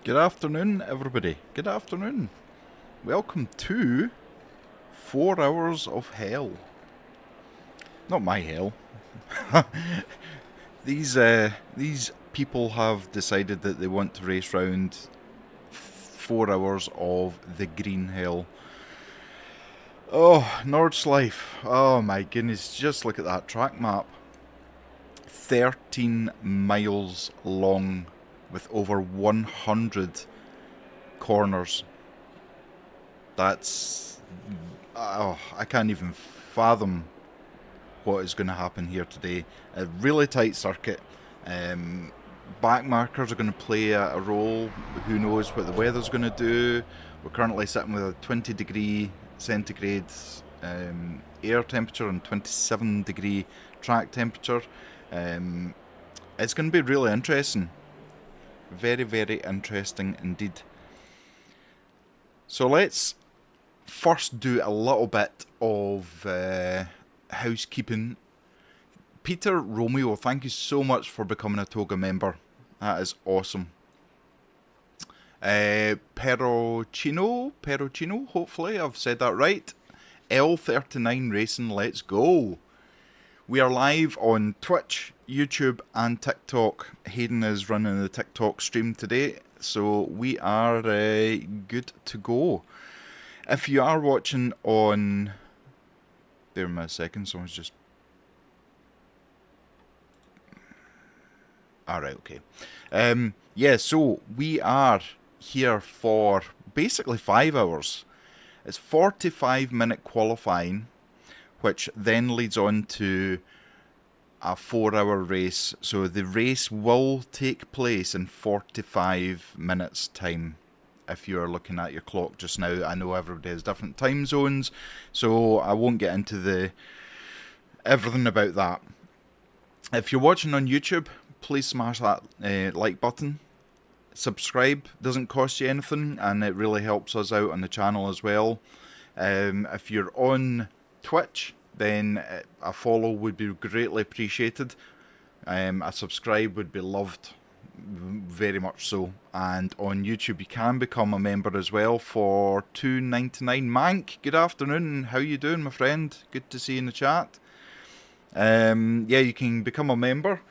Good afternoon, everybody. Good afternoon. Welcome to 4 Hours of Hell. Not my hell. These people have decided that they want to race round 4 hours of the green hell. Oh, Nordschleife. Oh my goodness, just look at that track map. 13 miles long with over 100 corners. That's... oh, I can't even fathom what is going to happen here today. A really tight circuit. Back markers are going to play a role. Who knows what the weather's going to do. We're currently sitting with a 20 degree centigrade air temperature and 27 degree track temperature. It's going to be really interesting. Very, very interesting indeed. So let's first do a little bit of housekeeping. Peter Romeo, thank you so much for becoming a Toga member. That is awesome. Perocino, hopefully I've said that right. L39 Racing, let's go. We are live on Twitch, YouTube and TikTok. Hayden is running the TikTok stream today, so we are good to go. If you are watching on... bear with me a second, someone's just... alright, okay. Yeah, so we are here for basically 5 hours. It's 45-minute qualifying, which then leads on to a 4-hour race. So the race will take place in 45 minutes time. If you're looking at your clock just now, I know everybody has different time zones, so I won't get into everything about that. If you're watching on YouTube, please smash that like button. Subscribe, doesn't cost you anything, and it really helps us out on the channel as well. If you're on Twitch, then a follow would be greatly appreciated. A subscribe would be loved, very much so. And on YouTube, you can become a member as well for $2.99. Mank, good afternoon. How you doing, my friend? Good to see you in the chat. Yeah, you can become a member,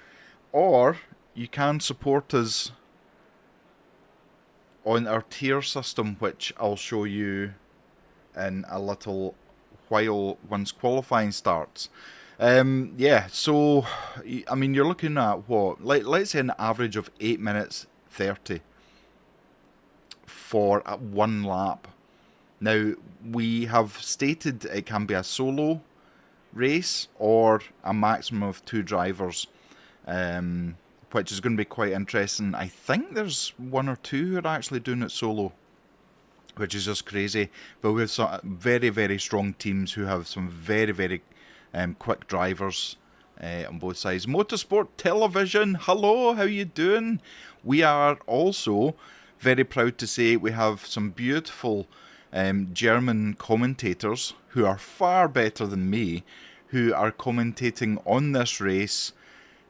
or you can support us on our tier system, which I'll show you in a little while once qualifying starts. Yeah, so I mean, you're looking at what, let's say an average of 8 minutes 30 for one lap. Now, we have stated it can be a solo race or a maximum of 2 drivers, which is going to be quite interesting. I think there's 1 or 2 who are actually doing it solo, which is just crazy. But we have some very, very strong teams who have some very, very quick drivers on both sides. Motorsport Television, hello, how you doing? We are also very proud to say we have some beautiful German commentators who are far better than me, who are commentating on this race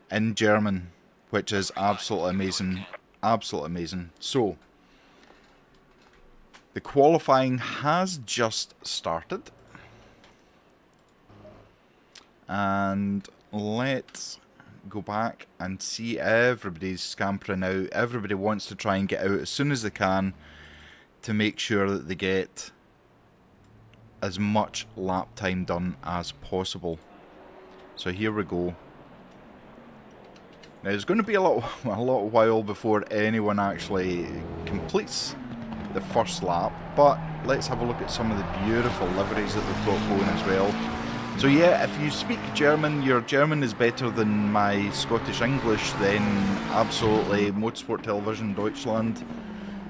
in German, which is absolutely amazing. Absolutely amazing. So, the qualifying has just started. And let's go back and see. Everybody's scampering out. Everybody wants to try and get out as soon as they can to make sure that they get as much lap time done as possible. So here we go. Now, it's going to be a little while before anyone actually completes the first lap, but let's have a look at some of the beautiful liveries that they've got going as well. So yeah, if you speak German, your German is better than my Scottish English, then absolutely Motorsport Television Deutschland.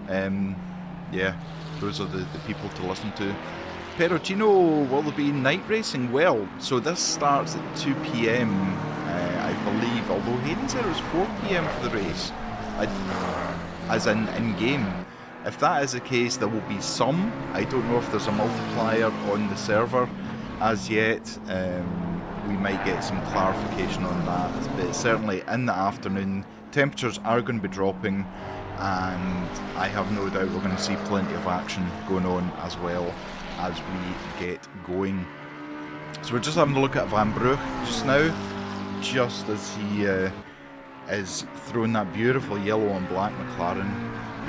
Yeah, those are the people to listen to. Perocino, will there be night racing? Well, so this starts at 2 PM, I believe, although Hayden said it was 4 PM for the race, as in-game. If that is the case, there will be some. I don't know if there's a multiplier on the server as yet. We might get some clarification on that, but certainly in the afternoon, temperatures are going to be dropping. and I have no doubt we're going to see plenty of action going on as well as we get going. So we're just having a look at Van Brugge just now, just as he is throwing that beautiful yellow and black McLaren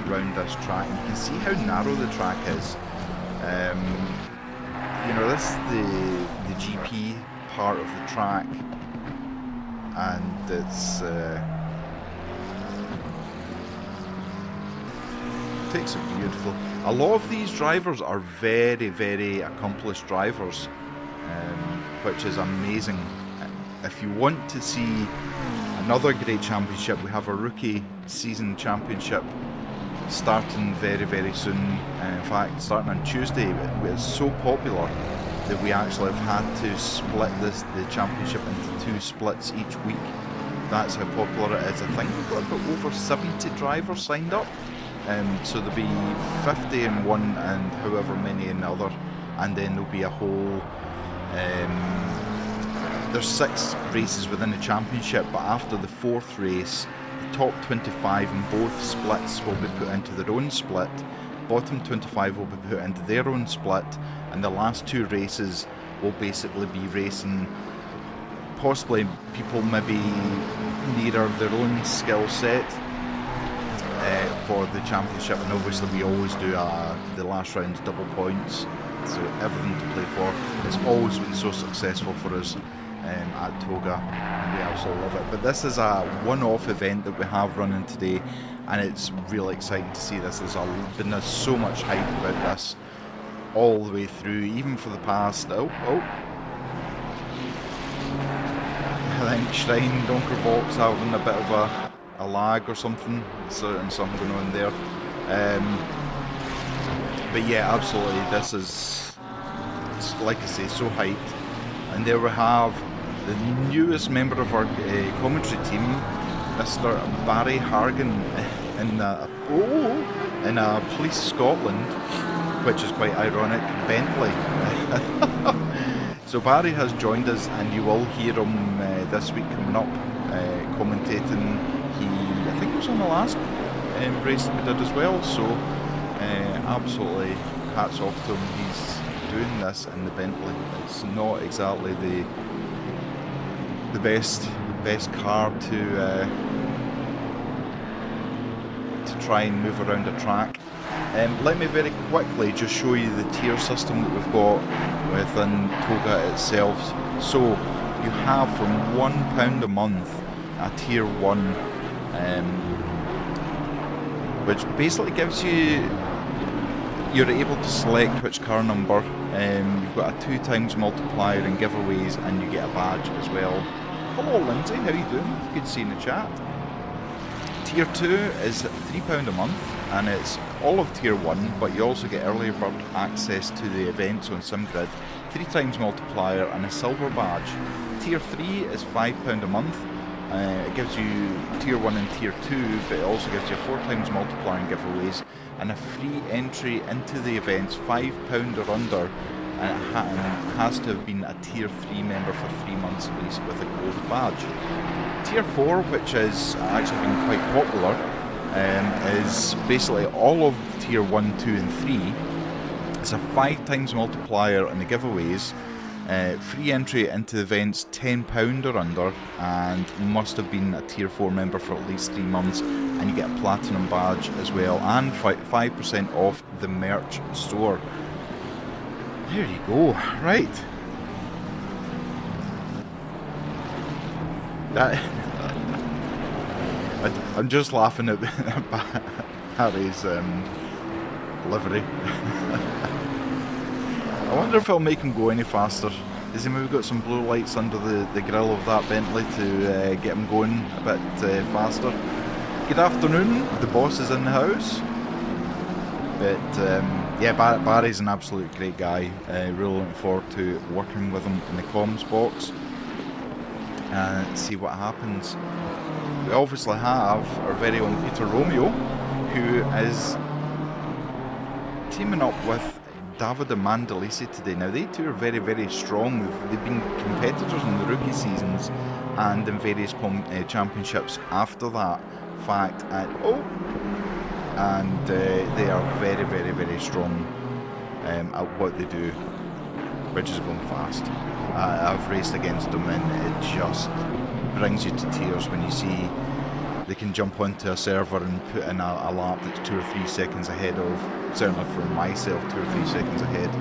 around this track. And you can see how narrow the track is. You know, this is the GP part of the track, and it's takes it beautiful. A lot of these drivers are very, very accomplished drivers, which is amazing. If you want to see another great championship, we have a rookie season championship starting very, very soon. In fact, starting on Tuesday. It's so popular that we actually have had to split the championship into 2 splits each week. That's how popular it is. I think we've got about over 70 drivers signed up. So there'll be 50 in one and however many in the other, and then there'll be a whole there's 6 races within the championship, but after the 4th race, the top 25 in both splits will be put into their own split, bottom 25 will be put into their own split, and the last 2 races will basically be racing possibly people maybe nearer their own skill set for the championship. And obviously we always do the last round's double points, so everything to play for. It's always been so successful for us at Toga, we absolutely love it. But this is a one-off event that we have running today, and it's really exciting to see this. There's been so much hype about this all the way through, even for the past I think Shrine Donkervolk's having a bit of a lag or something, something going on there. But yeah, absolutely, this is, like I say, so hyped. And there we have the newest member of our commentary team, Mr. Barry Hargan, in Police Scotland, which is quite ironic, Bentley. So Barry has joined us, and you will hear him this week coming up, commentating. I think it was on the last race that we did as well, so absolutely hats off to him. He's doing this in the Bentley. It's not exactly the best car to try and move around a track. Let me very quickly just show you the tier system that we've got within Toga itself. So you have from £1 a month a tier 1, which basically gives you're able to select which car number. You've got a 2 times multiplier in giveaways, and you get a badge as well. Hello Lindsay, how you doing? Good to see you in the chat. Tier 2 is £3 a month, and it's all of Tier 1, but you also get earlier bird access to the events on SimGrid, 3 times multiplier and a silver badge. Tier 3 is £5 a month. It gives you Tier 1 and Tier 2, but it also gives you 4 times multiplier and giveaways, and a free entry into the events, £5 or under, and it has to have been a Tier 3 member for 3 months at least with a gold badge. Tier 4, which has actually been quite popular, is basically all of Tier 1, 2 and 3. It's a 5 times multiplier and the giveaways, free entry into the events, £10 or under, and must have been a Tier 4 member for at least 3 months, and you get a platinum badge as well, and 5% off the merch store. There you go. Right. I'm just laughing at Harry's livery. I wonder if it'll make him go any faster. Has he maybe got some blue lights under the grille of that Bentley to get him going a bit faster? Good afternoon, the boss is in the house. But yeah, Barry's an absolute great guy. Really looking forward to working with him in the comms box and see what happens. We obviously have our very own Peter Romeo, who is teaming up with Davide Mandolisi today. Now they two are very, very strong. They've been competitors in the rookie seasons and in various championships after that fact. And and they are very, very, very strong at what they do, which is going fast. I've raced against them, and it just brings you to tears when you see they can jump onto a server and put in a lap that's 2 or 3 seconds ahead of, certainly for myself, 2 or 3 seconds ahead.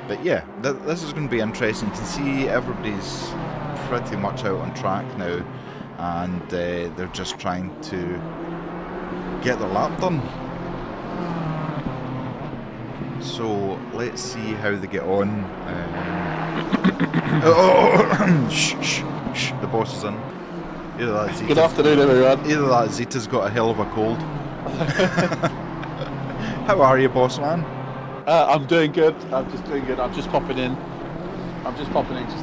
But yeah, this is going to be interesting. You can see everybody's pretty much out on track now, and they're just trying to get their lap done. So let's see how they get on. Shh, the boss is in. Good afternoon, everyone. Either that Zeta's got a hell of a cold. How are you, boss man? I'm doing good. I'm just doing good. I'm just popping in just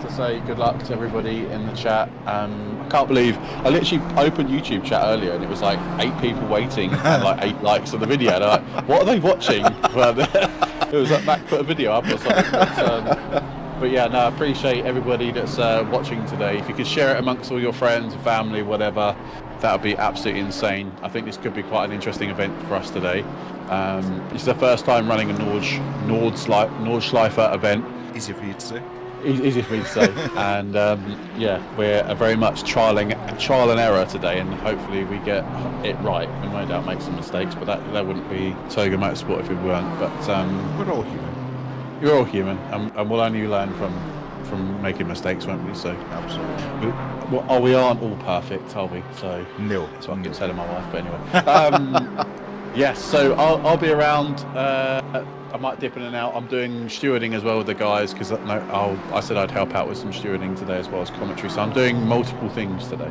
to say good luck to everybody in the chat. I can't believe I literally opened YouTube chat earlier and it was like 8 people waiting and like 8 likes on the video. And I'm like, what are they watching? It was like Mac put a video up or something. But yeah, no, I appreciate everybody that's watching today. If you could share it amongst all your friends, family, whatever, that would be absolutely insane. I think this could be quite an interesting event for us today. This is the first time running a Nordschleife event. Easy for you to say. Easy for me to say. And yeah, we're very much trial and error today, and hopefully we get it right. We no doubt make some mistakes, but that wouldn't be Toga Motorsport if we weren't. But we're all human. You're all human, and we'll only learn from making mistakes, won't we? So absolutely. We aren't all perfect, are we? So no, that's what I'm telling my wife. But anyway, yes. So I'll be around. I might dip in and out. I'm doing stewarding as well with the guys because I said I'd help out with some stewarding today as well as commentary. So I'm doing multiple things today.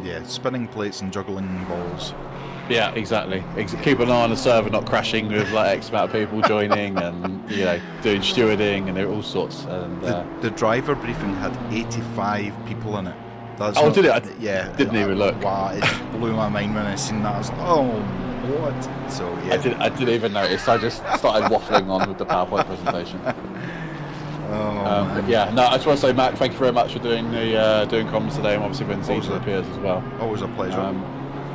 Yeah, spinning plates and juggling balls. Yeah, exactly. Keep an eye on the server not crashing with like X amount of people joining, and doing stewarding and all sorts. And the driver briefing had 85 people in it. Did it? Yeah. Didn't even look. Wow, it just blew my mind when I seen that. I was like, oh, what? So yeah. I didn't even notice. I just started waffling on with the PowerPoint presentation. But yeah, no, I just want to say, Mac, thank you very much for doing comments today, and obviously when Zeta appears as well. Always a pleasure.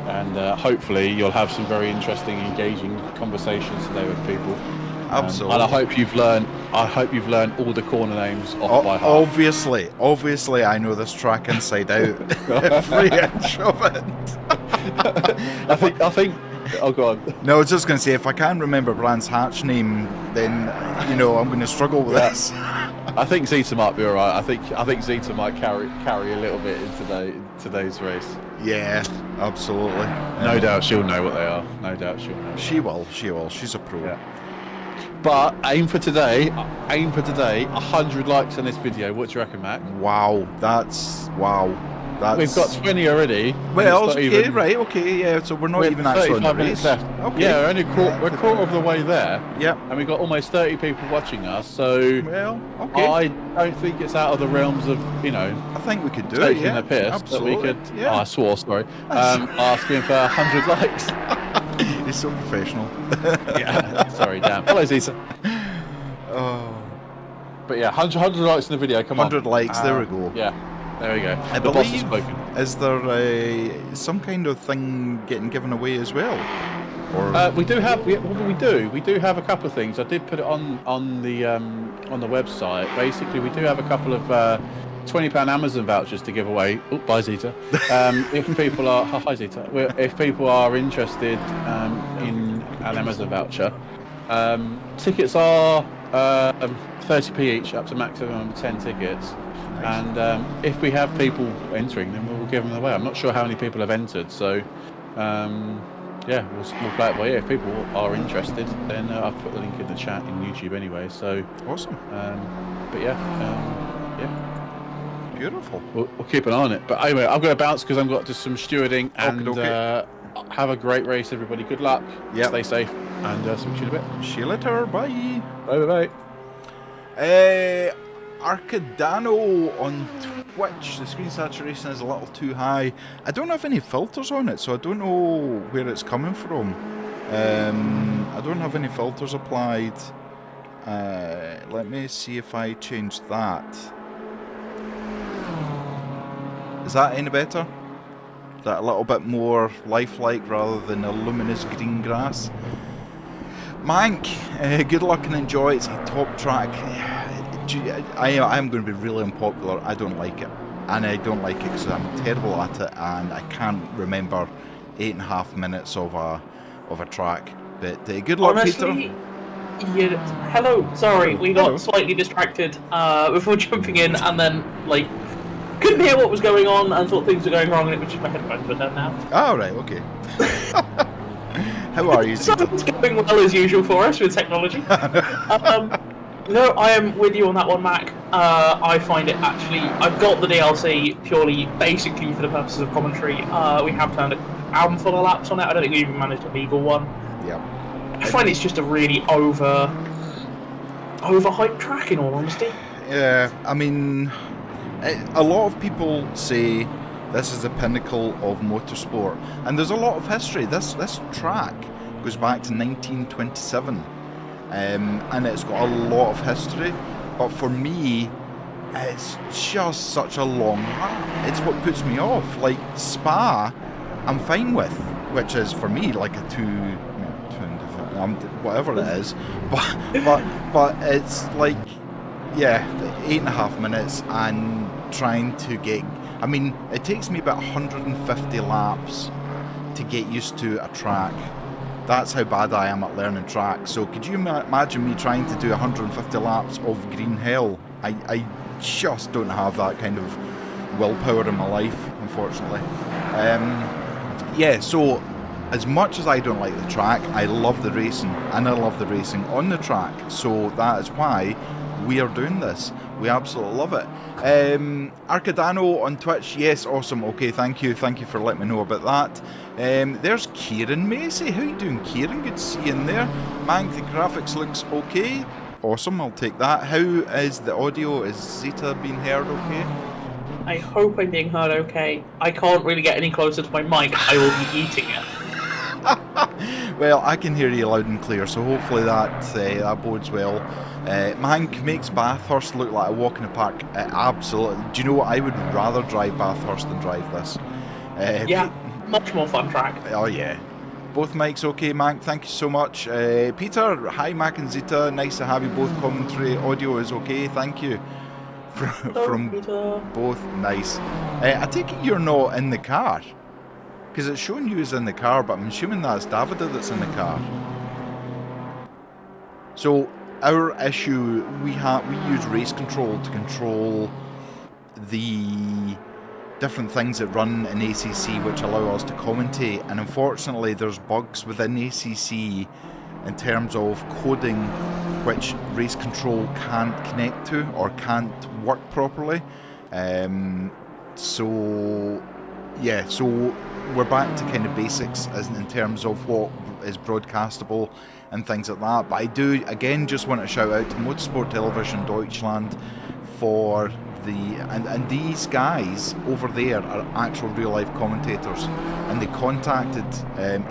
And hopefully you'll have some very interesting, engaging conversations today with people. Absolutely. And I hope you've learned all the corner names off by heart. Obviously, I know this track inside out. Every inch of it. I think. Oh God. No, I was just going to say, if I can't remember Brands Hatch's name, then I'm going to struggle with this. I think Zeta might be all right. I think Zeta might carry a little bit in today's race. Yeah, absolutely. No doubt she'll know what they are. No doubt she'll know. She will. She's a pro. Yeah. But aim for today. 100 likes on this video. What do you reckon, Mac? Wow. That's. We've got 20 already. Well, okay, right, okay, yeah. So we're not even actually on the race. Left. Okay. Yeah, we're a quarter of the way there. Yeah. And we've got almost 30 people watching us. So. Well, okay. I don't think it's out of the realms of I think we could do taking it. Yeah. a piss. Absolutely. That we could. Yeah. I swore. Sorry. Asking for 100 likes. He's so professional. Yeah. Sorry, damn. Hello, Zeta. Oh. But yeah, 100 likes in the video. Come on. 100 likes. There we go. Yeah. There we go. I the boss has believe, spoken. is there some kind of thing getting given away as well? Or we do have a couple of things. I did put it on the website. Basically, we do have a couple of £20 Amazon vouchers to give away. Oh, bye Zeta. If people are hi Zeta. If people are interested in an Amazon voucher, tickets are 30p each, up to maximum of 10 tickets. Nice. And if we have people entering, then we'll give them away. I'm not sure how many people have entered, so yeah, we'll play it by ear. If people are interested, then I've put the link in the chat in YouTube anyway. So awesome. But yeah, beautiful. We'll keep an eye on it. But anyway, I've got to bounce because I've got just some stewarding. And have a great race, everybody. Good luck. Yep. Stay safe, and speak to you in a bit. See you later. Bye. Bye. Arcadano on Twitch. The screen saturation is a little too high. I don't have any filters on it, so I don't know where it's coming from. I don't have any filters applied. Let me see if I change that. Is that any better? that a little bit more lifelike rather than a luminous green grass. Mank, good luck and enjoy. It's a top track. I am going to be really unpopular. I don't like it. And I don't like it because I'm terrible at it, and I can't remember 8.5 minutes of a track. But good luck, honestly, Peter. Hello, sorry, we got Hello. slightly distracted before jumping in, and then, like, couldn't hear what was going on and thought things were going wrong, and it was just my headphones were done now. Oh, right, okay. How are you, So Zeta? it's going well as usual for us with technology. No, I am with you on that one, Mac. I find it actually... I've got the DLC purely, basically, for the purposes of commentary. We have turned an album full of laps on it. I don't think we even managed a legal one. Yeah. I find it's just a really overhyped track, in all honesty. Yeah, I mean, a lot of people say this is the pinnacle of motorsport, and there's a lot of history. This track goes back to 1927, and it's got a lot of history. But for me, it's just such a long lap. It's what puts me off. Like Spa, I'm fine with, which is for me like a whatever it is, but it's like, yeah, 8.5 minutes and trying to get. I mean, it takes me about 150 laps to get used to a track. That's how bad I am at learning tracks. So could you imagine me trying to do 150 laps of green hell? I just don't have that kind of willpower in my life, unfortunately. Yeah, so as much as I don't like the track, I love the racing, and I love the racing on the track. So that is why we are doing this. We absolutely love it. Arcadano on Twitch, yes, awesome. Okay, thank you for letting me know about that. There's Kieran Macy. How you doing, Kieran? Good to see you in there. Mank, the graphics looks okay. Awesome, I'll take that. How is the audio? Is Zeta being heard okay? I hope I'm being heard okay. I can't really get any closer to my mic. I will be eating it. Well, I can hear you loud and clear, so hopefully that bodes well. Mank makes Bathurst look like a walk in the park. Absolutely. Do you know what? I would rather drive Bathurst than drive this. Yeah, much more fun track. Oh yeah. Both mics okay, Mank. Thank you so much. Peter, hi Mac and Zeta. Nice to have you both commentary. Audio is okay. Thank you. From Peter. Both nice. I take it you're not in the car. Because it's showing you as in the car, but I'm assuming that's Davida that's in the car. So our issue, we use race control to control the different things that run in ACC which allow us to commentate, and unfortunately there's bugs within ACC in terms of coding which race control can't connect to or can't work properly. So we're back to kind of basics as in terms of what is broadcastable and things like that. But I do again just want to shout out to Motorsport Television Deutschland for and these guys over there are actual real life commentators, and they contacted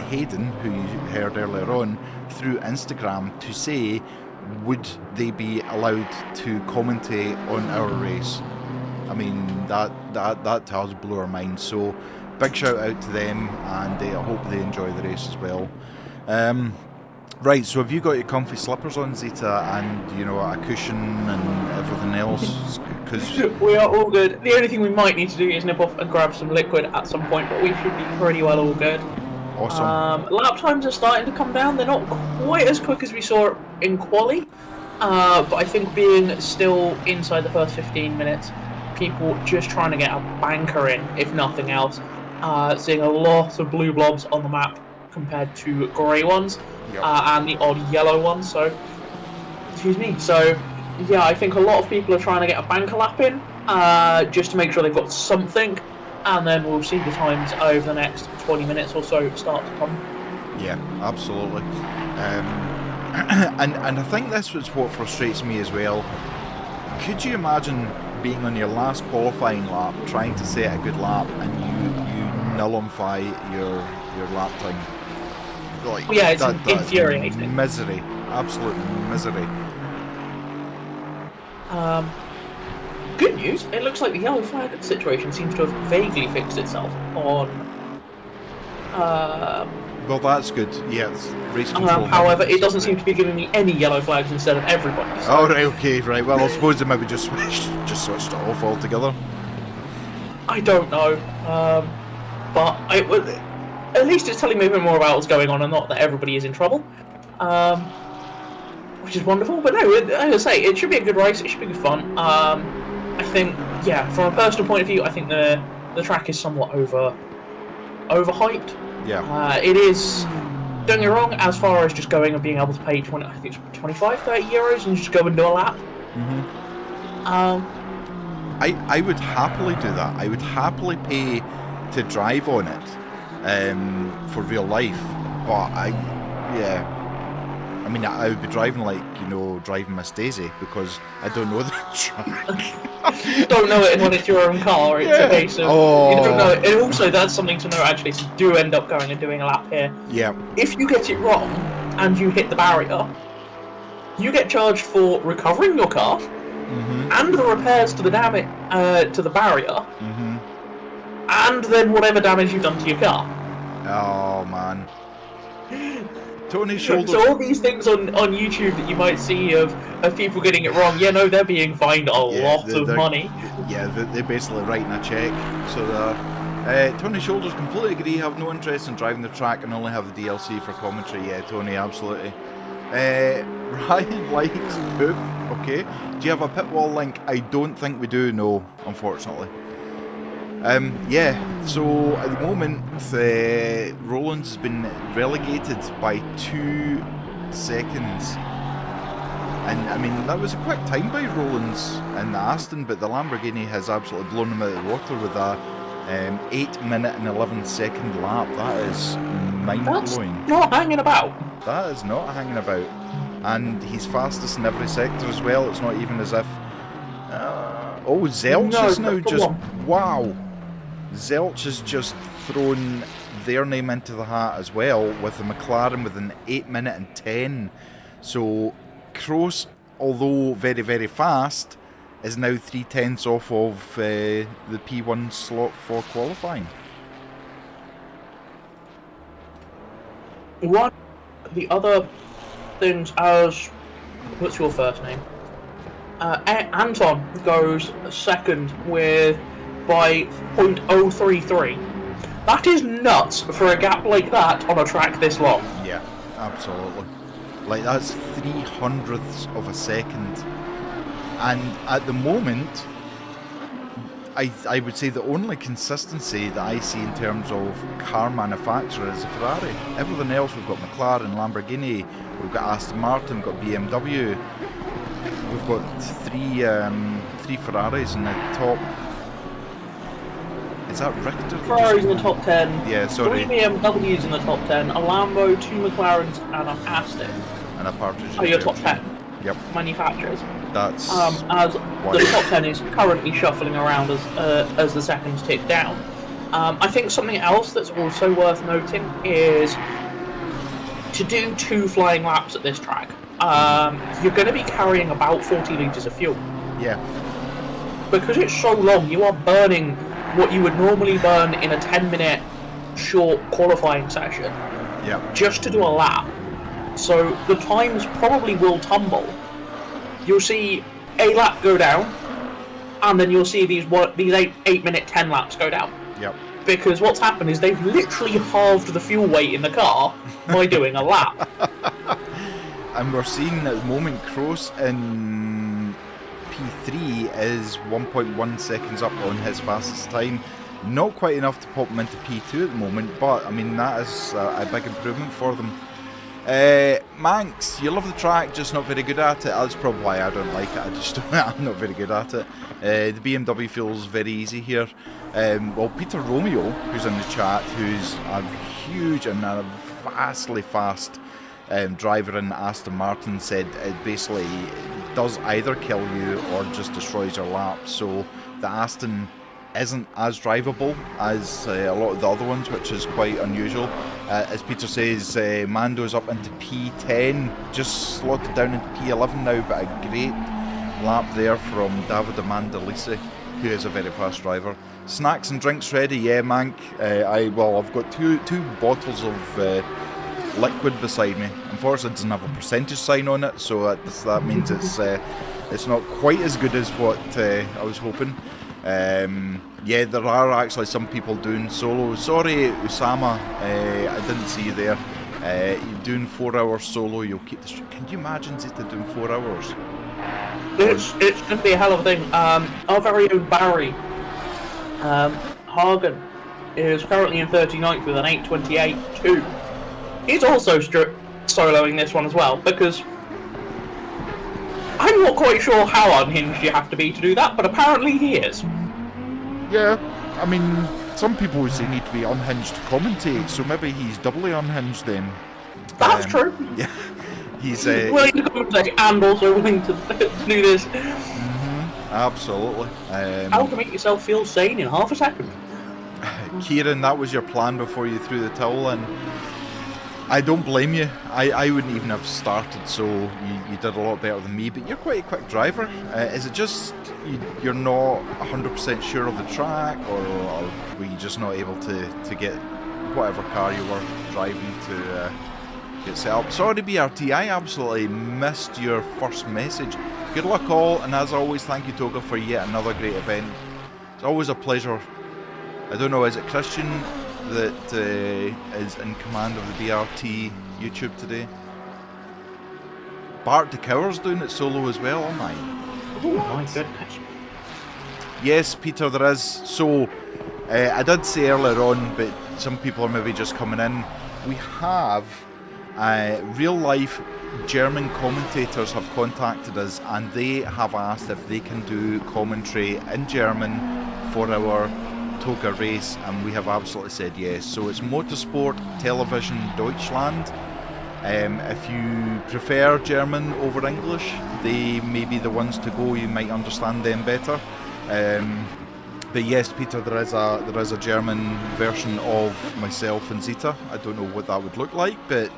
Hayden, who you heard earlier on, through Instagram to say would they be allowed to commentate on our race. I mean that tells blew our minds. So big shout out to them, and I hope they enjoy the race as well. Right, so have you got your comfy slippers on, Zeta, and a cushion and everything else? Cause we are all good. The only thing we might need to do is nip off and grab some liquid at some point, but we should be pretty well all good. Awesome. Lap times are starting to come down. They're not quite as quick as we saw in quali, but I think being still inside the first 15 minutes, people just trying to get a banker in, if nothing else. Seeing a lot of blue blobs on the map compared to grey ones, and the odd yellow ones. So, excuse me. So, yeah, I think a lot of people are trying to get a banker lap in, just to make sure they've got something, and then we'll see the times over the next 20 minutes or so start to come. Yeah, absolutely. And I think this was what frustrates me as well. Could you imagine being on your last qualifying lap, trying to set a good lap, and you nullify your lap time? Like, yeah, it's infuriating. Misery, absolute misery. Good news, it looks like the yellow flag situation seems to have vaguely fixed itself on Well, that's good. Yeah, it's race control. However, it doesn't seem to be giving me any yellow flags instead of everybody. So. Oh, right, okay, right. Well, I suppose they maybe just switched it off altogether. I don't know, but at least it's telling me a bit more about what's going on and not that everybody is in trouble, which is wonderful. But no, as I say, it should be a good race. It should be good fun. I think, yeah, from a personal point of view, I think the track is somewhat overhyped. Yeah. It is. Don't get me wrong. As far as just going and being able to pay 20, I think it's 25, 30 euros and just go and do a lap. I would happily do that. I would happily pay to drive on it for real life. But I mean, I would be driving like, driving Miss Daisy, because I don't know the track. Don't know it when it's your own car. It's a case of you don't know it. And also, that's something to know, actually, if you do end up going and doing a lap here. Yeah. If you get it wrong and you hit the barrier, you get charged for recovering your car and the repairs to the damage to the barrier, and then whatever damage you've done to your car. Oh man. Tony's shoulders. So all these things on YouTube that you might see of people getting it wrong, they're being fined a lot of money. Yeah, they're basically writing a check. So Tony's shoulders completely agree. Have no interest in driving the track and only have the DLC for commentary. Yeah, Tony, absolutely. Ryan likes poop. Okay. Do you have a pit wall link? I don't think we do. No, unfortunately. So at the moment, Rollins has been relegated by 2 seconds. And I mean, that was a quick time by Rollins in the Aston, but the Lamborghini has absolutely blown him out of the water with a 8-minute and 11-second lap. That is mind-blowing. That's not hanging about. That is not hanging about. And he's fastest in every sector as well. It's not even as if... Zelch is now just... Wow! Zelch has just thrown their name into the hat as well, with the McLaren with an 8-minute and 10. So Kroos, although very, very fast, is now 3/10 off of the P1 slot for qualifying. One of the other things, as what's your first name? Anton goes second by 0.033. That is nuts for a gap like that on a track this long. Yeah, absolutely. Like, that's 300ths of a second. And at the moment, I would say the only consistency that I see in terms of car manufacturer is a Ferrari. Everything else, we've got McLaren, Lamborghini, we've got Aston Martin, we've got BMW. We've got three Ferraris in the top. Is that Richter? Ferrari's in the top 10. Yeah, sorry. 3 BMWs in the top 10. A Lambo, 2 McLarens, and an Aston. And a Partridge. Oh, your top 10. Yep. Manufacturers. That's as the top 10 is currently shuffling around as the seconds tick down. I think something else that's also worth noting is to do 2 flying laps at this track. You're going to be carrying about 40 litres of fuel. Yeah. Because it's so long, you are burning what you would normally burn in a 10-minute short qualifying session. Yeah. Just to do a lap. So the times probably will tumble. You'll see a lap go down, and then you'll see these 8-minute 10 laps go down. Yep. Because what's happened is they've literally halved the fuel weight in the car by doing a lap. And we're seeing at the moment Kroos in P3 is 1.1 seconds up on his fastest time. Not quite enough to pop him into P2 at the moment, but I mean, that is a big improvement for them. Manx, you love the track, just not very good at it. That's probably why I don't like it. I'm not very good at it. The BMW feels very easy here. Well, Peter Romeo, who's in the chat, who's a huge and a vastly fast driver in Aston Martin, said it basically does either kill you or just destroys your lap. So the Aston isn't as drivable as a lot of the other ones, which is quite unusual. As Peter says, Mando's up into P10, just slotted down into P11 now, but a great lap there from Davide Mandolisi, who is a very fast driver. Snacks and drinks ready, yeah, Mank. I've got two bottles of liquid beside me. Unfortunately, it doesn't have a percentage sign on it, so that means it's not quite as good as what I was hoping. Yeah, there are actually some people doing solo. Sorry, Usama, I didn't see you there. You're doing 4 hours solo. You'll keep the. Can you imagine Zeta doing 4 hours? It's going to be a hell of a thing. Our very own Barry Hagen is currently in 39th with an 8:28.2. He's also soloing this one as well, because I'm not quite sure how unhinged you have to be to do that, but apparently he is. Yeah, I mean, some people would say need to be unhinged to commentate, so maybe he's doubly unhinged then. That's true. Yeah, he's willing to commentate and also willing to do this. Absolutely. How to make yourself feel sane in half a second. Kieran, that was your plan before you threw the towel in. I don't blame you. I wouldn't even have started, so you did a lot better than me, but you're quite a quick driver. Is it just you're not 100% sure of the track, or were you just not able to get whatever car you were driving to get set up? Sorry, BRT, I absolutely missed your first message. Good luck all, and as always, thank you, Toga, for yet another great event. It's always a pleasure. I don't know, is it Christian that is in command of the BRT YouTube today? Bart de Cower's doing it solo as well, oh my. Oh my goodness. Yes, Peter, there is. So, I did say earlier on, but some people are maybe just coming in. We have real life German commentators have contacted us, and they have asked if they can do commentary in German for our Toga race, and we have absolutely said yes. So it's Motorsport Television Deutschland. If you prefer German over English, they may be the ones to go. You might understand them better. But yes, Peter, there is a German version of myself and Zeta. I don't know what that would look like, but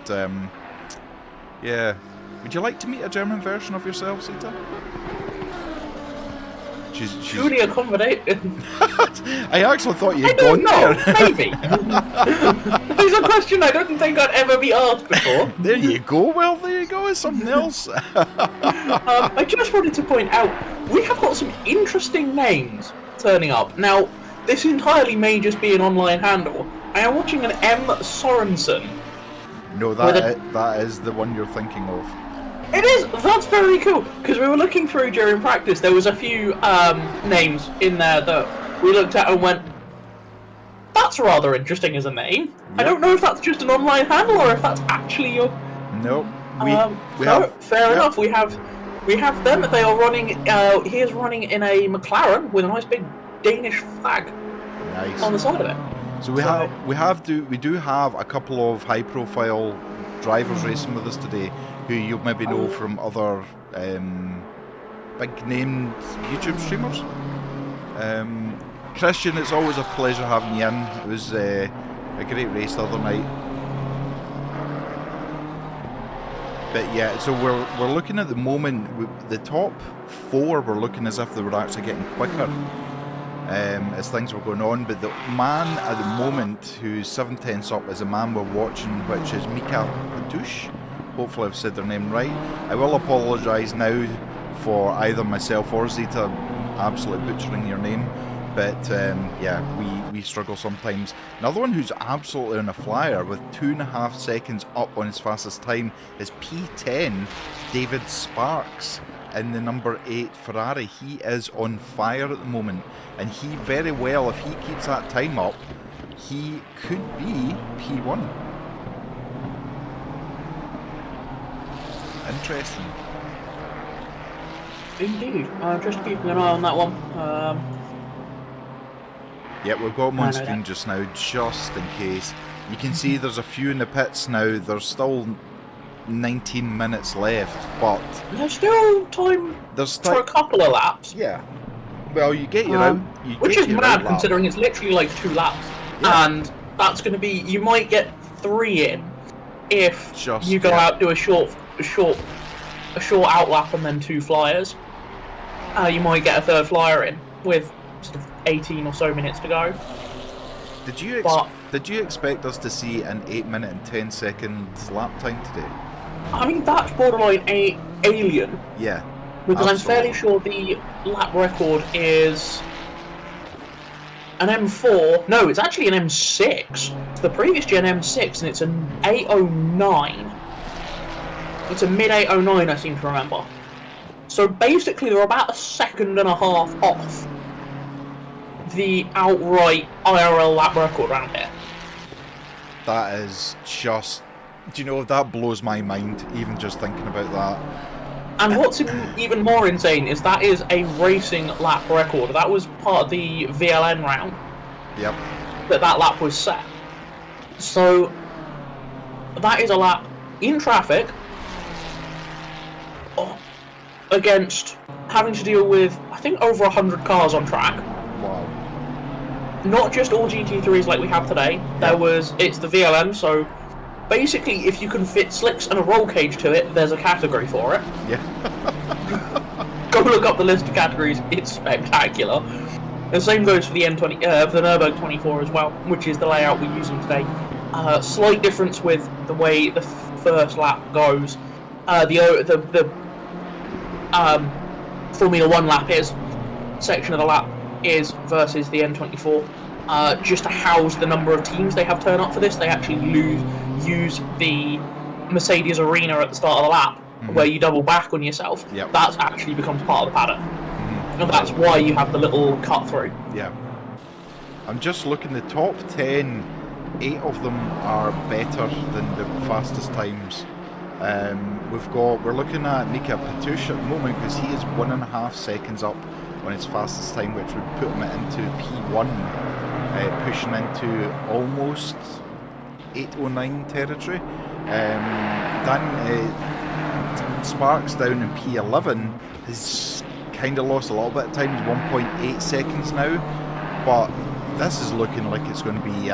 yeah. Would you like to meet a German version of yourself, Zeta? She's Truly accommodating. I actually thought you'd gone there. Maybe. There's a question I didn't think I'd ever be asked before. There you go. Well, there you go. It's something else. I just wanted to point out, we have got some interesting names turning up. Now, this entirely may just be an online handle. I am watching an M. Sorensen. No, that is the one you're thinking of. It is. That's very cool, because we were looking through during practice. There was a few names in there that we looked at and went, that's rather interesting as a name. Yep. I don't know if that's just an online handle or if that's actually your... No, we have... Fair enough. We have them. They are running... he is running in a McLaren with a nice big Danish flag on the side of it. So we do have a couple of high-profile drivers racing with us today, who you maybe know from other big-name YouTube streamers. Christian, it's always a pleasure having you in. It was a great race the other night. But yeah, so we're looking at the moment. The top four were looking as if they were actually getting quicker as things were going on. But the man at the moment who's 7/10 up is a man we're watching, which is Mika Patush. Hopefully I've said their name right. I will apologise now for either myself or Zeta absolutely butchering your name. But yeah, we struggle sometimes. Another one who's absolutely on a flyer with 2.5 seconds up on his fastest time is P10 David Sparks in the number 8 Ferrari. He is on fire at the moment, and he very well, if he keeps that time up, he could be P1. Interesting. Indeed. I'm just keeping an eye on that one. Yeah, we've got them on screen just now, just in case. You can see there's a few in the pits now. There's still 19 minutes left, but... There's still time for a couple of laps. Yeah. Well, you get your out... Which is mad, considering it's literally like 2 laps. Yeah. And that's going to be... You might get 3 in if you go out, do a short outlap and then 2 flyers. You might get a 3rd flyer in with 18 or so minutes to go. Did you expect us to see an 8 minute and 10 second lap time today? I mean, that's borderline alien. Yeah. Because absolutely. I'm fairly sure the lap record is an M4. No, it's actually an M6. It's the previous gen M6, and it's an 809. It's a mid 809, I seem to remember. So basically, they're about a second and a half off the outright IRL lap record around here. That is just... Do you know, that blows my mind, even just thinking about that. And what's even more insane is that is a racing lap record. That was part of the VLN round. Yep. That lap was set. So, that is a lap in traffic against having to deal with, I think, over 100 cars on track. Wow. Not just all GT3s like we have today. It's the VLN, so basically if you can fit slicks and a roll cage to it, there's a category for it. Yeah. Go look up the list of categories, it's spectacular. The same goes for the for the Nürburgring 24 as well, which is the layout we're using today. Slight difference with the way the first lap goes. The Formula 1 lap section of the lap is versus the N24. Just to house the number of teams they have turn up for this, they actually use the Mercedes arena at the start of the lap, where you double back on yourself. Yep. That actually becomes part of the paddock. And that's why you have the little cut through. Yeah. I'm just looking, the top 10, 8 of them are better than the fastest times. We're looking at Mika Patush at the moment, because he is 1.5 seconds up on his fastest time, which would put him into P1, pushing into almost 809 territory. Sparks down in P11 has kind of lost a little bit of time. He's 1.8 seconds now, but this is looking like it's going to be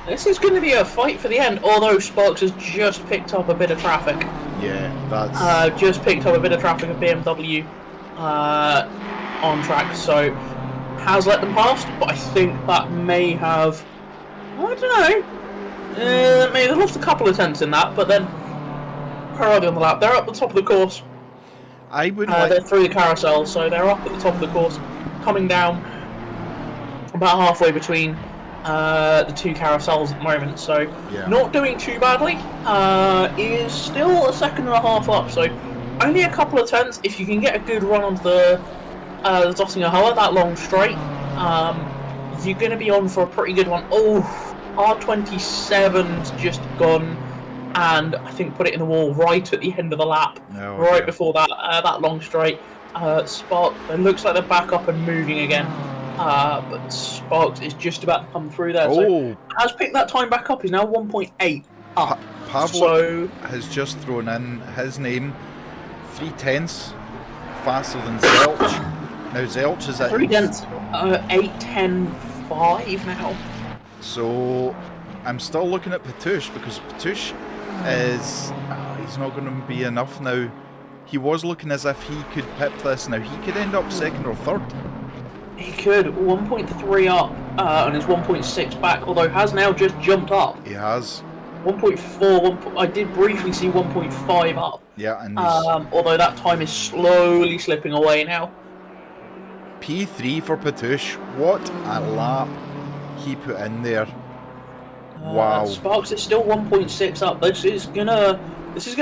This is going to be a fight for the end, although Sparks has just picked up a bit of traffic. Yeah, that's... just picked up a bit of traffic of BMW on track, so has let them past, but I think that may have... I don't know. Maybe they've lost a couple of tenths in that, but then early on the lap, they're up the top of the course. I would They're through the carousel, so they're up at the top of the course, coming down about halfway between the two carousels at the moment, so yeah. Not doing too badly. Is still a second and a half up, so only a couple of tenths. If you can get a good run onto the Zottinger Halle, that long straight, you're going to be on for a pretty good one. Oh, R27's just gone and I think put it in the wall right at the end of the lap, before that that long straight. Spark, it looks like they're back up and moving again. But Sparks is just about to come through there. So has picked that time back up. He's now 1.8 up. Pavlo has just thrown in his name, 3/10 faster than Zelch. Now Zelch is at 3/10, 8:10.5 now. So I'm still looking at Patush, because Patush is he's not going to be enough now. He was looking as if he could pip this. Now he could end up second or third. He could. 1.3 up and is 1.6 back, although has now just jumped up. He has 1.4. I did briefly see 1.5 up. Yeah, and although that time is slowly slipping away now. P3 for Patush. What a lap he put in there. Wow. Sparks is still 1.6 up. This is gonna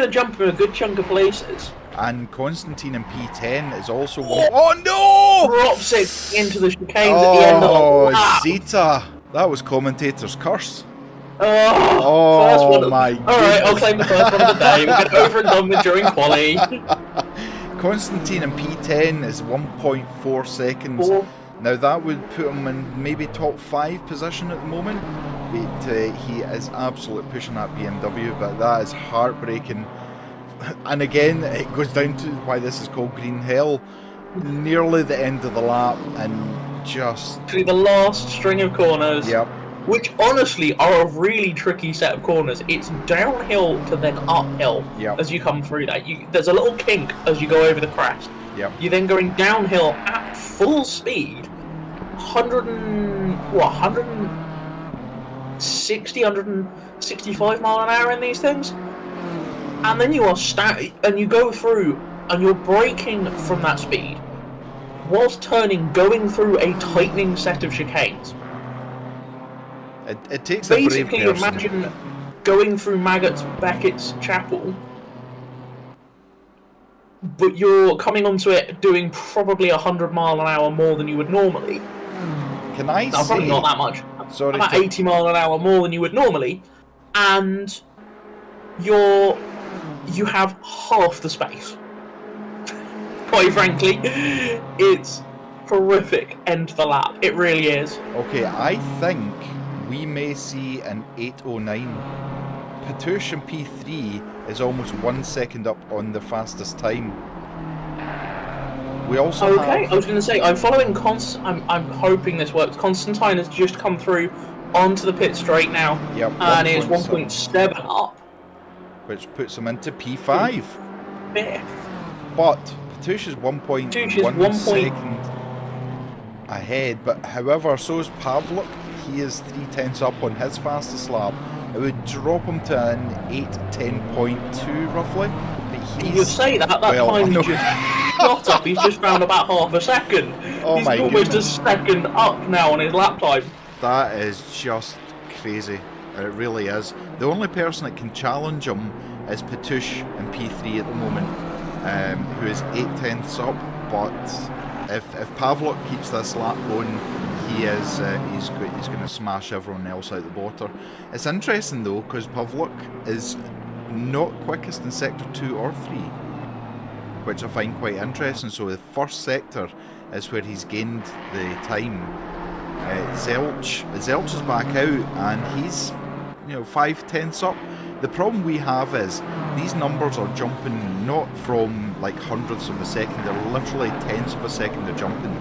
jump him a good chunk of places. And Constantine in P10 is also one. Oh no! Drops it into the chicanes at the end of the lap. Zeta. That was commentator's curse. First one. My Alright, I'll claim the first one of the day. We'll get over and done with during quali. Constantine in P10 is 1.4 seconds. Now that would put him in maybe top 5 position at the moment. But he is absolutely pushing that BMW, but that is heartbreaking. And again, it goes down to why this is called Green Hell. Nearly the end of the lap, and just... Actually, the last string of corners. Yep. Which honestly are a really tricky set of corners. It's downhill to then uphill as you come through that. There's a little kink as you go over the crest. Yep. You're then going downhill at full speed 165 mile an hour in these things, and then you are and you go through, and you're braking from that speed, whilst going through a tightening set of chicanes. It takes a brave Basically, person. imagine going through Beckett's Chapel, but you're coming onto it doing probably 100 mile an hour more than you would normally. Can I say... Probably not that much. Sorry, about 80 mile an hour more than you would normally, and you have half the space. Quite frankly, it's horrific end to the lap. It really is. Okay, I think we may see an 8:09. Pateron P3 is almost 1 second up on the fastest time. We also I was going to say, I'm following I'm hoping this works. Constantine has just come through onto the pit straight now, and is 1.7 up, which puts him into P5. Fifth. But Patouche's 1.1 second ahead. But however, so is Pavlik. He is 0.3 up on his fastest lap. It would drop him to an 8:10.2 roughly. But you say that time just shot up. He's just found about half a second. Oh he's my almost goodness. a second up now on his lap time. That is just crazy. It really is. The only person that can challenge him is Patouche in P3 at the moment, who is 0.8 up. But if Pavlik keeps this lap going, he's going to smash everyone else out the water. It's interesting though, because Pavlik is not quickest in sector 2 or 3, which I find quite interesting. So the first sector is where he's gained the time. Zelch is back out, and he's 0.5 up. The problem we have is these numbers are jumping not from like hundredths of a second; they're literally tenths of a second they're jumping.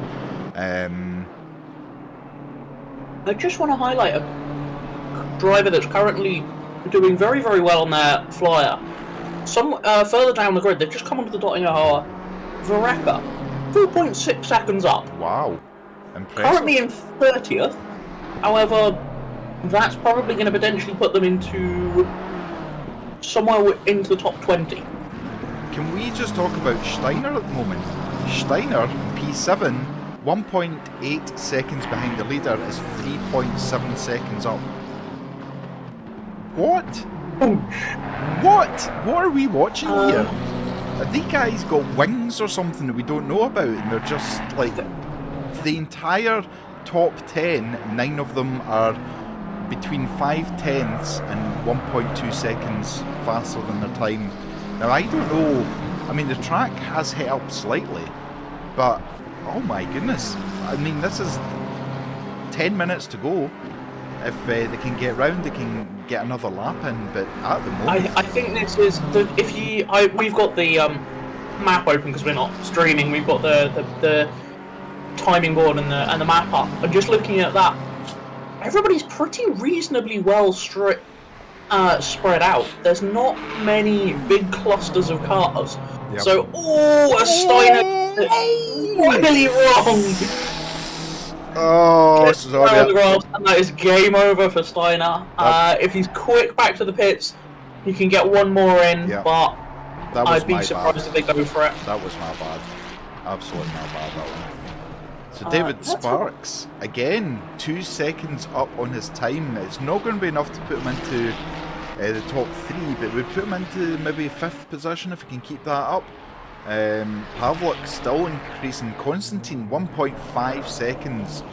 I just want to highlight a driver that's currently doing very, very well on their flyer. Some further down the grid, they've just come onto the dotting hour. Vareka, 2.6 seconds up. Wow, impressive. Currently in 30th. However, that's probably going to potentially put them into somewhere into the top 20. Can we just talk about Steiner at the moment? Steiner, P7, 1.8 seconds behind the leader, is 3.7 seconds up. What? What are we watching here? Have these guys got wings or something that we don't know about, and they're just like the entire top 10, 9 of them are between 0.5 and 1.2 seconds faster than their time. Now I don't know, I mean the track has hit up slightly, but oh my goodness, I mean this is 10 minutes to go. If they can get round, they can get another lap in, but at the moment... I think this is... we've got the map open because we're not streaming, we've got the timing board and the map up, and just looking at that, everybody's pretty reasonably well spread out. There's not many big clusters of cars. Yep. So, a Steiner really wrong. Oh, sorry. And that is game over for Steiner. If he's quick back to the pits, he can get one more in, yep. but I'd be bad. surprised if they go for it. That was my bad. Absolutely my bad, that one. So David Sparks, again, 2 seconds up on his time. It's not going to be enough to put him into the top 3, but we'd put him into maybe 5th position if he can keep that up. Pavlik still increasing. Konstantin, 1.5 seconds.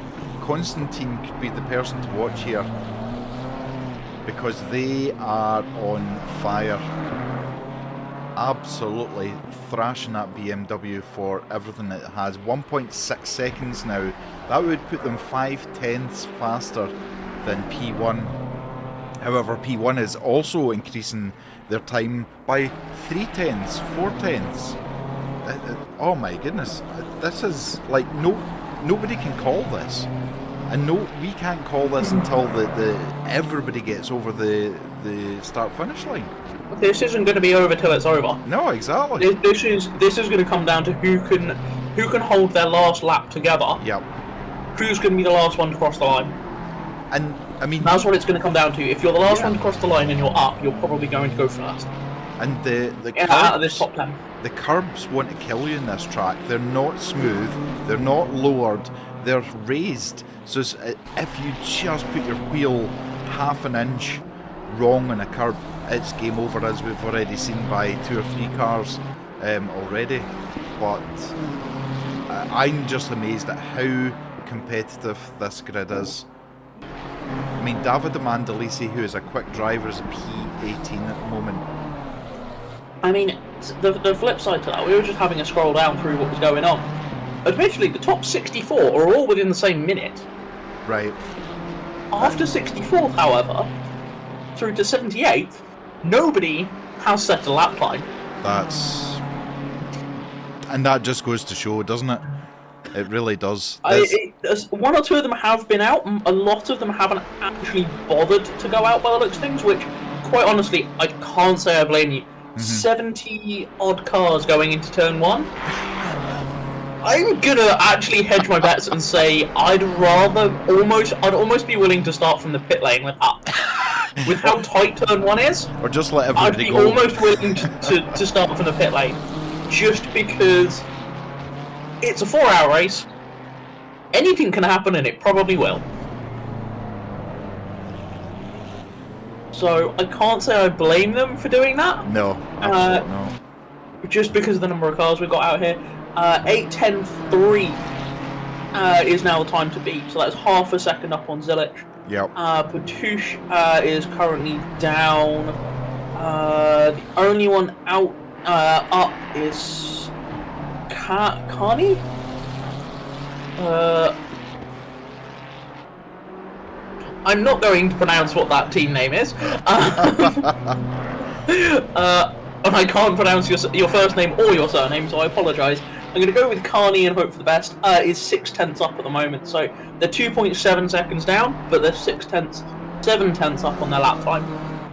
Konstantin could be the person to watch here, because they are on fire. Absolutely thrashing that BMW for everything it has. 1.6 seconds now. That would put them 0.5 faster than P1. However, P1 is also increasing their time by 0.3, 0.4. Oh my goodness, this is like nobody can call this, and we can't call this until everybody gets over the start finish line. This isn't going to be over till it's over. No, exactly. This is going to come down to who can hold their last lap together. Yep. who's going to be the last one to cross the line. And I mean, That's what it's going to come down to. If you're the last one to cross the line and you're up, you're probably going to go first. and the Out of this curbs, top 10. the curbs want to kill you in this track. They're not smooth. They're not lowered. They're raised. So if you just put your wheel half an inch wrong on a curb, it's game over, as we've already seen by 2 or 3 cars already. But I'm just amazed at how competitive this grid is. I mean, Davide Mandolisi, who is a quick driver, is a P18 at the moment. I mean, the flip side to that, we were just having a scroll down through what was going on. Admittedly, the top 64 are all within the same minute. Right. After 64th, however, through to 78th, nobody has set a lap time. And that just goes to show, doesn't it? It really does. One or two of them have been out. A lot of them haven't actually bothered to go out by the looks of things, which, quite honestly, I can't say I blame you. 70 odd cars going into turn 1. I'm gonna actually hedge my bets and say I'd almost be willing to start from the pit lane with how tight turn 1 is. Or just let I'd everybody be go. almost willing to start from the pit lane, just because it's a 4-hour race. Anything can happen, and it probably will. So I can't say I blame them for doing that. No, absolutely no. Just because of the number of cars we've got out here. 8:10.3 is now the time to beat, so that's half a second up on Zilic. Yep. Patouche is currently down. The only one out up is Carney. I'm not going to pronounce what that team name is. And I can't pronounce your first name or your surname, so I apologise. I'm going to go with Carney and hope for the best. Is 6/10 up at the moment, so they're 2.7 seconds down, but they're 7/10 up on their lap time,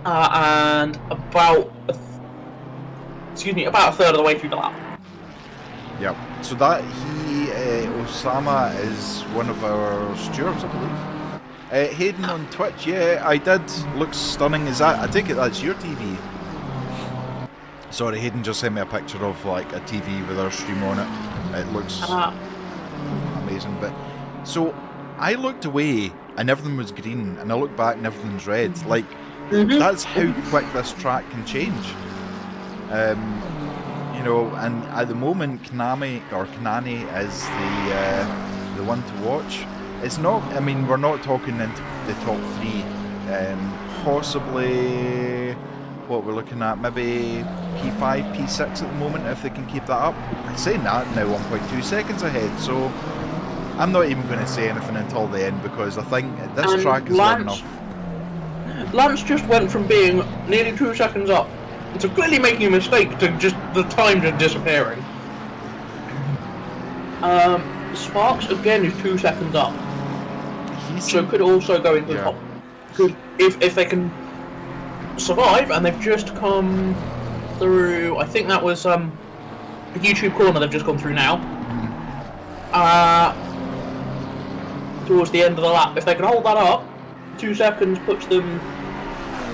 and about a third of the way through the lap. Yep. So that Osama is one of our stewards, I believe. Hayden on Twitch, yeah, I did. Looks stunning. Is that? I take it that's your TV. Sorry, Hayden just sent me a picture of like a TV with our stream on it. It looks amazing. But so I looked away and everything was green, and I looked back and everything's red. Like that's how quick this track can change. You know, and at the moment, Kanani is the one to watch. It's not. I mean, we're not talking into the top 3. Possibly. What we're looking at, maybe P5, P6 at the moment, if they can keep that up. I'm saying that now 1.2 seconds ahead, so I'm not even going to say anything until the end, because I think this track is long enough. Lance just went from being nearly 2 seconds up to clearly making a mistake to just the time just disappearing. Sparks again is 2 seconds up, so could also go into the top. Could if they can survive, and they've just come through. I think that was a YouTube corner they've just gone through now. Towards the end of the lap, if they can hold that up, 2 seconds puts them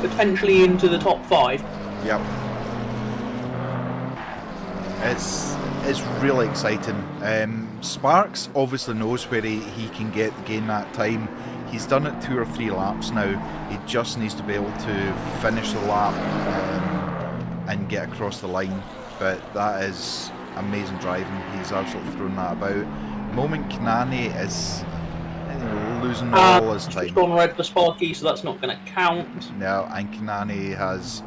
potentially into the top 5. Yep. It's really exciting. Sparks obviously knows where he can gain that time. He's done it 2 or 3 laps now. He just needs to be able to finish the lap and get across the line. But that is amazing driving. He's absolutely thrown that about. Moment Kanani is losing all his time. He's gone red for Sparky, so that's not going to count. No, and Kanani has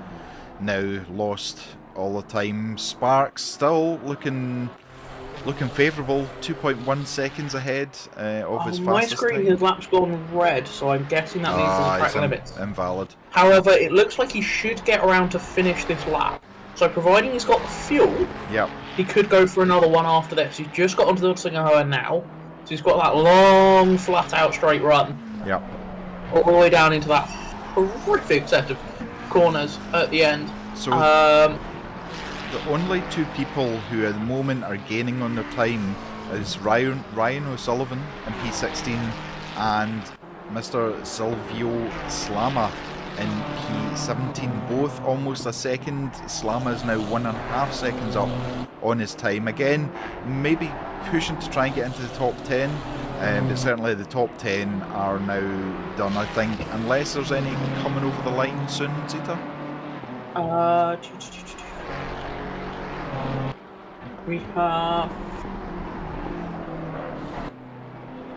now lost all the time. Sparks still looking favourable, 2.1 seconds ahead of his fastest my screen, time. his lap's gone red, so I'm guessing that means there's a track limit. Invalid. However, it looks like he should get around to finish this lap. So providing he's got the fuel, he could go for another one after this. He's just got onto the Singahoa now, so he's got that long, flat-out straight run. Yep. All the way down into that horrific set of corners at the end. So the only 2 people who at the moment are gaining on their time is Ryan O'Sullivan in P16 and Mr. Silvio Slama in P17, both almost a second. Slama is now 1.5 seconds up on his time. Again, maybe pushing to try and get into the top 10, but certainly the top 10 are now done, I think, unless there's any coming over the line soon, Zita? We have...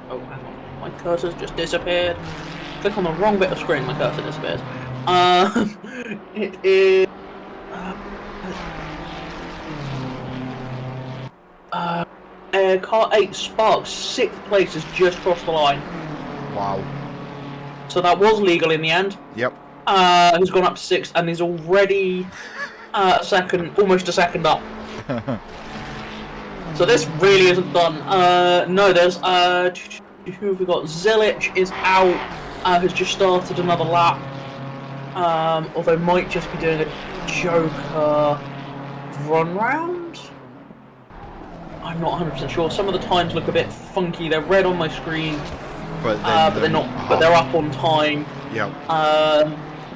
Oh, hang on. My cursor's just disappeared. Click on the wrong bit of screen, my cursor disappears. It is... Car 8 Sparks, 6th place, has just crossed the line. Wow. So that was legal in the end. Yep. Who's gone up to 6th and is already almost a second up. So this really isn't done. No, there's who have we got? Zilic is out, has just started another lap. Although might just be doing a Joker run round. I'm not 100% sure. Some of the times look a bit funky. They're red on my screen, But they're not. But they're up on time. Yeah.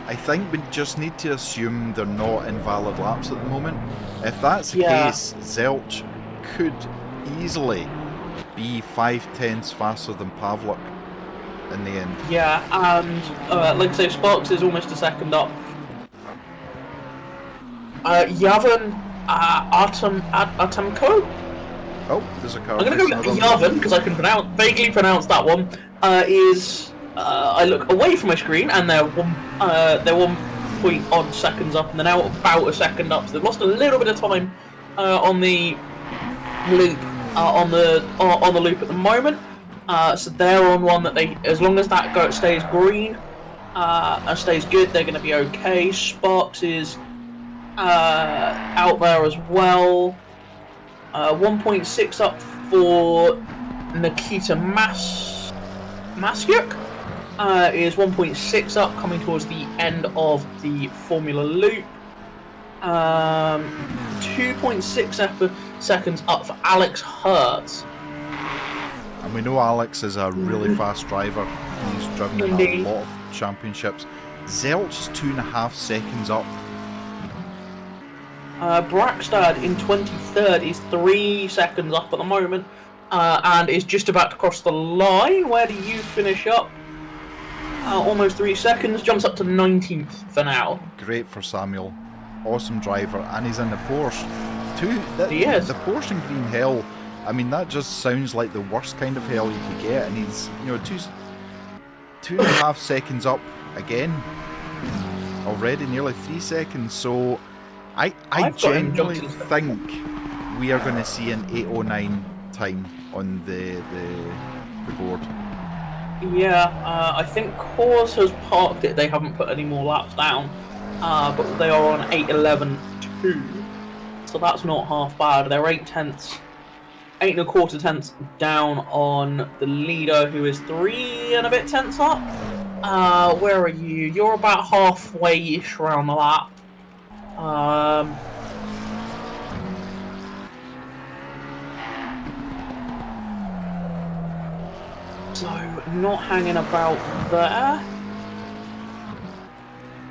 I think we just need to assume they're not invalid laps at the moment. If that's the case, Zelch could easily be 5/10 faster than Pavlik in the end. Yeah, and like I say, Sparks is almost a second up. Yavin Atamko? Oh, there's a car. I'm going to go with Yavin, because I can vaguely pronounce that one. I look away from my screen, and they're 1 odd seconds up, and they're now about a second up. So they've lost a little bit of time on the loop, on the loop at the moment. So they're on one that they, as long as that stays green and stays good, they're going to be okay. Sparks is out there as well. 1.6 up for Nikita Masyuk. Is 1.6 up, coming towards the end of the Formula Loop. 2.6 seconds up for Alex Hertz. And we know Alex is a really fast driver. He's driven in a lot of championships. Zelch is 2.5 seconds up. Brackstad in 23rd is 3 seconds up at the moment, and is just about to cross the line. Where do you finish up? Almost 3 seconds, jumps up to 19th for now. Great for Samuel. Awesome driver, and he's in the Porsche. He is. The Porsche in Green Hell, I mean, that just sounds like the worst kind of hell you could get, and he's, 2.5 seconds up again. Already nearly 3 seconds, so I genuinely think we are going to see an 8:09 time on the board. Yeah, I think Coors has parked it. They haven't put any more laps down, but they are on 8:11.2, so that's not half bad. They're 8.25 tenths down on the leader, who is 3 and a bit tenths up. Where are you? You're about halfway-ish around the lap. So, not hanging about there.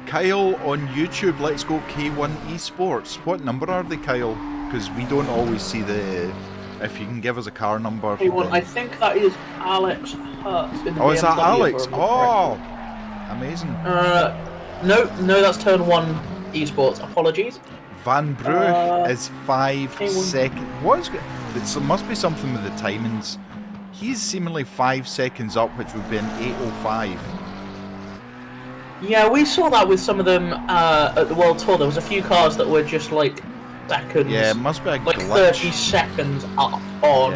Kyle on YouTube, let's go K1 Esports. What number are they, Kyle? Because we don't always see the... If you can give us a car number. K1, I think that is Alex Hertz in the BMW. Is that Alex? Oh! Amazing. No, that's Turn 1 Esports. Apologies. Van Brugge is 5 seconds. It must be something with the timings. He's seemingly 5 seconds up, which would be an 8:05. Yeah, we saw that with some of them at the World Tour. There was a few cars that were just like seconds. Yeah, it must be a like glitch. 30 seconds up on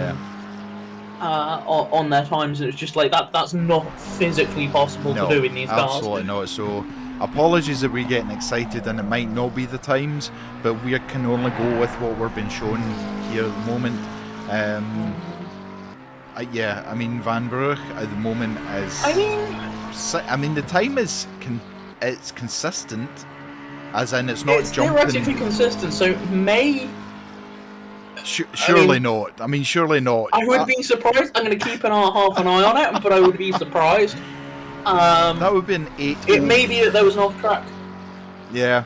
their times. And it's just like that's not physically possible to do in these cars. Absolutely not. So apologies that we're getting excited and it might not be the times, but we can only go with what we're being shown here at the moment. I mean, Van Brugge at the moment is... I mean, the time is... it's consistent, as in it's not jumping... It's theoretically consistent, so Surely not. I mean, surely not. I would be surprised. I'm going to keep half an eye on it, but I would be surprised. That would be an 8. It may be that there was an off track. Yeah.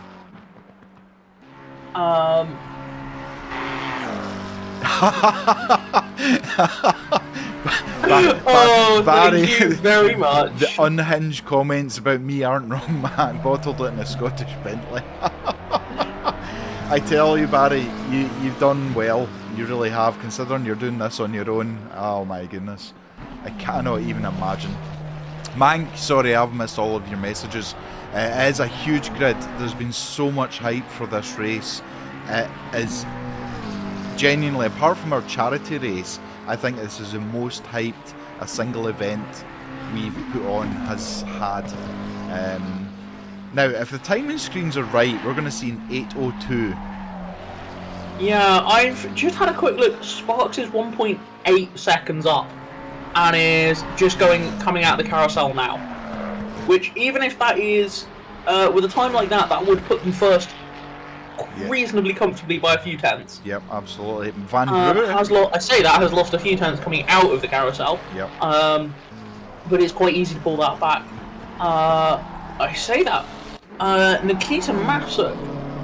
Barry, thank you very much. The unhinged comments about me aren't wrong, man. Bottled it in a Scottish Bentley. I tell you, Barry, you've done well. You really have, considering you're doing this on your own. Oh my goodness. I cannot even imagine. Mank, sorry, I've missed all of your messages. It is a huge grid. There's been so much hype for this race. It is genuinely, apart from our charity race, I think this is the most hyped a single event we've put on has had. Now, if the timing screens are right, we're going to see an 8:02. Yeah, I've just had a quick look. Sparks is 1.8 seconds up, and is just coming out of the carousel now. Which, even if that is with a time like that, that would put them first reasonably comfortably by a few tenths. Yep, absolutely. Van Brewer has lost a few tenths coming out of the carousel. Yep. But it's quite easy to pull that back. I say that. Nikita Massa,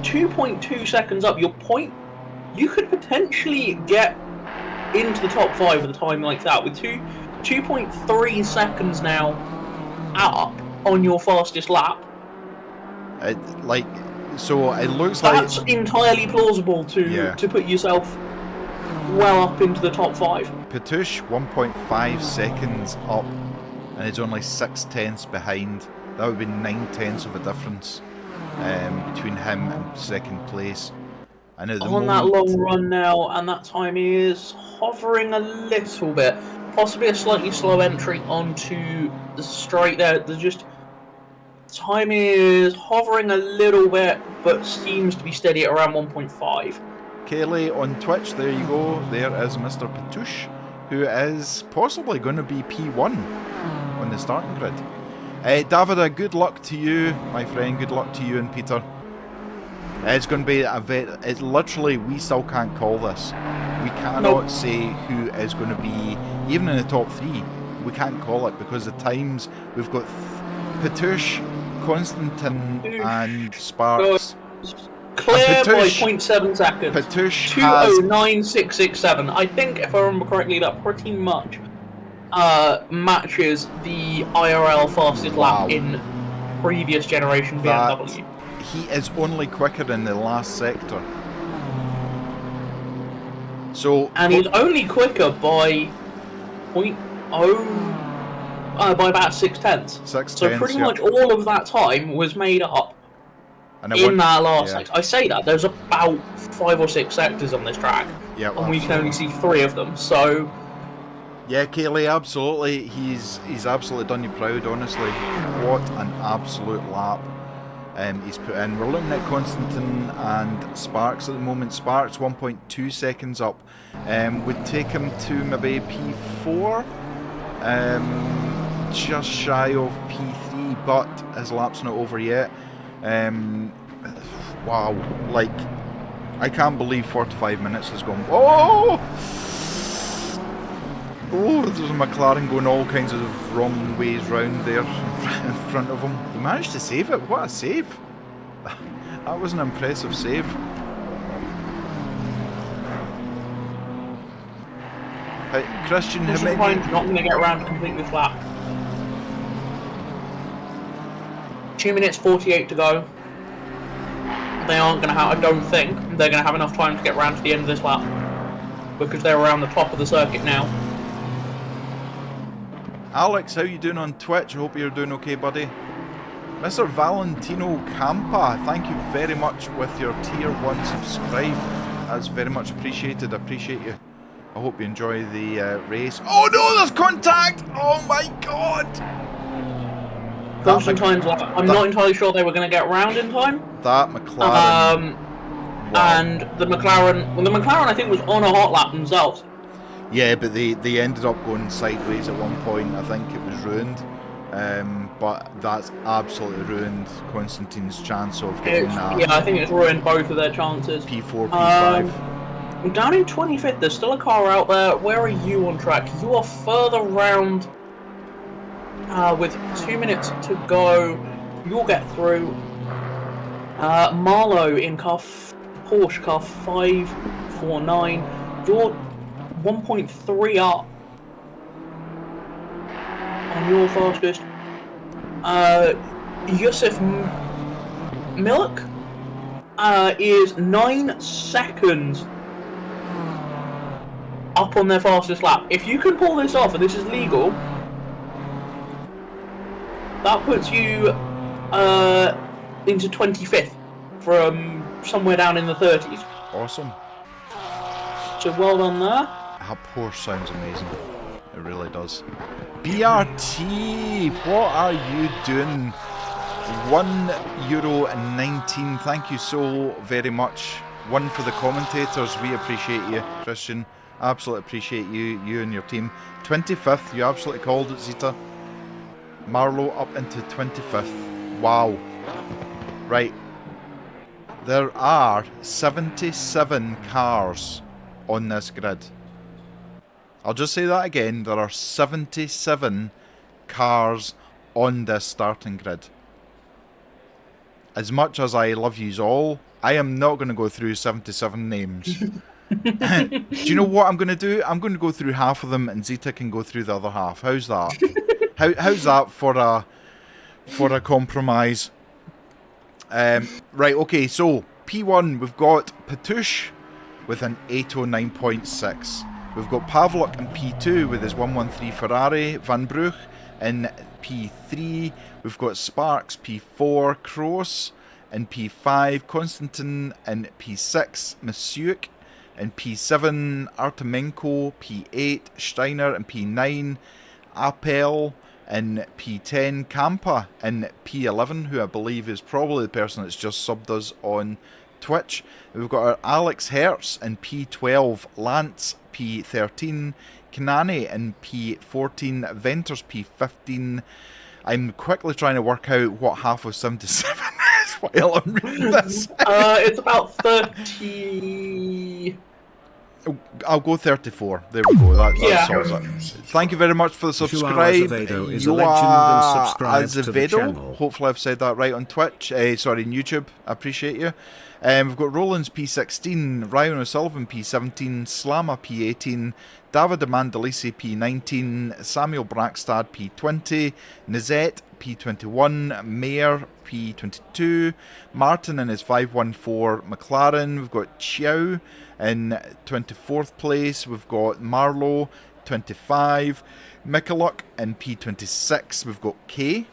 2.2 seconds up. Your point, you could potentially get into the top 5 with a time like that with 2.3 seconds now up on your fastest lap. So it looks that's entirely plausible to put yourself well up into the top 5. Petouche 1.5 seconds up, and it's only 6 tenths behind. That would be 9 tenths of a difference between him and second place. And at the moment, that long run now, and that time is hovering a little bit. Possibly a slightly slow entry onto the straight there. There's just time is hovering a little bit, but seems to be steady at around 1.5. Kaylee on Twitch, there you go. There is Mr. Petouche, who is possibly going to be P1 on the starting grid. Davida, good luck to you, my friend. Good luck to you and Peter. It's going to be it's literally, we still can't call this. We cannot say who is going to be, even in the top 3. We can't call it because the times we've got Petouche, Constantin, and Sparks. Clear by 0.7 seconds. Petouche 209.667. I think, if I remember correctly, that pretty much matches the IRL fastest lap in previous generation BMW. He is only quicker in the last sector. So, and he's only quicker by 0.0 by about 6 tenths. So pretty much all of that time was made up in that last sector. I say that there's about 5 or 6 sectors on this track, and we can only see 3 of them. So yeah, Kaylee, absolutely, he's absolutely done you proud. Honestly, what an absolute lap he's put in. We're looking at Constantin and Sparks at the moment. Sparks 1.2 seconds up, would take him to maybe P4. Just shy of P3, but his lap's not over yet. Wow, like, I can't believe 45 minutes has gone. Oh, there's a McLaren going all kinds of wrong ways round there in front of him. He managed to save it. What a save! That was an impressive save. Christian, not going to get around to complete this lap. 2 minutes 48 to go. They aren't going to have, I don't think, they're going to have enough time to get around to the end of this lap, because they're around the top of the circuit now. Alex, how you doing on Twitch? I hope you're doing okay, buddy. Mr. Valentino Campa, thank you very much with your tier 1 subscribe. That's very much appreciated. I appreciate you. I hope you enjoy the race. Oh no, there's contact! Oh my god! I'm not entirely sure they were going to get around in time. That McLaren. And the McLaren I think was on a hot lap themselves. Yeah, but they ended up going sideways at one point. I think it was ruined. But that's absolutely ruined Constantine's chance of getting that. Yeah, I think it's ruined both of their chances. P4, P5. Down in 25th, there's still a car out there. Where are you on track? You are further round with 2 minutes to go. You'll get through. Marlowe in Porsche car 549. You're 1.3 up on your fastest. Yusuf Milk is 9 seconds up on their fastest lap. If you can pull this off, and this is legal, that puts you into 25th from somewhere down in the 30s. Awesome. So well done there. That Porsche sounds amazing. It really does. BRT, what are you doing? €1.19. Thank you so very much. One for the commentators. We appreciate you, Christian. Absolutely appreciate you and your team. 25th, you absolutely called it, Zita. Marlowe up into 25th. Wow. Right. There are 77 cars on this grid. I'll just say that again. There are 77 cars on this starting grid. As much as I love yous all, I am not going to go through 77 names. Do you know what I'm going to do? I'm going to go through half of them and Zita can go through the other half. How's that? How's that for a compromise? Right, okay, so P1, we've got Patouche with an 809.6. We've got Pavlik in P2 with his 113 Ferrari. Van Brugge in P3. We've got Sparks P4. Kroos in P5. Konstantin in P6. Masiuk in P7. Artemenko P8. Steiner in P9. Appel in P10. Kampa in P11, who I believe is probably the person that's just subbed us on Twitch. We've got our Alex Hertz in P12. Lance P13. Kanani in P14. Venters P15. I'm quickly trying to work out what half of 77 is while I'm reading this. It's about 30... I'll go 34. There we go. That Yeah. solves it. Thank you very much for the subscribe. Azevedo is a legend and subscribe to the Azevedo. channel. Hopefully I've said that right on Twitch. Sorry, in YouTube. I appreciate you. We've got Rollins P16, Ryan O'Sullivan P17, Slama P18, David Mandalisi P19, Samuel Brackstad P20, Nizet P21, Mayer P22, Martin in his 514 McLaren. We've got Chiao in 24th place. We've got Marlowe 25, Mikuluk in P26. We've got K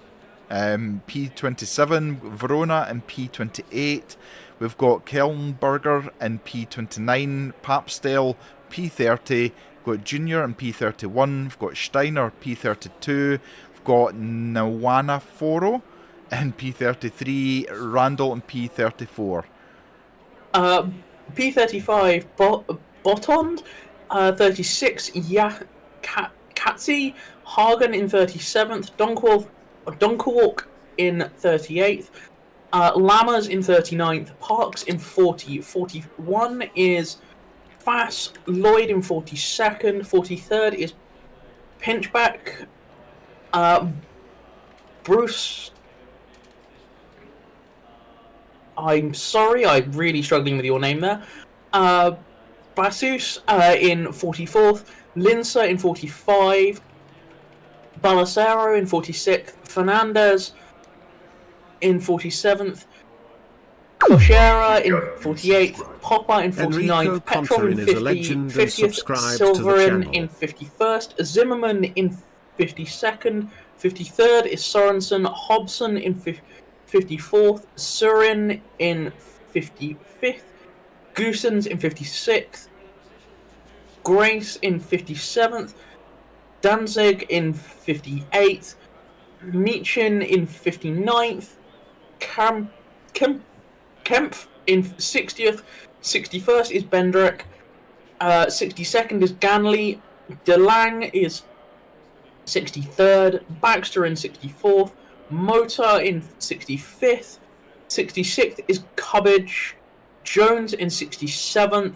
P27, Verona in P28. We've got Kellenberger in P29, Papstel P30, we've got Junior in P31, we've got Steiner P32, we've got Nawanaforo in P33, Randall in P34. P35, Botond, 36, Katzi, Hagen in 37th, Dunkwalk in 38th, Lammers in 39th, Parks in 40, 41 is Fass, Lloyd in 42nd, 43rd is Pinchback, Bruce, I'm sorry, I'm really struggling with your name there, Basus in 44th, Linsa in 45, Balacero in 46th, Fernandez in 47th, Koshera in 48th, Popper in 49th, Petrov in 50th, Silverin in 51st, Zimmerman in 52nd, 53rd is Sorensen, Hobson in 54th, Surin in 55th, Goosens in 56th, Grace in 57th, Danzig in 58th, Michin in 59th, Kempf in 60th, 61st is Bendrick, 62nd is Ganley, DeLang is 63rd, Baxter in 64th, Motor in 65th, 66th is Cubbage, Jones in 67th,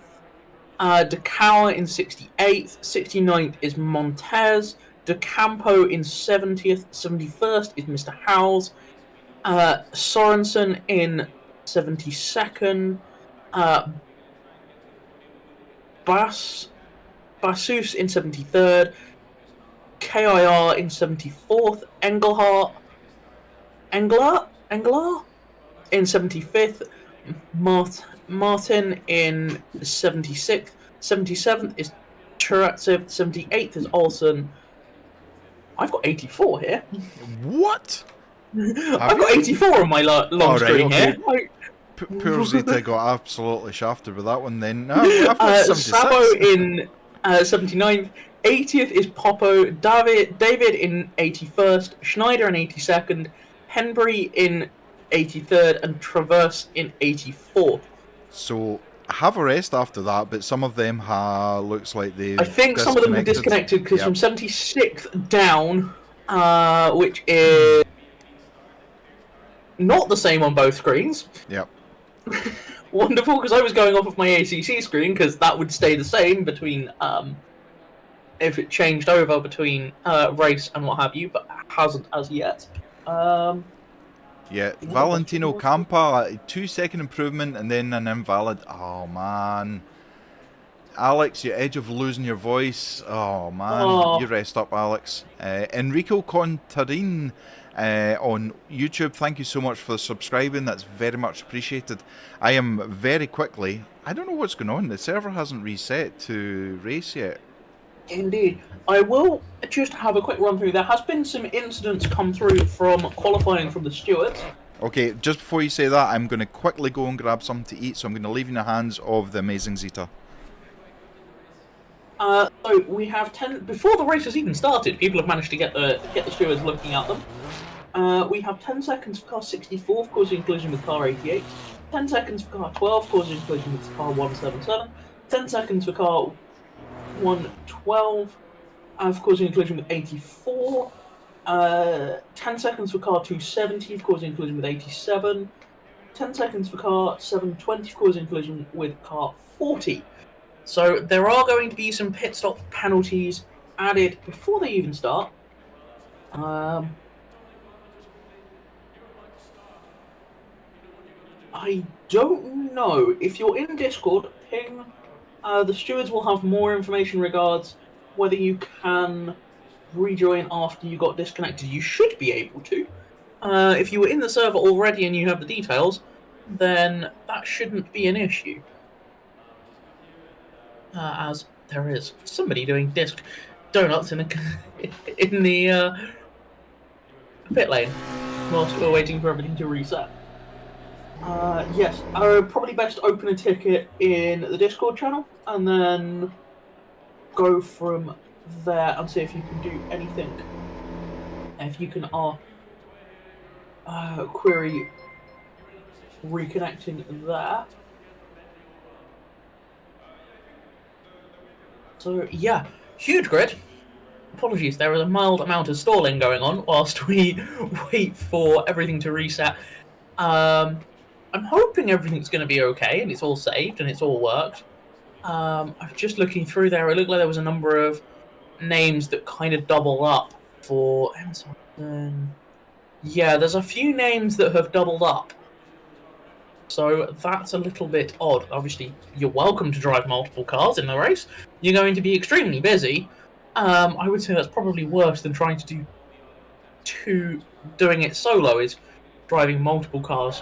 DeCauer in 68th. 69th is Montez. De Campo in 70th. 71st is Mr. Howells. Sorensen in 72nd. Bassus in 73rd. KIR in 74th. Engler in 75th. Martin in 76th. 77th is Turatsev. 78th is Olsen. I've got 84 here. What? I've got 84 on my long screen here. Poor Zeta got absolutely shafted with that one then. No, I've got 76. Sabo in 79th. 80th is Popo. David in 81st. Schneider in 82nd. Henbury in 83rd. And Traverse in 84th. So, have a rest after that, but some of them looks like they. I think some of them are disconnected because from 76th down, which is not the same on both screens. Yep. Wonderful, because I was going off of my ACC screen because that would stay the same between if it changed over between race and what have you, but hasn't as yet. Yeah, Valentino Campa, 2-second improvement and then an invalid. Oh man, Alex, your edge of losing your voice. Oh man, you rest up, Alex. Enrico Contarin on YouTube, thank you so much for subscribing. That's very much appreciated. I am very quickly. I don't know what's going on. The server hasn't reset to race yet. Indeed. I will just have a quick run through. There has been some incidents come through from qualifying from the stewards. Okay, just before you say that, I'm going to quickly go and grab something to eat, so I'm going to leave you in the hands of the amazing Zeta. So we have 10... Before the race has even started, people have managed to get the stewards looking at them. We have 10 seconds for car 64, causing collision with car 88. 10 seconds for car 12, causing collision with car 177. 10 seconds for car 112, causing a collision with 84. 10 seconds for car 270, causing a collision with 87. 10 seconds for car 720, causing a collision with car 40. So there are going to be some pit stop penalties added before they even start. I don't know. If you're in Discord, ping. The stewards will have more information regards whether you can rejoin after you got disconnected. You should be able to. If you were in the server already and you have the details, then that shouldn't be an issue. As there is somebody doing disc donuts in the pit lane whilst we're waiting for everything to reset. Yes, probably best open a ticket in the Discord channel and then go from there and see if you can do anything. If you can query reconnecting there. So yeah, huge grid. Apologies, there is a mild amount of stalling going on whilst we wait for everything to reset. I'm hoping everything's going to be okay and it's all saved and it's all worked. I'm just looking through there. It looked like there was a number of names that kind of double up for Amazon. Yeah, there's a few names that have doubled up. So that's a little bit odd. Obviously, you're welcome to drive multiple cars in the race. You're going to be extremely busy. I would say that's probably worse than trying to doing it solo, is driving multiple cars.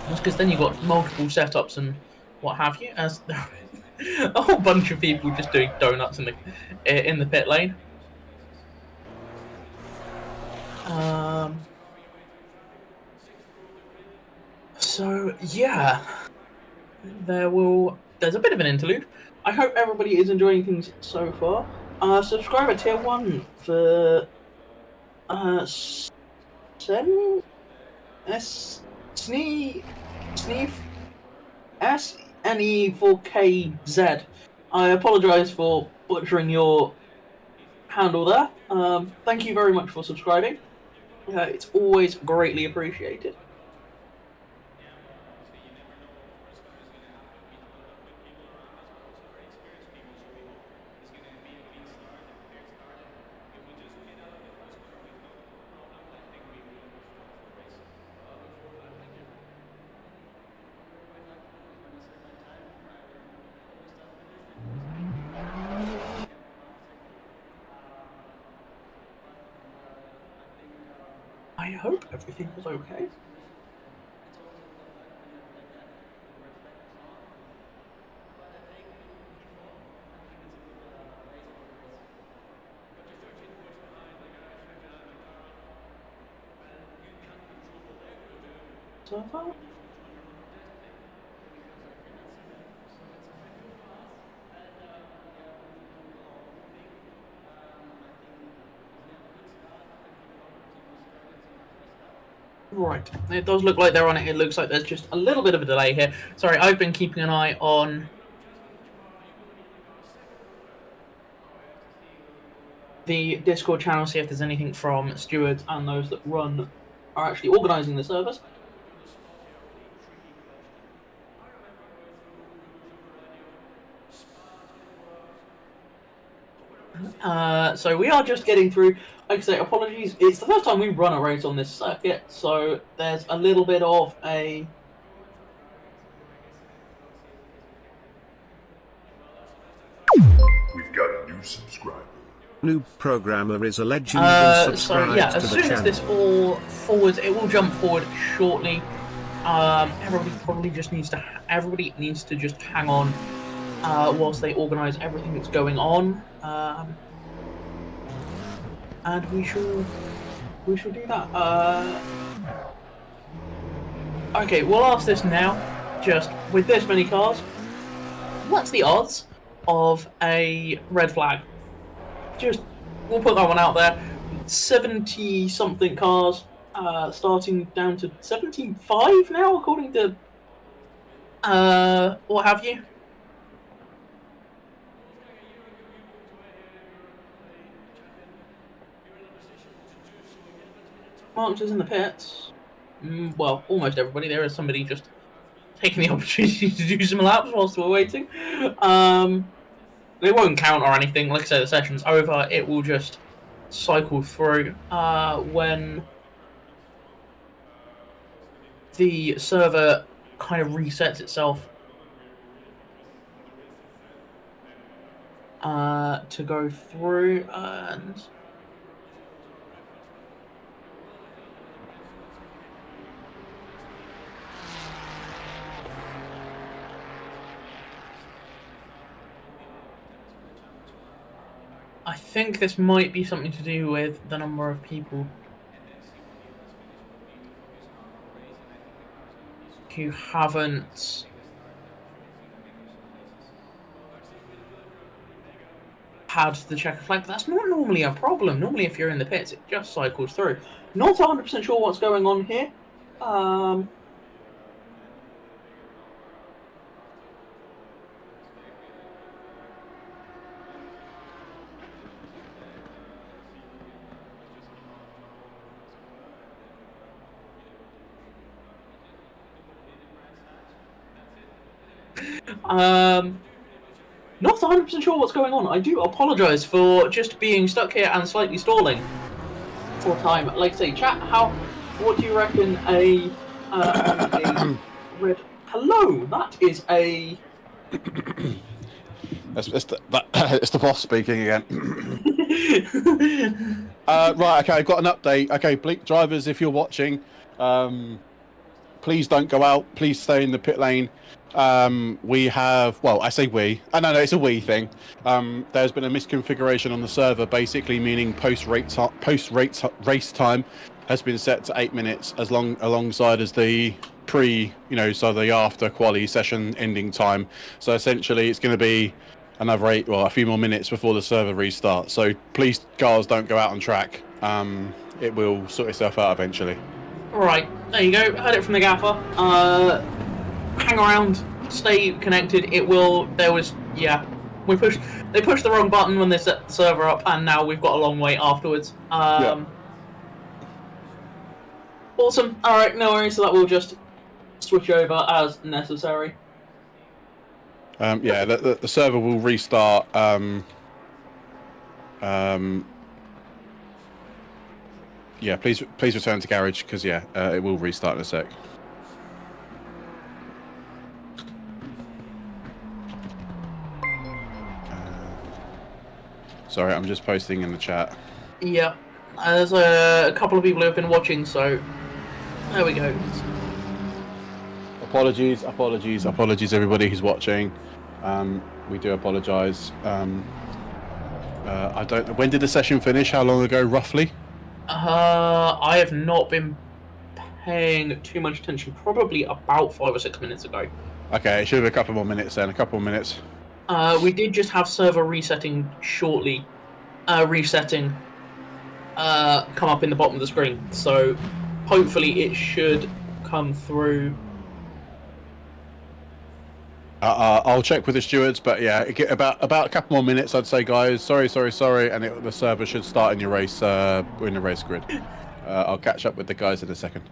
Just because then you've got multiple setups and what have you, as a whole bunch of people just doing donuts in the pit lane. So yeah, there's a bit of an interlude. I hope everybody is enjoying things so far. Subscribe at tier 1 for Sneef SNE4KZ. I apologise for butchering your handle there. Thank you very much for subscribing. It's always greatly appreciated. I hope everything was okay. Server? Right, it does look like they're on it. It looks like there's just a little bit of a delay here. Sorry, I've been keeping an eye on the Discord channel, see if there's anything from Steward and those that run are actually organising the servers. So we are just getting through. Like I say, apologies. It's the first time we run a race on this circuit, so there's a little bit of a... We've got a new subscriber. New programmer is a legend and subscribed so yeah, to as the soon as channel. this all forwards, it will jump forward shortly. Everybody probably just needs to... Everybody needs to just hang on whilst they organise everything that's going on. And we shall do that. Okay, we'll ask this now. Just with this many cars, what's the odds of a red flag? Just we'll put that one out there. 70 something cars, starting down to 75 now, according to what have you. Markers in the pits. Well, almost everybody. There is somebody just taking the opportunity to do some laps whilst we're waiting. They won't count or anything. Like I said, the session's over. It will just cycle through when the server kind of resets itself to go through and... I think this might be something to do with the number of people who haven't had the checker flag. That's not normally a problem. Normally, if you're in the pits, it just cycles through. Not 100% sure what's going on here. Not 100% sure what's going on. I do apologise for just being stuck here and slightly stalling for time. Like I say, chat, what do you reckon a red... Hello, that is a... It's the boss speaking again. Right, okay, I've got an update. Okay, Bleak drivers, if you're watching, please don't go out. Please stay in the pit lane. We have, well, I say we. No, it's a we thing. There's been a misconfiguration on the server, basically meaning post-race time has been set to 8 minutes, alongside as the so the after quali session ending time. So essentially, it's going to be another a few more minutes before the server restarts. So please, cars, don't go out on track. It will sort itself out eventually. Right, there you go. Heard it from the gaffer. Hang around, stay connected. It will. They pushed the wrong button when they set the server up, and now we've got a long wait afterwards. Awesome. All right, no worries. So that will just switch over as necessary. The server will restart. Please return to garage because it will restart in a sec. Sorry, I'm just posting in the chat. Yeah. There's a couple of people who have been watching, so there we go. Apologies, everybody who's watching. We do apologise. I don't know. When did the session finish? How long ago, roughly? I have not been paying too much attention. Probably about 5 or 6 minutes ago. Okay, it should have a couple more minutes then. A couple more minutes. We did just have server resetting shortly. Resetting. Come up in the bottom of the screen. So hopefully it should come through. I'll check with the stewards, but yeah, about a couple more minutes, I'd say, guys. Sorry, and the server should start in your race, in the race grid. I'll catch up with the guys in a second.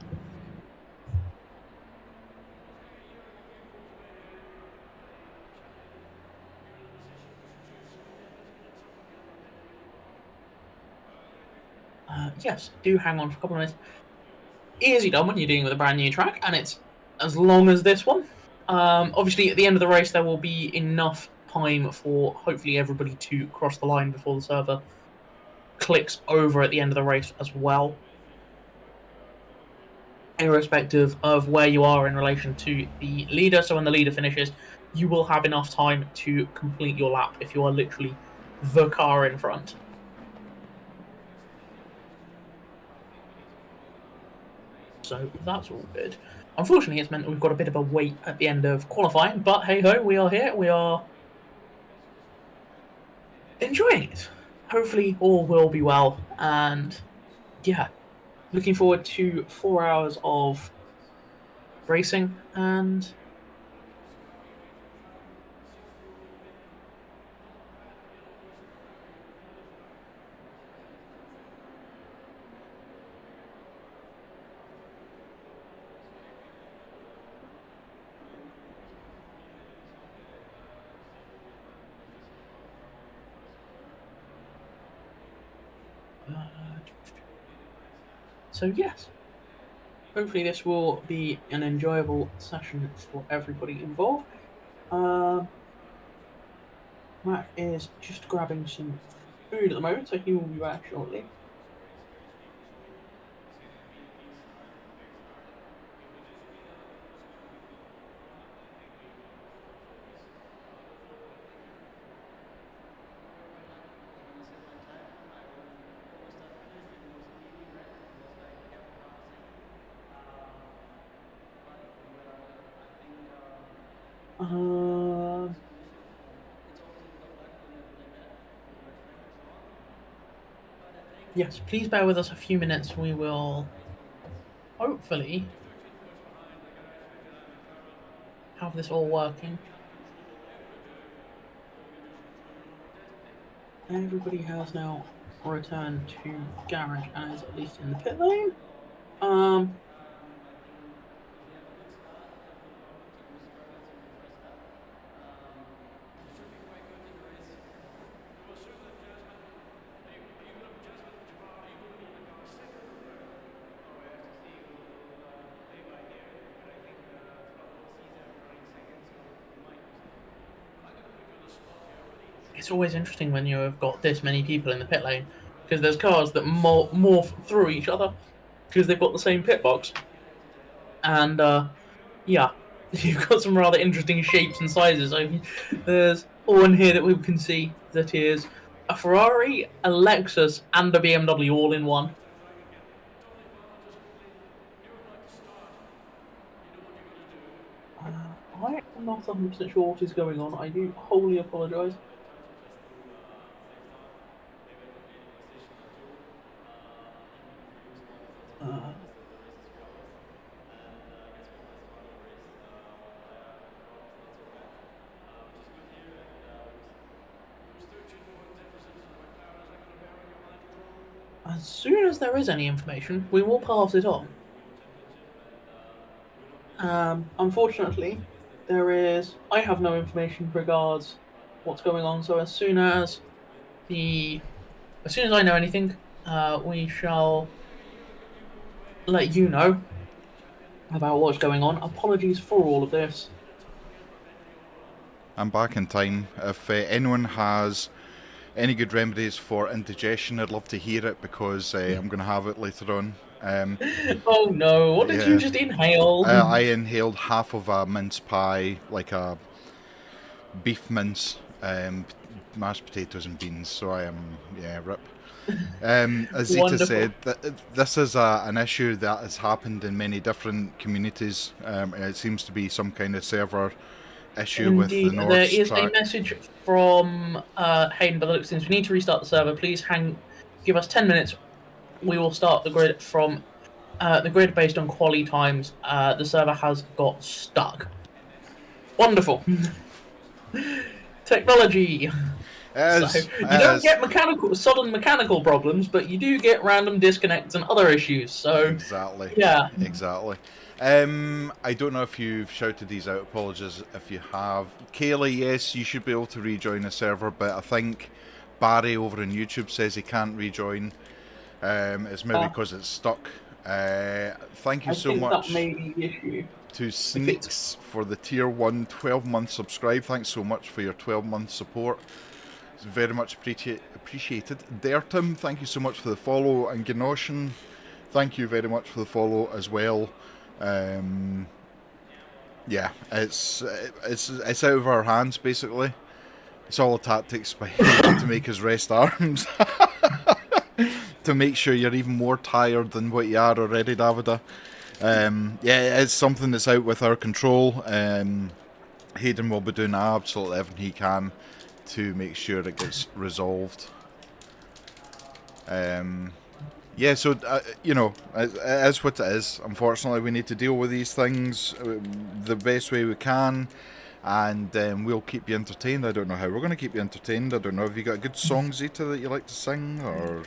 Yes, do hang on for a couple of minutes. Easy done when you're dealing with a brand new track, and it's as long as this one. Obviously, at the end of the race, there will be enough time for hopefully everybody to cross the line before the server clicks over at the end of the race as well. Irrespective of where you are in relation to the leader, so when the leader finishes, you will have enough time to complete your lap if you are literally the car in front. So that's all good. Unfortunately, it's meant that we've got a bit of a wait at the end of qualifying, but hey-ho, we are here. We are enjoying it. Hopefully all will be well, and yeah, looking forward to 4 hours of racing, and so yes, hopefully this will be an enjoyable session for everybody involved. Mac is just grabbing some food at the moment, so he will be back shortly. Yes, please bear with us a few minutes. We will hopefully have this all working. Everybody has now returned to garage and is at least in the pit lane. It's always interesting when you have got this many people in the pit lane, because there's cars that morph through each other because they've got the same pit box. And yeah, you've got some rather interesting shapes and sizes. I mean, there's one here that we can see that is a Ferrari, a Lexus, and a BMW all in one. I am not 100% sure what is going on. I do wholly apologise. As soon as there is any information, we will pass it on. Unfortunately, I have no information regards what's going on. So as soon as I know anything, we shall let you know about what's going on. Apologies for all of this. I'm back in time. If anyone has any good remedies for indigestion, I'd love to hear it, because I'm going to have it later on. Oh no, what did you just inhale? I inhaled half of a mince pie, like a beef mince, mashed potatoes and beans, so I am, rip. As Zita said, this is an issue that has happened in many different communities. It seems to be some kind of server issue. Indeed. With the Nordschleife. There is a message from Hayden by the looks of things. We need to restart the server. Please give us 10 minutes. We will start the grid from the grid based on quali times. The server has got stuck. Wonderful. Technology. You don't get sudden mechanical problems, but you do get random disconnects and other issues. So exactly. Yeah. Exactly. I don't know if you've shouted these out. Apologies if you have. Kaylee, yes, you should be able to rejoin the server, but I think Barry over on YouTube says he can't rejoin. It's maybe because it's stuck. Thank you so much that may be the issue. To Sneaks for the tier 1 12-month subscribe. Thanks so much for your 12-month support. It's very much appreciated. Dertim, thank you so much for the follow, and Gnoshin, thank you very much for the follow as well. Yeah, it's out of our hands basically. It's all the tactics by to make us rest arms. To make sure you're even more tired than what you are already, Davida. Yeah, it's something that's out with our control. Hayden will be doing absolutely everything he can to make sure it gets resolved. Yeah, so, you know, it is what it is. Unfortunately, we need to deal with these things the best way we can, and we'll keep you entertained. I don't know how we're going to keep you entertained. I don't know, have you got a good song, Zita, that you like to sing, or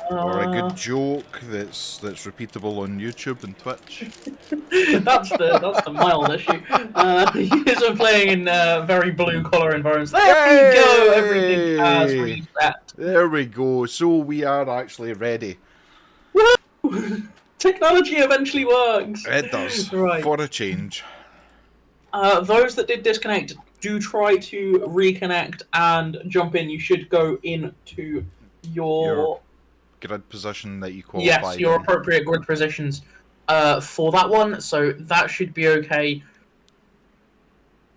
a good joke that's repeatable on YouTube and Twitch? that's the mild issue. Years of playing in very blue-collar environments. There we go, everything has reset. There we go, so we are actually ready. Woo! Technology eventually works. It does, right. For a change. Those that did disconnect, do try to reconnect and jump in. You should go into your grid position that you qualified. Yes, your appropriate grid positions for that one. So that should be okay.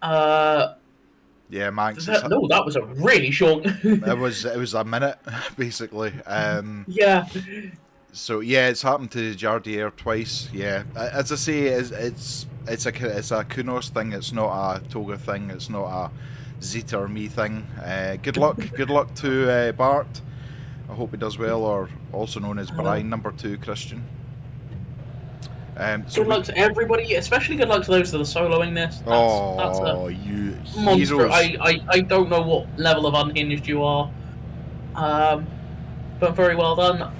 Yeah, Max. No, that was a really short. It was a minute basically. Yeah. So yeah, it's happened to Jardier twice. Yeah, as I say, it's a Kunos thing. It's not a Toga thing. It's not a Zeta or me thing. Good luck to Bart. I hope he does well, or also known as Brian number 2 Christian. Good luck to everybody, especially good luck to those that are soloing this. That's you monster. heroes. I don't know what level of unhinged you are, but very well done.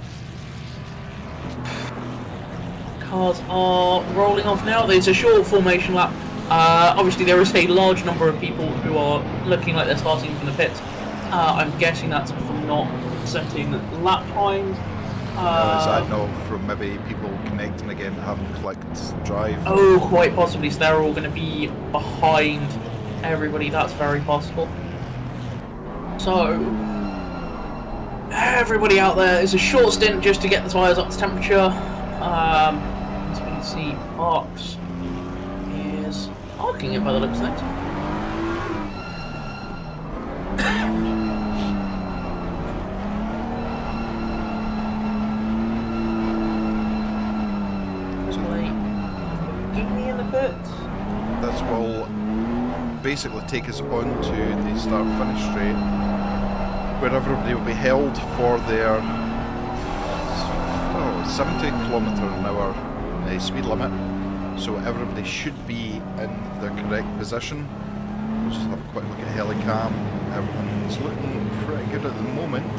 Cars are rolling off now. There's a short formation lap. Obviously, there is a large number of people who are looking like they're starting from the pits. I'm guessing that's from not setting lap times. Is that not from maybe people connecting again that haven't clicked drive? Oh, quite possibly. So they're all going to be behind everybody. That's very possible. So, everybody out there, is a short stint just to get the tyres up to temperature. As we can see, Parks is arcing it by the looks of it. This will basically take us on to the start-finish straight, where everybody will be held for their 70 km/h speed limit. So everybody should be in their correct position. We'll just have a quick look at Helicam. Everyone's looking pretty good at the moment.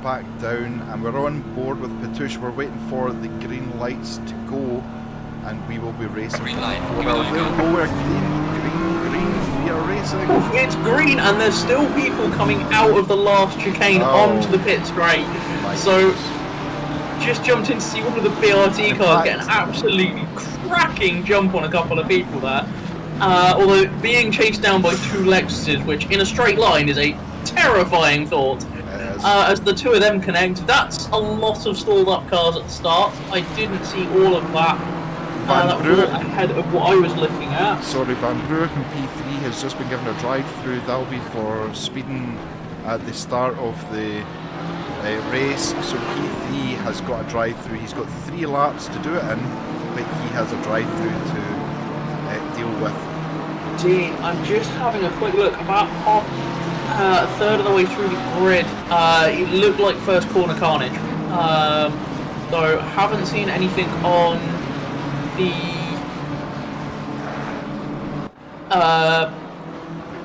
Back down, and we're on board with Patush. We're waiting for the green lights to go, and we will be racing. Green light. We're green. We are racing. It's green, and there's still people coming out of the last chicane onto the pit straight. So, just jumped in to see one of the BRT cars get an absolutely cracking jump on a couple of people there. Although being chased down by 2 Lexuses, which in a straight line is a terrifying thought. As the two of them connect, that's a lot of stalled up cars at the start. I didn't see all of that. That was all ahead of what I was looking at. Sorry, Van Broek in P3 has just been given a drive-through. That'll be for speeding at the start of the race. So P3 has got a drive-through. He's got 3 laps to do it in, but he has a drive-through to deal with. I'm just having a quick look. About a third of the way through the grid, it looked like first corner carnage. So haven't seen anything on the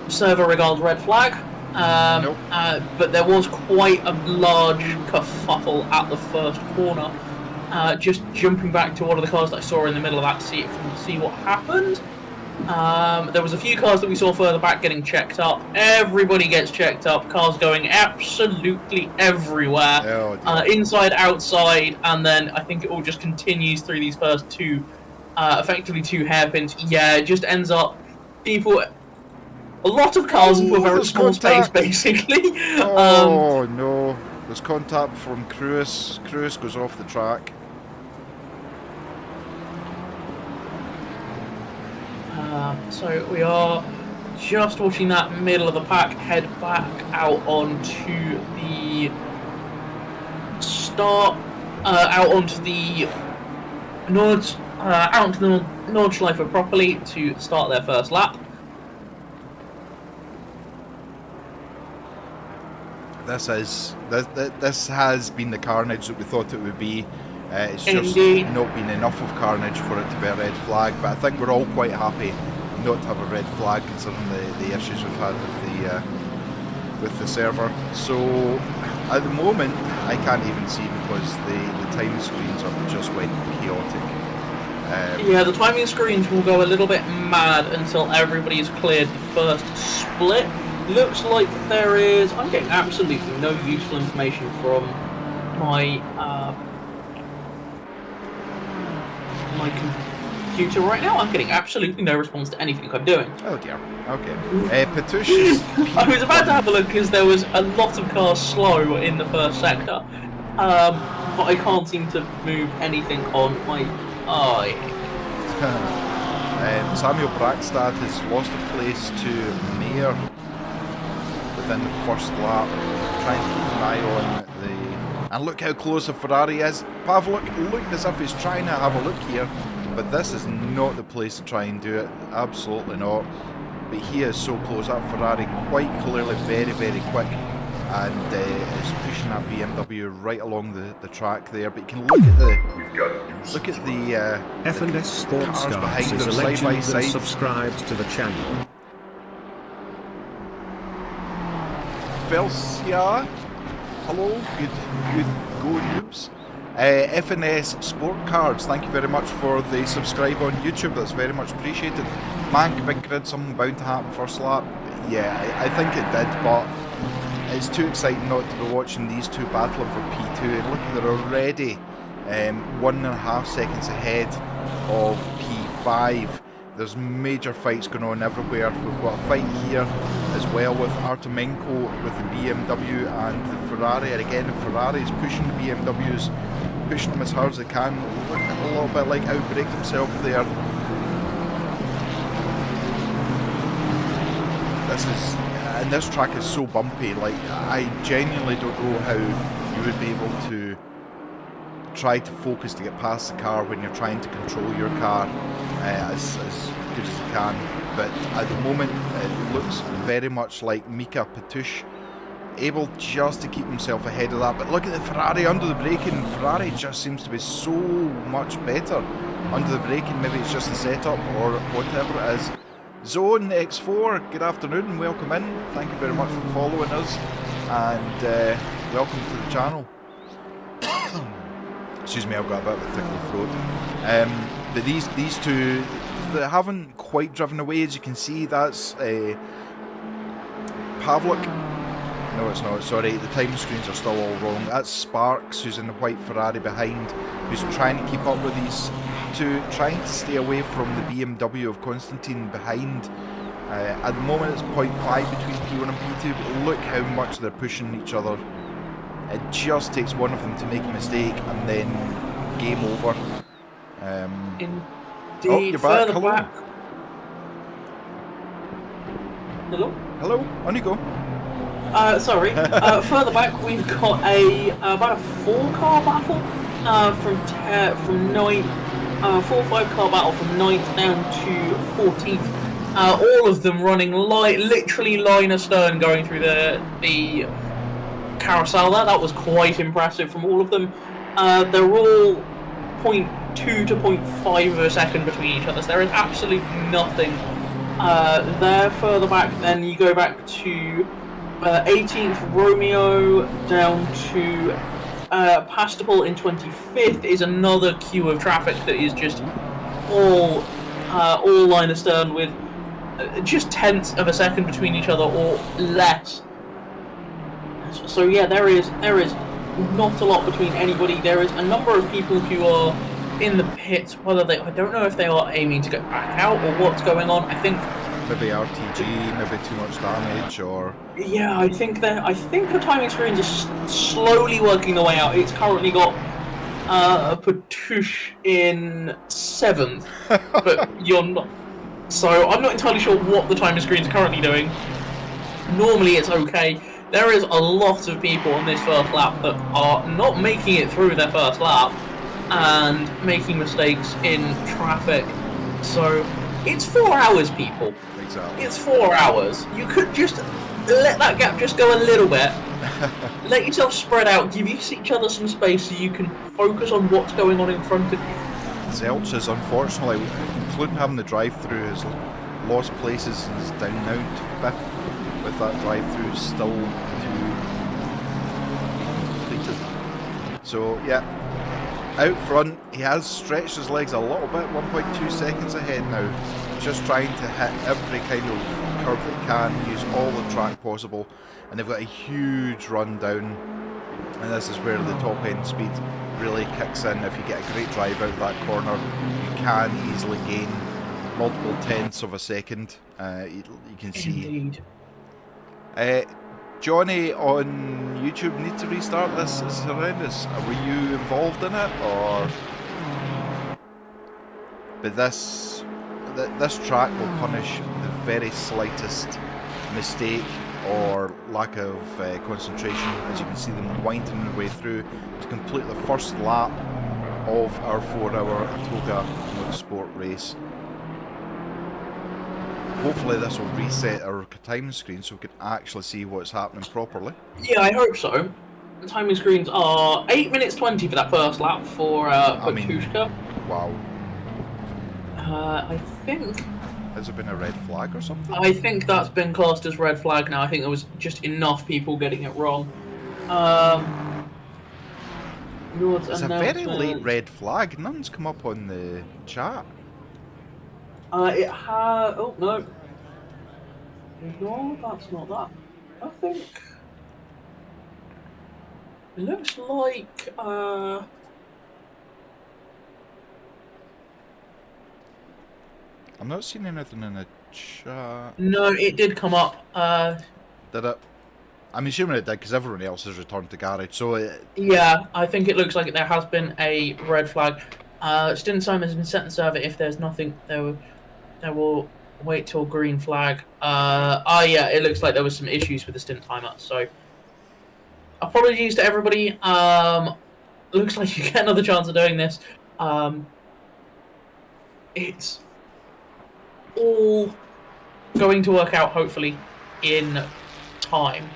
server regarding red flag. Nope. But there was quite a large kerfuffle at the first corner. Just jumping back to one of the cars that I saw in the middle of that to see what happened. There was a few cars that we saw further back getting checked up. Everybody gets checked up. Cars going absolutely everywhere. Inside, outside, and then I think it all just continues through these first two, effectively 2 hairpins. Yeah, it just ends up a lot of cars into a very small space, basically. Oh no, there's contact from Cruz. Cruz goes off the track. So we are just watching that middle of the pack head back out onto the start, out onto the Nordschleife properly to start their first lap. This has been the carnage that we thought it would be. It's just not been enough of carnage for it to be a red flag, but I think we're all quite happy not to have a red flag considering the issues we've had with the server. So at the moment I can't even see because the time screens are just went chaotic. Yeah, the timing screens will go a little bit mad until everybody's cleared the first split. Looks like there is... I'm getting absolutely no useful information from my my computer right now. I'm getting absolutely no response to anything I'm doing. Oh dear. Okay. Pateron. I was about to have a look because there was a lot of cars slow in the first sector, but I can't seem to move anything on my eye. Samuel Brackstad has lost a place to Mayer within the first lap, trying to keep an eye on the... And look how close a Ferrari is. Pavlik looked as if he's trying to have a look here, but this is not the place to try and do it. Absolutely not. But he is so close. That Ferrari quite clearly very, very quick, and is pushing that BMW right along the track there. But you can look at the F&S Sports cars behind is them a side by legend side. that subscribed to the channel. Felsia, hello, good go noobs. F&S Sport Cards, thank you very much for the subscribe on YouTube, that's very much appreciated. Mank, Big Grid, something bound to happen first lap. Yeah, I think it did, but it's too exciting not to be watching these two battling for P2. And look, they're already 1.5 seconds ahead of P5. There's major fights going on everywhere. We've got a fight here as well with Artemenko with the BMW and the Ferrari. And again, the Ferrari is pushing the BMWs, pushing them as hard as they can. Look a little bit like outbraked himself there. This track is so bumpy. Like, I genuinely don't know how you would be able to try to focus to get past the car when you're trying to control your car as good as you can. But at the moment it looks very much like Mika Patush able just to keep himself ahead of that. But look at the Ferrari under the braking. Ferrari just seems to be so much better under the braking. Maybe it's just the setup or whatever it is. Zone X4, good afternoon and welcome in. Thank you very much for following us and welcome to the channel. Excuse me, I've got a bit of a tickly throat. But these two, they haven't quite driven away, as you can see. That's Pavlik. No, it's not, sorry, the time screens are still all wrong. That's Sparks, who's in the white Ferrari behind, who's trying to keep up with these two, trying to stay away from the BMW of Constantine behind. At the moment it's 0.5 between P1 and P2, but look how much they're pushing each other. It just takes one of them to make a mistake and then game over. Indeed. You're back. Further Hello. back. Hello? Hello, on you go. Sorry. Further back, we've got about a 4-car battle from 9th, 4-5-car battle from 9th down to 14th. All of them running literally line astern, going through the carousel there. That was quite impressive from all of them. They're all 0.2 to 0.5 of a second between each other. So there is absolutely nothing there. Further back, then you go back to 18th Romeo down to Pastable in 25th is another queue of traffic that is just all line astern with just tenths of a second between each other or less. So yeah, there is not a lot between anybody. There is a number of people who are in the pits. I don't know if they are aiming to get back out or what's going on. I think maybe RTG, maybe too much damage, or yeah, I think the timing screens are slowly working their way out. It's currently got Patouche in 7th, but you're not. So I'm not entirely sure what the timing screen's currently doing. Normally it's okay. There is a lot of people on this first lap that are not making it through their first lap and making mistakes in traffic. So it's 4 hours, people. exactly. It's 4 hours. You could just let that gap just go a little bit. Let yourself spread out. Give each other some space so you can focus on what's going on in front of you. Zelch is unfortunately, including having the drive-through, has lost places and is down now to 5th with that drive-through still to be completed. So yeah, out front he has stretched his legs a little bit, 1.2 seconds ahead now, just trying to hit every kind of curve that he can, use all the track possible, and they've got a huge run down, and this is where the top end speed really kicks in. If you get a great drive out of that corner, you can easily gain multiple tenths of a second. You can see. Indeed. Johnny on YouTube, need to restart this. It's horrendous. Were you involved in it, or? But this track will punish the very slightest mistake or lack of concentration, as you can see them winding their way through to complete the first lap of our 4-hour Toga Motorsport race. Hopefully this will reset our timing screen so we can actually see what's happening properly. Yeah, I hope so. The timing screens are 8 minutes 20 for that first lap for Patushka. Wow. I think... Has there been a red flag or something? I think that's been classed as red flag now. I think there was just enough people getting it wrong. It's a very late red flag. None's come up on the chat. It has... Oh, no. No, that's not that. I think... It looks like... I'm not seeing anything in the chat. No, it did come up. Did it? I'm assuming it did because everyone else has returned to garage. So Yeah, I think it looks like there has been a red flag. Stint time has been set in server. If there's nothing, they will wait till green flag. Yeah, it looks like there was some issues with the stint timer. So apologies to everybody. Looks like you get another chance of doing this. It's all going to work out, hopefully, in time.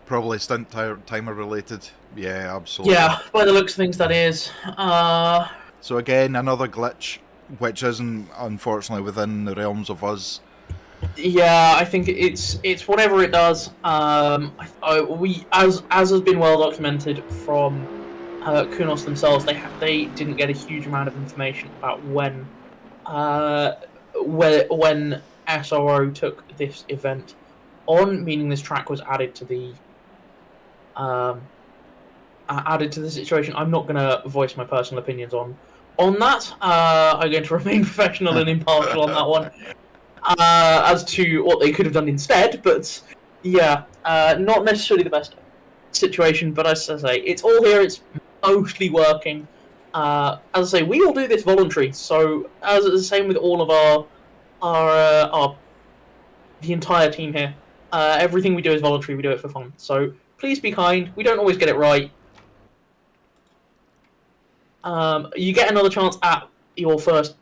probably stunt timer related. Yeah, absolutely. Yeah, by the looks of things, that is. So again, another glitch, which isn't unfortunately within the realms of us. Yeah, I think it's whatever it does. We as has been well documented from Kunos themselves, they didn't get a huge amount of information about when SRO took this event on, meaning this track was added to the situation. I'm not going to voice my personal opinions on on that. I'm going to remain professional and impartial on that one. As to what they could have done instead, but yeah, not necessarily the best situation. But as I say, it's all here. It's mostly working. As I say, we all do this voluntary. So as the same with all of our the entire team here. Everything we do is voluntary. We do it for fun. So please be kind. We don't always get it right. You get another chance at your first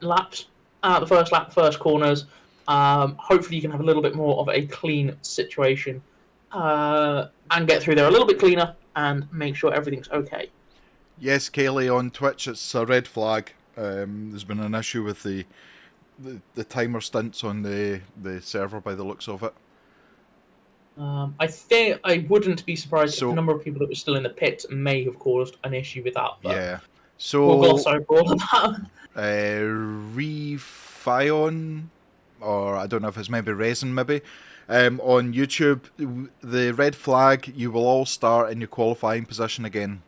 laps, the first lap, first corners. Hopefully you can have a little bit more of a clean situation and get through there a little bit cleaner and make sure everything's okay. Yes, Kaylee, on Twitch, it's a red flag. There's been an issue with the timer stints on the server by the looks of it. I think I wouldn't be surprised if the number of people that were still in the pit may have caused an issue with that. But yeah. So we'll gloss over all of that. Refion, or I don't know if it's maybe Resin, maybe, on YouTube, the red flag, you will all start in your qualifying position again.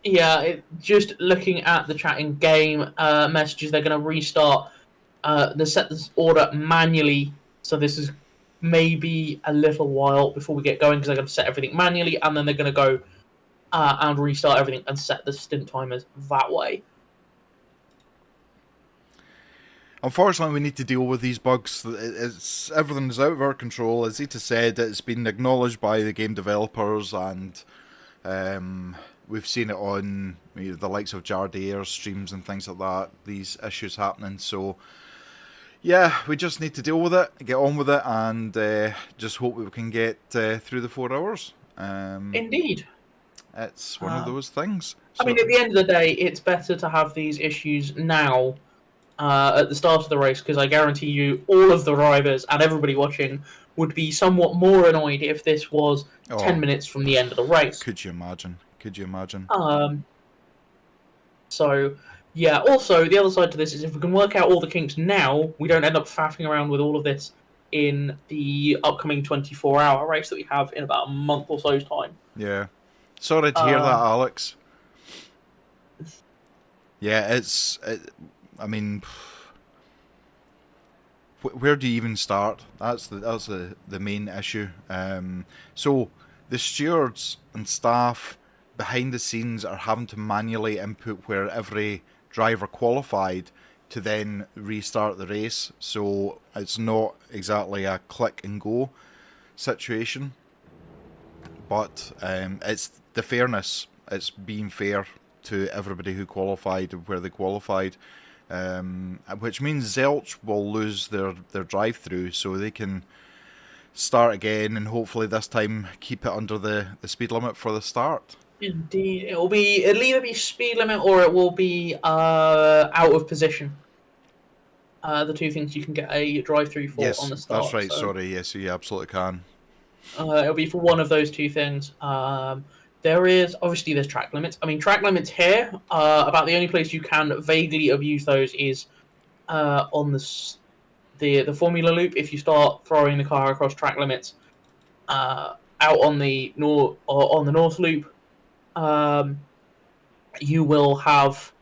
Yeah, just looking at the chat in game messages, they're going to restart. They set this order manually, so this is maybe a little while before we get going because they're going to set everything manually, and then they're going to go and restart everything and set the stint timers that way. Unfortunately, we need to deal with these bugs. Everything is out of our control. As Zeta said, it's been acknowledged by the game developers, and we've seen it on the likes of Jardair streams and things like that, these issues happening. So, yeah, we just need to deal with it, get on with it, and just hope we can get through the 4 hours. Indeed. It's one of those things. So, I mean, at the end of the day, it's better to have these issues now at the start of the race, because I guarantee you all of the drivers and everybody watching would be somewhat more annoyed if this was 10 minutes from the end of the race. Could you imagine? Could you imagine? So, yeah, also, the other side to this is if we can work out all the kinks now, we don't end up faffing around with all of this in the upcoming 24-hour race that we have in about a month or so's time. Yeah. Sorry to hear that, Alex. Yeah, I mean, where do you even start? That's the main issue. So the stewards and staff behind the scenes are having to manually input where every driver qualified to then restart the race. So it's not exactly a click and go situation, but it's the fairness. It's being fair to everybody who qualified where they qualified. Which means Zelch will lose their drive-through, so they can start again and hopefully this time keep it under the speed limit for the start. Indeed, it'll either be speed limit or it will be out of position. The two things you can get a drive-through for on the start. That's right. So, sorry, yes, you absolutely can. It'll be for one of those two things. There's track limits. I mean, track limits here, about the only place you can vaguely abuse those is on the Formula Loop. If you start throwing the car across track limits out on the North Loop, you will have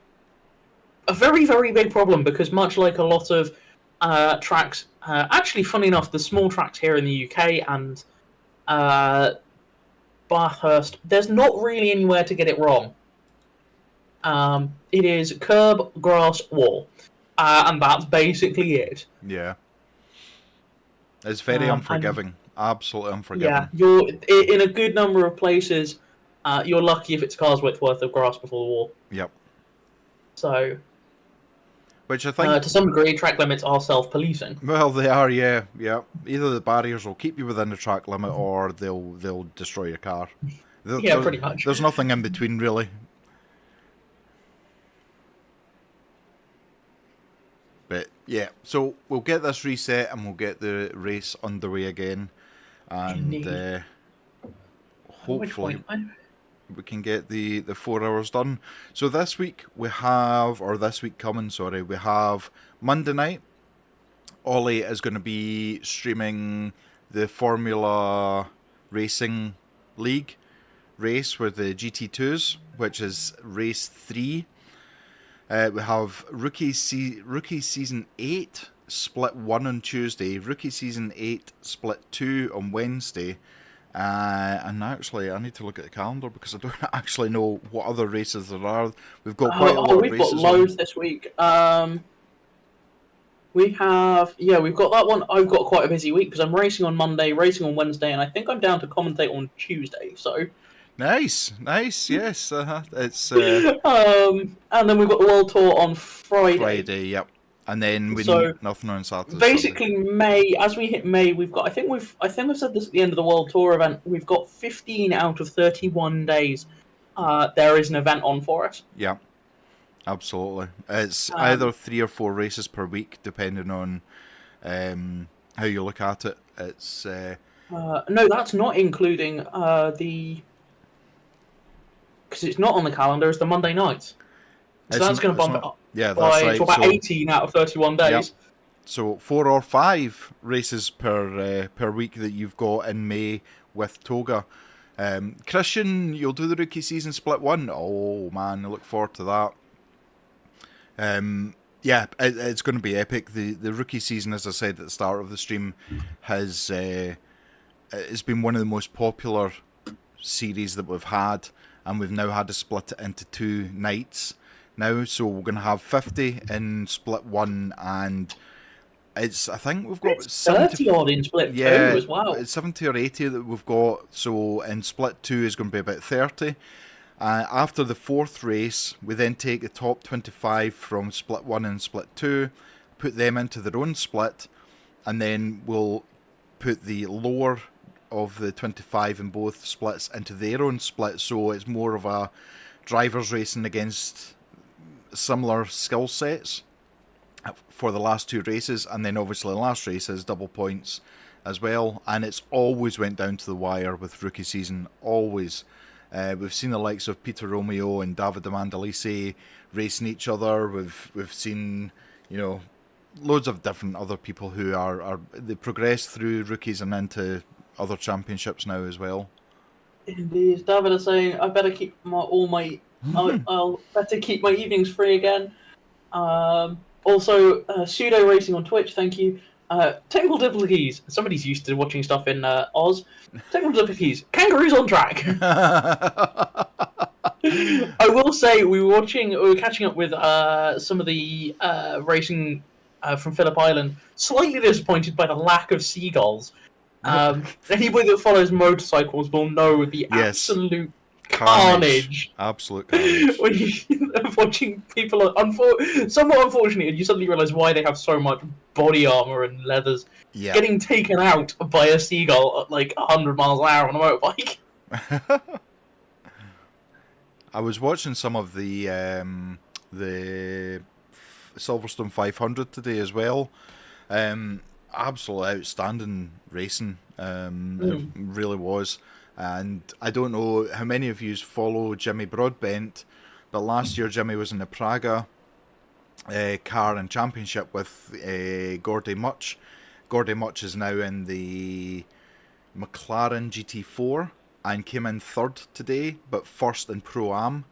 a very, very big problem because much like a lot of tracks, actually, funny enough, the small tracks here in the UK and Bathurst, there's not really anywhere to get it wrong. It is curb, grass, wall. And that's basically it. Yeah. It's very unforgiving. Absolutely unforgiving. Yeah, you're in a good number of places. You're lucky if it's a car's width worth of grass before the wall. Yep. So, which I think to some degree, track limits are self-policing. Well, they are, yeah. Either the barriers will keep you within the track limit, or they'll destroy your car. Yeah, pretty much. There's nothing in between, really. But yeah, so we'll get this reset and we'll get the race underway again, and hopefully we can get the 4 hours done. So this week we have Monday night. Ollie is going to be streaming the Formula Racing League race with the GT2s, which is race 3. We have Rookie Season 8, Split 1 on Tuesday, Rookie Season 8, Split 2 on Wednesday. And actually, I need to look at the calendar because I don't actually know what other races there are. We've got quite a lot of races. We've got loads this week. We've got that one. I've got quite a busy week because I'm racing on Monday, racing on Wednesday, and I think I'm down to commentate on Tuesday. So nice, yes. It's and then we've got the World Tour on Friday. Yep. And then we need nothing on Saturday. Basically, Sunday. May, as we hit May, we've got. I think I've said this at the end of the World Tour event. We've got 15 out of 31 days. There is an event on for us. Yeah, absolutely. It's either 3 or 4 races per week, depending on how you look at it. It's no, that's not including because it's not on the calendar. It's the Monday nights. So that's going to bump it up. Yeah, that's right. To about 18 out of 31 days. Yep. So 4 or 5 races per week that you've got in May with Toga. Christian, you'll do the Rookie Season Split 1. Oh, man, I look forward to that. It's going to be epic. The Rookie Season, as I said at the start of the stream, has it's been one of the most popular series that we've had, and we've now had to split it into 2 nights. Now, so we're going to have 50 in Split 1, and I think we've got 30 odd in Split 2 as well. It's 70 or 80 that we've got, so in Split 2 is going to be about 30. After the 4th race, we then take the top 25 from Split 1 and Split 2, put them into their own split, and then we'll put the lower of the 25 in both splits into their own split, so it's more of a drivers racing against similar skill sets for the last 2 races, and then obviously the last race is double points as well, and it's always went down to the wire with Rookie Season, always. We've seen the likes of Peter Romeo and David Mandalise racing each other. We've seen, loads of different other people who they progress through rookies and into other championships now as well. Indeed, David is saying I better keep I'll better keep my evenings free again. Also, Pseudo Racing on Twitch, thank you. Technical difficulties. Somebody's used to watching stuff in Oz. Technical difficulties. Kangaroos on track. I will say we were catching up with some of the racing from Phillip Island. Slightly disappointed by the lack of seagulls. Anybody that follows motorcycles will know the absolute carnage. Absolute carnage. When you're watching people, somewhat unfortunately, and you suddenly realise why they have so much body armour and leathers getting taken out by a seagull at like 100 miles an hour on a motorbike. I was watching some of the Silverstone 500 today as well. Absolutely outstanding racing. It really was. And I don't know how many of you follow Jimmy Broadbent, but last year Jimmy was in the Praga car and championship with Gordy Much. Gordy Much is now in the McLaren GT4 and came in 3rd today, but 1st in Pro-Am.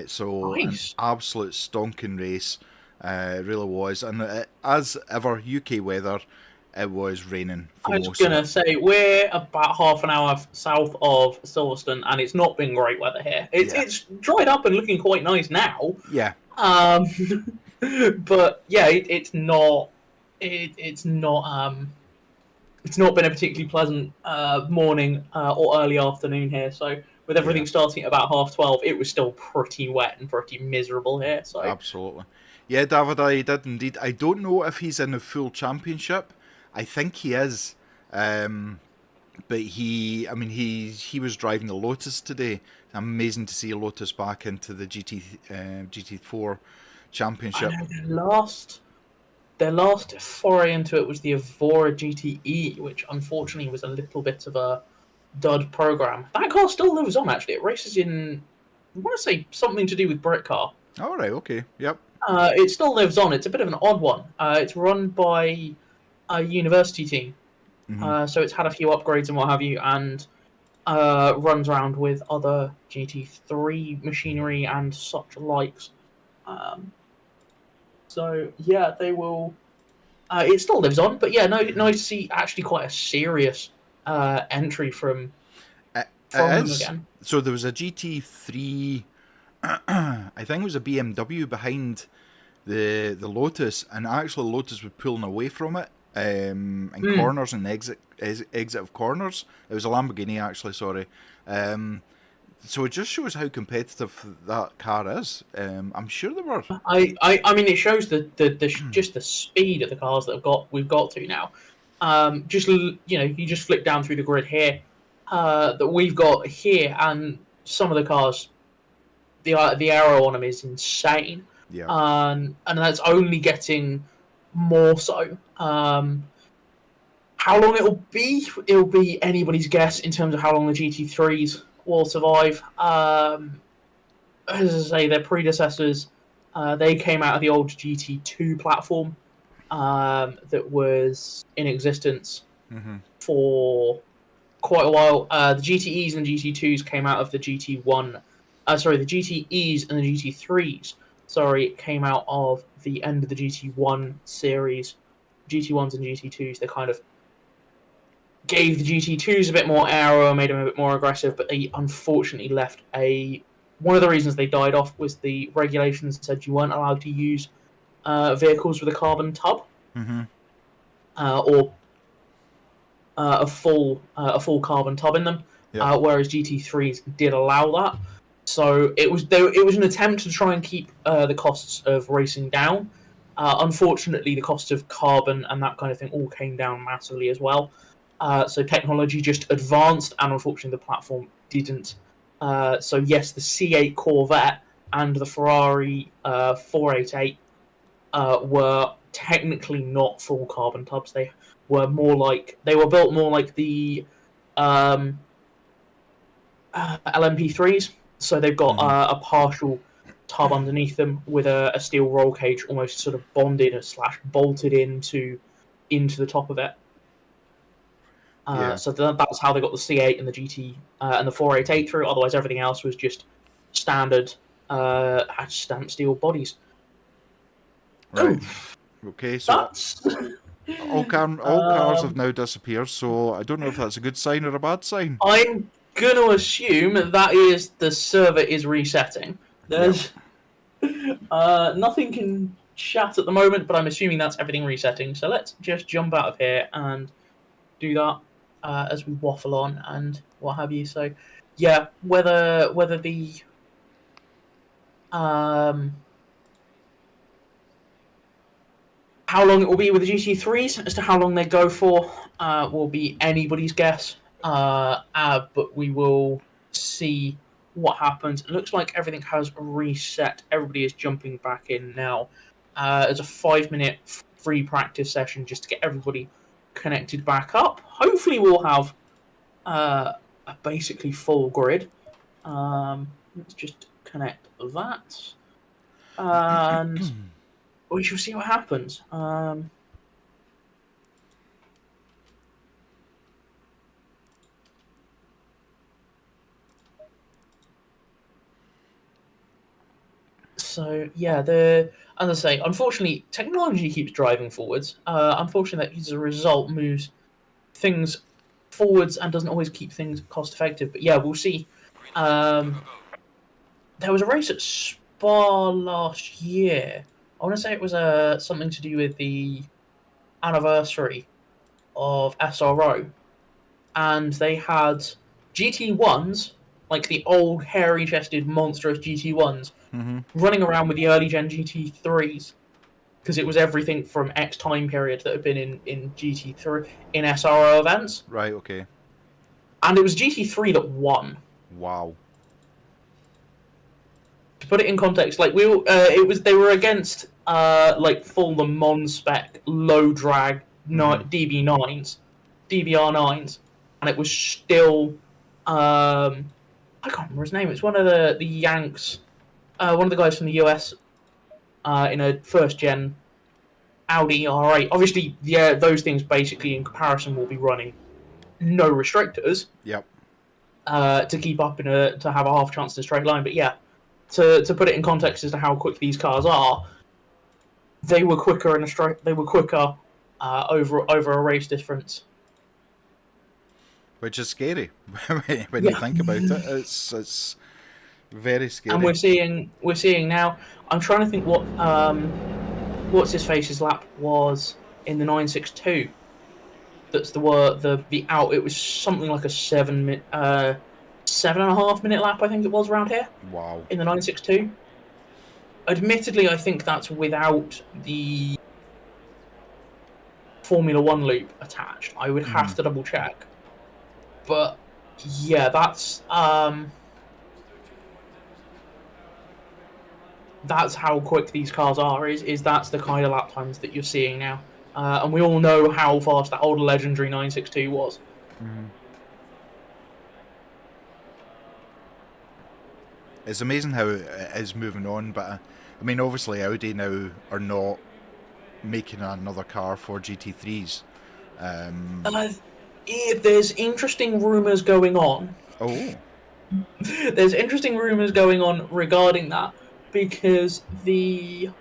So nice. An absolute stonking race. It really was. And as ever, UK weather, it was raining for most of it. I was going to say, we're about half an hour south of Silverstone, and it's not been great weather here. It's dried up and looking quite nice now. Yeah. But yeah, it's not been a particularly pleasant morning or early afternoon here. So with everything starting at about 12:30, it was still pretty wet and pretty miserable here. So absolutely. Yeah, David, I did indeed. I don't know if he's in the full championship. I think he is, but he was driving the Lotus today. Amazing to see Lotus back into the GT4 championship. Their last foray into it was the Evora GTE, which unfortunately was a little bit of a dud program. That car still lives on, actually. It races in, I want to say, something to do with Britcar. All right, okay, yep. It still lives on. It's a bit of an odd one. It's run by a university team, so it's had a few upgrades and what have you, and runs around with other GT3 machinery and such likes. So yeah, they will. It still lives on, but yeah, nice to see actually quite a serious entry from It them is. again. So there was a GT3, I think it was a BMW behind the Lotus, and actually Lotus was pulling away from it in corners and exit of corners. It was a Lamborghini, actually, sorry. So it just shows how competitive that car is. I'm sure there were. I mean, it shows just the speed of the cars that we've got to now. You just flick down through the grid here that we've got here, and some of the cars, the aero on them is insane. Yeah. And that's only getting more so. How long it'll be anybody's guess in terms of how long the GT3s will survive. As I say, their predecessors, they came out of the old GT2 platform that was in existence for quite a while. The GTEs and GT2s came out of the GT1. The GTEs and the GT3s. Came out of the end of the GT1 series. GT1s and GT2s, they kind of gave the GT2s a bit more aero, made them a bit more aggressive, but they unfortunately left one of the reasons they died off was the regulations said you weren't allowed to use vehicles with a carbon tub or a full carbon tub in them, whereas GT3s did allow that. So it was an attempt to try and keep the costs of racing down. Unfortunately, the cost of carbon and that kind of thing all came down massively as well. So technology just advanced, and unfortunately the platform didn't. So yes, the C8 Corvette and the Ferrari 488 were technically not full carbon tubs. They were built more like the LMP3s. So they've got a partial tub underneath them with a steel roll cage almost sort of bonded / bolted into the top of it. So that's how they got the C8 and the GT and the 488 through. Otherwise, everything else was just standard stamped steel bodies. Right. Okay, so all cars have now disappeared, so I don't know if that's a good sign or a bad sign. I'm going to assume that is the server is resetting. There's nothing can chat at the moment, but I'm assuming that's everything resetting. So let's just jump out of here and do that as we waffle on and what have you. So yeah, whether the how long it will be with the GT3s as to how long they go for will be anybody's guess. But we will see what happens. It looks like everything has reset. Everybody is jumping back in now. As a 5-minute free practice session just to get everybody connected back up. Hopefully we'll have a basically full grid. Let's just connect that. And we shall see what happens. So yeah, as I say, unfortunately, technology keeps driving forwards. Unfortunately, that as a result moves things forwards and doesn't always keep things cost effective. But yeah, we'll see. There was a race at Spa last year. I want to say it was something to do with the anniversary of SRO, and they had GT1s, like the old hairy-chested monstrous GT1s, running around with the early gen GT3s, because it was everything from X time period that had been in GT3 in SRO events. Right. Okay. And it was GT3 that won. Wow. To put it in context, like they were against like full the Mon spec low drag DBR9s, and it was still I can't remember his name. It's one of the Yanks, one of the guys from the US in a first gen Audi R8. Obviously, yeah, those things basically in comparison will be running no restrictors. Yep. To keep up to have a half chance in a straight line, but yeah. to put it in context as to how quick these cars are, they were quicker over a race difference. Which is scary when you think about it. It's very scary. And we're seeing now. I'm trying to think what's his face's lap was in the 962. That's the out. It was something like a 7.5 minute lap, I think it was around here. Wow. In the 962. Admittedly, I think that's without the Formula One loop attached. I would have to double check. But yeah, that's how quick these cars are. Is that's the kind of lap times that you're seeing now, and we all know how fast that old legendary 962 was. It's amazing how it is moving on, but I mean, obviously Audi now are not making another car for GT3s. There's interesting rumours going on. Oh. There's interesting rumours going on regarding that, because I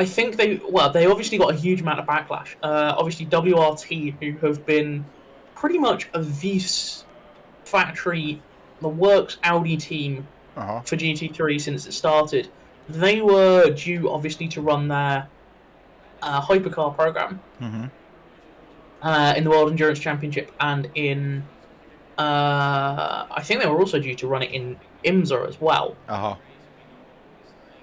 think they obviously got a huge amount of backlash. Obviously WRT, who have been pretty much a V's factory, the works Audi team for GT3 since it started, they were due obviously to run their hypercar program in the World Endurance Championship, and in I think they were also due to run it in IMSA as well.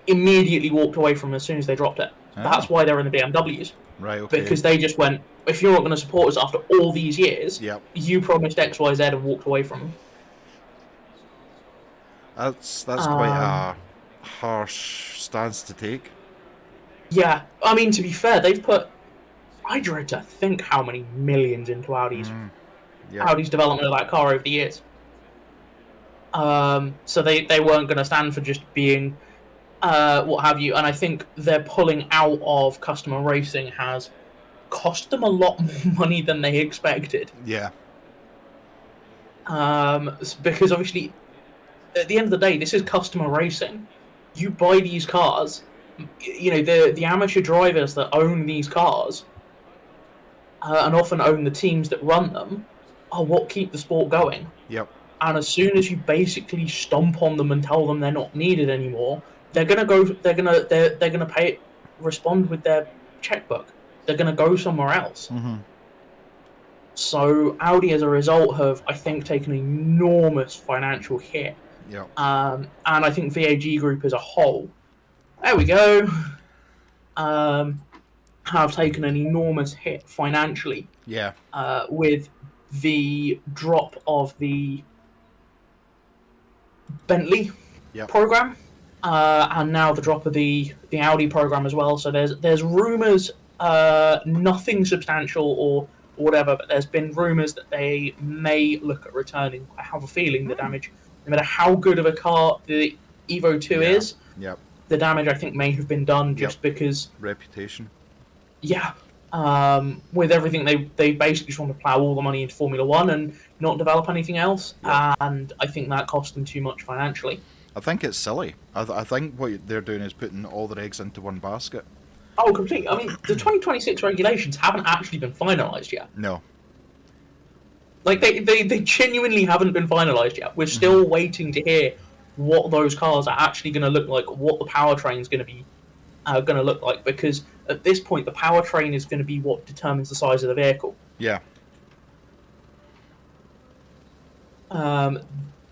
Immediately walked away from it as soon as they dropped it. That's why they're in the BMWs. Right, okay. Because they just went, if you're not going to support us after all these years, you promised X, Y, Z and walked away from them. That's quite a harsh stance to take. Yeah, I mean, to be fair, they've put, I dread to think how many millions into Audi's development of that car over the years. So they weren't going to stand for just being what have you, and I think their pulling out of customer racing has cost them a lot more money than they expected. Yeah. Because obviously, at the end of the day, this is customer racing. You buy these cars, you know, the amateur drivers that own these cars, and often own the teams that run them, are what keep the sport going. Yep. And as soon as you basically stomp on them and tell them they're not needed anymore, they're gonna respond with their checkbook. They're gonna go somewhere else. So Audi, as a result, have, I think, taken an enormous financial hit. Yeah. And I think VAG Group as a whole, there we go, have taken an enormous hit financially. Yeah. With the drop of the Bentley program, and now the drop of the Audi program as well. So there's rumours, nothing substantial or whatever, but there's been rumours that they may look at returning. I have a feeling the damage, no matter how good of a car the Evo 2 is, the damage I think may have been done just because reputation. Yeah. With everything, they basically just want to plough all the money into Formula One and not develop anything else, and I think that cost them too much financially. I think it's silly. I think what they're doing is putting all their eggs into one basket. Oh, completely. I mean, the 2026 regulations haven't actually been finalised yet. No. Like, they genuinely haven't been finalised yet. We're still waiting to hear what those cars are actually going to look like, what the powertrain is going to be going to look like, because at this point the powertrain is going to be what determines the size of the vehicle. Yeah.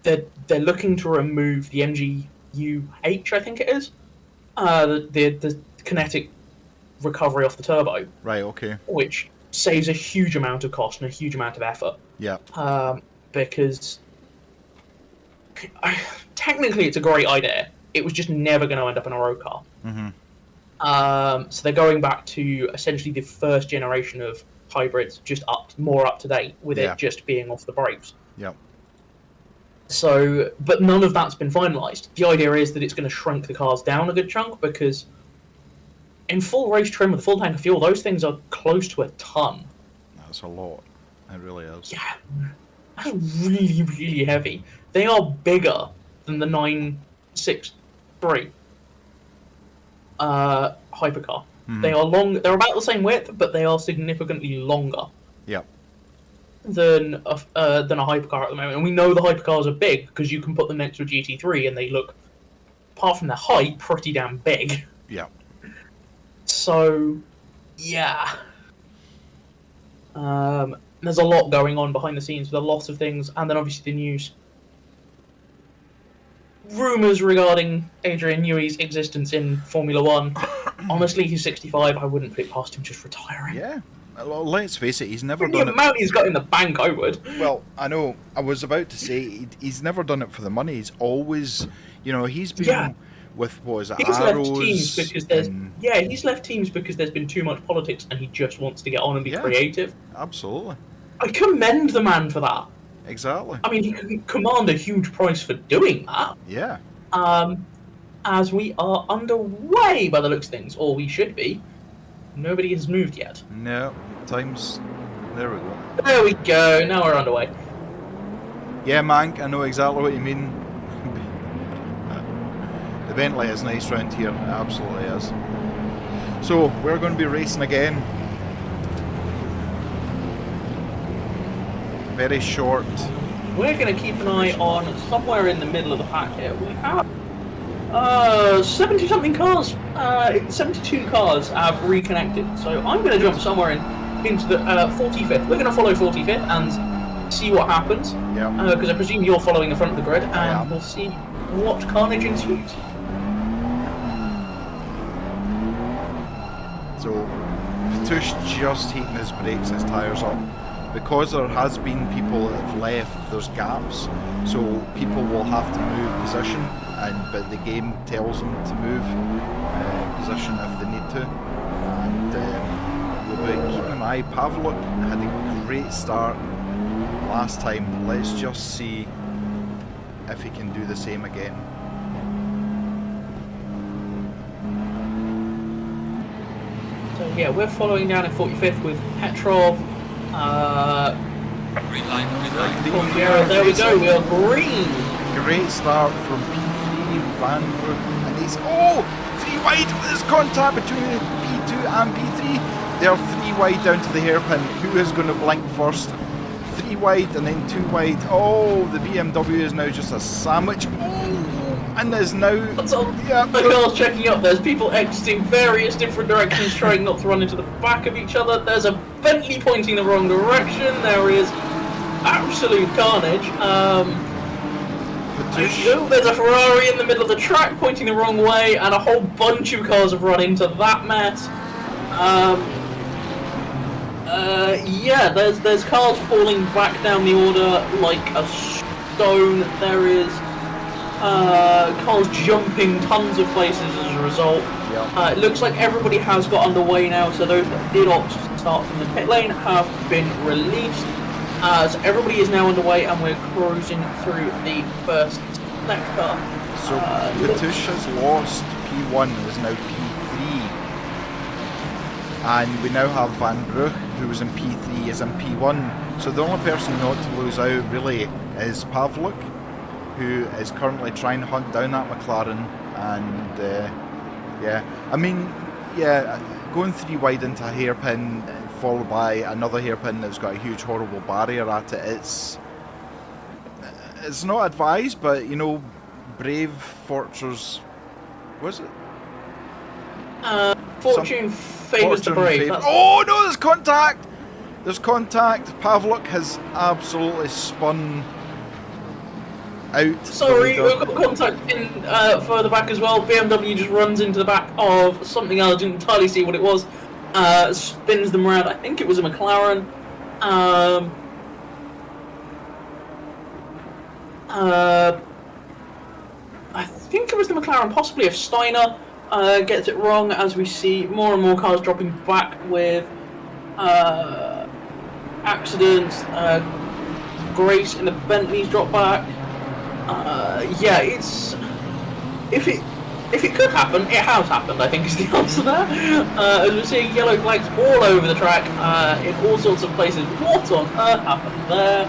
They're looking to remove the MGU-H, I think it is, the kinetic recovery off the turbo. Right. Okay. Which saves a huge amount of cost and a huge amount of effort. Yeah. Because technically it's a great idea. It was just never going to end up in a road car. So they're going back to essentially the first generation of hybrids, just more up to date, with it just being off the brakes. Yeah. So, but none of that's been finalised. The idea is that it's going to shrink the cars down a good chunk, because in full race trim with a full tank of fuel, those things are close to a ton. That's a lot. It really is. Yeah. That's really, really heavy. They are bigger than the 6.3 hypercar. Mhm. They are long. They're about the same width, but they are significantly longer Yeah. than a hypercar at the moment. And we know the hypercars are big because you can put them next to a GT3 and they look, apart from their height, pretty damn big. Yeah. So, yeah. There's a lot going on behind the scenes with a lot of things, and then obviously the news. Rumours regarding Adrian Newey's existence in Formula One. Honestly, he's 65. I wouldn't put it past him just retiring. Yeah. Well, let's face it, he's never The done it. amount he's got in the bank, I would. Well, I know. I was about to say he's never done it for the money. He's always, he's been with what is it, He's Arrows? left teams because there's and- he's left teams because there's been too much politics, and he just wants to get on and be Yeah. creative. Absolutely. I commend the man for that. Exactly. I mean, he can command a huge price for doing that. Yeah. As we are underway by the looks of things, or we should be. Nobody has moved yet. No. Times. There we go. There we go. Now we're underway. Yeah, Mank, I know exactly what you mean. The Bentley is nice round here. It absolutely is. So, we're going to be racing again. Very short. We're going to keep an eye on somewhere in the middle of the pack here. We have 70-something cars. 72 cars have reconnected. So I'm going to jump somewhere into the 45th. We're going to follow 45th and see what happens. Yeah. Because I presume you're following the front of the grid, and am. we'll see what carnage ensues. So, Tush just heating his brakes and his tyres up. Because there has been people that have left, there's gaps. So people will have to move position, but the game tells them to move position if they need to. And we'll be keeping an eye. Pavlik had a great start last time. Let's just see if he can do the same again. So yeah, we're following down in 45th with Petrov. Green line, green line. Yeah, there we go. We are green. Great start from P3 Van Broek, and he's 3 wide with his contact between P2 and P3. They're 3 wide down to the hairpin. Who is going to blink first? 3 wide and then 2 wide. Oh, the BMW is now just a sandwich. And there's now The car's checking up. There's people exiting various different directions, trying not to run into the back of each other. There's a Bentley pointing the wrong direction. There is absolute carnage. There's a Ferrari in the middle of the track pointing the wrong way, and a whole bunch of cars have run into that mess. There's cars falling back down the order like a stone. There is cars jumping tons of places as a result. It looks like everybody has got underway now, so those that did opt to start from the pit lane have been released. So everybody is now underway, and we're cruising through the first sector. So Latush has lost P1 and is now P3. And we now have Van Broek, who was in P3, is in P1. So the only person not to lose out really is Pavlik, who is currently trying to hunt down that McLaren. And going 3 wide into a hairpin, followed by another hairpin that's got a huge horrible barrier at it, it's not advised, but brave Fortuner's, was it? Fortune favours the brave. Oh no, there's contact! There's contact. Pavlik has absolutely spun out. Sorry, we've got contact in further back as well. BMW just runs into the back of something else. I didn't entirely see what it was. Spins them around. I think it was a McLaren. I think it was the McLaren, possibly if Steiner gets it wrong, as we see more and more cars dropping back with accidents. Grace in the Bentleys drop back. It's if it could happen, it has happened, I think is the answer there. As we're seeing yellow flags all over the track, in all sorts of places. What on earth happened there?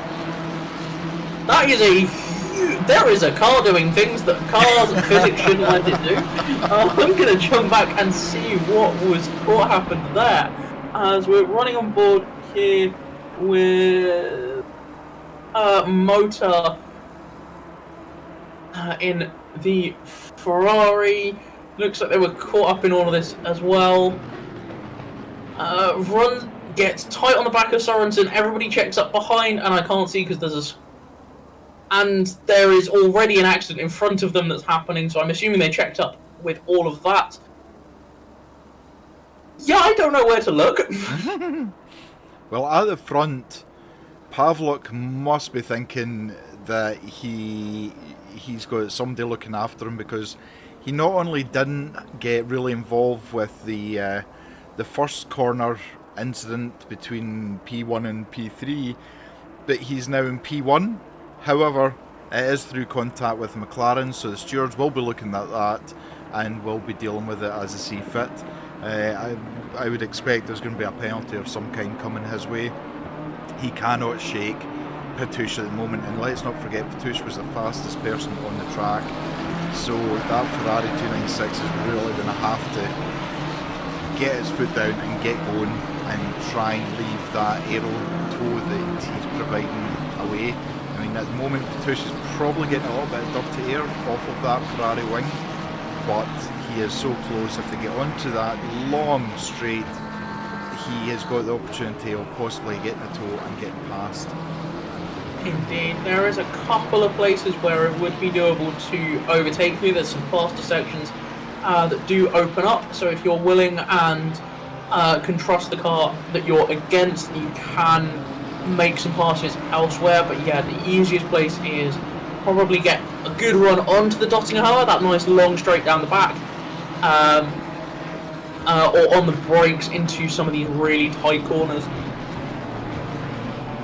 That is a There is a car doing things that cars and physics shouldn't let it do. I'm going to jump back and see what happened there. As we're running on board here with Motor in the Ferrari. Looks like they were caught up in all of this as well. Run gets tight on the back of Sorensen. Everybody checks up behind, and I can't see because there is already an accident in front of them that's happening. So I'm assuming they checked up with all of that. Yeah, I don't know where to look. Well, at the front, Pavlik must be thinking that he's got somebody looking after him, because he not only didn't get really involved with the first corner incident between P1 and P3, but he's now in P1. However, it is through contact with McLaren, so the stewards will be looking at that and will be dealing with it as they see fit. I would expect there's going to be a penalty of some kind coming his way. He cannot shake Patush at the moment, and let's not forget Patush was the fastest person on the track, so that Ferrari 296 is really going to have to get his foot down and get going and try and leave that aero toe that he's providing away. I mean, at the moment Patush is probably getting a little bit of dirty air off of that Ferrari wing, but he is so close. If they get onto that long straight, he has got the opportunity of possibly getting a toe and getting past. Indeed, there is a couple of places where it would be doable to overtake me. There's some faster sections that do open up, so if you're willing and can trust the car that you're against, you can make some passes elsewhere. But yeah, the easiest place is probably get a good run onto the Dottinghammer, that nice long straight down the back, or on the brakes into some of these really tight corners.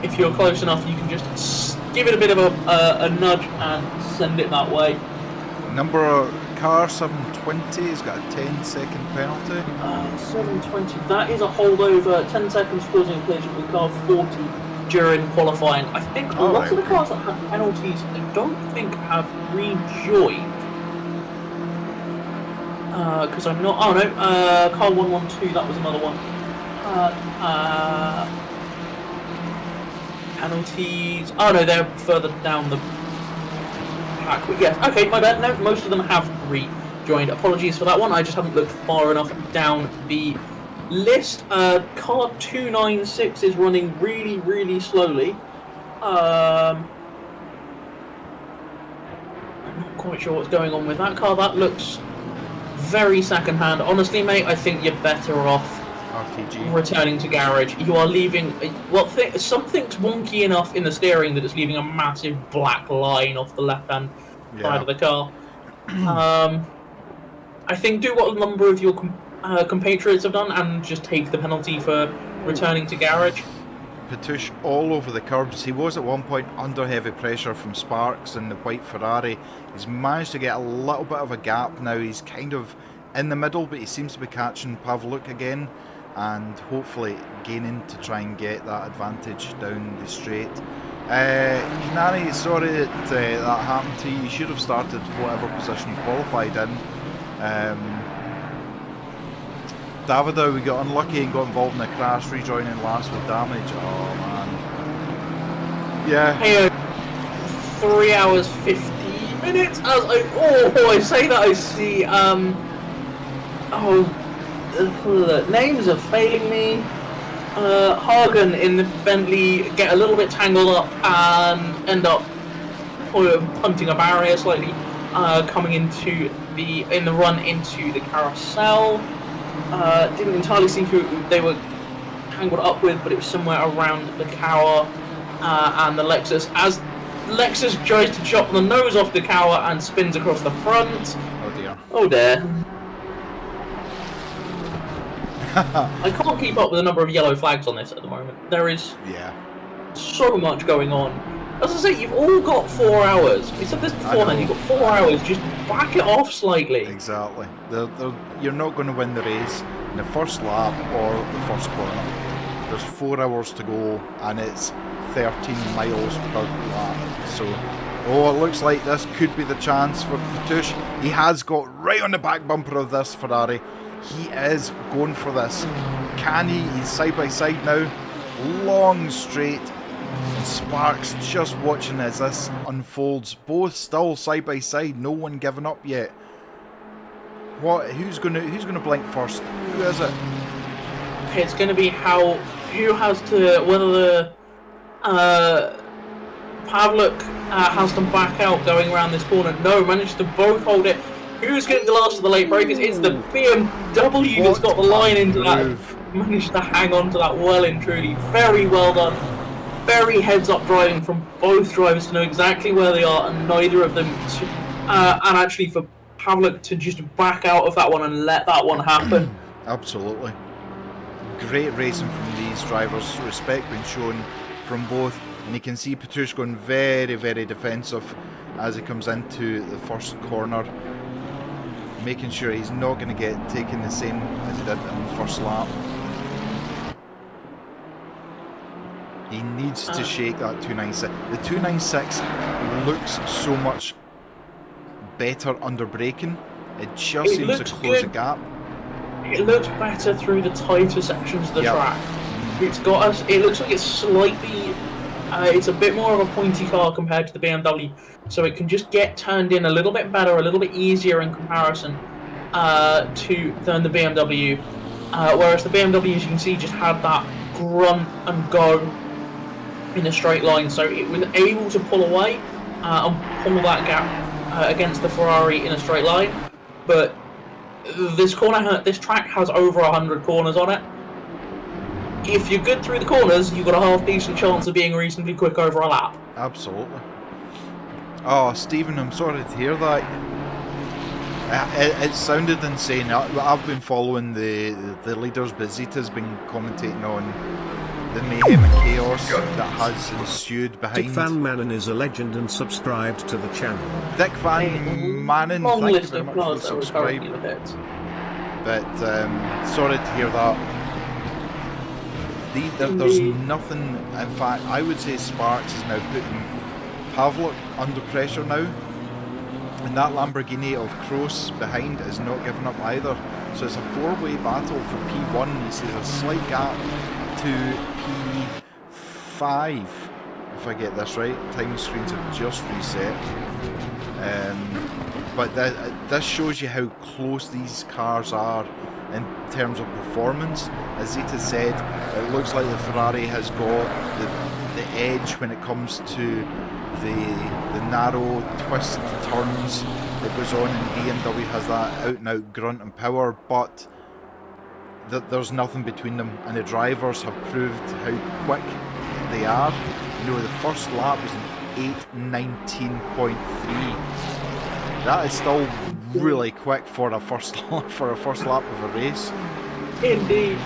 If you're close enough, you can just give it a bit of a nudge and send it that way. Number car 720 has got a 10-second penalty. 720, that is a holdover, 10 seconds causing a collision with car 40 during qualifying. I think lots of the cars that have penalties, I don't think have rejoined. Because I'm not, oh no, car 112, that was another one. Penalties, oh no, they're further down the track. But yes, okay, my bad, no, most of them have rejoined. Apologies for that one, I just haven't looked far enough down the list. Car 296 is running really, really slowly. I'm not quite sure what's going on with that car. That looks very second-hand. Honestly, mate, I think you're better off RTG. returning to garage. You are leaving... something's wonky enough in the steering that it's leaving a massive black line off the left-hand side of the car. I think do what a number of your compatriots have done and just take the penalty for returning to garage. Patush all over the curbs. He was at one point under heavy pressure from Sparks and the white Ferrari. He's managed to get a little bit of a gap now. He's kind of in the middle, but he seems to be catching Pavlik again and hopefully gaining to try and get that advantage down the straight. Canary, sorry that that happened to you. You should have started whatever position you qualified in. Davida, we got unlucky and got involved in a crash, rejoining last with damage. Oh man. Yeah. Hey, 3 hours 50 minutes. I say that I see. Names are failing me. Hagen in the Bentley get a little bit tangled up and end up punting a barrier slightly, coming into in the run into the carousel. Didn't entirely see who they were tangled up with, but it was somewhere around the Cower and the Lexus. As Lexus tries to chop the nose off the Cower and spins across the front. Oh dear. Oh dear. I can't keep up with the number of yellow flags on this at the moment. There is so much going on. As I say, you've all got 4 hours. We said this beforehand, you've got 4 hours. Just back it off slightly. Exactly. You're not going to win the race in the first lap or the first corner. There's 4 hours to go and it's 13 miles per lap. So Oh, it looks like this could be the chance for Patush. He has got right on the back bumper of this Ferrari. He is going for this. Can he? He's side by side now. Long straight. And Sparks just watching as this unfolds. Both still side by side. No one giving up yet. What? Who's gonna blink first? Who is it? It's going to be who has to, whether the Pavlik has to back out going around this corner. No, managed to both hold it. Who's getting the last of the late breakers? It's the BMW that's got the line into that. Managed to hang on to that well and truly. Very well done. Very heads-up driving from both drivers to know exactly where they are, and neither of them and actually for Pavlik to just back out of that one and let that one happen. Absolutely. Great racing from these drivers. Respect being shown from both. And you can see Patush going very, very defensive as he comes into the first corner. Making sure he's not going to get taken the same as he did in the first lap. He needs to shake that 296. The 296 looks so much better under braking. It just seems to close the gap. It looks better through the tighter sections of the track. It's got us. It looks like it's slightly. It's a bit more of a pointy car compared to the BMW, so it can just get turned in a little bit better, a little bit easier in comparison than the BMW. Whereas the BMW, as you can see, just had that grunt and go in a straight line, so it was able to pull away and pull that gap against the Ferrari in a straight line. But this track has over 100 corners on it. If you're good through the corners, you've got a half decent chance of being reasonably quick over a lap. Absolutely. Oh, Stephen, I'm sorry to hear that. It sounded insane. I've been following the leaders, but Zita's been commentating on the mayhem and chaos that has ensued behind. Dick Van Manen is a legend and subscribed to the channel. Dick Van Manen, thank you very much for subscribing. But sorry to hear that. There's nothing. In fact, I would say Sparks is now putting Pavlik under pressure now, and that Lamborghini of Kroos behind is not giving up either. So it's a four-way battle for P1. He says a slight gap to P5, if I get this right. Time screens have just reset. But this shows you how close these cars are in terms of performance. As Zita said, it looks like the Ferrari has got the edge when it comes to the narrow twist turns that goes on, and BMW has that out and out grunt and power, but there's nothing between them, and the drivers have proved how quick they are. You know, the first lap was an 8:19.3. That is still really quick for a first lap of a race. Indeed.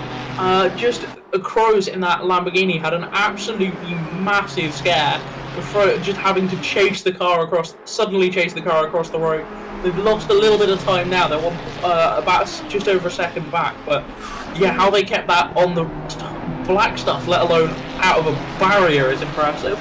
Just Kroos in that Lamborghini had an absolutely massive scare before just having to suddenly chase the car across the road. They've lost a little bit of time now. They're about just over a second back, but yeah, how they kept that on the black stuff, let alone out of a barrier, is impressive.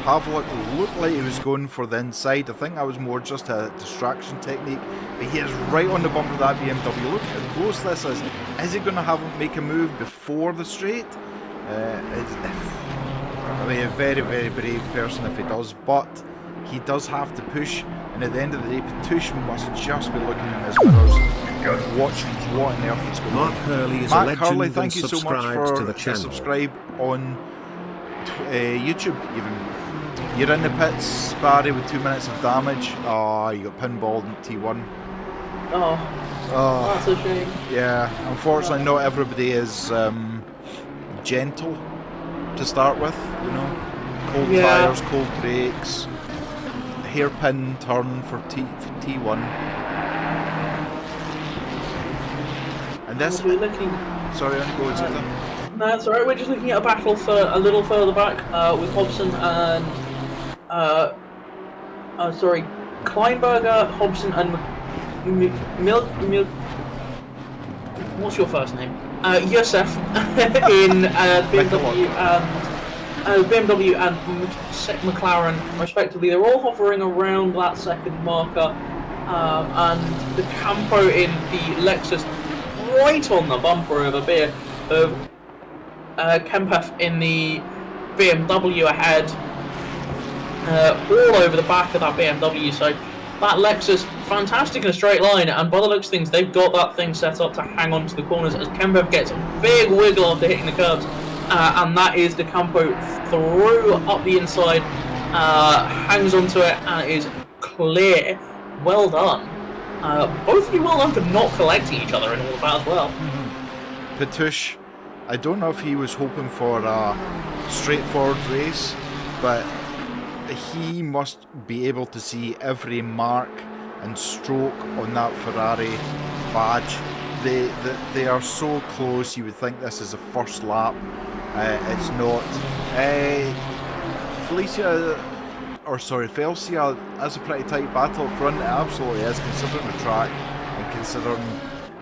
Pavlik looked like he was going for the inside. I think that was more just a distraction technique, but he is right on the bumper of that BMW. Look how close this is. Is he going to have him make a move before the straight? I mean, a very, very brave person if he does, but he does have to push, and at the end of the day, Patush must just be looking in his mirrors, watching what on earth is going on. Mark Hurley is Mark a legend Hurley, and thank you so much for to the channel. subscribe on YouTube even. You're in the pits, Barry, with 2 minutes of damage. Oh, you got pinballed in T1. Oh, that's a shame. Yeah, unfortunately not everybody is gentle to start with, you know. Cold tyres, cold brakes, hairpin turn for T1. And this... Sorry, I'm going to No, that's alright, we're just looking at a battle for a little further back with Hobson and... Kleinberger, Hobson and what's your first name? Yosef in BMW, and BMW and McLaren, respectively, they're all hovering around that second marker, and the Campo in the Lexus right on the bumper of Kempf in the BMW ahead, all over the back of that BMW. So that Lexus, fantastic in a straight line, and by the looks of things, they've got that thing set up to hang on to the corners as Kempf gets a big wiggle after hitting the curbs. And that is the Campo through up the inside, hangs onto it, and is clear. Well done. Both of you well done for not collecting each other in all of that as well. Patush, I don't know if he was hoping for a straightforward race, but he must be able to see every mark and stroke on that Ferrari badge. They are so close, you would think this is the first lap. It's not. Felcia has a pretty tight battle up front. It absolutely is, considering the track and considering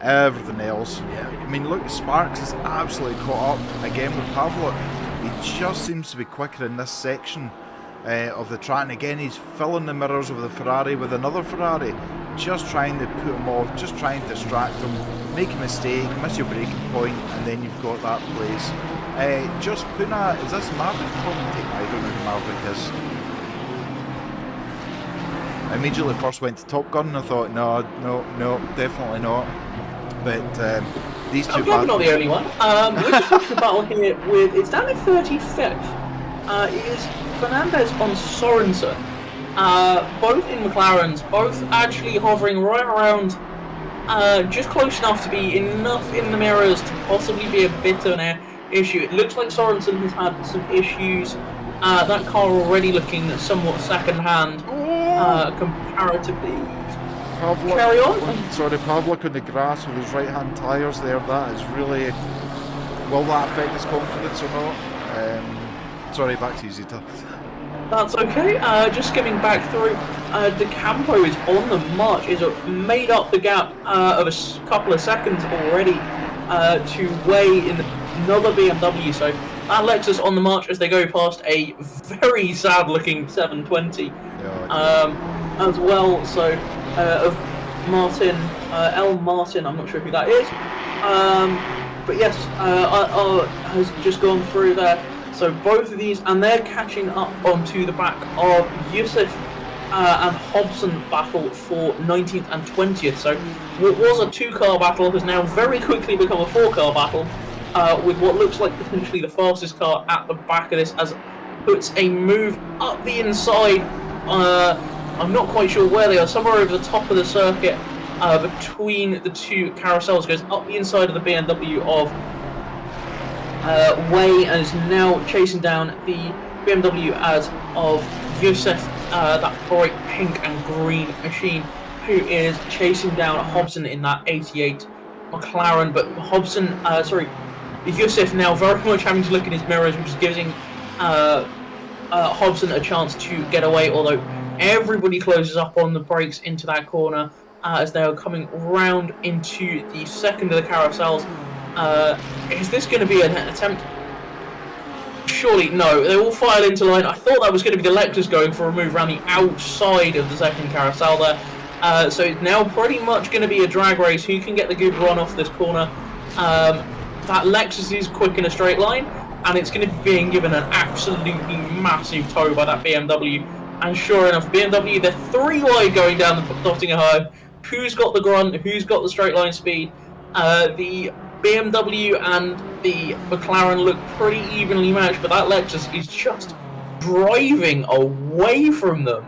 everything else. Yeah, I mean, look, Sparks is absolutely caught up again with Pavlik. He just seems to be quicker in this section of the track, and again he's filling the mirrors of the Ferrari with another Ferrari, just trying to put him off, just trying to distract him, make a mistake, miss your braking point, and then you've got that place. Just Puna, is this Maverick commentating? I don't know who Maverick is. I immediately first went to Top Gun and I thought, no, definitely not. But these two... I'm not the only one. We're just watching the battle here with... It's down in 35th. It is Fernandez on Sorensen. Both in McLarens, both actually hovering right around, just close enough to be enough in the mirrors to possibly be a bit of an issue. It looks like Sorensen has had some issues. That car already looking somewhat second-hand, comparatively. Carry on. Pavlik on the grass with his right-hand tyres there. That is really... Will that affect his confidence or not? Back to you, Zita. That's okay. Just skimming back through, De Campo is on the march. Is made up the gap of a couple of seconds already to Way in another BMW. So that Lexus on the march as they go past a very sad-looking 720 as well. So of Martin, L. Martin. I'm not sure who that is, but yes, has just gone through there. So both of these, and they're catching up onto the back of Youssef and Hobson battle for 19th and 20th. So what was a 2-car battle has now very quickly become a 4-car battle, with what looks like potentially the fastest car at the back of this, as puts a move up the inside. I'm not quite sure where they are, somewhere over the top of the circuit, between the two carousels, goes up the inside of the BMW of Way, and is now chasing down the BMW as of Youssef, that bright pink and green machine, who is chasing down Hobson in that 88 McLaren. But Youssef now very much having to look in his mirrors, which is giving Hobson a chance to get away, although everybody closes up on the brakes into that corner as they are coming round into the second of the carousels. Is this going to be an attempt? Surely no, they all file into line. I thought that was going to be the Lexus going for a move around the outside of the second carousel there. So it's now pretty much going to be a drag race. Who can get the good run off this corner? That Lexus is quick in a straight line, and it's going to be being given an absolutely massive tow by that BMW. And sure enough, BMW, they're 3 wide going down the Nottingham. Who's got the grunt? Who's got the straight line speed? The BMW and the McLaren look pretty evenly matched, but that Lexus is just driving away from them.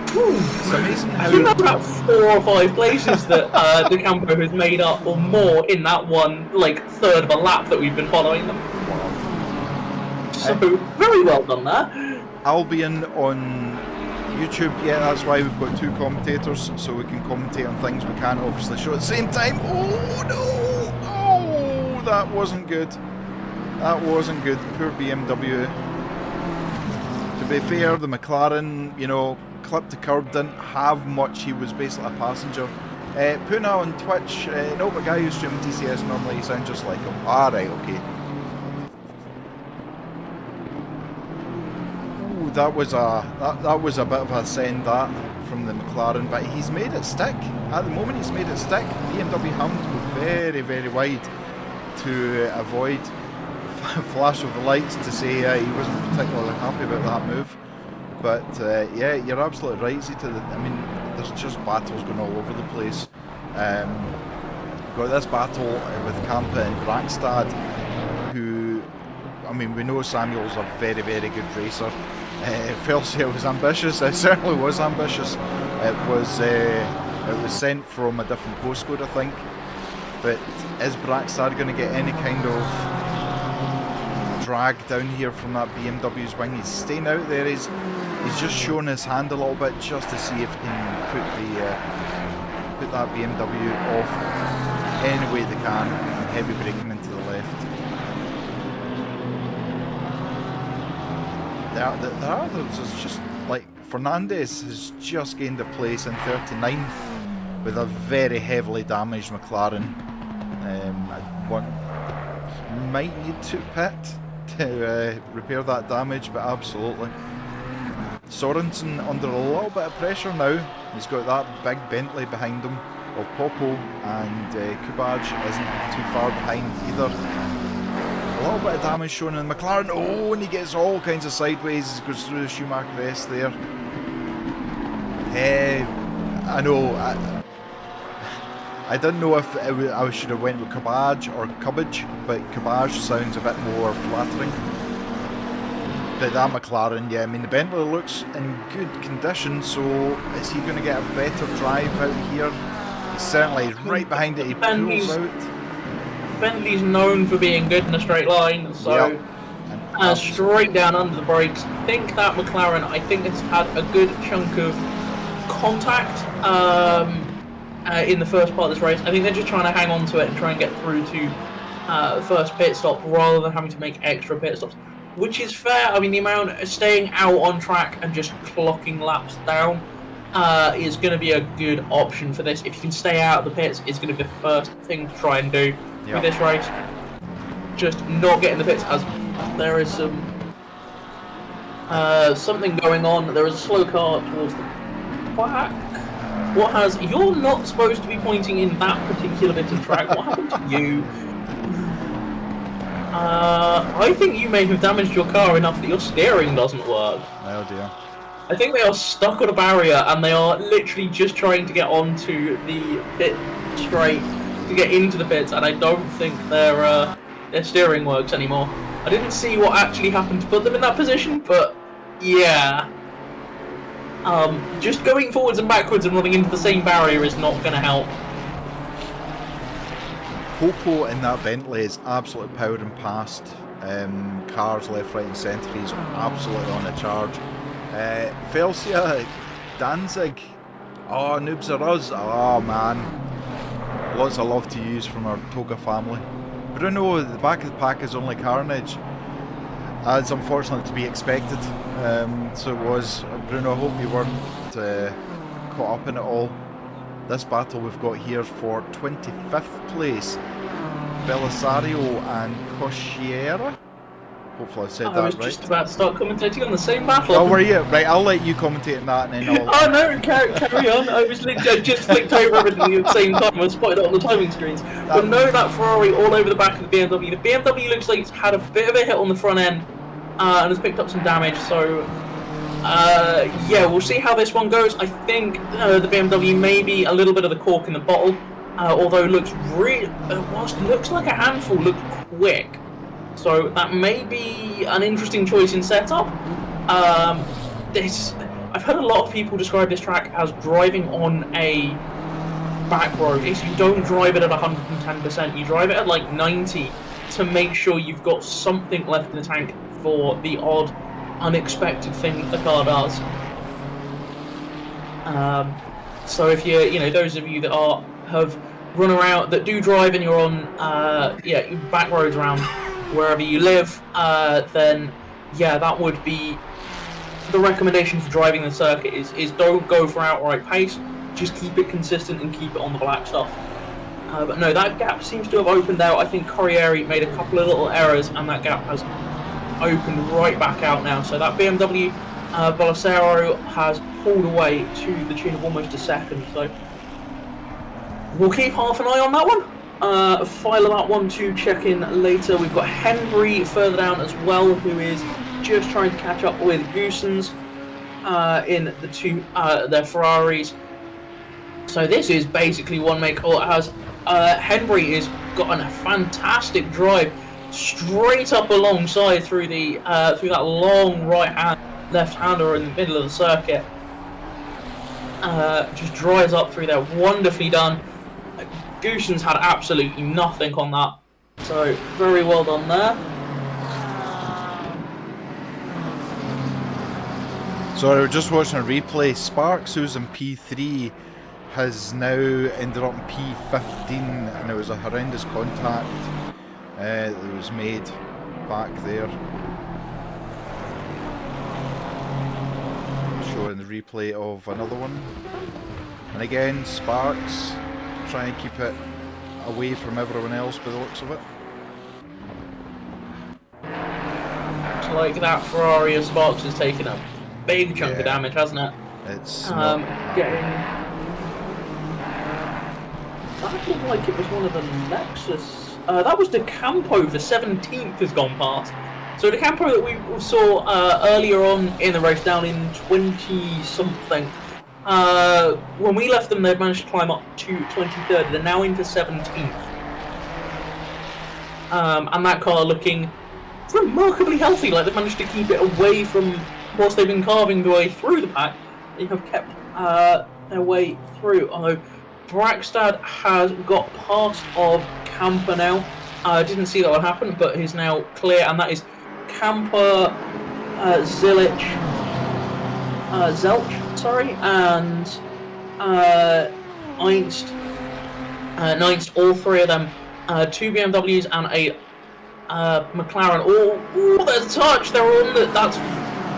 It's amazing how... I think that's about 4 or 5 places that De Campo has made up, or more, in that one, third of a lap that we've been following them. So, very well done there. Albion on YouTube, yeah, that's why we've got 2 commentators, so we can commentate on things we can't obviously show at the same time. Oh no! Oh, that wasn't good. That wasn't good. Poor BMW. To be fair, the McLaren, clipped the curb, didn't have much. He was basically a passenger. Puna on Twitch, no, but guy who's streaming TCS normally, you sound just like him. Alright, okay. that was a bit of a send that from the McLaren, but he's made it stick. At the moment, he's made it stick. BMW having to go very, very wide to avoid flash of the lights to say he wasn't particularly happy about that move. But yeah, you're absolutely right, Zita. I mean, there's just battles going all over the place. Got this battle with Kampa and Brakstad, who, I mean, we know Samuel's a very, very good racer. Felsia was ambitious. It certainly was ambitious. It was sent from a different postcode, I think. But is Brakstad going to get any kind of drag down here from that BMW's wing? He's staying out there. He's just showing his hand a little bit just to see if he can put that BMW off any way they can, and heavy braking into the left. There are others. It's just like Fernandez has just gained a place in 39th with a very heavily damaged McLaren. Might need to pit to repair that damage, but absolutely. Sorensen under a little bit of pressure now. He's got that big Bentley behind him of Popo, and Kubaj isn't too far behind either. A little bit of damage shown in McLaren. Oh, and he gets all kinds of sideways, goes through the Schumacher S there. I know, I didn't know if I should have went with Kubaj or Kubbage, but Kubaj sounds a bit more flattering. But that McLaren, yeah, I mean, the Bentley looks in good condition, so is he going to get a better drive out here? He's certainly right behind it, he pulls out. Bentley's known for being good in a straight line, so yep. Straight down under the brakes. I think that McLaren, it's had a good chunk of contact in the first part of this race. I think they're just trying to hang on to it and try and get through to the first pit stop rather than having to make extra pit stops, which is fair. I mean, the amount of staying out on track and just clocking laps down is going to be a good option for this. If you can stay out of the pits, it's going to be the first thing to try and do with this race. Just not get in the pits, as there is some something going on. There is a slow car towards the back. You're not supposed to be pointing in that particular bit of track. What happened to you? I think you may have damaged your car enough that your steering doesn't work. Oh dear. I think they are stuck on a barrier and they are literally just trying to get onto the pit straight to get into the pits, and I don't think their steering works anymore. I didn't see what actually happened to put them in that position, but yeah. Just going forwards and backwards and running into the same barrier is not going to help. Popo in that Bentley is absolutely powering past cars left, right and centre. He's absolutely on a charge. Felsia, Danzig, oh, noobs are us, oh man. Lots of love to use from our Toga family. Bruno, the back of the pack is only carnage. That's unfortunately to be expected. So it was. Bruno, I hope you weren't caught up in it all. This battle we've got here for 25th place, Belisario and Cosciera. Hopefully I said that right. I was just about to start commentating on the same battle. Oh, were you? Right, I'll let you commentate on that and then I'll... Oh no, carry on. I was literally just flicked over everything at the same time. I spotted it on the timing screens. But no, that Ferrari all over the back of the BMW. The BMW looks like it's had a bit of a hit on the front end and has picked up some damage. So, yeah, we'll see how this one goes. I think the BMW may be a little bit of the cork in the bottle, although looks whilst looks like a handful, looked quick. So that may be an interesting choice in setup. I've heard a lot of people describe this track as driving on a back road. If you don't drive it at 110%, you drive it at like 90 to make sure you've got something left in the tank for the odd unexpected thing that the car does. So if you're, those of you that have run around, that do drive and you're on, back roads around wherever you live, then yeah, that would be the recommendation for driving the circuit is don't go for outright pace, just keep it consistent and keep it on the black stuff. But no, that gap seems to have opened out. I think Corriere made a couple of little errors and that gap has opened right back out now. So that BMW Bolsero has pulled away to the tune of almost a second, so we'll keep half an eye on that one. File that one to check in later. We've got Henry further down as well, who is just trying to catch up with Goossens in the two their Ferraris. So this is basically one make or as Henry is got a fantastic drive straight up alongside through the through that long left-hander in the middle of the circuit. Just drives up through there, wonderfully done. Goossens had absolutely nothing on that, so very well done there. So I was just watching a replay. Sparks, who's in P3, has now ended up in P15, and it was a horrendous contact that was made back there. Showing the replay of another one, and again Sparks trying to keep it away from everyone else by the looks of it. It's like that Ferrari of Sparks has taken a big chunk of damage, hasn't it? It's getting. That looked like it was one of the Lexus. That was the Campo, the 17th has gone past. So the Campo that we saw earlier on in the race, down in 20-something, when we left them, they'd managed to climb up to 23rd. They're now into 17th. And that car looking remarkably healthy, like they've managed to keep it away from, whilst they've been carving their way through the pack, they have kept their way through. Although Brackstad has got past of Camper now. Didn't see that one happen, but he's now clear, and that is Camper, Zelch, and Einst, all three of them, two BMWs and a McLaren. Oh, there's a touch. They're on the.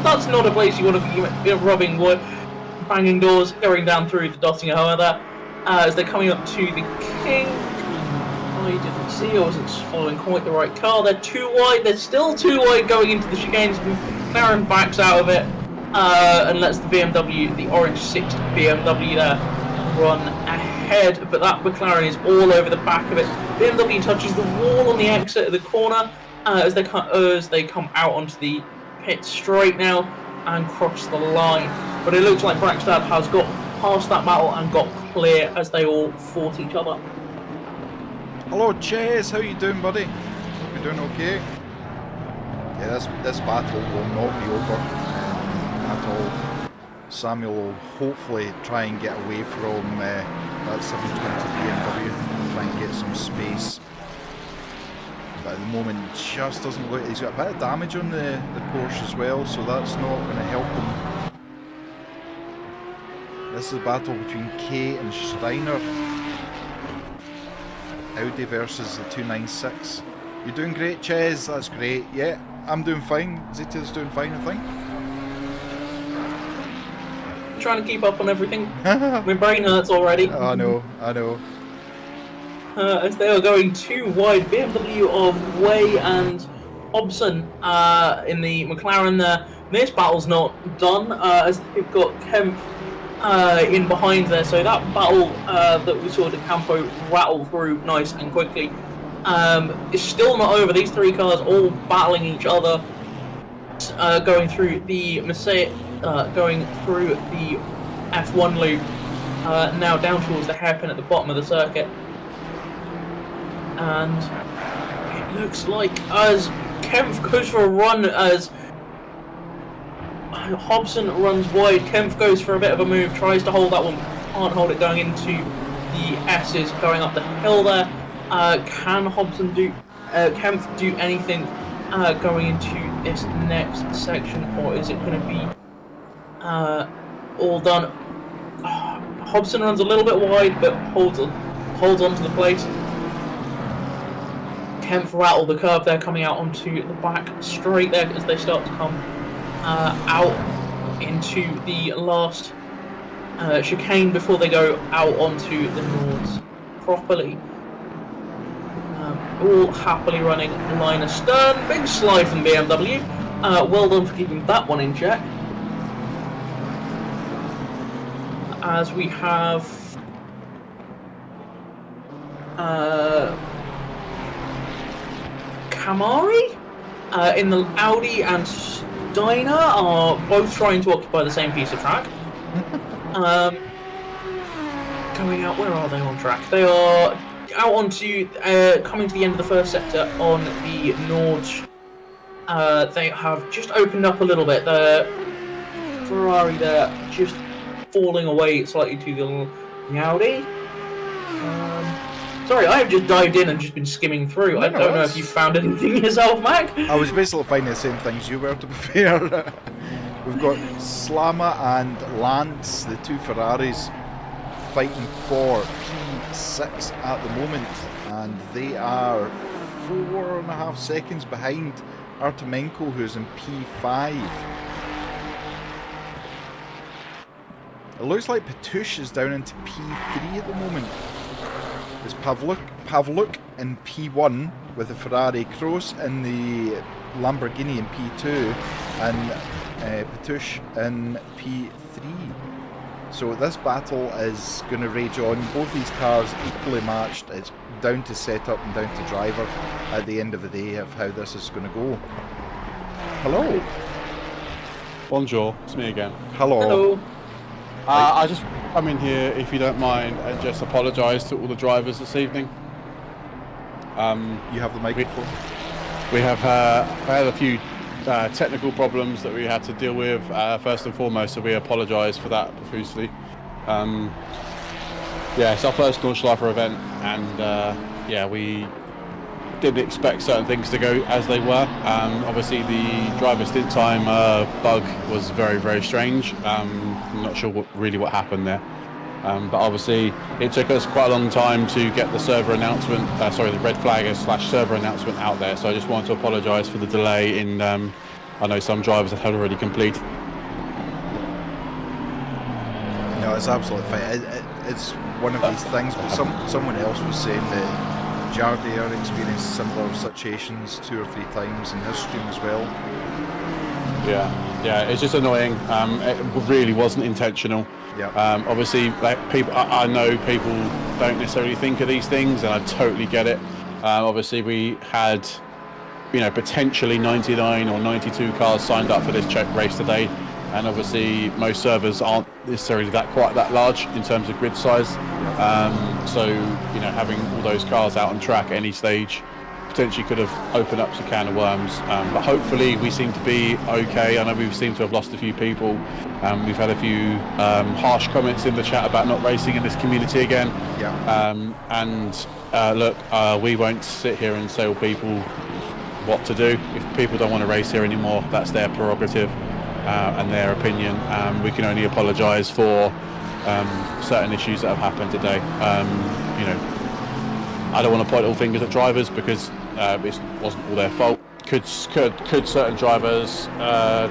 That's not a place you want to be rubbing wood, banging doors, going down through the Dottinger However, as they're coming up to the King. I didn't see. I wasn't following quite the right car. They're too wide. They're still too wide going into the chicanes. McLaren backs out of it and lets the BMW, the orange 6th BMW there, run ahead. But that McLaren is all over the back of it. BMW touches the wall on the exit of the corner as they come out onto the pit straight now and cross the line. But it looks like Brackstad has got past that battle and got clear as they all fought each other. Hello Chase, how you doing, buddy? Hope you're doing okay. Yeah, this battle will not be over at all. Samuel will hopefully try and get away from that 720 BMW, try and get some space. But at the moment, just doesn't look. He's got a bit of damage on the Porsche as well, so that's not going to help him. This is a battle between Kay and Steiner. Audi versus the 296. You're doing great, Ches. That's great. Yeah, I'm doing fine. Zita's doing fine, I think. Trying to keep up on everything. My brain hurts already. I know. As they are going too wide, BMW of Way and Hobson in the McLaren there. This battle's not done as they've got Kemp in behind there, so that battle that we saw De Campo rattle through nice and quickly is still not over. These three cars all battling each other, going through the going through the F1 loop, now down towards the hairpin at the bottom of the circuit. And it looks like as Kempf goes for a run, as Hobson runs wide, Kempf goes for a bit of a move, tries to hold that one, can't hold it going into the S's going up the hill there. Can Hobson do, Kempf do anything going into this next section, or is it going to be all done? Hobson runs a little bit wide, but holds on to the place. Kempf rattle the curb there, coming out onto the back straight there as they start to come out into the last chicane before they go out onto the Nords properly. All happily running line astern. Big slide from BMW. Well done for keeping that one in check. as we have Kamari in the Audi and Steiner are both trying to occupy the same piece of track. Going out, where are they on track? They are out onto coming to the end of the first sector on the Nordsch. They have just opened up a little bit. The Ferrari there just falling away slightly to the Audi. Sorry, I have just dived in and just been skimming through. I don't know if you found anything yourself, Mac. I was basically finding the same things you were, to be fair. We've got Slama and Lance, the two Ferraris, fighting for P6 at the moment, and they are 4.5 seconds behind Artemenko, who's in P5. It looks like Patush is down into P3 at the moment. There's Pavluk in P1 with the Ferrari, Kroos in the Lamborghini in P2, and Patush in P3. So this battle is going to rage on. Both these cars equally matched. It's down to setup and down to driver at the end of the day of how this is going to go. Hello. Bonjour, it's me again. Hello. I just come in here, if you don't mind, and just apologise to all the drivers this evening. You have the microphone. We have had a few technical problems that we had to deal with first and foremost, so we apologise for that profusely. It's our first Nordschleife event, and we didn't expect certain things to go as they were. Obviously the driver stint time bug was very, very strange. I'm not sure what happened there. But obviously it took us quite a long time to get the server announcement, the red flag / server announcement out there. So I just want to apologise for the delay in, I know some drivers had already completed. No, it's absolutely fine. It's one of these things, but someone else was saying that Jardier experienced similar situations 2 or 3 times in his stream as well. Yeah, it's just annoying. It really wasn't intentional. Yeah. Obviously, people, I know people don't necessarily think of these things, and I totally get it. Obviously, we had, potentially 99 or 92 cars signed up for this race today, and obviously most servers aren't necessarily quite that large in terms of grid size. So having all those cars out on track at any stage potentially could have opened up some can of worms, but hopefully we seem to be okay. I know we seem to have lost a few people. We've had a few harsh comments in the chat about not racing in this community again. Look, we won't sit here and tell people what to do. If people don't want to race here anymore, that's their prerogative and their opinion. We can only apologise for certain issues that have happened today. I don't want to point all fingers at drivers because it wasn't all their fault. Could certain drivers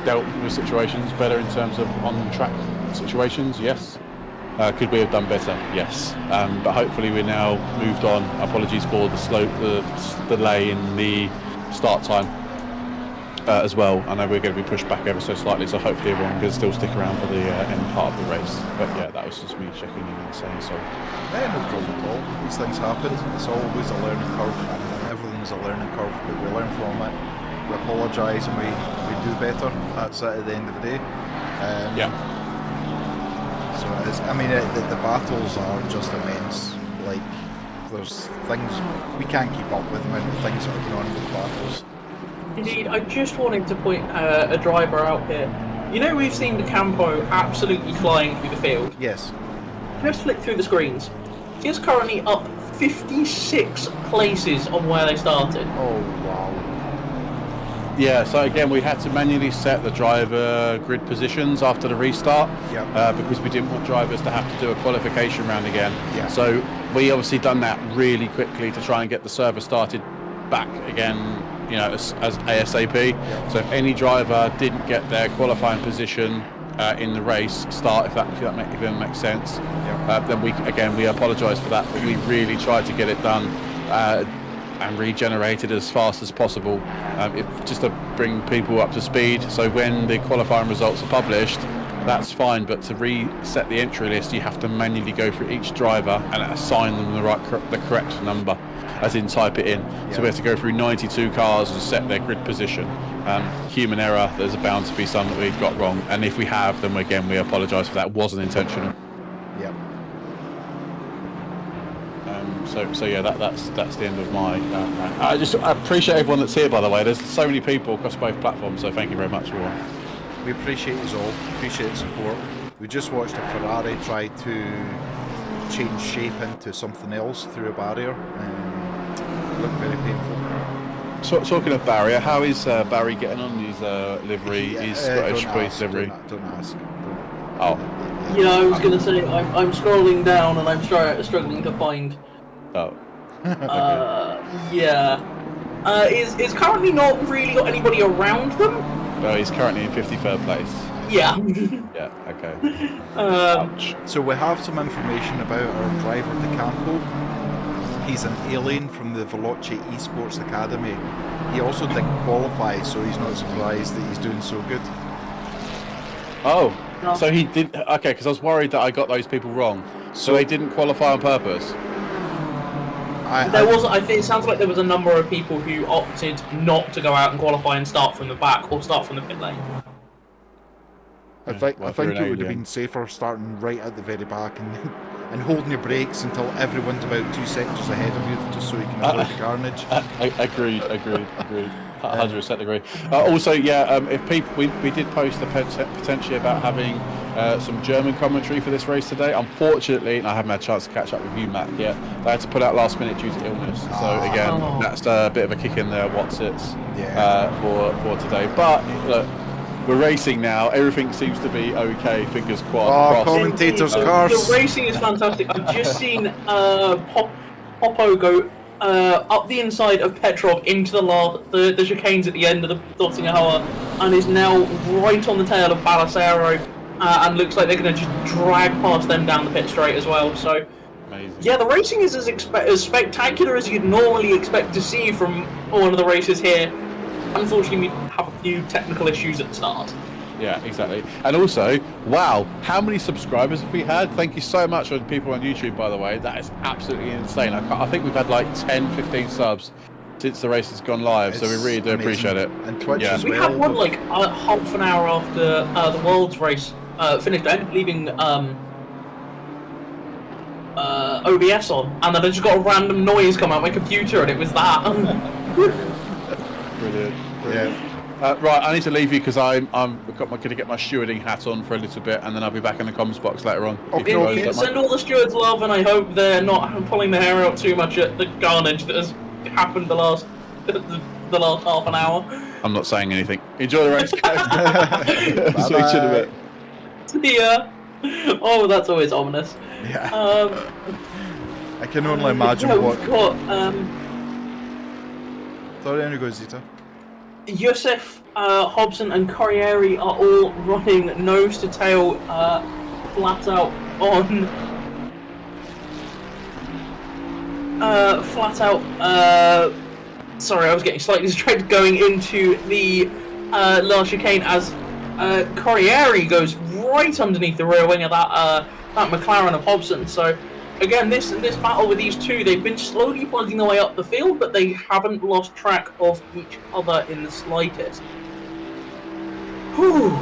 dealt with situations better in terms of on-track situations? Yes. Could we have done better? Yes. But hopefully we're now moved on. Apologies for the delay in the start time as well. I know we're going to be pushed back ever so slightly, so hopefully everyone can still stick around for the end part of the race. But yeah, that was just me checking in and saying so. Yeah, no problem at all. These things happen. It's always a learning curve. Everything's a learning curve, but we learn from it. We apologise and we do better. That's it at the end of the day. So it is. I mean, the battles are just immense. Like, there's things we can't keep up with, the amount of things that are going on with the battles. Indeed, I just wanted to point a driver out here. We've seen the Campo absolutely flying through the field. Yes. Just flick through the screens. He is currently up 56 places on where they started. Oh, wow. Yeah, so again, we had to manually set the driver grid positions after the restart because we didn't want drivers to have to do a qualification round again. Yeah. So we obviously done that really quickly to try and get the server started back again, as ASAP. Yeah. So if any driver didn't get their qualifying position in the race start, if that makes sense, then we apologise for that, but we really tried to get it done and regenerated as fast as possible, just to bring people up to speed. So when the qualifying results are published, that's fine, but to reset the entry list, you have to manually go through each driver and assign them the correct number, as in type it in. So we have to go through 92 cars and set their grid position. Human error, there's bound to be some that we've got wrong, and if we have, then again, we apologise for that. It wasn't intentional. Yep. So yeah, that's the end of my. I appreciate everyone that's here, by the way. There's so many people across both platforms, so thank you very much, everyone. We appreciate you all. Appreciate the support. We just watched a Ferrari try to change shape into something else through a barrier. Looked very painful. So, talking of barrier, how is Barry getting on his livery? His Scottish police livery? Don't ask. Oh. Yeah, I was going to say, I'm scrolling down and I'm struggling to find. Oh. Yeah. Is currently not really got anybody around them? No, he's currently in 53rd place. Yeah. Yeah, okay. So we have some information about our driver De Campo. He's an alien from the Veloce Esports Academy. He also didn't qualify, so he's not surprised that he's doing so good. Oh, No. so he did. Okay, because I was worried that I got those people wrong. So they didn't qualify on purpose. I think it sounds like there was a number of people who opted not to go out and qualify and start from the back or start from the pit lane. I think Well, it would have been safer starting right at the very back and holding your brakes until everyone's about 2 sectors ahead of you, just so you can avoid the carnage. Agreed. 100% agree. Also, yeah, if people, we did post potentially about having some German commentary for this race today. Unfortunately, and I haven't had a chance to catch up with you, Matt, yet. I had to put out last minute due to illness. So again, that's a bit of a kick in there. For today. But look, we're racing now. Everything seems to be okay. Fingers crossed. Commentators' The cars. racing is fantastic. I've just seen Popo go up the inside of Petrov into the chicanes at the end of the Dottinger Halle, and is now right on the tail of Balassero, and looks like they're going to just drag past them down the pit straight as well. So, Amazing. yeah, the racing is as spectacular as you'd normally expect to see from one of the races here. Unfortunately, we have a few technical issues at the start. Yeah, exactly. And also, wow, how many subscribers have we had? Thank you so much for the people on YouTube, by the way. That is absolutely insane. I think we've had like 10, 15 subs since the race has gone live, so we really do appreciate it. And Twitch as We well. had one like half an hour after the World's race finished. I ended up leaving OBS on, and then I just got a random noise come out of my computer, and it was that. Brilliant. Yeah. Right, I need to leave you because I'm going to get my stewarding hat on for a little bit, and then I'll be back in the comms box later on. Okay. Send all the stewards love, and I hope they're not pulling their hair out too much at the carnage that has happened the last half an hour. I'm not saying anything. Enjoy the race, guys. See you in a bit. See ya. Oh, that's always ominous. Yeah. I can only imagine what. We've got, Sorry, there goes Zita. Yosef, Hobson, and Corriere are all running nose to tail, flat out on. Sorry, I was getting slightly distracted going into the last chicane as Corriere goes right underneath the rear wing of that McLaren of Hobson. So again, this battle with these two, they've been slowly plugging their way up the field, but they haven't lost track of each other in the slightest. Whew.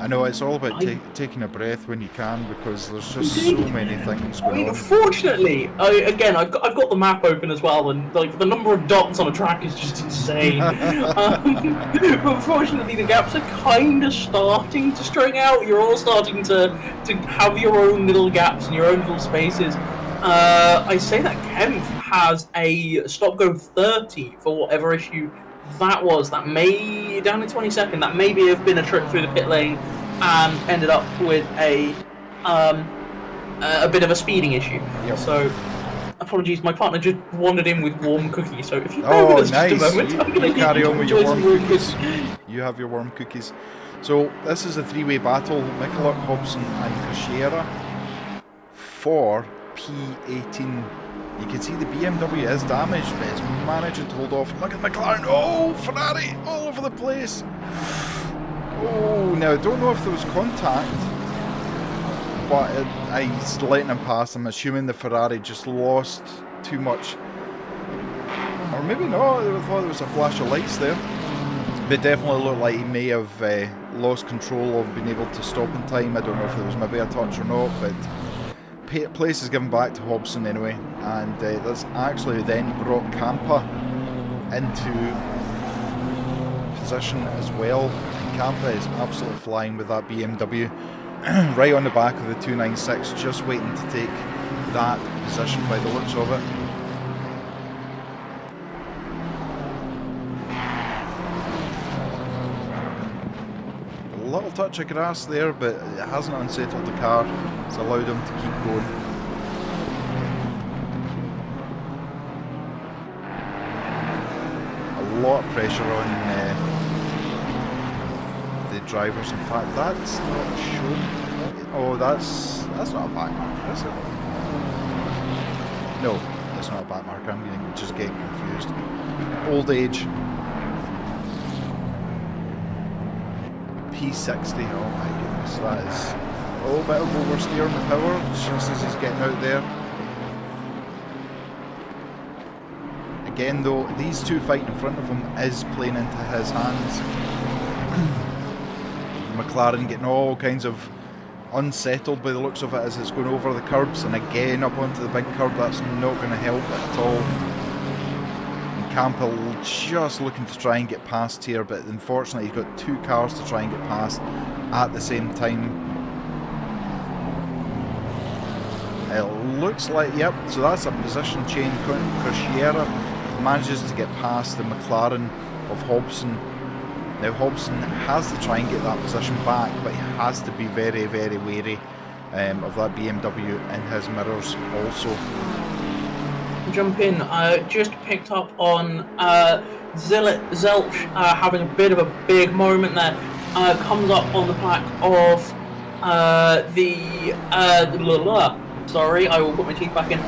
I know it's all about taking a breath when you can, because there's just so many things going on. Fortunately, I've got the map open as well, and like the number of dots on a track is just insane. But fortunately, the gaps are kind of starting to string out. You're all starting to have your own little gaps and your own little spaces. I say that Kempf has a stop-go 30 for whatever issue that was. That may, down in 22nd, that maybe have been a trip through the pit lane and ended up with a bit of a speeding issue. Yep. So, apologies, my partner just wandered in with warm cookies, so if you bear with us nice. just a moment, I'm going to Carry on with your warm cookies. You have your warm cookies. So this is a three-way battle: Michalak, Hobson, and Cresciera for P18. You can see the BMW is damaged, but it's managing to hold off. Look at McLaren! Oh, Ferrari all over the place. Oh, now I don't know if there was contact, but he's letting him pass. I'm assuming the Ferrari just lost too much. Or maybe not, I thought there was a flash of lights there. But it definitely looked like he may have lost control of being able to stop in time. I don't know if there was maybe a touch or not, but place is given back to Hobson anyway. And that's actually then brought Campa into position as well. And Campa is absolutely flying with that BMW. Right on the back of the 296, just waiting to take that position by the looks of it. A little touch of grass there, but it hasn't unsettled the car. It's allowed him to keep going. A lot of pressure on the drivers. In fact, that's not shown. Oh, that's not a back marker, is it? No, that's not a back marker. I'm just getting confused. Old age. P60, oh my goodness, that is a little bit of oversteer on the power, just as he's getting out there. Again though, these two fighting in front of him is playing into his hands. McLaren getting all kinds of unsettled by the looks of it as it's going over the curbs, and again up onto the big curb. That's not going to help at all. Campa just looking to try and get past here, but unfortunately he's got two cars to try and get past at the same time. It looks like, yep, so that's a position change. Cresciera manages to get past the McLaren of Hobson. Now Hobson has to try and get that position back, but he has to be very, very wary of that BMW in his mirrors also. Jump in. Just picked up on Zelch having a bit of a big moment there. Comes up on the back of sorry, I will put my teeth back in.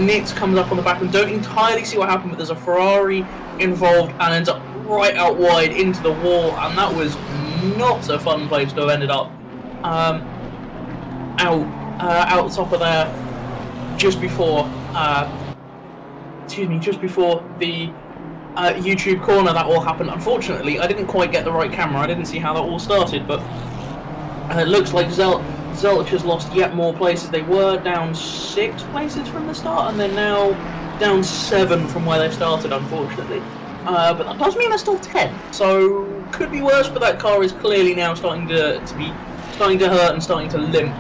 Nitz comes up on the back and don't entirely see what happened, but there's a Ferrari involved and ends up right out wide into the wall, and that was not a fun place to have ended up. Out the top of there, just before the YouTube corner that all happened. Unfortunately, I didn't quite get the right camera. I didn't see how that all started, but it looks like Zelch has lost yet more places. They were down 6 places from the start, and they're now down 7 from where they started, unfortunately. But that does mean they're still 10, so could be worse, but that car is clearly now starting to hurt and starting to limp.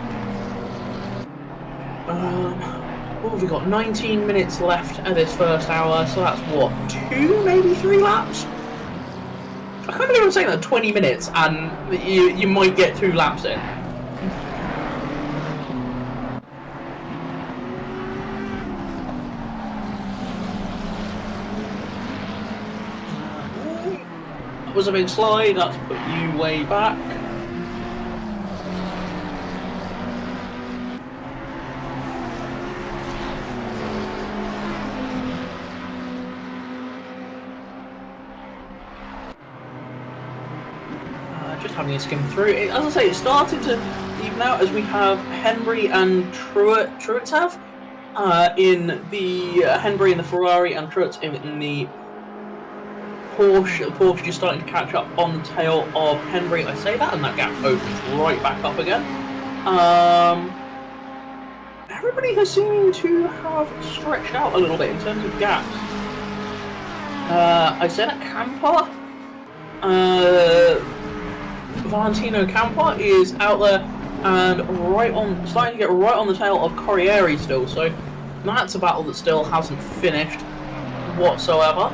What have we got? 19 minutes left of this first hour, so that's what, 2, maybe 3 laps? I can't believe I'm saying that 20 minutes and you might get 2 laps in. That was a big slide, that's put you way back. Just having a skim through it. As I say, it started to even out as we have Henry and Truex have in the Henry and the Ferrari, and Truex in the Porsche. The Porsche just starting to catch up on the tail of Henry. I say that, and that gap opens right back up again. Everybody has seemed to have stretched out a little bit in terms of gaps. I said at Campa. Valentino Campa is out there and starting to get right on the tail of Corriere still, so that's a battle that still hasn't finished whatsoever.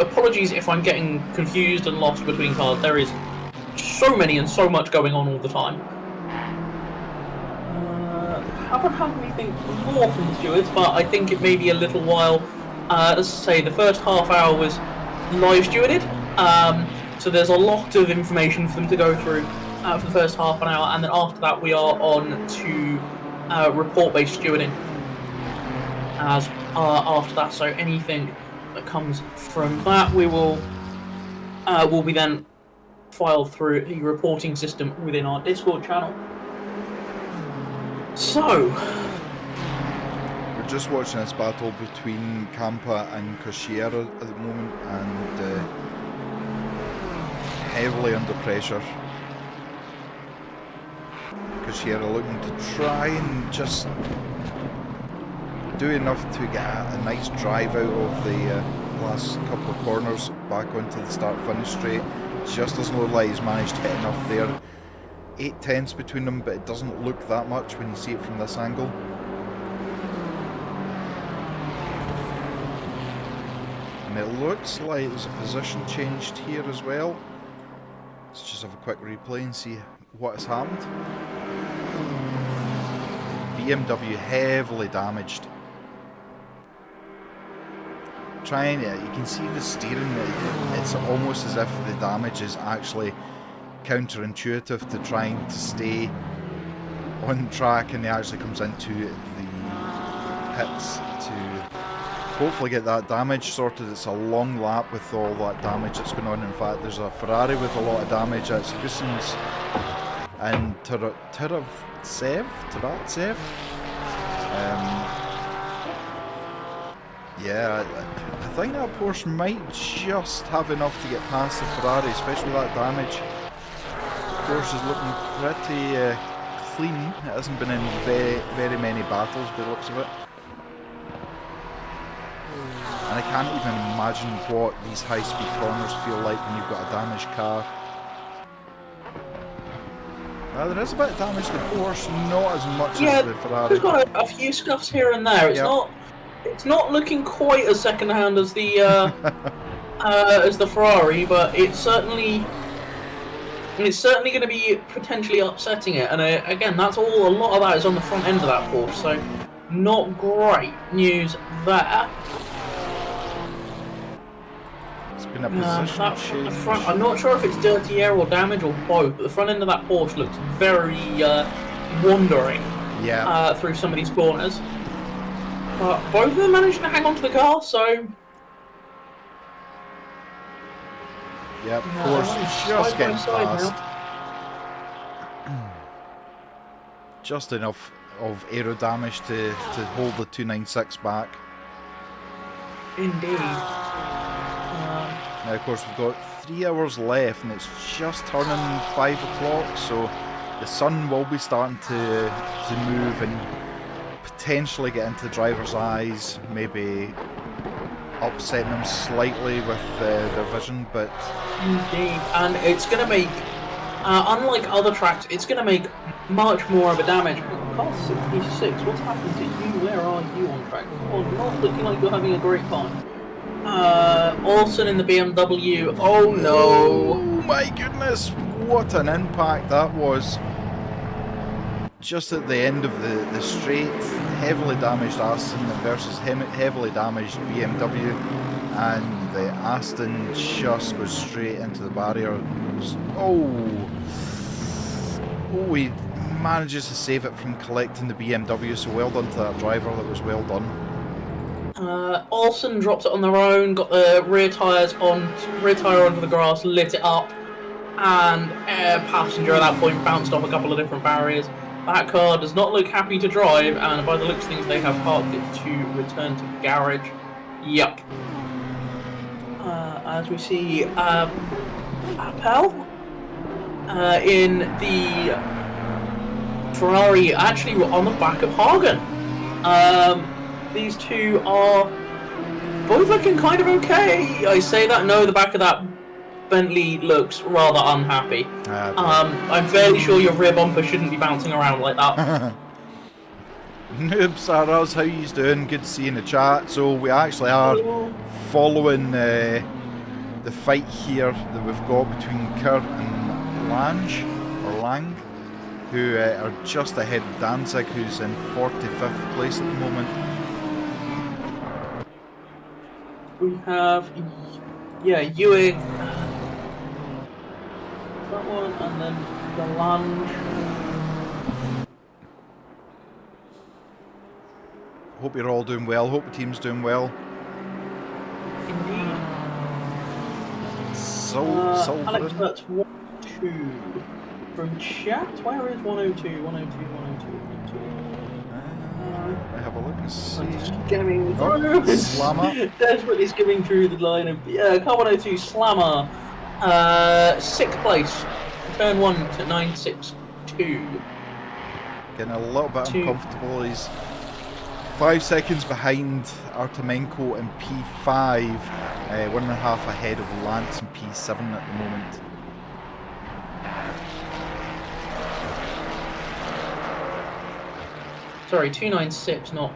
Apologies if I'm getting confused and lost between cars. There is so many and so much going on all the time. Haven't had anything more from the stewards, but I think it may be a little while. As I say, the first half hour was live stewarded. So there's a lot of information for them to go through for the first half an hour, and then after that we are on to report-based stewarding after that. So anything that comes from that we will will be then filed through a reporting system within our Discord channel. So, we're just watching this battle between Campa and Coshiera at the moment, and heavily under pressure. Coshiera looking to try and just do enough to get a nice drive out of the last couple of corners back onto the start-finish straight. Just doesn't look like he's managed to hit enough there. 8/10 between them, but it doesn't look that much when you see it from this angle. And it looks like there's a position changed here as well. Let's just have a quick replay and see what has happened. BMW heavily damaged. You can see the steering, it's almost as if the damage is actually counterintuitive to trying to stay on track, and he actually comes into the pits to hopefully get that damage sorted. It's a long lap with all that damage that's going on. In fact, there's a Ferrari with a lot of damage. It's Hussen's and Taratsev. Yeah, I think that Porsche might just have enough to get past the Ferrari, especially with that damage. Porsche is looking pretty clean. It hasn't been in very many battles by the looks of it. And I can't even imagine what these high-speed corners feel like when you've got a damaged car. There is a bit of damage to the Porsche, not as much as the Ferrari. There's got a few scuffs here and there. It's not looking quite as second-hand as the Ferrari, but it's certainly going to be potentially upsetting it. And again, that's all. A lot of that is on the front end of that Porsche, so not great news there. It's been a position change. Front, I'm not sure if it's dirty air or damage or both, but the front end of that Porsche looks very wandering through some of these corners. But both of them managed to hang on to the car, so... Yep, Porsche just getting past. Just enough of aero damage to hold the 296 back. Indeed. Now, of course, we've got 3 hours left, and it's just turning 5 o'clock, so the sun will be starting to move and potentially get into the driver's eyes, maybe upsetting them slightly with their vision, but... Indeed, and it's going to make, unlike other tracks, it's going to make much more of a damage. Car 66, what's happened to you? Where are you on track? Oh, not looking like you're having a great time. Olsen in the BMW, oh no! Oh my goodness, what an impact that was. Just at the end of the straight, heavily damaged Aston versus heavily damaged BMW, and the Aston just goes straight into the barrier. He manages to save it from collecting the BMW, so well done to that driver. That was well done. Olsen drops it on their own, got the rear tyre onto the grass, lit it up, and passenger at that point bounced off a couple of different barriers. That car does not look happy to drive, and by the looks of things, they have parked it to return to garage. Yep. As we see, Appel in the Ferrari, actually on the back of Hagen. These two are both looking kind of okay. I say that, no, the back of that Bentley looks rather unhappy. I'm fairly sure your rear bumper shouldn't be bouncing around like that. Noob Saras, how you doing? Good to see you in the chat. So we actually are following the fight here that we've got between Kurt and Lang, who are just ahead of Danzig, who's in 45th place at the moment. We have, Ewing, that one, and then the Lange. Hope you're all doing well. Hope the team's doing well. Indeed. Alex, Solverin. that's 102. From chat, where is 102? 102, 102, 102. I have a look and see. I'm skimming through. Slammer. Desperately skimming through the line of car 102 Slammer. 6th place. Turn 1 to 962. Getting a little bit uncomfortable. He's 5 seconds behind Artemenko in P5, 1.5 ahead of Lance in P7 at the moment. Sorry, 296, not.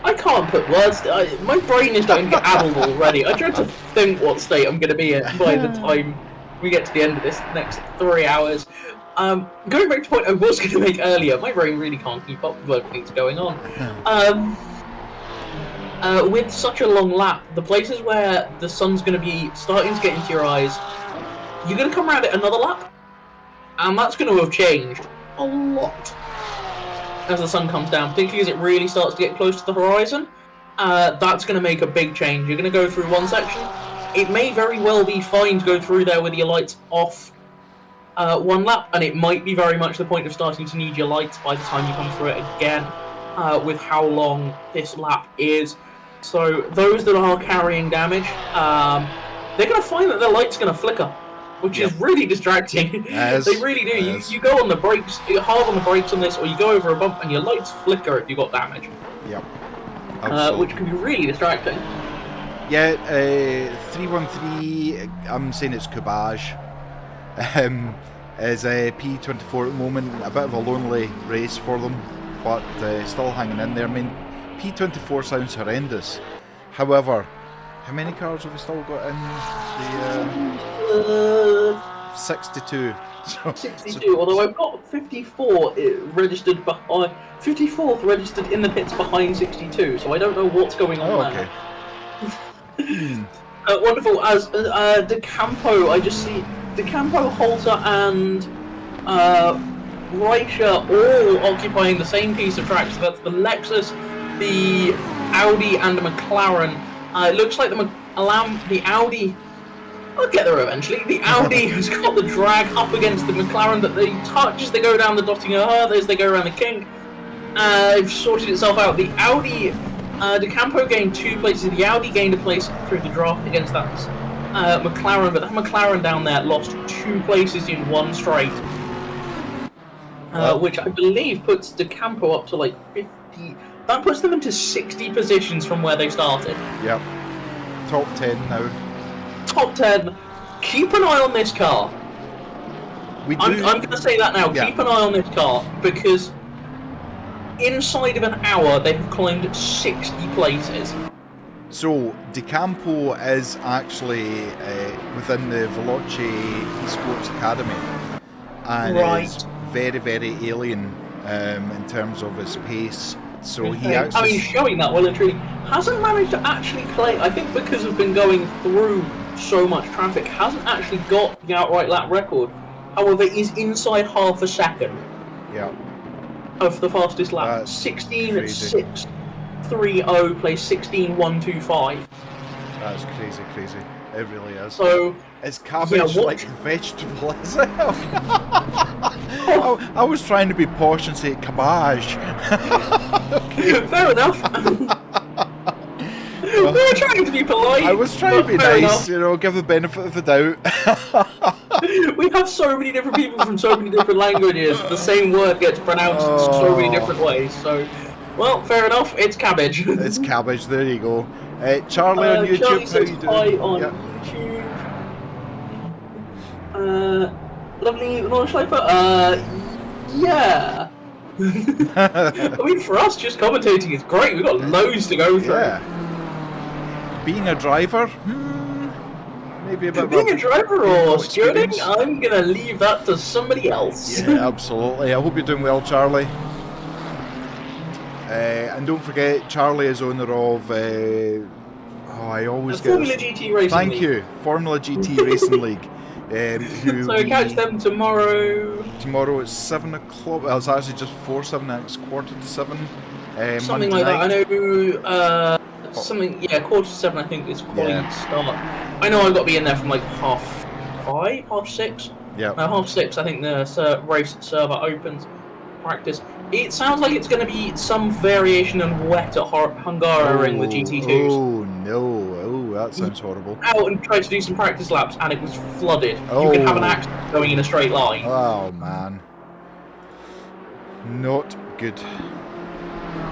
I can't put words. My brain is starting to get addled already. I try to think what state I'm going to be in by the time we get to the end of this next 3 hours. Going back to the point I was going to make earlier, my brain really can't keep up with everything that's going on. With such a long lap, the places where the sun's going to be starting to get into your eyes, you're going to come around it another lap, and that's going to have changed a lot as the sun comes down, particularly as it really starts to get close to the horizon. That's going to make a big change. You're going to go through one section. It may very well be fine to go through there with your lights off one lap, and it might be very much the point of starting to need your lights by the time you come through it again, with how long this lap is. So those that are carrying damage, they're going to find that their light's going to flicker, which is really distracting. They really do. You go on the brakes, you're hard on the brakes on this, or you go over a bump and your lights flicker if you got damage. Yep. Which can be really distracting. Yeah, 313, I'm saying it's Kubaj. Is P24 at the moment. A bit of a lonely race for them, but still hanging in there. I mean, P24 sounds horrendous. However, how many cars have we still got in the 62? 62, although I've got 54 registered behind, 54th registered in the pits behind 62, so I don't know what's going on there. Okay. Wonderful. As De Campo, I just see De Campo, Holter, and Reicher all occupying the same piece of track. So that's the Lexus, the Audi, and the McLaren. It looks like the Audi. I'll get there eventually. The Audi has got the drag up against the McLaren that they touch as they go down the Dottinger as they go around the kink. They've sorted itself out. The Audi, De Campo gained 2 places. The Audi gained a place through the draft against that McLaren, but that McLaren down there lost 2 places in one straight. Which I believe puts De Campo up to like 50. That puts them into 60 positions from where they started. Yep. Top 10 now. Top 10. Keep an eye on this car. I'm going to say that now. Yeah. Keep an eye on this car, because inside of an hour they have climbed 60 places. So, De Campo is actually within the Veloce Esports Academy, and is very, very alien in terms of his pace. So he actually... I mean, showing that well and truly, hasn't managed to actually play, I think because of been going through so much traffic, hasn't actually got the outright lap record. However, is inside half a second of the fastest lap. 16.630 plays 16.125. That's crazy. It really is. So, is cabbage like vegetable, is it? I was trying to be posh and say cabbage. Fair enough. We were trying to be polite. I was trying to be nice, give the benefit of the doubt. We have so many different people from so many different languages. The same word gets pronounced so many different ways. So, well, fair enough. It's cabbage. It's cabbage. There you go. Charlie on YouTube. Charlie How you doing? Hi on YouTube. Lovely Nordschleife. Yeah. I mean, for us, just commentating is great. We've got loads to go through. Yeah. Being a driver, maybe a bit. Being a driver or stewarding, I'm gonna leave that to somebody else. Yeah, absolutely. I hope you're doing well, Charlie. And don't forget, Charlie is owner of. I always get Formula GT Racing Thank League. you, Formula GT Racing League. So catch them tomorrow. Tomorrow at 7 o'clock. Well, it's actually just 4:07. It's 6:45. Something like that. I know something. Yeah, 7:15. I think is quality Yeah. start. I know I've got to be in there from like 5:30, 5:30. Yeah. No, 5:30. I think the race server opens. Practice. It sounds like it's going to be some variation on wet at Hungaroring with GT2s. Oh no! Oh, that sounds horrible. Out and tried to do some practice laps, and it was flooded. Oh. You could have an accident going in a straight line. Oh man, not good.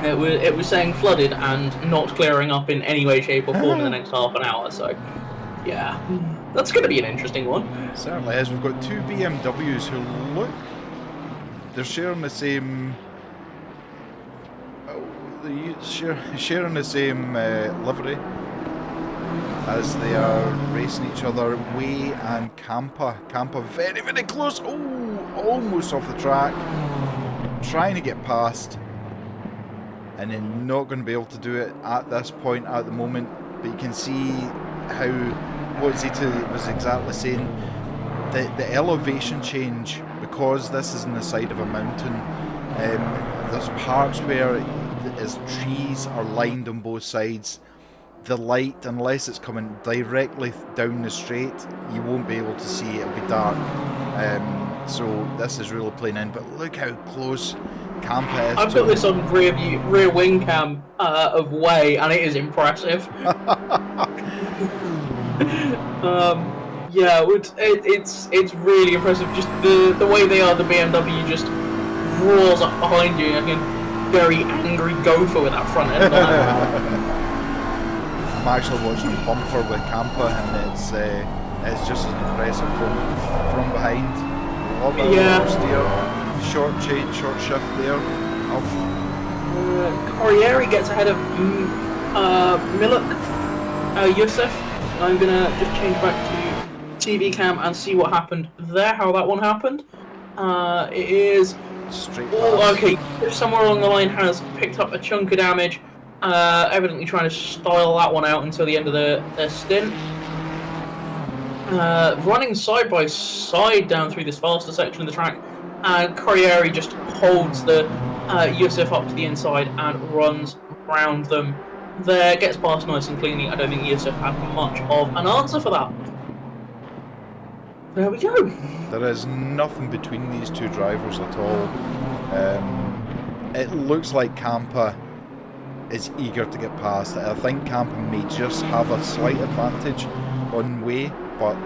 It was saying flooded and not clearing up in any way, shape, or form in the next half an hour. So, yeah, that's going to be an interesting one. Certainly is. We've got two BMWs who look. They're sharing the same. Sharing the same livery as they are racing each other. Way and Campa very, very close. Oh, almost off the track. Trying to get past. And then not going to be able to do it at this point at the moment. But you can see how what Zita was exactly saying. The elevation change, because this is on the side of a mountain. There's parts where as trees are lined on both sides, the light, unless it's coming directly down the straight, you won't be able to see it. It'll be dark. So this is really playing in. But look how close Campa is. I've got this on rear wing cam of Way, and it is impressive. Yeah, it's really impressive. Just the way they are. The BMW just roars up behind you, like a very angry gopher with that front end. I'm actually watching the bumper with Campa, and it's just as impressive from behind. A lot of steer, short change, short shift there. Corriere gets ahead of Miluk Yusuf. I'm gonna just change back to TV cam and see what happened there. How that one happened. It is. Straight Oh, okay. Somewhere along the line has picked up a chunk of damage. Evidently trying to style that one out until the end of their stint. Running side by side down through this faster section of the track, and Corriere just holds the Yusuf up to the inside and runs round them. There, gets past nice and cleanly. I don't think Yusuf had much of an answer for that. There we go. There is nothing between these two drivers at all. It looks like Campa is eager to get past it. I think Campa may just have a slight advantage on Way, but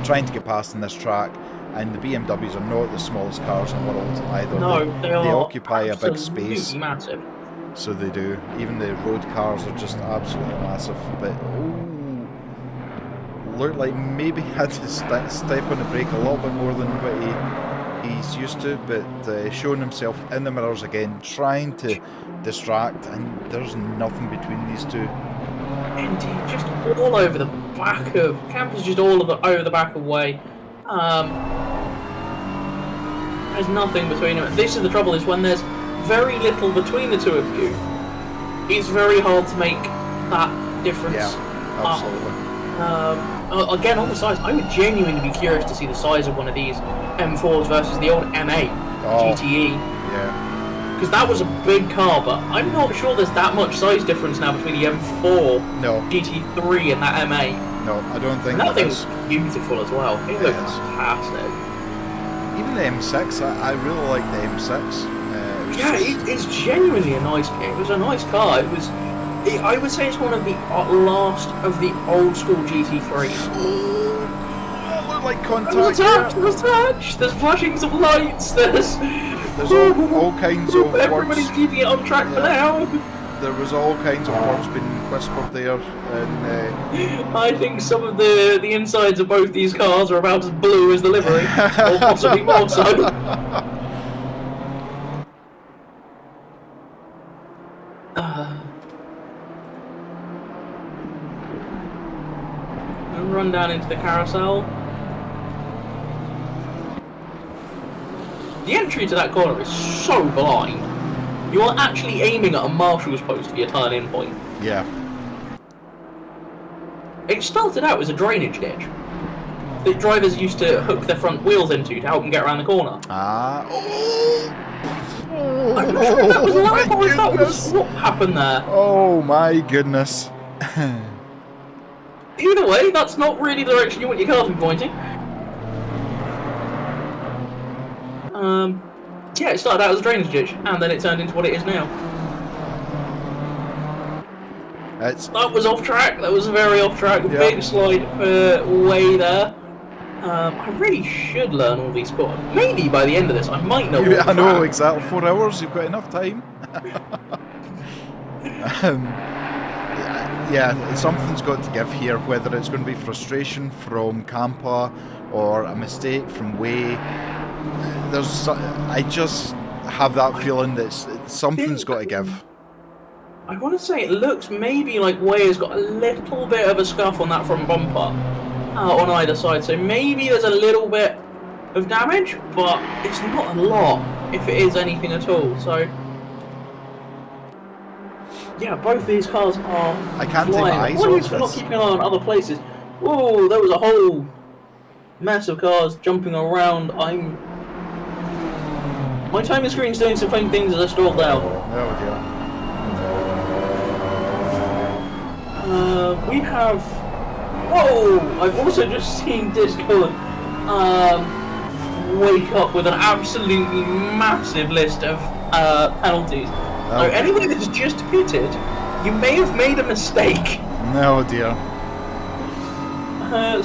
trying to get past in this track, and the BMWs are not the smallest cars in the world either. No, they occupy a big space. Massive. So they do. Even the road cars are just absolutely massive. But looked like maybe he had to step on the brake a little bit more than what he's used to, but showing himself in the mirrors again, trying to distract, and there's nothing between these two. Indeed, just all over the back of Campa's, just all over the back of Way. There's nothing between them. This is the trouble: is when there's very little between the two of you, it's very hard to make that difference. Yeah, absolutely. Again, on the size, I would genuinely be curious to see the size of one of these M4s versus the old M8 GTE. Yeah. Because that was a big car, but I'm not sure there's that much size difference now between the M4 GT3 and that M8. No, I don't think that there thing's is. beautiful as well. It looks fantastic. Even the M6, I really like the M6. Yeah, it's genuinely a nice car. It was a nice car. I would say it's one of the last of the old school GT3s. Oh, that looked like contact. There's touch. There's flashings of lights. There's all kinds of everybody's words. keeping it on track for now. There was all kinds of words being whispered there, and I think some of the insides of both these cars are about as blue as the livery, or possibly more so. Run down into the carousel. The entry to that corner is so blind. You are actually aiming at a marshal's post for your turn-in point. yeah. It started out as a drainage ditch that drivers used to hook their front wheels into to help them get around the corner. Ah. I That was Oh lap, my or if that was goodness! what happened there. Oh my goodness! Either way, that's not really the direction you want your car to be pointing. Yeah, it started out as a drainage ditch, and then it turned into what it is now. That was off track. That was very off track. Yeah. Big slide for way there. I really should learn all these courses. Maybe by the end of this, I might know. I know exactly. 4 hours. You've got enough time. Yeah, something's got to give here. Whether it's going to be frustration from Campa or a mistake from Way. I just have that feeling that something's got to give. I want to say it looks maybe like Way has got a little bit of a scuff on that front bumper on either side, so maybe there's a little bit of damage, but it's not a lot if it is anything at all. So yeah, both these cars are I can't take flying. my eyes What off is for not this. keeping an eye on other places? Whoa, there was a whole mess of cars jumping around. My timing screen's doing some funny things as I scroll down. Oh dear. We have. Whoa! I've also just seen Discord wake up with an absolutely massive list of penalties. So Okay. anybody that's just pitted, you may have made a mistake. No dear. Do you want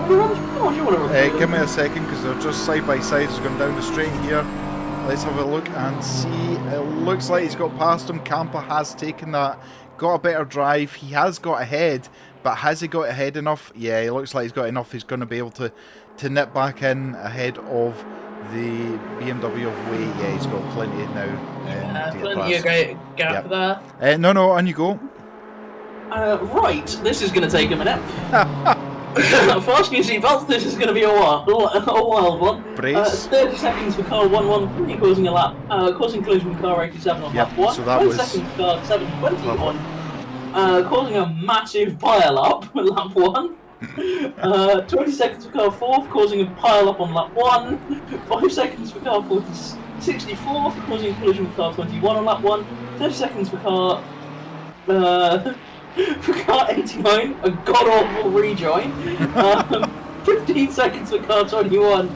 to run this? Or do you want to run? Give me a second because they're just side by side. He's going down the straight here. Let's have a look and see. It looks like he's got past him. Campa has taken that. Got a better drive. He has got ahead, but has he got ahead enough? Yeah, he looks like he's got enough. He's going to be able to nip back in ahead of the BMW of Way. Yeah, he's got plenty now. To get Plenty of past. great gap Yep. there. No, on you go. Right, this is going to take a minute. Fasten your seatbelts, this is going to be a wild one. Brace. 30 seconds for car 113 causing collision with car 87 on Yep, lap 1. so that 20 was- seconds for car 721, causing a massive pile up on lap 1. 20 seconds for car 4 causing a pile up on lap 1. 5 seconds for car 64 for causing a collision with car 21 on lap 1. 30 seconds for car for car 89, a god-awful rejoin. 15 seconds for car 21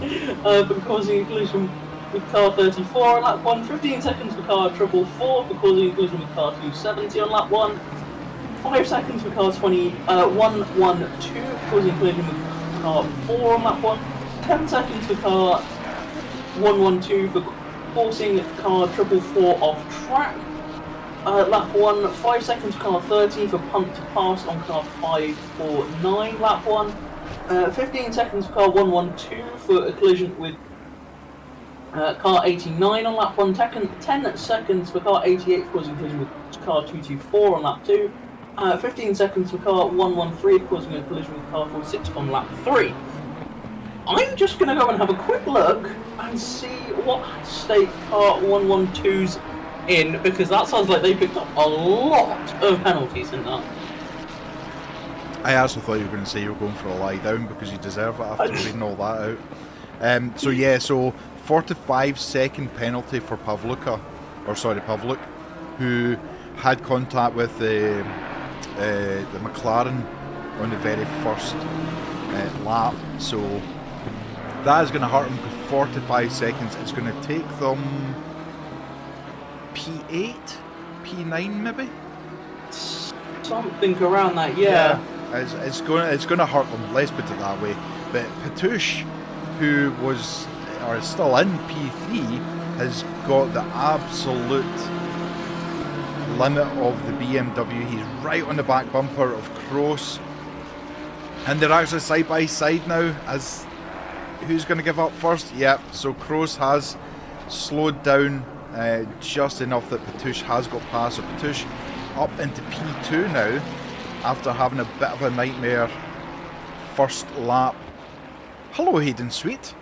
for causing a collision with car 34 on lap 1. 15 seconds for car 444 for causing a collision with car 270 on lap 1. 5 seconds for car 112 for causing a collision with car 4 on lap 1. 10 seconds for car 112 for forcing car 444 off track. Lap 1, 5 seconds for car 30 for punt to pass on car 549, lap 1. 15 seconds for car 112 for a collision with car 89 on lap 1. 10 seconds for car 88 for causing a collision with car 224 on lap 2. 15 seconds for car 113 for causing a collision with car 46 on lap 3. I'm just going to go and have a quick look and see what state car 112's in, because that sounds like they picked up a lot of penalties in that. I actually thought you were going to say you were going for a lie down because you deserve it after reading all that out. So 45-second penalty for Pavlik, who had contact with the McLaren on the very first lap. So that is going to hurt him for 45 seconds. It's going to take them P8, P9 maybe. Something around that, yeah. It's going to hurt them. Let's put it that way. But Patush, who was or is still in P3, has got the absolute limit of the BMW. He's right on the back bumper of Kroos, and they're actually side by side now. As who's going to give up first? Yep. So Kroos has slowed down just enough that Patush has got past. So Patush up into P2 now after having a bit of a nightmare first lap. Hello, Hayden Sweet.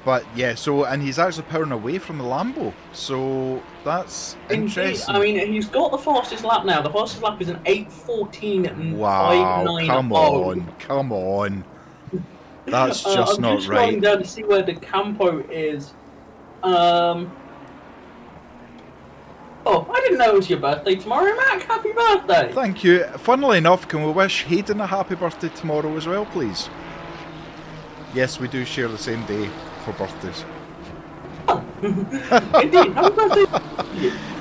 But yeah, and he's actually powering away from the Lambo, so that's interesting. I mean, he's got the fastest lap now. The fastest lap is an 8:14.59. Wow, come on. That's just I'm not just right. scrolling down to see where the Campo is Oh, I didn't know it was your birthday tomorrow, Mac. Happy birthday. Thank you. Funnily enough, can we wish Hayden a happy birthday tomorrow as well, please? Yes, we do share the same day for birthdays. Indeed, happy birthday.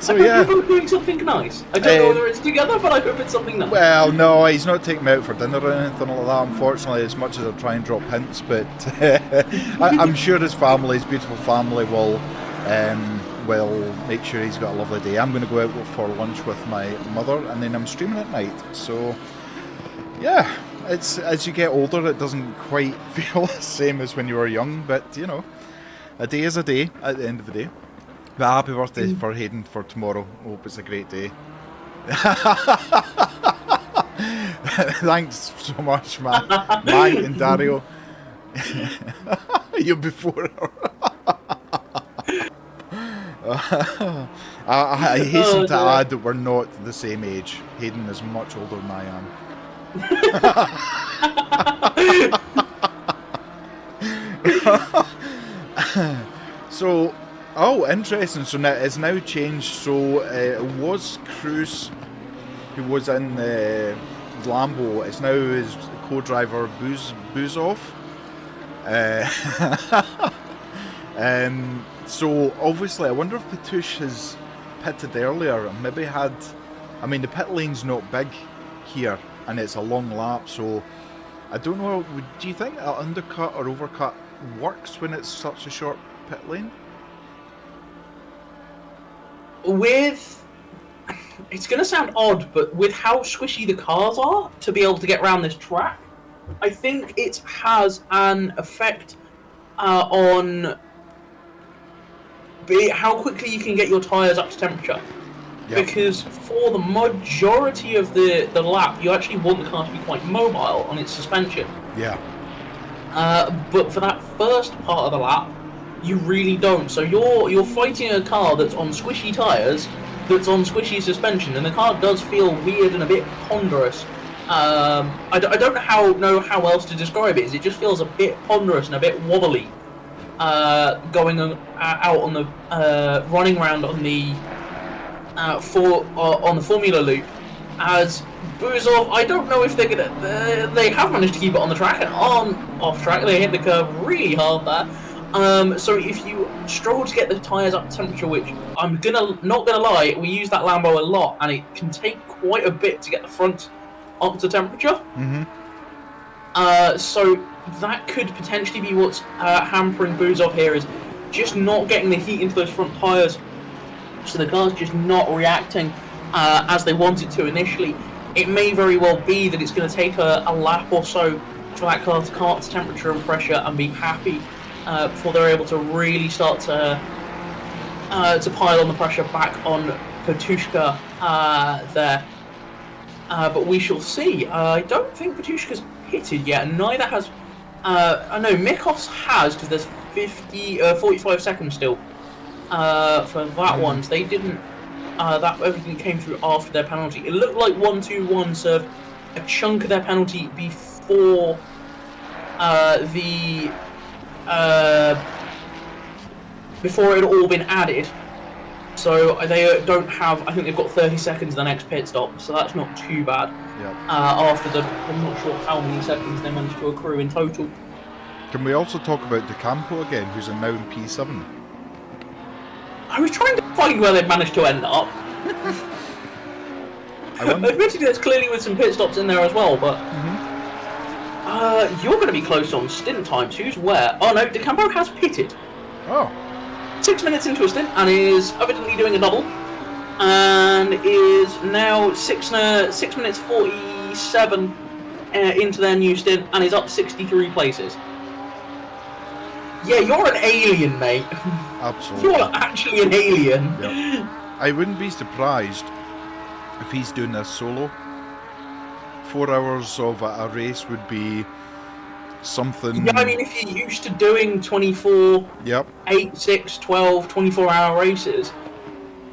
So I hope yeah. you're both doing something nice. I don't know whether it's together, but I hope it's something nice. Well, no, he's not taking me out for dinner or anything like that, unfortunately, as much as I try and drop hints, but I'm sure his family, his beautiful family, will make sure he's got a lovely day. I'm going to go out for lunch with my mother, and then I'm streaming at night, so yeah, it's as you get older, it doesn't quite feel the same as when you were young, but you know, a day is a day at the end of the day. But happy birthday for Hayden for tomorrow. Hope it's a great day. Thanks so much, man. Mike and Dario. You're before her. I hasten to add that we're not the same age. Hayden is much older than I am. So, oh, interesting. So now it's now changed. So it was Cruz who was in Lambo. It's now his co-driver Buzov. So obviously, I wonder if Patouche has pitted earlier and maybe had. I mean, the pit lane's not big here, and it's a long lap. So I don't know. Do you think an undercut or overcut works when it's such a short pit lane? It's going to sound odd, but with how squishy the cars are to be able to get around this track, I think it has an effect on how quickly you can get your tyres up to temperature. Yep. Because for the majority of the lap, you actually want the car to be quite mobile on its suspension. Yeah. But for that first part of the lap, you really don't. So you're fighting a car that's on squishy tyres, that's on squishy suspension, and the car does feel weird and a bit ponderous. I don't know how else to describe it. It just feels a bit ponderous and a bit wobbly. Going out on the running around on the on the Formula loop, as Buzov, I don't know if they have managed to keep it on the track and on off track. They hit the curve really hard there. So if you struggle to get the tyres up to temperature, which I'm not gonna lie, we use that Lambo a lot, and it can take quite a bit to get the front up to temperature. Mm-hmm. So that could potentially be what's hampering Buzov here, is just not getting the heat into those front tyres. So the car's just not reacting as they want it to initially. It may very well be that it's going to take a lap or so for that car to come up to temperature and pressure and be happy before they're able to really start to pile on the pressure back on Patushka there. But we shall see. I don't think Patushka's pitted yet, and neither has... I know Mikos has, because there's 45 seconds still for that one. So they didn't... that everything came through after their penalty. It looked like 1-2-1 served a chunk of their penalty before before it had all been added. So they don't have... I think they've got 30 seconds the next pit stop, so that's not too bad. Yep. After I'm not sure how many seconds they managed to accrue in total. Can we also talk about De Campo again, who's now in P7? I was trying to find where they'd managed to end up. Admittedly, there's clearly with some pit stops in there as well, but... you're going to be close on stint times. Who's where? Oh no, De Campo has pitted. Oh. 6 minutes into a stint and is evidently doing a double. And is now 6 minutes 47 into their new stint and is up 63 places. Yeah, you're an alien, mate. Absolutely. You're actually an alien. Yep. I wouldn't be surprised if he's doing this solo. 4 hours of a race would be something... Yeah, I mean, if you're used to doing 24, 8, 6, 12, 24-hour races,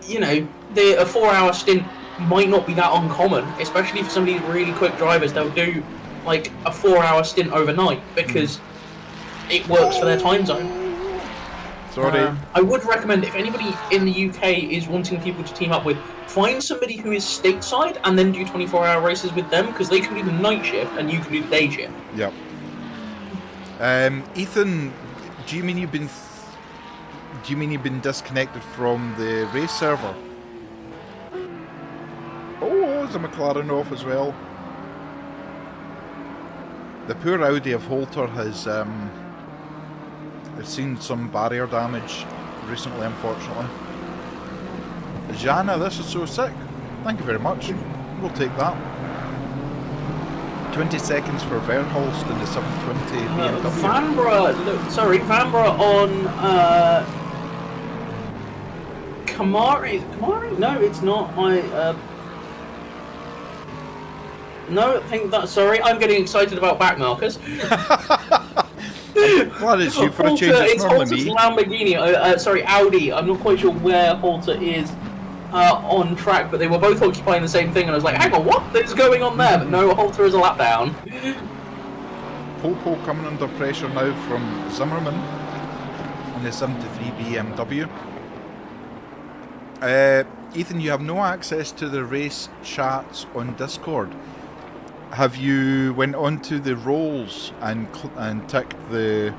you know, a 4-hour stint might not be that uncommon, especially for some of these really quick drivers. They'll do, like, a 4-hour stint overnight because it works for their time zone. Sorry. I would recommend, if anybody in the UK is wanting people to team up with, find somebody who is stateside and then do 24-hour races with them, because they can do the night shift and you can do the day shift. Yep. Ethan, do you mean you've been disconnected from the race server? Oh, there's a McLaren off as well. The poor Audi of Holter has seen some barrier damage recently, unfortunately. Jana, this is so sick. Thank you very much. We'll take that. 20 seconds for Verhulst in the 720 BMW. Vanbrugh on Kamari. Kamari? No, it's not. No, I think that's... Sorry, I'm getting excited about back markers. Glad it's you for a change. It's normally me. Lamborghini. Audi. I'm not quite sure where Holter is on track, but they were both occupying the same thing, and I was like, hang on, what is going on there? But no, Holter is a lap down. Popo coming under pressure now from Zimmerman in the 73 BMW. Ethan, you have no access to the race chats on Discord. Have you went onto the roles and ticked the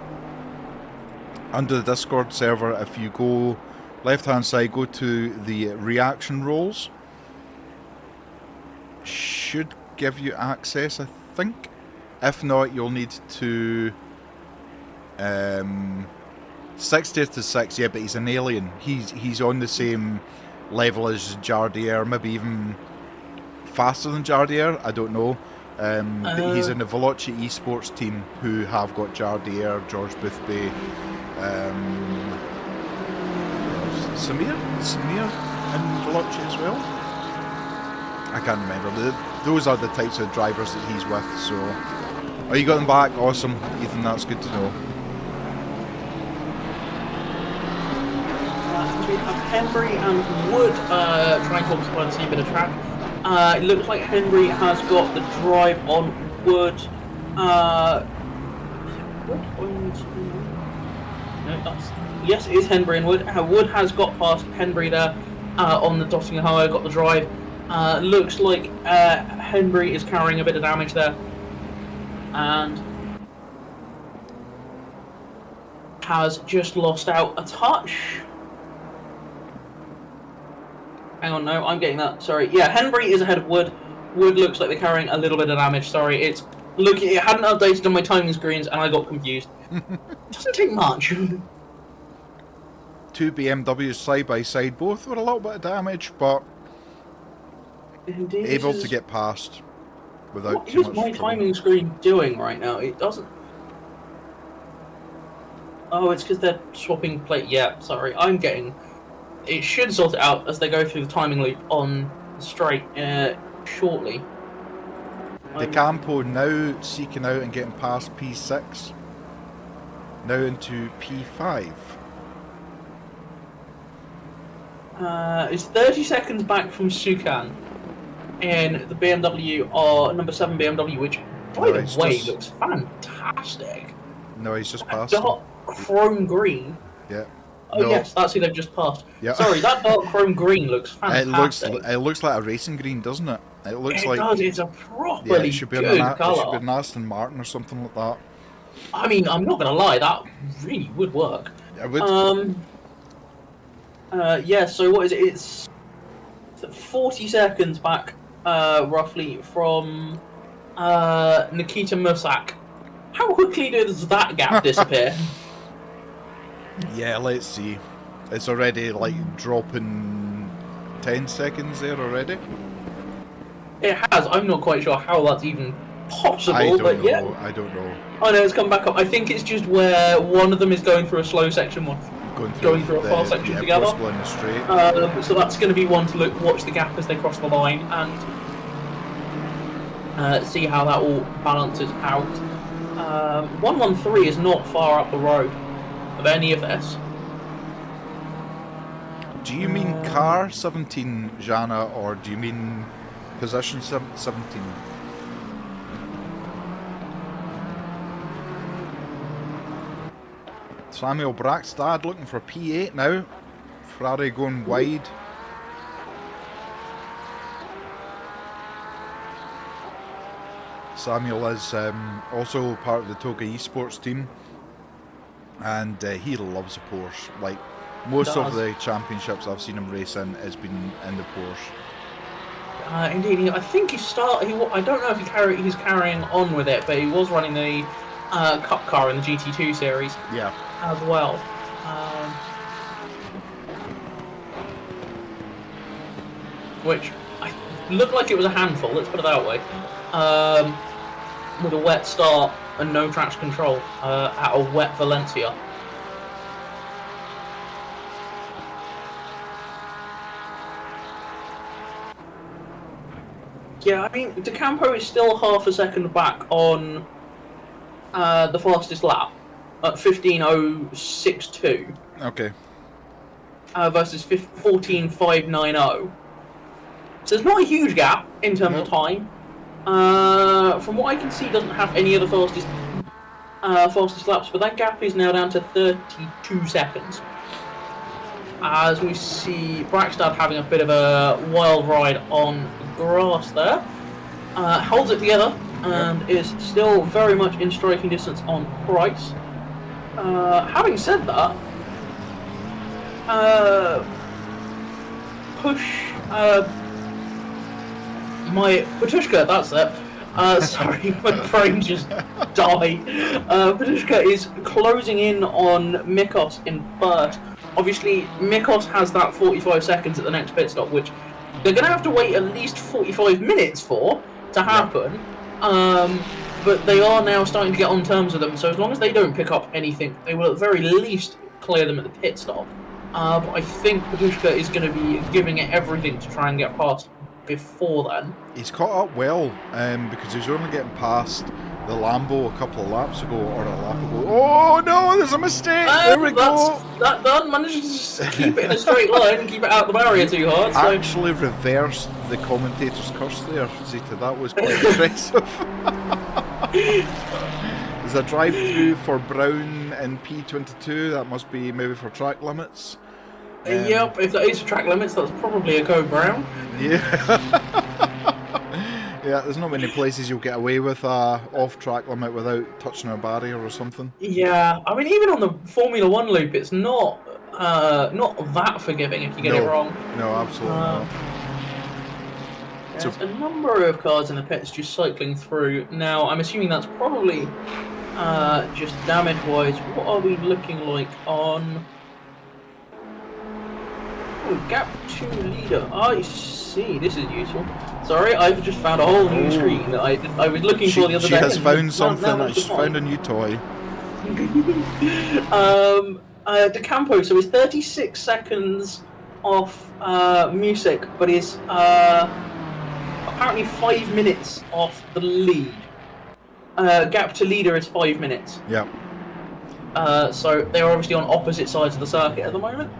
under the Discord server? If you go left hand side, go to the reaction roles. Should give you access, I think. If not, you'll need to 60 to 6. Yeah, but he's an alien. He's on the same level as Jardier, maybe even faster than Jardier. I don't know. But he's in the Veloci esports team who have got Jardier, George Boothby, Samir in Veloci as well. I can't remember. Those are the types of drivers that he's with. So, oh, you got them back. Awesome, Ethan. That's good to know. We have Henry and Wood trying to occupy the same bit of track. It looks like Henry has got the drive on Wood. Yes, it is Henry and Wood. Wood has got past Henry there on the Dottingham, got the drive. Looks like Henry is carrying a bit of damage there, and has just lost out a touch. Hang on, no, I'm getting that. Sorry. Yeah, Henry is ahead of Wood. Wood looks like they're carrying a little bit of damage. Sorry, it hadn't updated on my timing screens and I got confused. Doesn't take much. Two BMWs side by side, both with a little bit of damage, but Indeed, able to get past without what too is much my trouble. timing screen doing right now? It doesn't... Oh, it's because they're swapping plate. Yeah, sorry, I'm getting... It should sort it out as they go through the timing loop on the straight shortly. De Campo now seeking out and getting past P6. Now into P5. It's 30 seconds back from Sukan in the BMW, or number 7 BMW, which, by the way, looks fantastic. No, he's just passed. Dark chrome green. Yeah. Oh no. yes, that's who they've just passed. Yeah. Sorry, that dark chrome green looks fantastic. It looks like a racing green, doesn't it? It looks like does. It's a properly it should be good it colour. should be an Aston Martin or something like that. I mean, I'm not gonna lie, that really would work. It would. Yeah. So what is it? It's 40 seconds back, roughly from Nikita Musak. How quickly does that gap disappear? Yeah, let's see. It's already like dropping 10 seconds there already. It has. I'm not quite sure how that's even possible. I don't know. Yeah. I don't know. Oh no, it's come back up. I think it's just where one of them is going through a slow section, one going through a fast section together. Possible in the straight. So that's going to be one to watch the gap as they cross the line and see how that all balances out. 113 is not far up the road of any of this. Do you mean car 17, Jana, or do you mean position 17? Samuel Brackstad looking for P8 now. Ferrari going wide. Samuel is also part of the Toga Esports team, and he loves a Porsche. Like most of the championships I've seen him race in has been in the Porsche. Indeed, I think I don't know if he's carrying on with it, but he was running the Cup car in the GT2 series. Yeah. As well. Which looked like it was a handful. Let's put it that way. With a wet start and no traction control at a wet Valencia. Yeah, I mean, De Campo is still half a second back on the fastest lap at 15.062. Okay. Versus 14.590. So there's not a huge gap in terms of time. From what I can see, doesn't have any of the fastest laps, but that gap is now down to 32 seconds. As we see Brackstad having a bit of a wild ride on grass there. Holds it together and is still very much in striking distance on Price. Having said that, my Patushka, that's it. Sorry, my brain just died. Patushka is closing in on Mikos in first. Obviously, Mikos has that 45 seconds at the next pit stop, which they're going to have to wait at least 45 minutes for to happen. But they are now starting to get on terms with them, so as long as they don't pick up anything, they will at the very least clear them at the pit stop. But I think Patushka is going to be giving it everything to try and get past before then. He's caught up well because he was only getting past the Lambo a couple of laps ago, or a lap ago. Oh no, there's a mistake! There we go! That done, managed to just keep it in a straight line and keep it out the barrier too hard. So. Actually reversed the commentator's curse there, Zita. That was quite impressive. There's a drive-through for Brown in P22. That must be maybe for track limits. Yep, if that is for track limits, that's probably a Code Brown. Yeah. Yeah, there's not many places you'll get away with a off-track limit without touching a barrier or something. Yeah, I mean, even on the Formula 1 loop, it's not that forgiving if you get it wrong. No, absolutely not. There's a number of cars in the pits just cycling through. Now, I'm assuming that's probably just damage-wise. What are we looking like on... Oh, gap 2 leader. I see. This is useful. Sorry, I've just found a whole new screen that I was looking for the other day. She has found something. She's found a new toy. De Campo, so he's 36 seconds off Music, but is apparently 5 minutes off the lead. Gap to leader is 5 minutes. Yeah. So they're obviously on opposite sides of the circuit at the moment.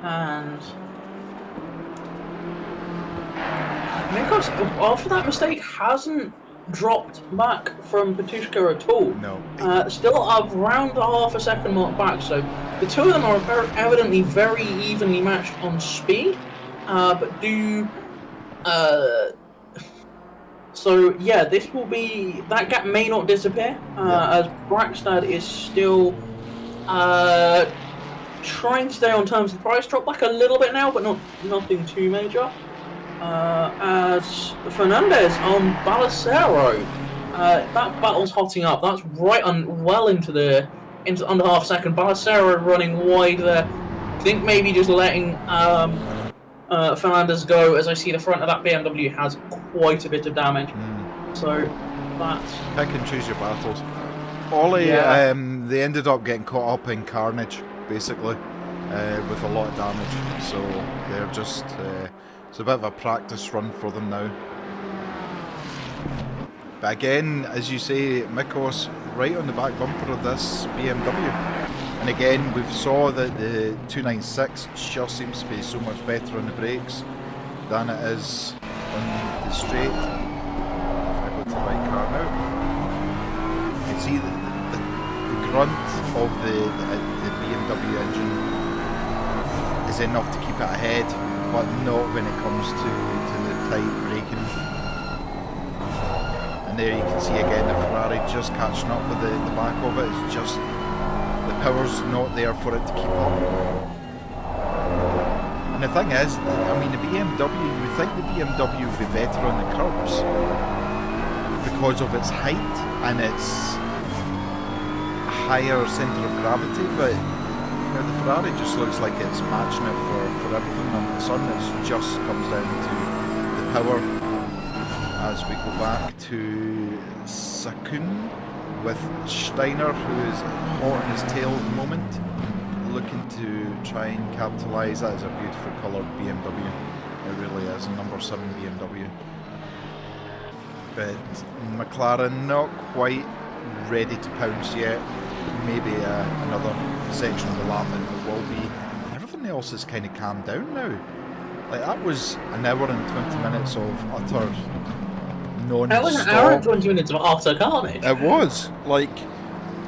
And Mikos, after that mistake, hasn't dropped back from Patushka at all. No. Still around the half a second mark back, so the two of them are evidently very evenly matched on speed, but do... So yeah, this will be... That gap may not disappear, as Brackstad is still trying to stay on terms of the price. Drop back a little bit now, but nothing too major. As Fernandez on Balacero, that battle's hotting up. That's right well into under half a second. Balacero running wide there. I think maybe just letting Fernandez go, as I see the front of that BMW has quite a bit of damage. So that's... Pick and choose your battles. Ollie, they ended up getting caught up in carnage, basically, with a lot of damage. So they're just... it's a bit of a practice run for them now. But again, as you say, Mikos right on the back bumper of this BMW. And again, we've saw that the 296 just seems to be so much better on the brakes than it is on the straight. If I go to the right car now. See the grunt of the BMW engine is enough to keep it ahead, but not when it comes to the tight braking. And there you can see again the Ferrari just catching up with the back of it. It's just the power's not there for it to keep up. And the thing is, I mean, the BMW, you would think the BMW would be better on the curbs because of its height and its higher centre of gravity, but you know, the Ferrari just looks like it's matching it for everything under the sun. It just comes down to the power. As we go back to Sakun with Steiner, who is hot on his tail at the moment, looking to try and capitalise. That is a beautiful coloured BMW. It really is, number 7 BMW. But McLaren not quite ready to pounce yet. Maybe another section of the lap and it will be. Everything else has kind of calmed down now. Like, that was an hour and 20 minutes of utter non-stop. That was an hour and 20 minutes of utter carnage. It was. Like,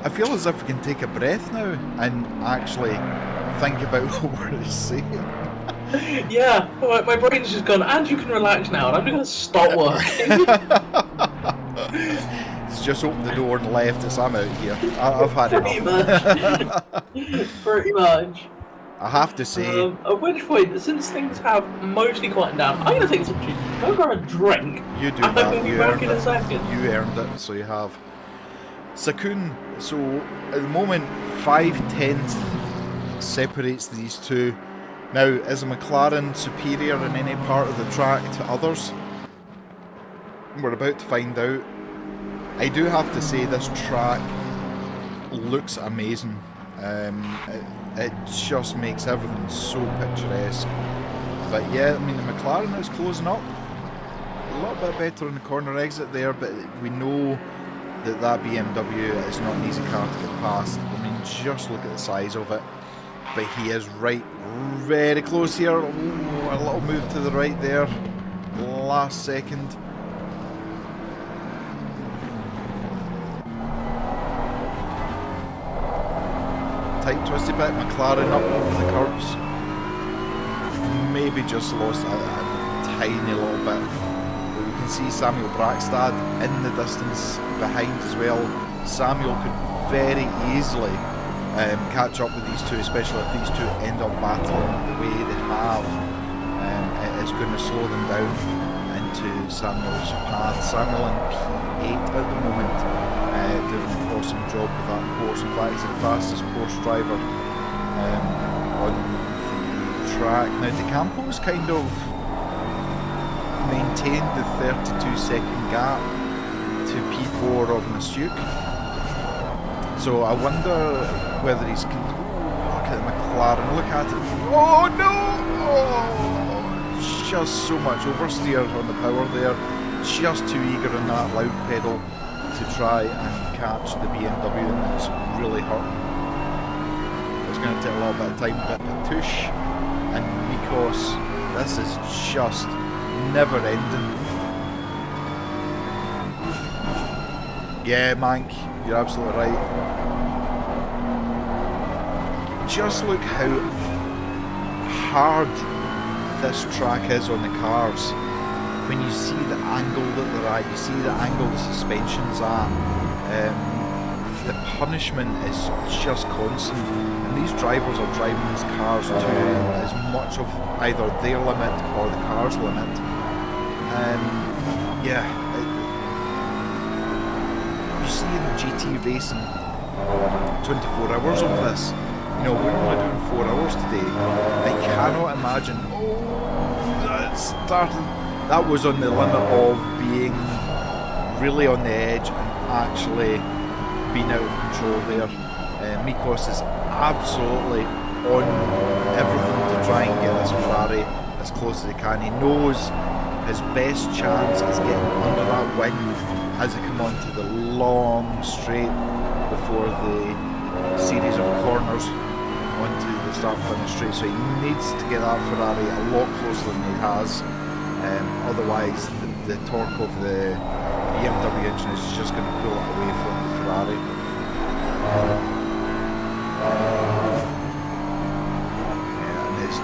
I feel as if we can take a breath now and actually think about what we're saying. Yeah, my brain's just gone, and you can relax now, and I'm going to stop working. It's just opened the door and left us. I'm out here. I've had Pretty enough. much. Pretty much. I have to say, At which point, since things have mostly quieted down, I'm going to take this opportunity to go grab a drink. you do And that. we'll be You back earned in a it. second. You earned it, so you have. Sakun, so at the moment, 5/10 separates these two. Now, is a McLaren superior in any part of the track to others? We're about to find out. I do have to say this track looks amazing. It just makes everything so picturesque. But yeah, I mean, the McLaren is closing up. A little bit better on the corner exit there, but we know that BMW is not an easy car to get past. I mean, just look at the size of it. But he is very close here. Ooh, a little move to the right there. Last second. Tight twisty bit, McLaren up over the curbs. Maybe just lost a tiny little bit. But you can see Samuel Brackstad in the distance behind as well. Samuel could very easily catch up with these two, especially if these two end up battling the way they have. It is going to slow them down into Samuel's path. Samuel in P8 at the moment, doing an awesome job with that Porsche. In fact, he's the fastest Porsche driver on the track. Now, De Campo's kind of maintained the 32-second gap to P4 of Nasuke. So I wonder whether he's... Look at the McLaren, look at it. Oh no! Oh, just so much oversteer on the power there. Just too eager on that loud pedal to try and catch the BMW, and it's really hurting. It's going to take a little bit of time, but Patouche and Mikos, this is just never ending. Yeah, Mank, you're absolutely right. Just look how hard this track is on the cars. When you see the angle that they're at, you see the angle the suspension's at, the punishment is just constant. And these drivers are driving these cars to as much of either their limit or the car's limit. You see in the GT racing 24 hours of this. You know, we're only doing 4 hours today. I cannot imagine. That started. That was on the limit of being really on the edge and actually being out of control there. Mikos is absolutely on everything to try and get this Ferrari as close as he can. He knows his best chance is getting under that wing as they come onto the long straight before the series of corners onto the start-finish straight. So he needs to get that Ferrari a lot closer than he has. Otherwise, the torque of the BMW engine is just going to pull it away from the Ferrari. Yeah, and it's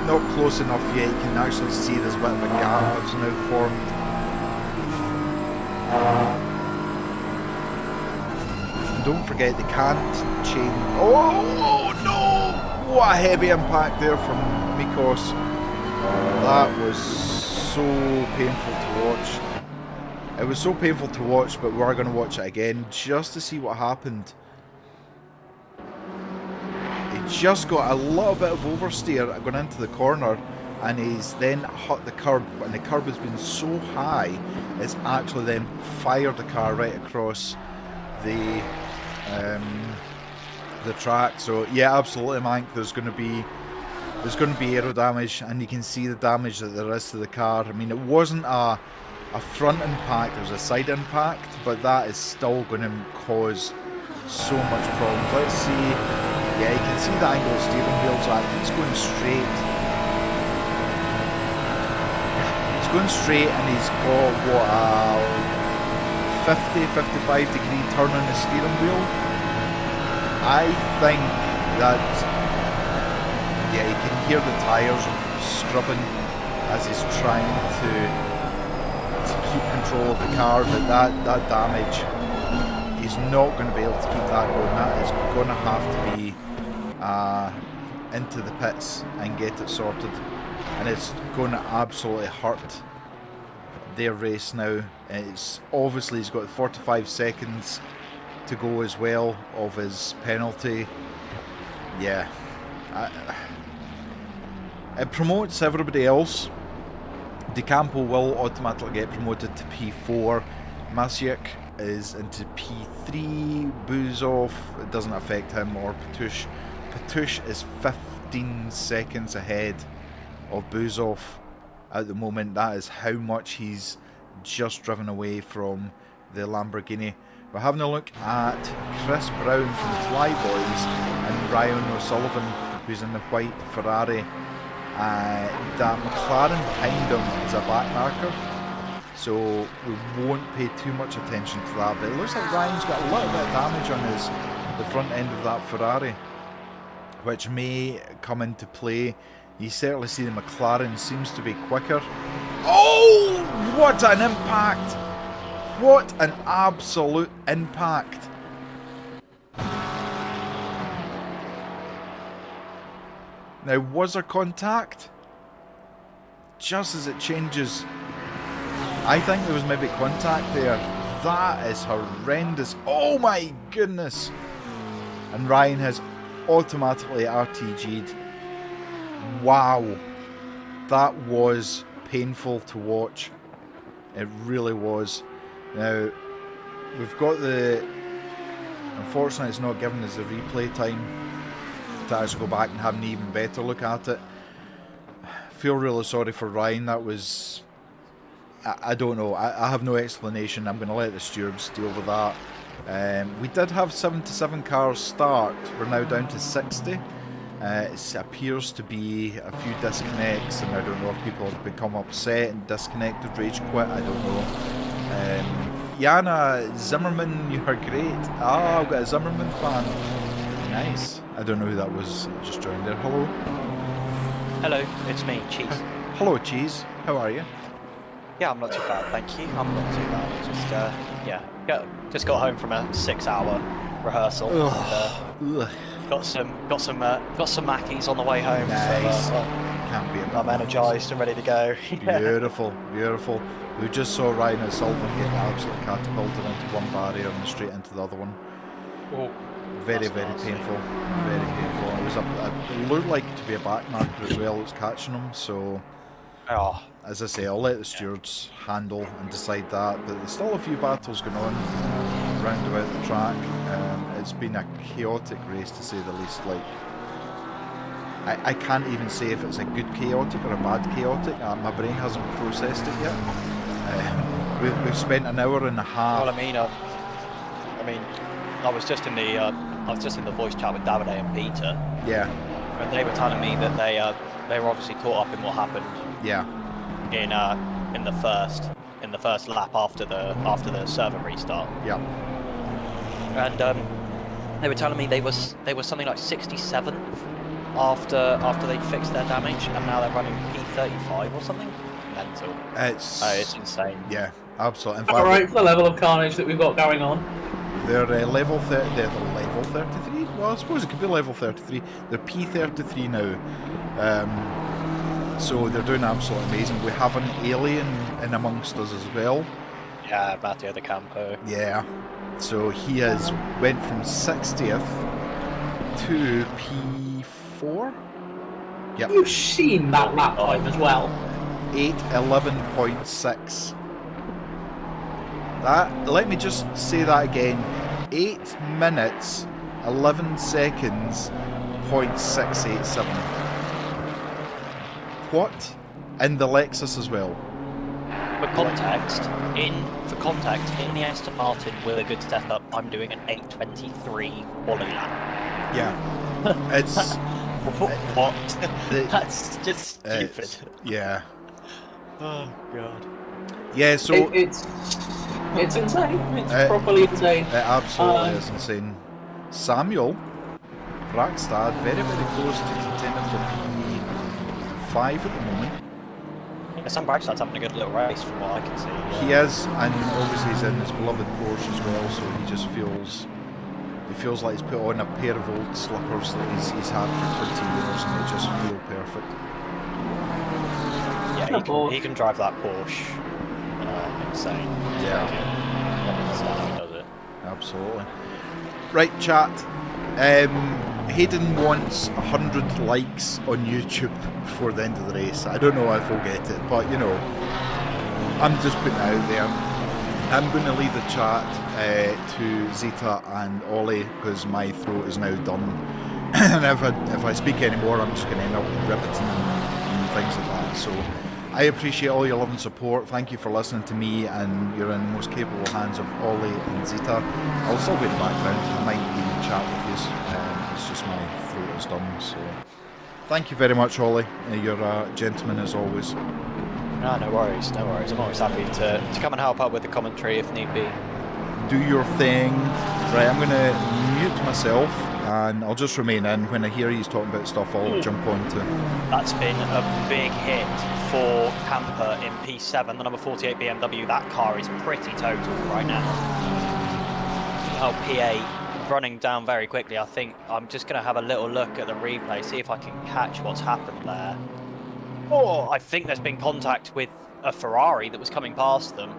not close enough yet. You can actually see there's a bit of a gap that's now formed. And don't forget they can't change. Oh no! What a heavy impact there from Mikos. That was so painful to watch. It was so painful to watch, but we are going to watch it again just to see what happened. He just got a little bit of oversteer going into the corner, and he's then hit the curb, and the curb has been so high it's actually then fired the car right across the track. So yeah, absolutely, Mank, there's going to be aero damage, and you can see the damage that there is to the car. I mean, it wasn't a front impact, it was a side impact, but that is still going to cause so much problems. Let's see. Yeah, you can see the angle of steering wheels at. He's going straight. He's going straight, and he's got what, a 50-55 degree turn on the steering wheel. I think that, yeah, you can hear the tyres scrubbing as he's trying to keep control of the car, but that damage, he's not going to be able to keep that going. That is going to have to be into the pits and get it sorted, and it's going to absolutely hurt their race now. It's obviously, he's got 45 seconds to go as well of his penalty. Yeah, it promotes everybody else. De Campo will automatically get promoted to P4. Masiuk is into P3. Buzov, it doesn't affect him, or Patush. Patush is 15 seconds ahead of Buzov at the moment. That is how much he's just driven away from the Lamborghini. We're having a look at Chris Brown from the Flyboys and Ryan O'Sullivan, who's in the white Ferrari. That McLaren behind him is a back marker, so we won't pay too much attention to that, but it looks like Ryan's got a little bit of damage on the front end of that Ferrari, which may come into play. You certainly see the McLaren seems to be quicker. Oh, what an impact! What an absolute impact! Now, was there contact? Just as it changes, I think there was maybe contact there. That is horrendous. Oh my goodness! And Ryan has automatically RTG'd. Wow. That was painful to watch. It really was. Now, we've got the... Unfortunately, it's not given us the replay time to actually go back and have an even better look at it. Feel really sorry for Ryan. That was... I don't know. I have no explanation. I'm going to let the stewards deal with that. We did have 77 cars start. We're now down to 60. It appears to be a few disconnects, and I don't know if people have become upset and disconnected, rage quit. I don't know. Jana Zimmerman, you are great. Ah, I've got a Zimmerman fan. Nice. I don't know who that was. Just joined there. Hello. Hello, it's me, Cheese. Hello, Cheese. How are you? Yeah, I'm not too bad, thank you. I'm not too bad. Just got home from a 6-hour rehearsal. Got some Mackies on the way home. Nice. So, Can't be I'm energised and ready to go. Beautiful, beautiful. We just saw Ryan O'Sullivan getting absolutely catapulted into one barrier and straight into the other one. Oh, very painful. Very painful. It looked like to be a back marker as well. It was catching him. So, as I say, I'll let the stewards handle and decide that. But there's still a few battles going on round about the track. It's been a chaotic race to say the least. Like, I can't even say if it's a good chaotic or a bad chaotic. My brain hasn't processed it yet. We've spent an hour and a half. Well, I was just in the voice chat with Davide and Peter. Yeah. And they were telling me that they were obviously caught up in what happened. Yeah. In the first lap after the server restart. Yeah. and they were telling me they were something like 67th after they fixed their damage, and now they're running P35 or something. Mental. It's insane. Yeah, absolutely. In fact, Alright, for the level of carnage that we've got going on. they're level 30. They're level 33. Well, I suppose it could be level 33. They're P33 now. So they're doing absolutely amazing. We have an alien in amongst us as well. Yeah, Matteo the Campo. Yeah. So he has went from 60th to P4. Yep. You've seen that lap time as well. 8:11.6. That, let me just say that again. 8 minutes, 11 seconds, 0.687. What? In the Lexus as well. For context, in the Aston Martin with a good setup, I'm doing an 8:23 quality lap. Yeah. It's... What? That's just stupid. Yeah. Oh god. Yeah, so... It's insane. It's properly insane. It absolutely is insane. Samuel Brackstad, very, very close to contending for P5 at the moment. Yeah, Sam Bragstad's having a good little race from what I can see. Yeah. He is, and obviously he's in his beloved Porsche as well, so he just feels... He feels like he's put on a pair of old slippers that he's had for 20 years, and they just feel perfect. Yeah, he can drive that Porsche. Insane. Yeah. I don't understand how he does it. Absolutely. Right, chat. Hayden wants 100 likes on YouTube before the end of the race. I don't know if we'll get it, but you know, I'm just putting it out there. I'm going to leave the chat to Zeta and Ollie because my throat is now done. And if I speak anymore, I'm just going to end up riveting and things like that. So I appreciate all your love and support. Thank you for listening to me, and you're in the most capable hands of Ollie and Zeta. I'll still be in the background. I might even chat with you. It's just my throat is done. So thank you very much, Ollie. You're a gentleman as always. No worries, no worries. I'm always happy to come and help out with the commentary if need be. Do your thing. Right, I'm going to mute myself and I'll just remain in. When I hear he's talking about stuff, I'll jump on to... That's been a big hit for Camper in P7, the number 48 BMW. That car is pretty total right now. Oh, P8 running down very quickly. I think I'm just going to have a little look at the replay, see if I can catch what's happened there. Oh, I think there's been contact with a Ferrari that was coming past them.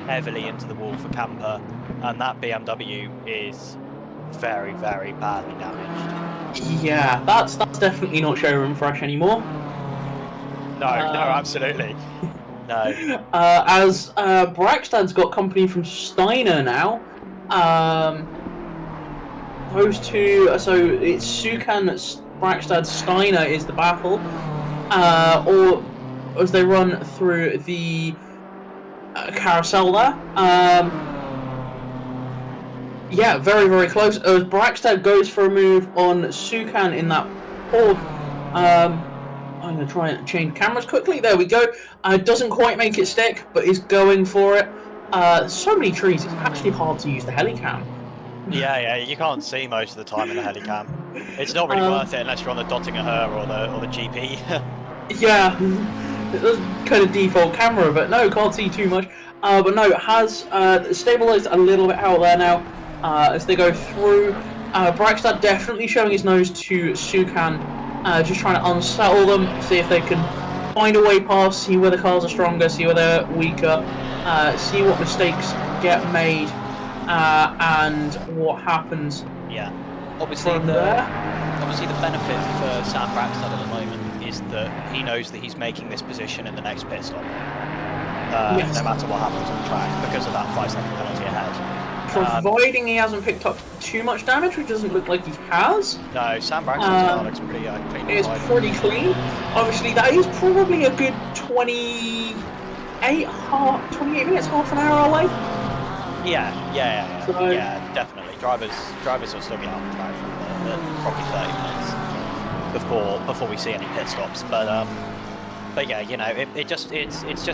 Heavily into the wall for Camper, and that BMW is very, very badly damaged. Yeah, that's definitely not showroom fresh anymore. No, absolutely. No. As Brackstad's got company from Steiner now. Those two, so it's Sukan, Brackstad, Steiner is the battle. Or as they run through the carousel there. Yeah, very, very close. As Brackstad goes for a move on Sukan in that pole. I'm going to try and change cameras quickly. There we go. Doesn't quite make it stick, but is going for it. So many trees, it's actually hard to use the helicam. Yeah, you can't see most of the time in the helicam. It's not really worth it unless you're on the Dottinger or the GP. Yeah, it does kind of default camera, but no, can't see too much. But no, it has stabilised a little bit out there now as they go through. Brackstad definitely showing his nose to Sukan, just trying to unsettle them, see if they can find a way past, see where the cars are stronger, see where they're weaker, see what mistakes get made, and what happens. Yeah, obviously the benefit for Sam Brackstad at the moment is that he knows that he's making this position in the next pit stop, Yes. no matter what happens on the track, because of that 5-second penalty ahead. Providing he hasn't picked up too much damage, which doesn't look like he has. No, Sam Brackstad's car looks pretty clean. It's pretty clean. Obviously, that is probably a good 28 minutes, half an hour away. Yeah, So- definitely. Drivers will still be out on the track for probably 30 minutes before we see any pit stops. But But yeah, you know, it's just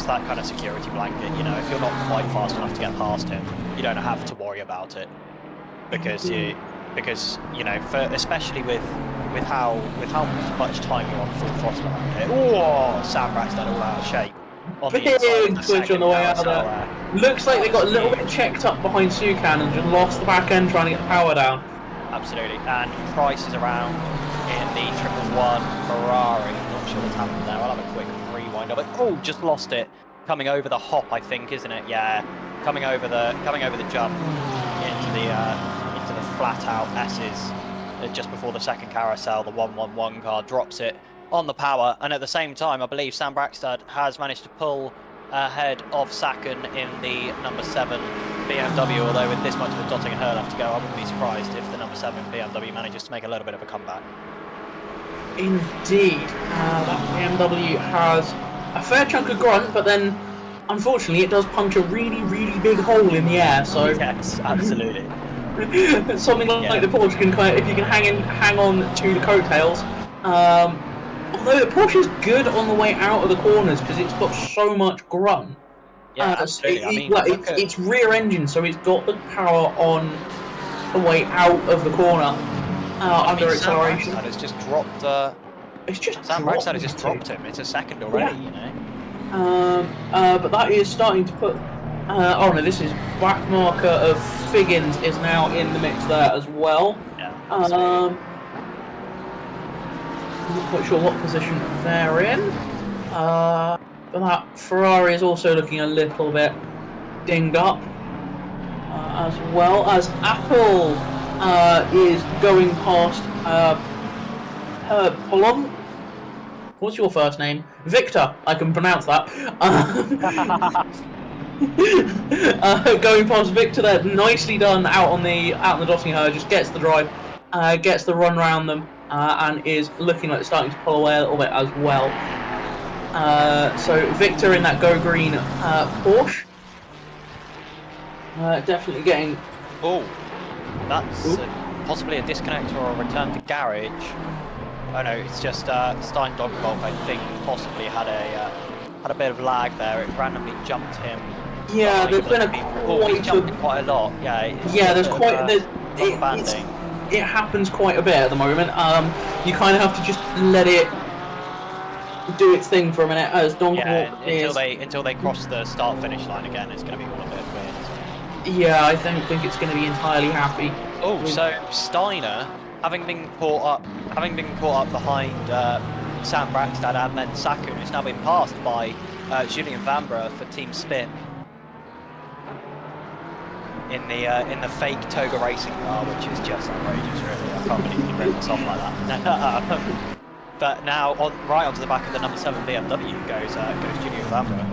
that kind of security blanket. You know, if you're not quite fast enough to get past him, you don't have to worry about it because you know, especially with how much time you're on full throttle around here. Oh, Sam Braxton all out of shape. On the inside, Big switch on the way out there. Looks like they got a little bit checked up behind Sukan and just lost the back end trying to get the power down. Absolutely, and Price is around in the 111 Ferrari. Not sure what's happened there. I'll have a quick rewind of it. Oh, just lost it. Coming over the hop, I think, isn't it? Yeah, coming over the jump into the flat out S's just before the second carousel. The 111 car drops it on the power, and at the same time, I believe Sam Braxton has managed to pull ahead of Sacken in the number 7 BMW, although with this much of a dotting and hurl left to go, I wouldn't be surprised if the number 7 BMW manages to make a little bit of a comeback. Indeed. That BMW has a fair chunk of grunt, but then, unfortunately, it does punch a really, really big hole in the air, so... Yes, absolutely. Something like the Porsche can kind of, if you can hang on to the coattails. Although the Porsche is good on the way out of the corners because it's got so much grunt. Yeah, absolutely. It's rear engine, so it's got the power on the way out of the corner under acceleration. Sam has just dropped. Sam Braxton has just dropped him. It's a second already, you know. But that is starting to put. Oh no, this is back marker of Figgins is now in the mix there as well. Yeah. I'm not quite sure what position they're in. But that Ferrari is also looking a little bit dinged up. As well as Apple is going past Pateron. What's your first name? Victor. I can pronounce that. Going past Victor there, nicely done out on the dotting her. Just gets the drive, gets the run round them, and is looking like starting to pull away a little bit as well. So Victor in that go green Porsche, definitely getting. Oh, that's possibly a disconnect or a return to garage. Oh no, it's just Stein Dogvolk, I think, possibly had a bit of lag there. It randomly jumped him. Yeah, there's been he's jumping quite a lot. Yeah. There's quite. It happens quite a bit at the moment. You kind of have to just let it do its thing for a minute as Dogvolk until they cross the start-finish line again. It's going to be all a bit weird. Yeah, I don't think it's going to be entirely happy. Oh, so Steiner, having been caught up behind Sam Braxton and then Saku, has now been passed by Julien Vanbrugh for Team Spin in the fake Toga racing car, which is just outrageous, really. I can't believe he ripped this off like that. But now, right onto the back of the number 7 BMW goes Julien Vanbrugh.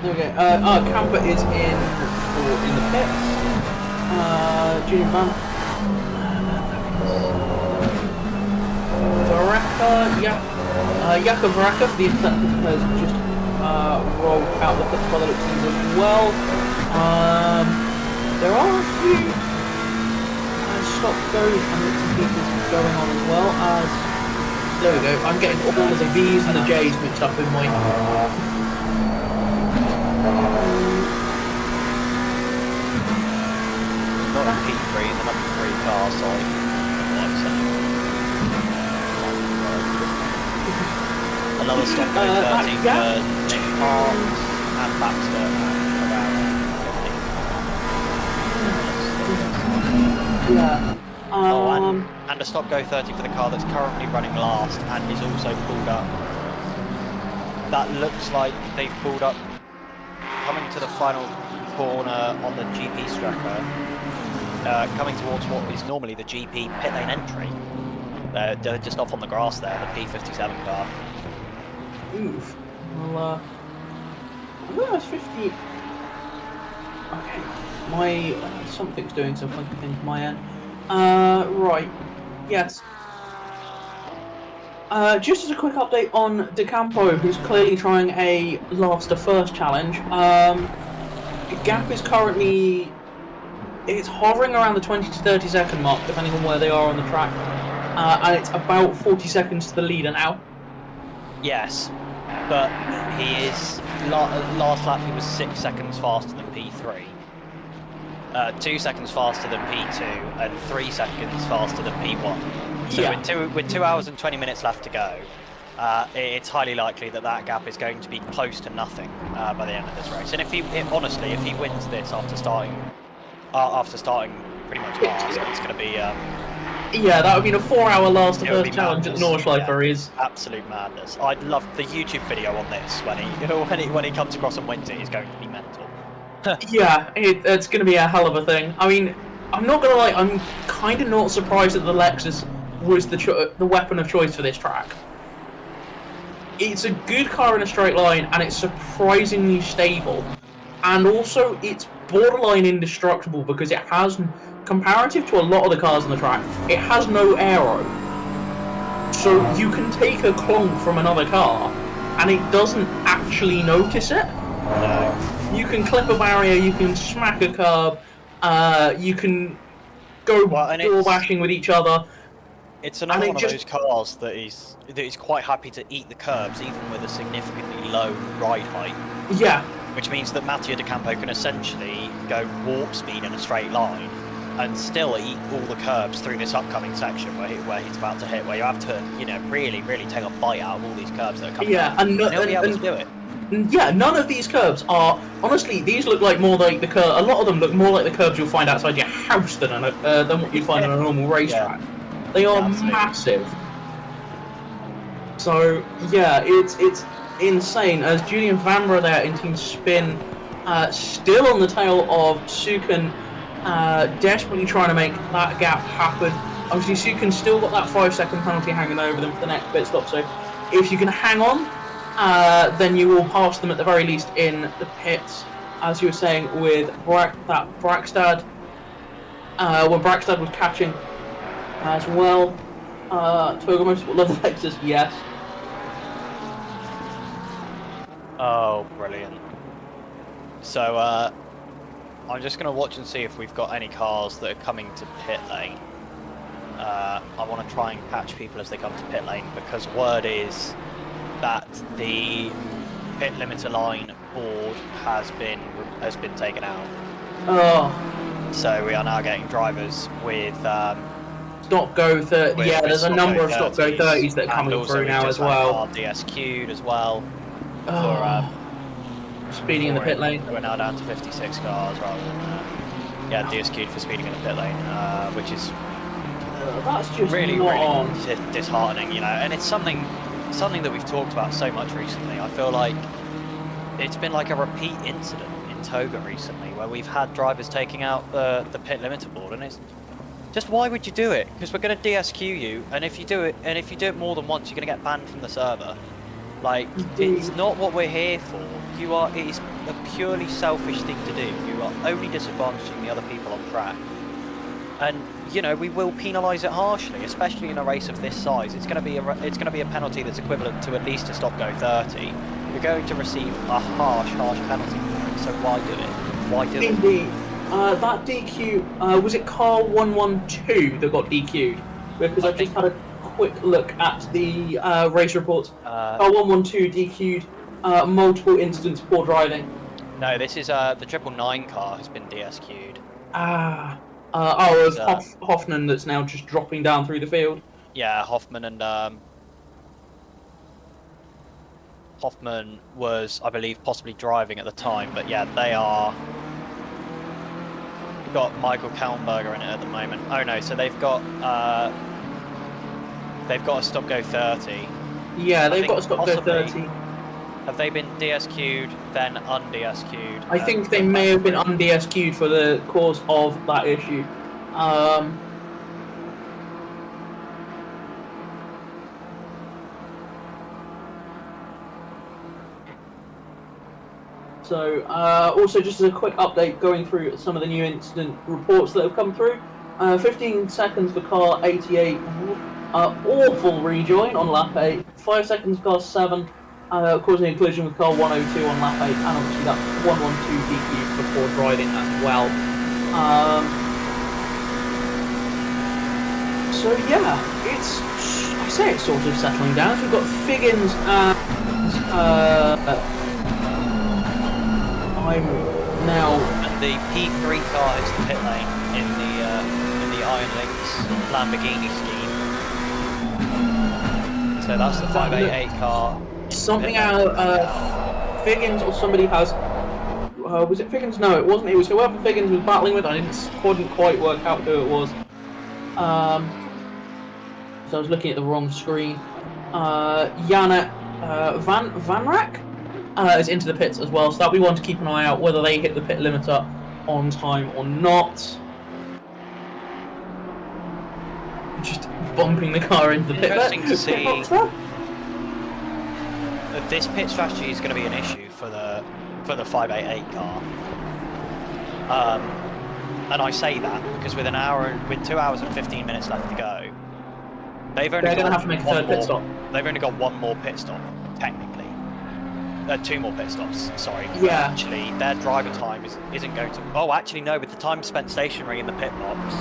Okay, Camper is in the pits. Julien Vanbrugh. Jakub Varaka for the Interceptors has just rolled out the pits by the looks of things as well. There are a few stop goes and bits and pieces going on as well as. There we go, I'm getting all of the V's and the J's mixed up in my. Not a P3, the number 3 car, sorry. Another stop go 30 for Nick Parks and Baxter around 50. Yeah. And a stop go 30 for the car that's currently running last and is also pulled up. That looks like they've pulled up coming to the final corner on the GP Stracker, coming towards what is normally the GP pit lane entry. They're just off on the grass there, the P57 car. Oof. Well, I think that's 50. Okay. My something's doing some funky things on my end. Right. Yes. Just as a quick update on De Campo, who's clearly trying a last to first challenge. The gap is currently it's hovering around the 20 to 30 second mark, depending on where they are on the track, and it's about 40 seconds to the leader now. Yes, but he is last lap he was 6 seconds faster than P3, 2 seconds faster than P2, and 3 seconds faster than P1. So with 2 hours and 20 minutes left to go, it's highly likely that gap is going to be close to nothing by the end of this race. And if he wins this after starting pretty much last, it's going to be. Yeah, that would mean a 4-hour last the first challenge at Nordschleife is absolute madness. I'd love the YouTube video on this when he comes across and wins it. Is going to be mental. Yeah, it's going to be a hell of a thing. I mean, I'm not going to lie, I'm kind of not surprised that the Lexus was the weapon of choice for this track. It's a good car in a straight line, and it's surprisingly stable. And also, it's borderline indestructible because it has, comparative to a lot of the cars on the track, it has no aero. So you can take a clonk from another car, and it doesn't actually notice it. No. You can clip a barrier, you can smack a curb, you can go door bashing with each other. It's another one of those cars that is quite happy to eat the curbs, even with a significantly low ride height. Yeah. Which means that Mattia De Campo can essentially go warp speed in a straight line and still eat all the curbs through this upcoming section where he's about to hit, where you have to, really, really take a bite out of all these curbs that are coming out. And he'll be able to do it. Yeah, none of these curbs are, honestly, these look like more like a lot of them look more like the curbs you'll find outside your house than what you'd find on a normal racetrack. They are massive. So, yeah, it's insane. As Julian Vanbrugh there in Team Spin, still on the tail of Suken, desperately trying to make that gap happen. Obviously, Suken's still got that 5-second penalty hanging over them for the next pit stop, so if you can hang on, then you will pass them at the very least in the pits. As you were saying with Brackstad, when Brackstad was catching as well. Toga Motorsport love the Lexus, yes. Oh, brilliant. So, I'm just going to watch and see if we've got any cars that are coming to pit lane. I want to try and catch people as they come to pit lane, because word is that the pit limiter line board has been taken out. Oh. So we are now getting drivers with stop go 30. Yeah, there's a number of stop go 30s that are coming through now as well. DSQ'd as well. For speeding in the pit lane. We're now down to 56 cars rather than DSQ'd for speeding in the pit lane, which is that's just really really disheartening, and it's something that we've talked about so much recently. I feel like it's been like a repeat incident in Toga recently, where we've had drivers taking out the pit limiter board, and it's just, why would you do it? Because we're going to DSQ you, and if you do it more than once, you're going to get banned from the server. Like, it's not what we're here for. It is a purely selfish thing to do. You are only disadvantaging the other people on track. And we will penalise it harshly, especially in a race of this size. It's going to be a penalty that's equivalent to at least a stop go 30. You're going to receive a harsh penalty for it. So why do it? Why do it? Indeed. That DQ was it car 112 that got DQ'd? Because I've just had a quick look at the race reports. Car 112 DQ'd, multiple incidents poor driving. No, this is the 999 car has been DSQ'd. Hoffman that's now just dropping down through the field. Yeah, Hoffman and Hoffman was, I believe, possibly driving at the time, but yeah, they are. We've got Michael Kallenberger in it at the moment. Oh no, so they've got a stop go 30. Yeah, they've got a stop go 30. Have they been DSQ'd, then un-DSQ'd? I think they may have been un-DSQ'd for the cause of that issue. So, also just as a quick update, going through some of the new incident reports that have come through. 15 seconds for car 88, awful rejoin on lap 8. 5 seconds for car 7. Causing a collision with car 102 on lap 8, and obviously that 112 DQ for poor driving as well. So yeah, it's sort of settling down. So we've got Figgins I'm now. And the P3 car is the pit lane in the Iron Links Lamborghini scheme. So that's the 588 car. Something out. Figgins or somebody has. Was it Figgins? No, it wasn't. It was whoever Figgins was battling with. I couldn't quite work out who it was. So I was looking at the wrong screen. Jana Van Rack is into the pits as well, so that'll be one to keep an eye out whether they hit the pit limiter on time or not. Just bumping the car into the pit. Interesting to see. This pit strategy is going to be an issue for the 588 car. And I say that because with 2 hours and 15 minutes left to go, they're going to have to make a third pit stop. They've only got one more pit stop, technically. 2 more pit stops, sorry. Yeah. Actually, their driver time isn't going to... Oh, actually, no, with the time spent stationary in the pit box...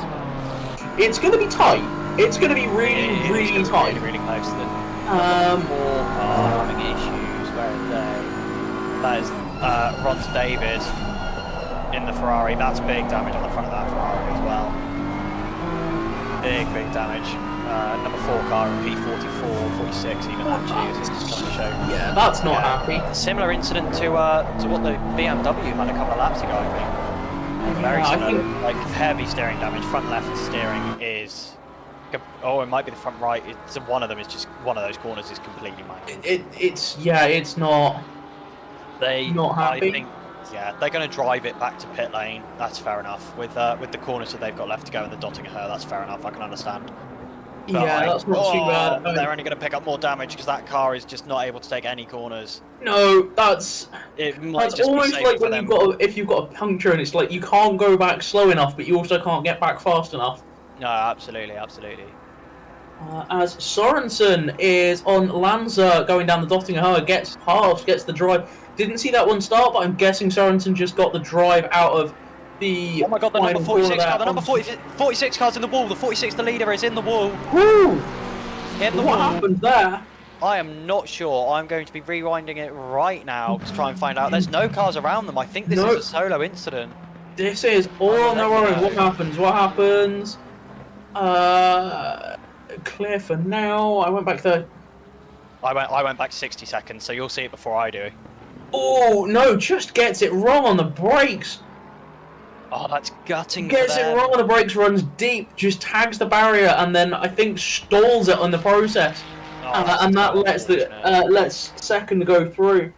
It's going to be tight. It's going to be really tight. Really close to them. Four are having issues. Where are they? That is Rons Davis in the Ferrari. That's big damage on the front of that Ferrari as well. Big damage. Number 4 car in P44, 46 even actually is on the show. Yeah, that's not happy. Similar incident to what the BMW had a couple of laps ago, I think. Very similar, like heavy steering damage. Front left steering is... Oh, it might be the front right. It's one of them is just one of those corners is completely mangled. It's not. Not happy. I think, yeah, they're going to drive it back to pit lane. That's fair enough. With the corners that they've got left to go and the dotting of her, that's fair enough. I can understand. But yeah, that's not too bad. They're only going to pick up more damage because that car is just not able to take any corners. No, that's almost like when if you've got a puncture and it's like you can't go back slow enough, but you also can't get back fast enough. No, absolutely. As Sorensen is on Lanza going down the dotting of her, gets the drive. Didn't see that one start, but I'm guessing Sorensen just got the drive out of the... Oh my god, the number 46 car, the number 46 car's in the wall, the 46, the leader, is in the wall. Woo! What happened there? I am not sure. I'm going to be rewinding it right now to try and find out. There's no cars around them. I think this is a solo incident. This is all on their own. What happens? Clear for now. I went back there. I went back 60 seconds, so you'll see it before I do. Oh, no, just gets it wrong on the brakes. Oh, that's gutting. Gets it wrong on the brakes, runs deep, just tags the barrier, and then I think stalls it on the process. And that lets second go through.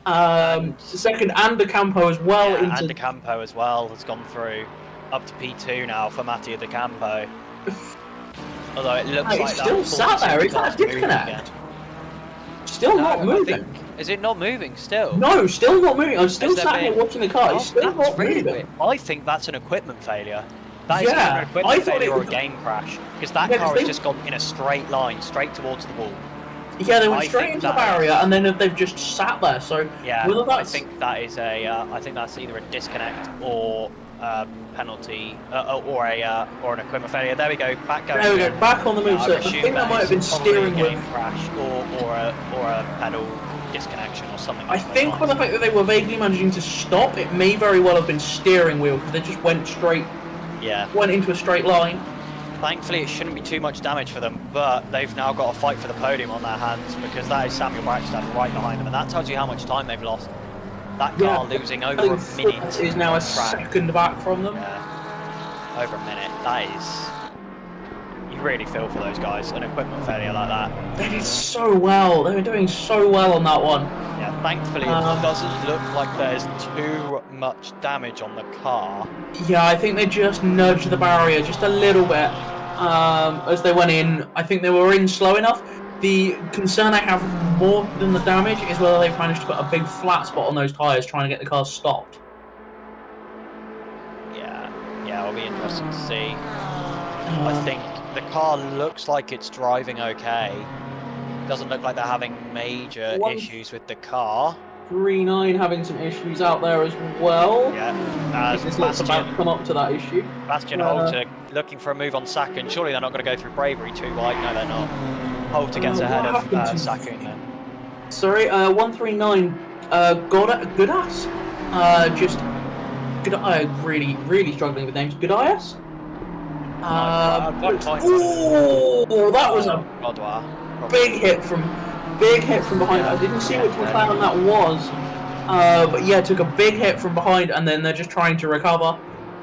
Second and De Campo as well. Yeah, and De Campo as well has gone through. Up to P2 now for Mattia De Campo. Although it looks like it's still sat there. Is that a disconnect? Still not moving. Is it not moving still? No, still not moving. I'm still sat here watching the car. It's still not moving. Weird. I think that's an equipment failure. That is either an equipment failure or a game crash. Because that car has just gone in a straight line, straight towards the wall. Yeah, they went straight into the barrier, and then they've just sat there. So yeah, I think that is I think that's either a disconnect or penalty, or an equipment failure. There we go. Back going. There we go. Back on the move. So I think that might have been steering wheel crash or a pedal disconnection or something. I think for the fact that they were vaguely managing to stop, it may very well have been steering wheel because they just went straight. Yeah. Went into a straight line. Thankfully, it shouldn't be too much damage for them, but they've now got a fight for the podium on their hands because that is Samuel Braxton right behind them, and that tells you how much time they've lost. That car losing over a minute is now a second back from them. Yeah. Over a minute. That is... You really feel for those guys. An equipment failure like that. They did so well. They were doing so well on that one. Yeah, thankfully it doesn't look like there's too much damage on the car. Yeah, I think they just nudged the barrier just a little bit as they went in. I think they were in slow enough. The concern I have more than the damage is whether they've managed to put a big flat spot on those tyres trying to get the cars stopped. Yeah, it'll be interesting to see. I think the car looks like it's driving okay. Doesn't look like they're having major issues with the car. 3-9 having some issues out there as well. Yeah, it's not about to come up to that issue. Bastian Holter looking for a move on Sacken. Surely they're not going to go through bravery too wide. No, they're not. Holter gets ahead of Sacken then. Sorry, 139. Goodass. Just good. Really, really struggling with names. Goodass. Oh, that was a big hit from behind. I didn't see which McLaren that was. But yeah, took a big hit from behind, and then they're just trying to recover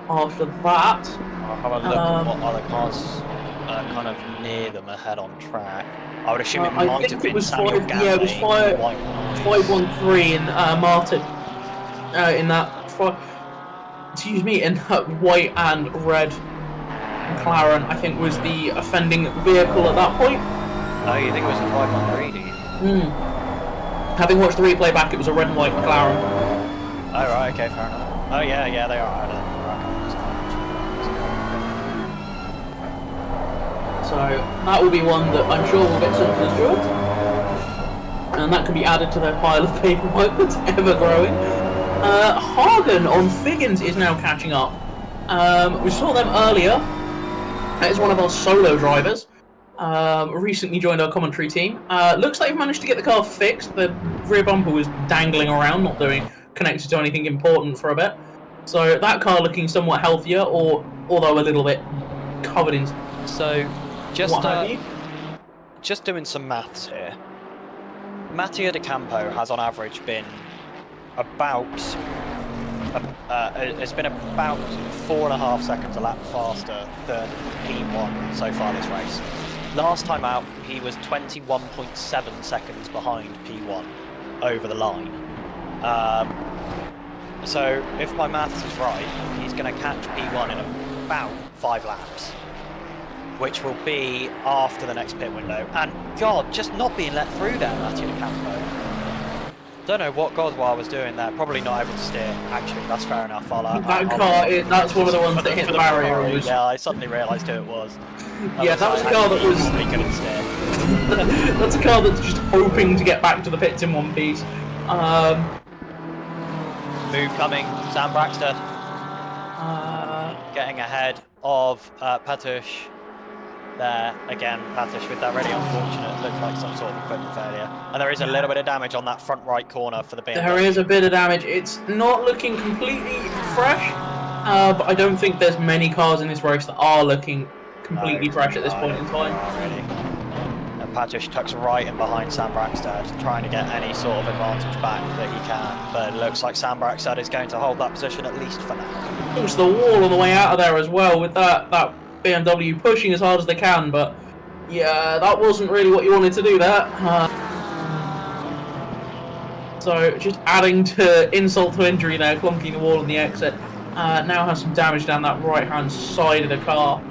after that. I'll have a look at what other cars kind of near them ahead on track. I would assume it might have been Samuel Gambling. Yeah, it was 513 in Martin. In that white and red McLaren, I think, was the offending vehicle at that point. Oh, you think it was a 513, do you? Having watched the replay back, it was a red and white McLaren. Oh, right, okay, fair enough. Oh, yeah, they are. So that will be one that I'm sure will get sent to the Steward. And that can be added to their pile of paperwork that's ever growing. Hagen on Figgins is now catching up. We saw them earlier. That is one of our solo drivers. Recently joined our commentary team. Looks like they've managed to get the car fixed. The rear bumper was dangling around, not connected to anything important for a bit. So that car looking somewhat healthier, although a little bit covered in. So, just doing some maths here. Mattia De Campo has on average been about 4.5 seconds a lap faster than P1 so far this race. Last time out, he was 21.7 seconds behind P1 over the line. So if my maths is right, he's going to catch P1 in about 5 laps, which will be after the next pit window. And God, just not being let through there, Matthew De Campo. Don't know what Godwar was doing there. Probably not able to steer. Actually, that's fair enough. That's one of the ones that hit the barrier. Yeah, I suddenly realised who it was. That was a car that was. He couldn't steer. That's a car that's just hoping to get back to the pits in one piece. Move coming. Sam Braxton getting ahead of Patush. There again, Patush with that really unfortunate, looks like some sort of equipment failure, and there is a little bit of damage on that front right corner for the BMW. There is a bit of damage. It's not looking completely fresh, but I don't think there's many cars in this race that are looking completely fresh at this point in time. Really. And Patush tucks right in behind Sam Braxton, trying to get any sort of advantage back that he can, but it looks like Sam Braxton is going to hold that position at least for now. There's the wall on the way out of there as well, with that BMW pushing as hard as they can, but yeah, that wasn't really what you wanted to do there. So just adding to insult to injury there, clunking the wall on the exit. Now has some damage down that right-hand side of the car.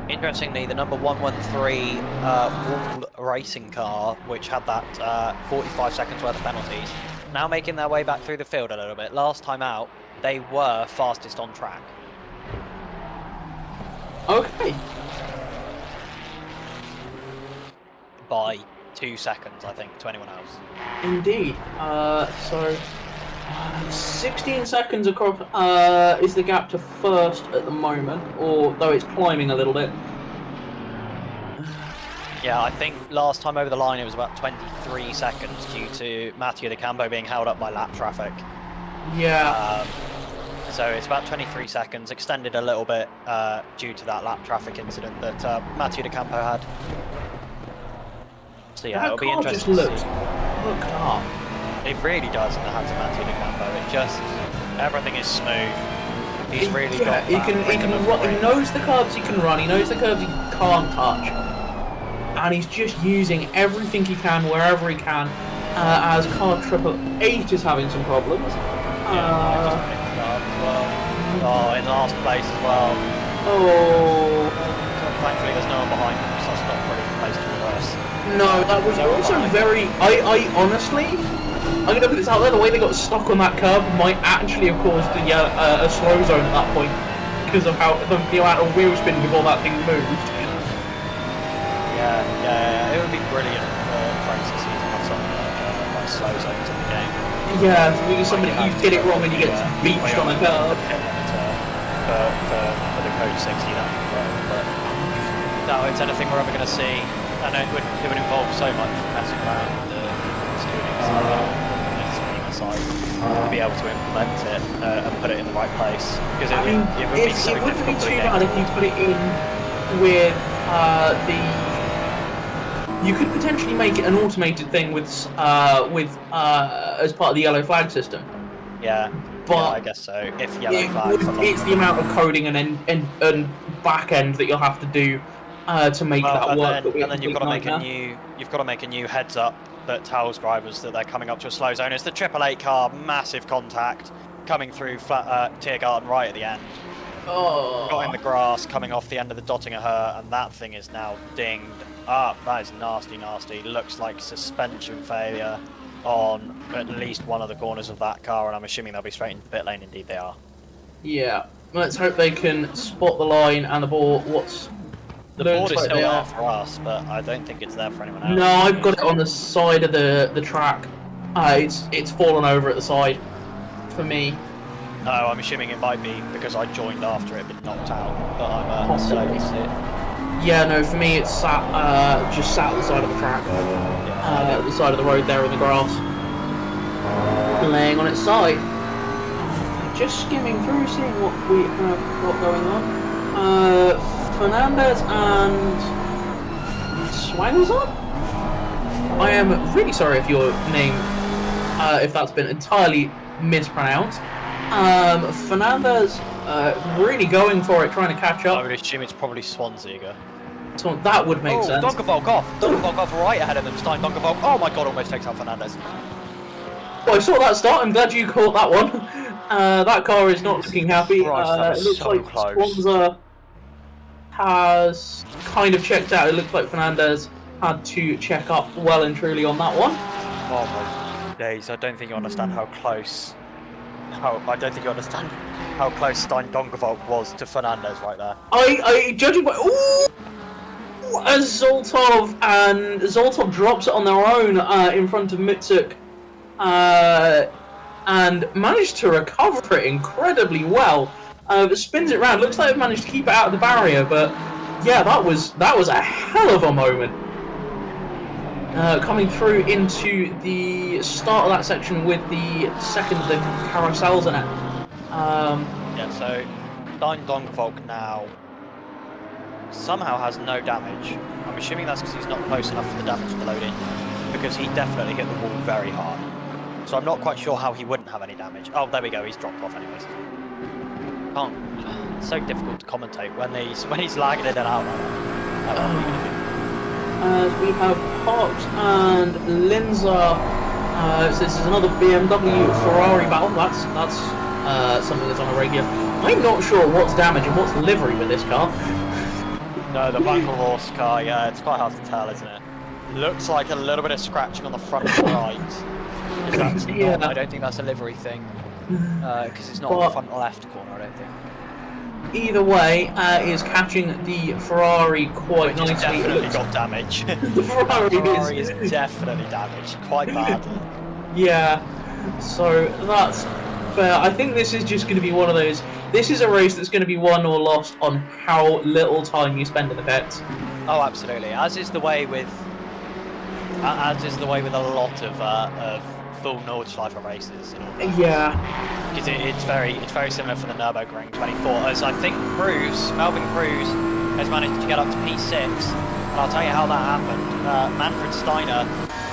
Interestingly, the number 113 Wall racing car, which had that 45 seconds worth of penalties, now making their way back through the field a little bit. Last time out, they were fastest on track. Okay. By 2 seconds, I think, to anyone else. Indeed. 16 seconds across is the gap to first at the moment, although it's climbing a little bit. Yeah, I think last time over the line it was about 23 seconds due to Mattia De Campo being held up by lap traffic. Yeah. So it's about 23 seconds, extended a little bit due to that lap traffic incident that Matthew De Campo had. So yeah, it'll be interesting to see. Look up. It really does in the hands of Matthew De Campo. It just, everything is smooth. He's really got he knows the curbs he can run, he knows the curbs he can't touch. And he's just using everything he can wherever he can, as car 888 is having some problems. In last place as well. Oh. Thankfully there's no one behind him, so that's not a pretty place to reverse. No, that was also very... I honestly... I'm going to put this out there, the way they got stuck on that curb might actually have caused a slow zone at that point, because of how the amount of wheel spin before that thing moved. Yeah, it would be brilliant for Francis to have something like slow zones in the game. Yeah, somebody you get it wrong and you get beached on a curb. For the Code 60, that would be great. But no, it's anything we're ever going to see, and it would involve so much messing around with the side to be able to implement it and put it in the right place. Because it would be so it wouldn't be difficult to too get. bad if you put it in with you could potentially make it an automated thing with as part of the yellow flag system. Yeah, but I guess so. If yellow flags, it's the amount of coding and back end that you'll have to do to make that work. And then you've got to make a new heads up that tells drivers that they're coming up to a slow zone. It's the 888 car, massive contact coming through Tiergarten right at the end. Oh. Got in the grass, coming off the end of the Dottinger Her, and that thing is now dinged up. That is nasty, nasty. Looks like suspension failure on at least one of the corners of that car, and I'm assuming they'll be straight into the pit lane. Indeed, they are. Yeah. Let's hope they can spot the line and the ball. The board is still there for us, but I don't think it's there for anyone else. No, I've got it on the side of the track. It's fallen over at the side for me. No, I'm assuming it might be because I joined after it, been knocked out. But I'm still able to see it. Yeah, no, for me it's just sat at the side of the track, the side of the road there in the grass, laying on its side. Just skimming through, seeing what we have got going on. Fernandez and Swangler? I am really sorry if your name, if that's been entirely mispronounced. Fernandez really going for it, trying to catch up. I would assume it's probably Swansea. So that would make sense. Donkervolk off! Donkervolk off right ahead of them. Stein Donkervolk. Oh my god, almost takes out Fernandez. Well, I saw that start. I'm glad you caught that one. That car is not looking happy. Christ, it looks so like close. Swanza has kind of checked out. It looks like Fernandez had to check up well and truly on that one. Oh my days, I don't think you understand how close. I don't think you understand how close Stein Donkervolk was to Fernandez right there. I judging by as Zoltov drops it on their own in front of Mitsuk, and managed to recover it incredibly well. Spins it around. Looks like it managed to keep it out of the barrier, but yeah, that was a hell of a moment. Coming through into the start of that section with the second of the carousels in it. Yeah, so Stein Donkervolk now somehow has no damage. I'm assuming that's because he's not close enough for the damage to load in, because he definitely hit the wall very hard. So I'm not quite sure how he wouldn't have any damage. Oh, there we go, he's dropped off anyways. It's so difficult to commentate when he's lagging in and out like that. As we have Hart and Linza. So this is another BMW Ferrari battle. That's something that's on a regular. I'm not sure what's damage and what's livery with this car. No, the Bangle Horse car, yeah, it's quite hard to tell, isn't it? Looks like a little bit of scratching on the front right. That's Yeah. I don't think that's a livery thing. Because it's not on the front left corner, I don't think. Either way, is catching the Ferrari quite nicely. It's definitely got damage. The Ferrari is definitely damaged, quite badly. Yeah, so that's fair. I think this is just going to be one of those. This is a race that's going to be won or lost on how little time you spend in the pits. Oh, absolutely. As is the way with a lot of full Nordschleife races. In all fairness. Yeah. Because it's very similar for the Nürburgring 24. As I think Melvin Cruz has managed to get up to P6. And I'll tell you how that happened. Manfred Steiner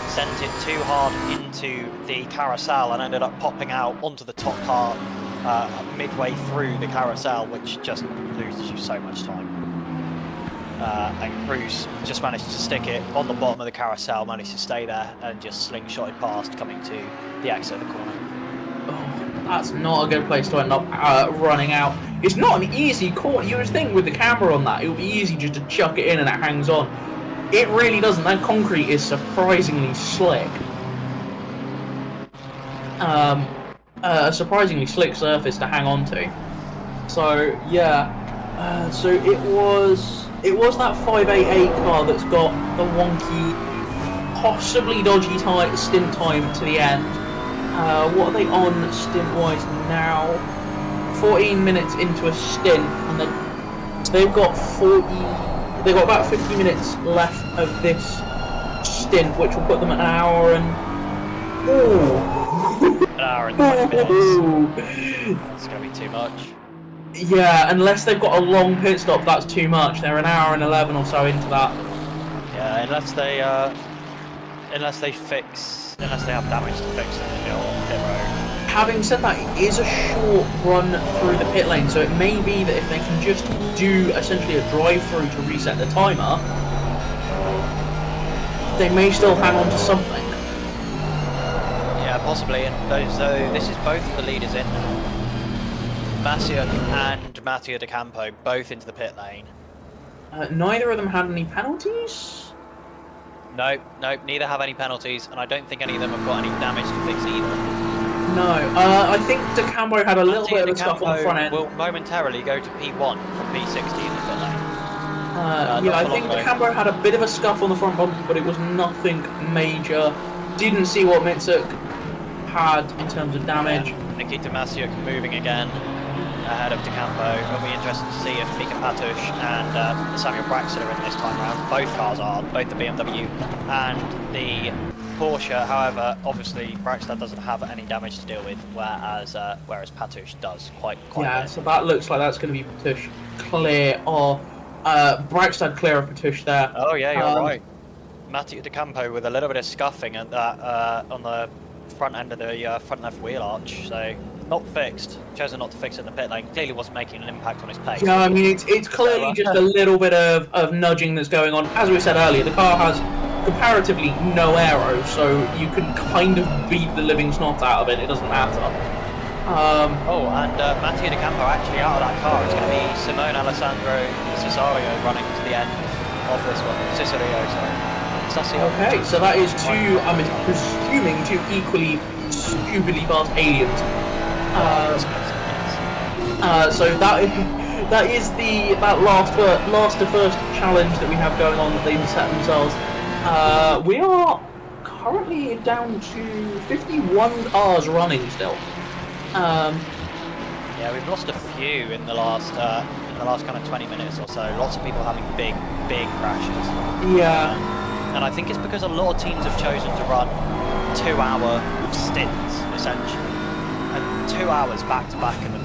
sent it too hard into the carousel and ended up popping out onto the top part midway through the carousel, which just loses you so much time. And Cruz just managed to stick it on the bottom of the carousel, managed to stay there and just slingshot it past, coming to the exit of the corner. Oh, that's not a good place to end up running out. It's not an easy corner. You would think with the camera on that, it would be easy just to chuck it in and it hangs on. It really doesn't. That concrete is surprisingly slick. A surprisingly slick surface to hang on to. So yeah, so it was that 588 car that's got the wonky, possibly dodgy stint time to the end. What are they on stint-wise now? 14 minutes into a stint, and then so they've got about 50 minutes left of this stint, which will put them at an hour and Oh. An hour and 20 minutes. It's going to be too much. Yeah, unless they've got a long pit stop, that's too much. They're an hour and 11 or so into that. Yeah, unless they have damage to fix in the pit road. Having said that, it is a short run through the pit lane, so it may be that if they can just do essentially a drive-through to reset the timer, they may still hang on to something. Yeah, possibly. And this is both the leaders in now. Masia and Matteo De Campo both into the pit lane. Neither of them had any penalties? Nope, neither have any penalties, and I don't think any of them have got any damage to fix either. No, I think De Campo had a little bit of a scuff on the front end. Will momentarily go to P1 from P60 in the pit lane. Yeah, I think De Campo had a bit of a scuff on the front bumper, but it was nothing major. Didn't see what Mitsuk had in terms of damage. Yeah. Nikita Masiuk moving again ahead of De Campo. It'll be interesting to see if Mika Patush and Samuel Braxton are in this time round. Both cars are, both the BMW and the Porsche. However, obviously Braxton doesn't have any damage to deal with, whereas Patush does quite Yeah, a bit. so that looks like that's going to be Patush clear, or Braxton clear of Patush there. Oh yeah, you're right. Mattia De Campo with a little bit of scuffing at that on the front end of the front left wheel arch, so not fixed. Chosen not to fix it in the pit lane. Clearly wasn't making an impact on his pace. Yeah, I mean it's clearly just a little bit of nudging that's going on. As we said earlier, the car has comparatively no aero, so you can kind of beat the living snot out of it. It doesn't matter. Mattia De Campo actually out of that car. It's going to be Simone Alessandro Cesario running to the end of this one. Cesario, sorry. Okay, so that is two, I'm presuming, two equally stupidly fast aliens. So that is that last to first challenge that we have going on that they've set themselves. We are currently down to 51 cars running still. Yeah, we've lost a few in the last kind of 20 minutes or so. Lots of people having big crashes. Yeah. And I think it's because a lot of teams have chosen to run 2-hour stints, essentially. And 2 hours back-to-back at the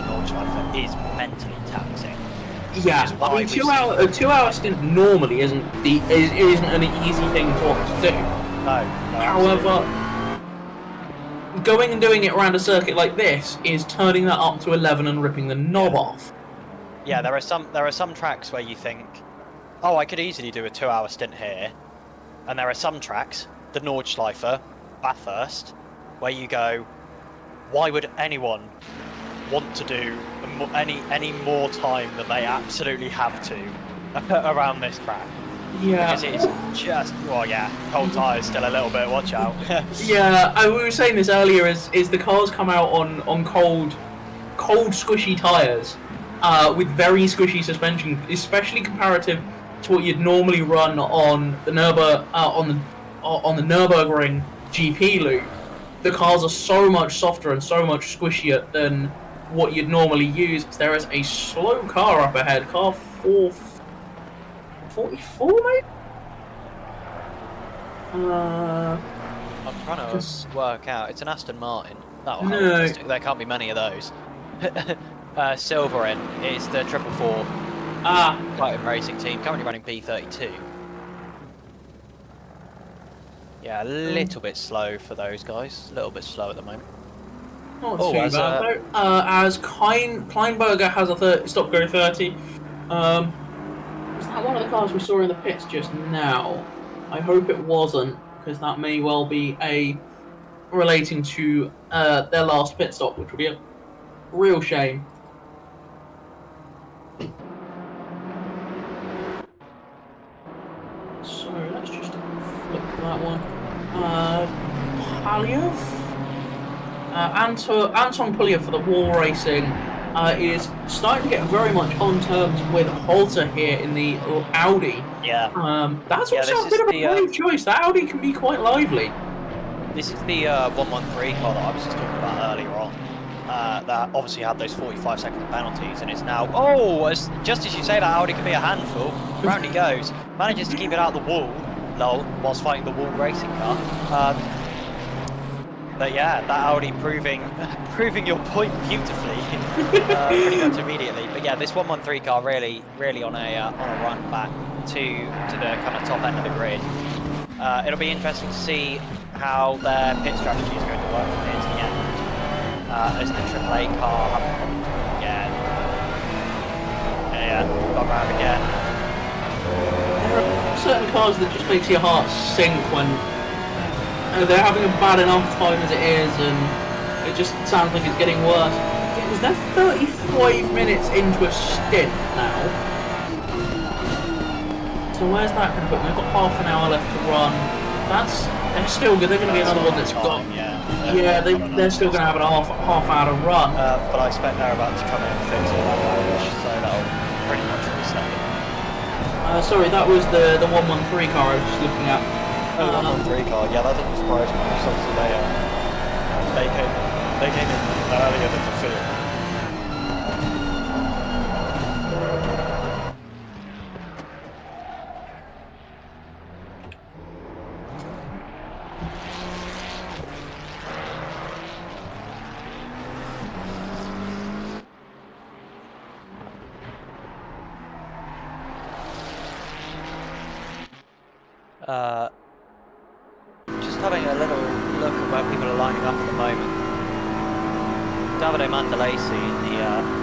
Nordschleife is mentally taxing. Yeah, I mean, a 2-hour stint normally isn't an easy thing to do. No. However, going and doing it around a circuit like this is turning that up to 11 and ripping the knob off. Yeah, there are some tracks where you think, oh, I could easily do a 2-hour stint here. And there are some tracks, the Nordschleife, Bathurst, where you go, why would anyone want to do any more time than they absolutely have to around this track? Yeah. Because it's just, cold tyres still a little bit, watch out. Yeah, we were saying this earlier, is the cars come out on cold squishy tyres with very squishy suspension, especially comparative to what you'd normally run on the on the Nürburgring GP loop. The cars are so much softer and so much squishier than what you'd normally use. There is a slow car up ahead, car 444 maybe? I'm trying to work out. It's an Aston Martin. No. There can't be many of those. Silver in is the 444. Quite a racing team, currently running P32. Yeah, a little bit slow for those guys. A little bit slow at the moment. Not too bad though. As Kleinberger has a stop go 30. Was that one of the cars we saw in the pits just now? I hope it wasn't, because that may well be relating to their last pit stop, which would be a real shame. So let's just flip that one. Palyev? Anton Palyev for the Wall Racing is starting to get very much on terms with Holter here in the Audi. Yeah. That's also a bit of a brave choice. That Audi can be quite lively. This is the 113 car that I was just talking about earlier on. That obviously had those 45-second penalties, and it's now, just as you say, that Audi can be a handful. Round he goes, manages to keep it out the wall, whilst fighting the Wall Racing car. But yeah, that Audi proving your point beautifully, pretty much immediately. But yeah, this 113 car really on a run back to the kind of top end of the grid. It'll be interesting to see how their pit strategy is going to work from here to the end. As the AAA car, got round again. There are certain cars that just makes your heart sink when they're having a bad enough time as it is, and it just sounds like it's getting worse. Because they're 35 minutes into a stint now. So where's that going to put them? They've got half an hour left to run. They're still good. They're going to be another one that's got. They're still going to have a half hour to run. But I expect they're about to come in and fix all that damage, so that'll pretty much reset it. Sorry, that was the 113 car I was just looking at. 113 car, yeah, that doesn't surprise me. Obviously, they came in earlier than the field. Just having a little look at where people are lining up at the moment. Davide Mandalesi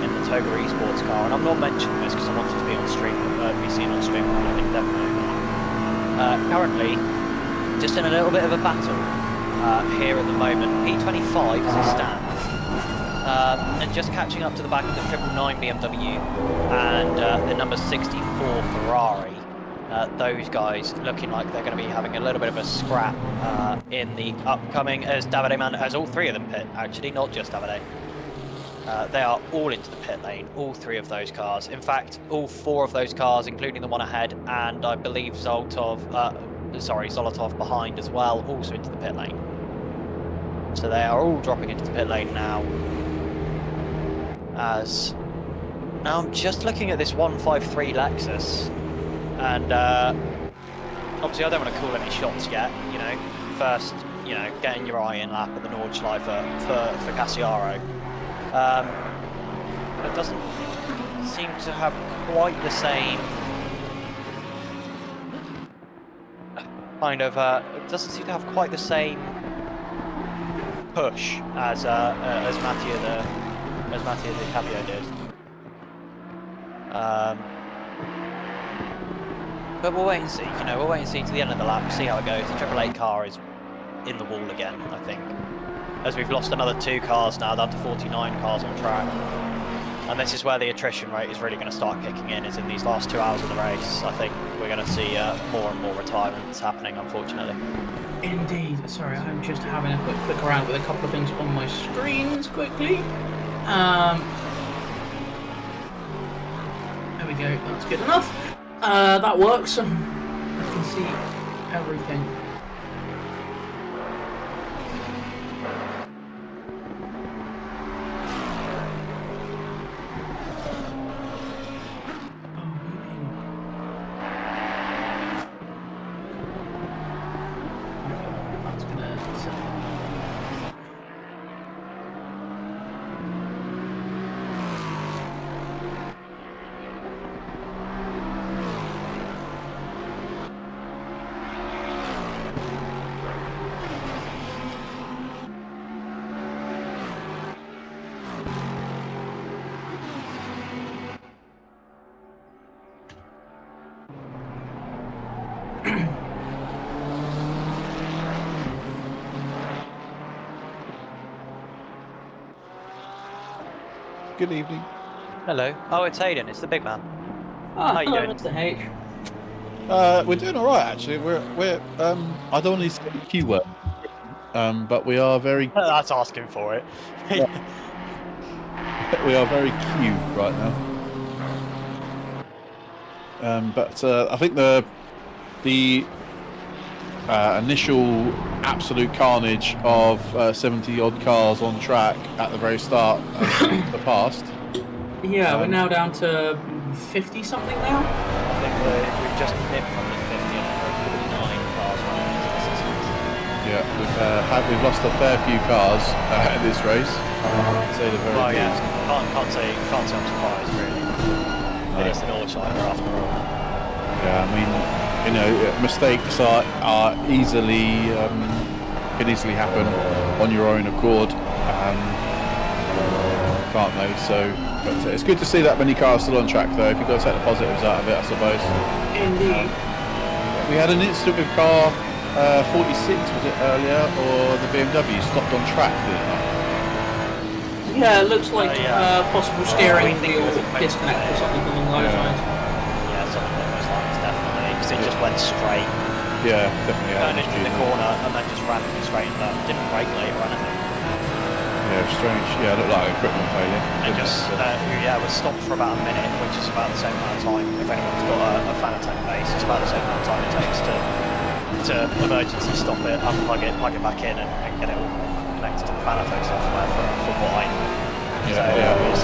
in the Toga Esports car, and I'm not mentioning this because I want it to be on stream, be seen on stream. I think definitely not. Currently, just in a little bit of a battle here at the moment. P25 as it stands, and just catching up to the back of the 999 BMW and the number 64 Ferrari. Those guys looking like they're going to be having a little bit of a scrap in the upcoming, as all three of them pit, actually, not just Davide. They are all into the pit lane, all three of those cars. In fact, all four of those cars, including the one ahead, and I believe Zolotov behind as well, also into the pit lane. So they are all dropping into the pit lane now. Now I'm just looking at this 153 Lexus. And obviously I don't want to call any shots yet, first, getting your eye in lap at the Nordschleife for Cassiaro. It doesn't seem to have quite the same it doesn't seem to have quite the same push as Mattia the Cabio did. But we'll wait and see, we'll wait and see to the end of the lap, see how it goes. The AAA car is in the wall again, I think. As we've lost another 2 cars now, down to 49 cars on track. And this is where the attrition rate is really going to start kicking in, is in these last 2 hours of the race. I think we're going to see more and more retirements happening, unfortunately. Indeed. Sorry, I'm just having a quick flick around with a couple of things on my screens quickly. There we go, that's good enough. That works. I can see everything. Good evening. Hello. Oh, it's Hayden. It's the big man. How you doing? Mr. H. We're doing all right, actually. We're I don't want to say the Q word, but we are very. That's asking for it. We are very Q right now. But I think the initial absolute carnage of 70 odd cars on track at the very start the past. Yeah, we're now down to 50 something now. I think we've just nipped from the 50. I think we're 49 cars running into the 60s. Yeah, we've lost a fair few cars in this race. I'd say the very Well, yeah, least. can't say I'm surprised really. It is the Nordschleife after all. Yeah, I mean, you know, mistakes are easily can easily happen on your own accord, can't they? So, but it's good to see that many cars still on track, though. If you've got to take the positives out of it, I suppose. Indeed. We had an incident with car 46, was it earlier, or the BMW stopped on track, didn't it? Yeah, it looks like possible steering we think wheel it was a disconnect or something along those lines. Yeah, something along those lines, definitely. Because it just went straight, Yeah, definitely. turned into the corner, and then just randomly straightened up. Didn't brake later or anything. Yeah, strange. Yeah, it looked like equipment failure. And just, was stopped for about a minute, which is about the same amount of time. If anyone's got a Fanatec base, it's about the same amount of time it takes to emergency stop it, unplug it, plug it back in, and get it all connected to the Fanatec software from what I know. It was,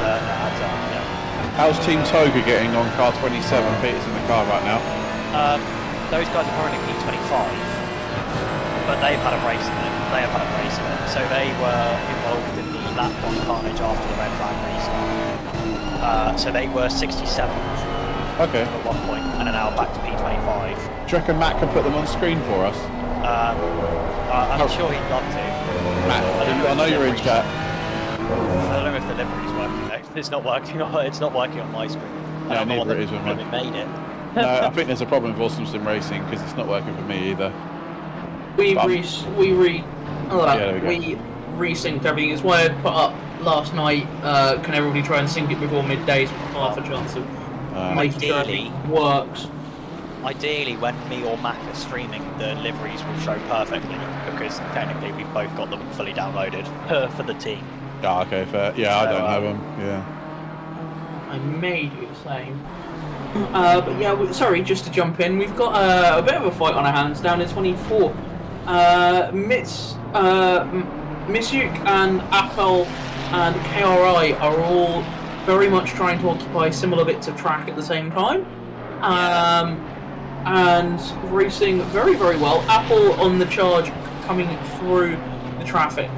How's Team Toga getting on car 27? Peter's in the car right now. Those guys are currently P25, but they've had a race in it. They have had a race in it. So they were involved in the lap on carnage after the red flag restart. So they were 67th Okay. at one point, and are now back to P25. Do you reckon Matt can put them on screen for us? I'm sure he'd love to. Matt, I know you're in chat. I don't know if the livery's working though. It's not working on my screen. Yeah, I'm the one neither it is with that mine. made it. No, I think there's a problem with Awesome Sim Racing because it's not working for me either. We But- resynced everything. It's why I put up last night. Can everybody try and sync it before midday? So we've got half a chance of making sure Ideally- everything works. Ideally, when me or Mac are streaming, the liveries will show perfectly because technically we've both got them fully downloaded for the team. Ah, okay, fair. Yeah, I So, don't have them. Yeah. I may do the same. But yeah, sorry, just to jump in, we've got a bit of a fight on our hands down in 24. Misyuk and Apple and KRI are all very much trying to occupy similar bits of track at the same time. And racing very, very well. Apple on the charge coming through the traffic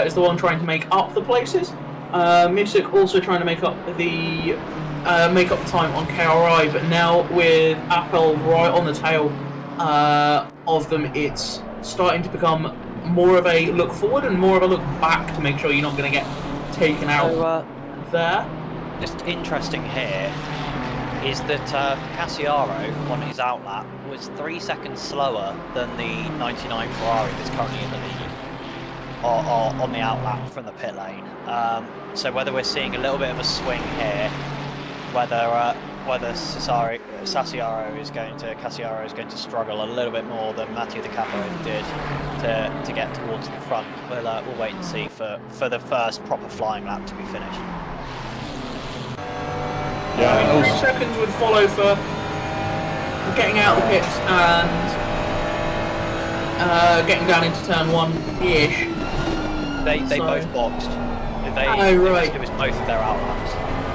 is the one trying to make up the places. Misyuk also trying to make up the time on KRI, but now with Apple right on the tail of them, it's starting to become more of a look forward and more of a look back to make sure you're not going to get taken out there. Just interesting here is that Cassiaro on his outlap was 3 seconds slower than the 99 Ferrari that's currently in the lead on the outlap from the pit lane. So whether we're seeing a little bit of a swing here, whether Cassiaro is going to struggle a little bit more than Mattia De Capo did to get towards the front. We'll wait and see for the first proper flying lap to be finished. Yeah. 3 seconds would follow for getting out of the pits and getting down into turn 1-ish. They both boxed. Right. It was both of their outlaps.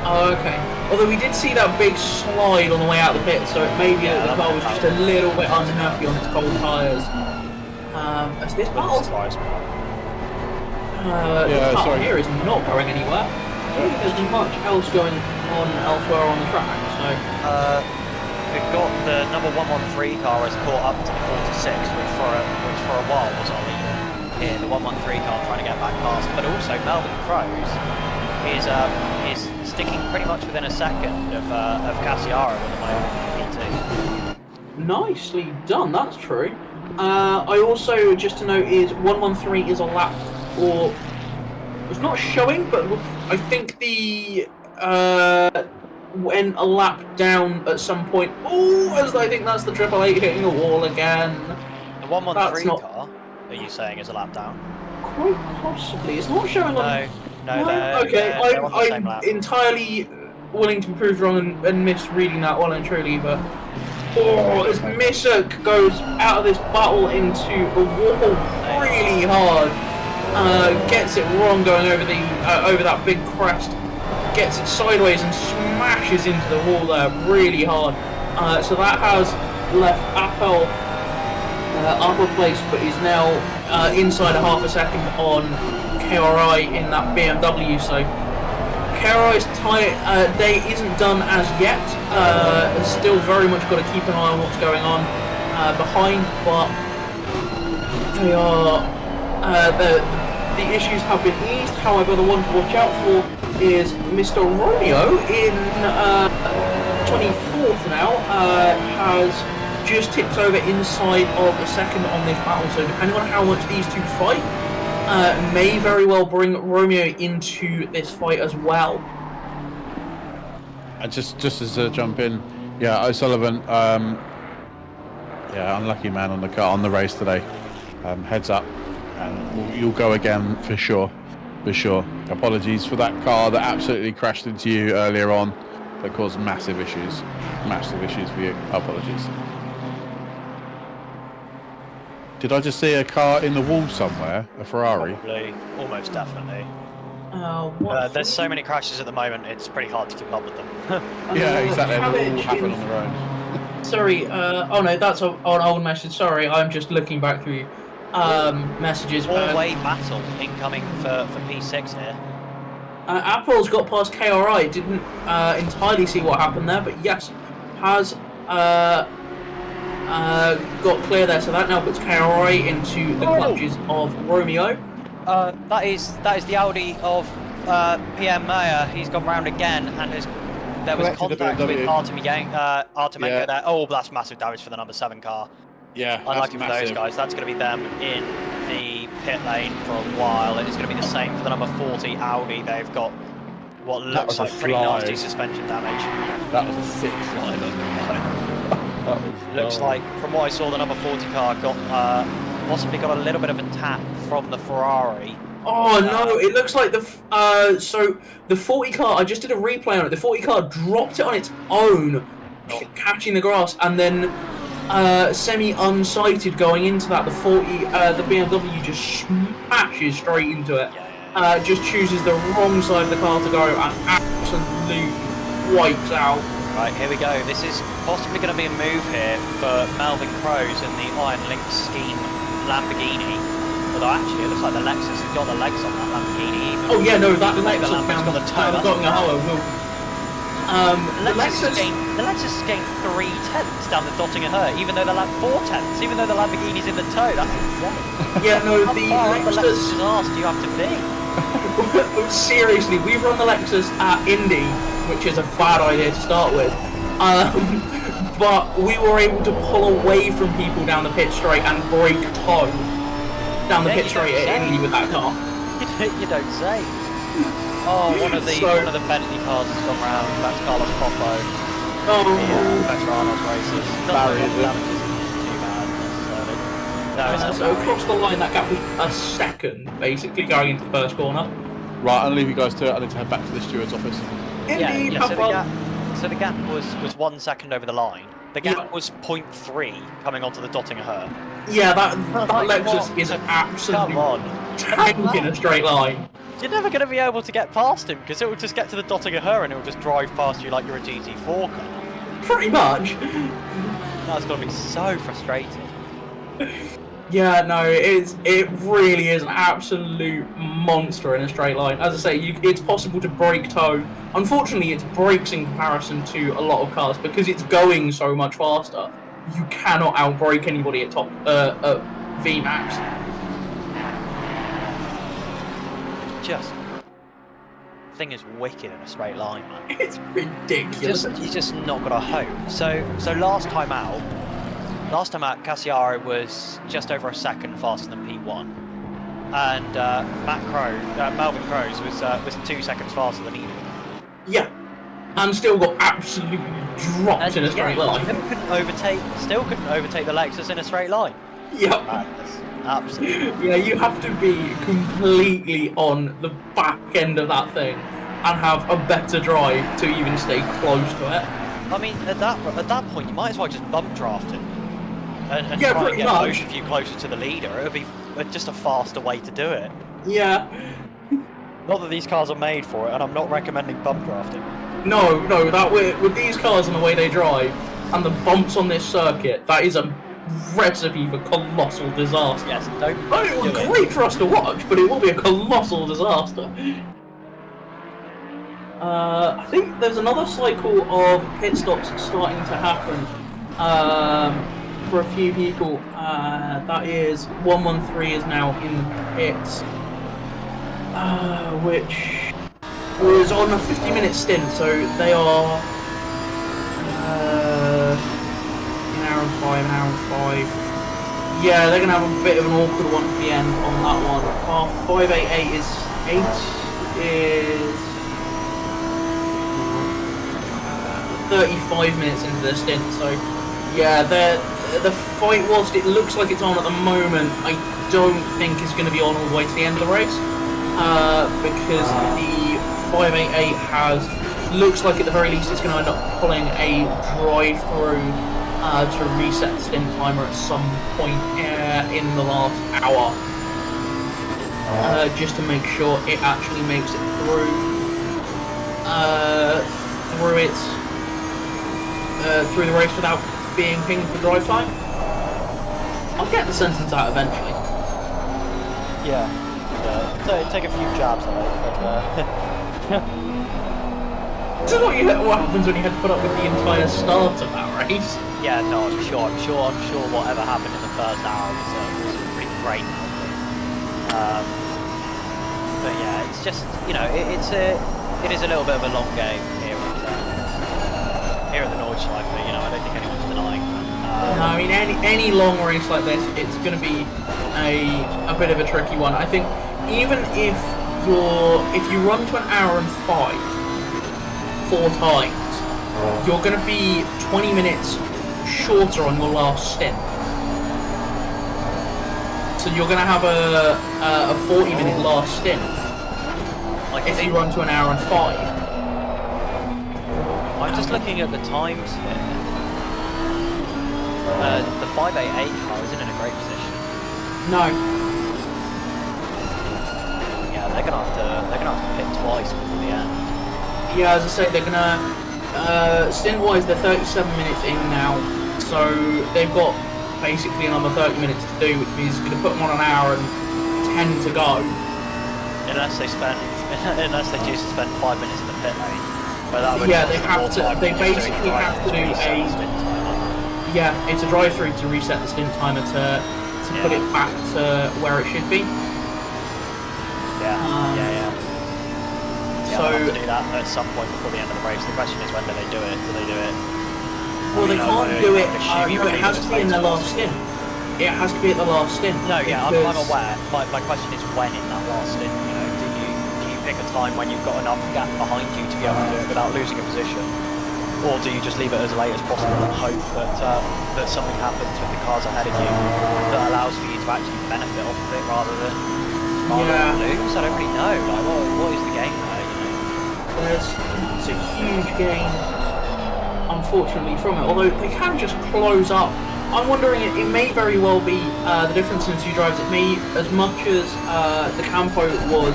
Oh, okay. Although we did see that big slide on the way out of the pit, so it may be that the car was just a little bit unhappy on its cold tyres. As this battle, the car here is not going anywhere. I don't think there's much else going on elsewhere on the track. So we've got the number 113 car has caught up to the 46, which for a while was our leader. Here, the 113 car trying to get back past, but also Melvin Crows is sticking pretty much within a second of Cassiaro at the moment for P2. nicely done. That's true. I also, just to note, is 113 is a lap, or it's not showing, but I think the when a lap down at some point. Oh, as I think that's the 888 hitting a wall again. The 113 car, are you saying, is a lap down? Quite possibly. It's not showing on. No, okay, they're on the same I'm lap. entirely willing to be proved wrong and misreading that well and truly, but as Misyuk goes out of this battle into a wall really hard, gets it wrong going over that big crest, gets it sideways and smashes into the wall there really hard. So that has left Appel upper place, but is now inside a half a second on KRI in that BMW. So KRI's day isn't done as yet. Still very much got to keep an eye on what's going on behind, but they are the issues have been eased. However, the one to watch out for is Mr. Romeo in 24th now. Has just tipped over inside of a second on this battle. So depending on how much these two fight, may very well bring Romeo into this fight as well. Just as a jump in, yeah, O'Sullivan, yeah, unlucky man on the car on the race today. Heads up, and you'll go again for sure. For sure. Apologies for that car that absolutely crashed into you earlier on. That caused massive issues. Massive issues for you. Apologies. Did I just see a car in the wall somewhere? A Ferrari? Probably, almost definitely. There's so many crashes at the moment, it's pretty hard to keep up with them. Yeah, exactly. They all happen on the road. Sorry, oh no, that's an old message. Sorry, I'm just looking back through messages. Four-way battle incoming for P6 here. Apple's got past KRI, didn't entirely see what happened there, but yes, has got clear there, so that now puts KRI into the clutches of Romeo. That is the Audi of PM Mayer. He's gone round again, and there was contact with Artemenko there. Oh, that's massive damage for the number 7 car. Yeah, unlucky for those guys. That's going to be them in the pit lane for a while, and it's going to be the same for the number 40 Audi. They've got what looks like pretty nasty suspension damage. That was a 6 line on the line. Looks like, from what I saw, the number 40 car got possibly got a little bit of a tap from the Ferrari. Oh no! It looks like the 40 car. I just did a replay on it. The 40 car dropped it on its own, catching the grass, and then semi-unsighted going into that. The BMW just smashes straight into it. Just chooses the wrong side of the car to go and absolutely wipes out. Right, here we go. This is possibly going to be a move here for Melvin Crows in the Iron Link scheme Lamborghini. Although actually it looks like the Lexus has got the legs on that Lamborghini. Oh yeah, no, that Lexus has got the toe. The Lexus has gained 3 tenths down the Dottinger Her, even though they're like 4 tenths, even though the Lamborghini's in the toe. That's insane. Yeah, no, How the far up the Lexus. Lexus's arse do you have to be? Seriously, we've run the Lexus at Indy, which is a bad idea to start with. But we were able to pull away from people down the pit straight and break toe down the pit straight at Indy with that car. You don't say. Oh, one of the penalty cars has gone round. That's Carlos Popo. Oh, Pateron's races. Not too bad necessarily. So across the line, that gap was a second, basically going into the first corner. Right, I'll leave you guys to it. I need to head back to the steward's office. Indy, so the gap was 1 second over the line. The gap was 0.3 coming onto the Dottinger Her. Yeah, that Lexus is an absolute tank in a straight line. You're never going to be able to get past him because it will just get to the Dottinger Her and it will just drive past you like you're a GT4 car. Pretty much. That's going to be so frustrating. Yeah, no, it really is an absolute monster in a straight line. As I say, it's possible to break toe. Unfortunately, it breaks in comparison to a lot of cars because it's going so much faster. You cannot outbrake anybody at top VMAX. Just thing is wicked in a straight line, man. It's ridiculous. He's just not got a hope. So last time out, Cassiaro was just over a second faster than P1, and Melvin Crows was 2 seconds faster than he did. Yeah, and still got absolutely dropped in a straight line. Still couldn't overtake the Lexus in a straight line. Yep. Absolutely. Yeah, you have to be completely on the back end of that thing and have a better drive to even stay close to it. I mean, at that point, you might as well just bump draft it and yeah, try and get much. a few closer to the leader. It would be just a faster way to do it. Yeah. Not that these cars are made for it, and I'm not recommending bump drafting. No, that way, with these cars and the way they drive and the bumps on this circuit, that is a recipe for colossal disaster. Yes, don't. Oh, it was great for us to watch, but it will be a colossal disaster. I think there's another cycle of pit stops starting to happen for a few people. That is 113 is now in the pits, which was on a 50-minute stint, so they are an hour and five. Yeah, they're going to have a bit of an awkward one for the end on that one. Car 588 is 35 minutes into their stint, so yeah, the fight, whilst it looks like it's on at the moment, I don't think is going to be on all the way to the end of the race, because the 588 looks like at the very least it's going to end up pulling a drive-through to reset the stint timer at some point in the last hour, just to make sure it actually makes it through the race without being pinged for drive time. I'll get the sentence out eventually. Yeah. Take a few jabs at it, but This is what happens when you have to put up with the entire start of that race. yeah, no, I'm sure whatever happened in the first hour was pretty great. But yeah, it's just, you know, it is a little bit of a long game here at the Nordschleife. You know, I don't think anyone's denying that. No, I mean any long race like this, it's going to be a bit of a tricky one. I think even if you run to an hour and 5 4 times, you're going to be 20 minutes shorter on your last stint. So you're going to have a 40-minute last stint if you run to an hour and 5. I'm just looking at the times here. The 588 car isn't in a great position. No. Yeah, they're gonna have to pit twice before the end. Yeah, as I say, they're gonna stint-wise they're 37 minutes in now, so they've got basically another 30 minutes to do, which means it's gonna put them on an hour and 10 to go. Unless they choose to spend 5 minutes in the pit lane. But that would Yeah, they basically have to do it's a drive-through to reset the stint timer to put it back to where it should be. Yeah. So they'll have to do that at some point before the end of the race. The question is, when do they do it? Do they do it? Well, they can't do it. It has to be in the last stint. It has to be at the last stint. No, yeah, I'm aware. My question is, when in that last stint? You know, do you pick a time when you've got enough gap behind you to be able to do it without losing a position, or do you just leave it as late as possible and hope that something happens with the cars ahead of you that allows for you to actually benefit off of it rather than lose? I don't really know. Like, what is the game there? It's a huge gain, unfortunately, from it. Although they can just close up. I'm wondering, it may very well be the difference in the two drives. It may, as much as the Campo was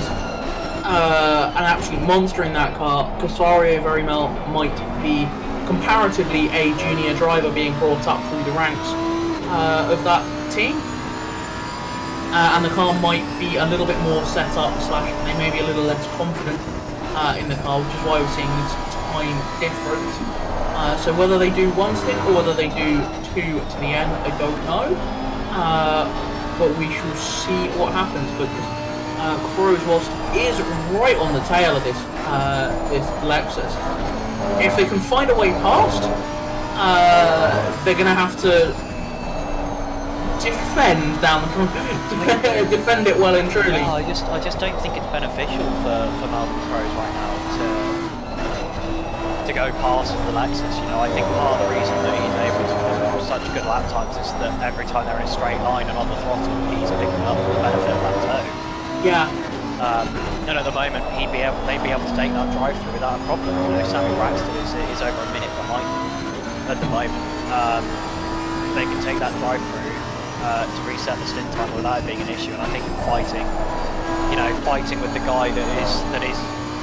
an absolute monster in that car, Casario very well might be comparatively a junior driver being brought up through the ranks of that team. And the car might be a little bit more set up, / they may be a little less confident in the car, which is why we're seeing this time difference. So whether they do one stint or whether they do 2 to the end, I don't know. But we shall see what happens. But Crow's whilst is right on the tail of this Lexus. If they can find a way past, they're going to have to defend defend it well and truly. Yeah, I just don't think it's beneficial for Malcolm Crow's right now to go past the Lexus. You know, I think part of the reason that he's able to do such good lap times is that every time they're in a straight line and on the throttle, he's picking up the benefit of that toe. Yeah. And at the moment, they'd be able to take that drive through without a problem. You know, Sammy Braxton is over a minute behind them at the moment. They can take that drive through to reset the stint time without it being an issue. And I think fighting with the guy that is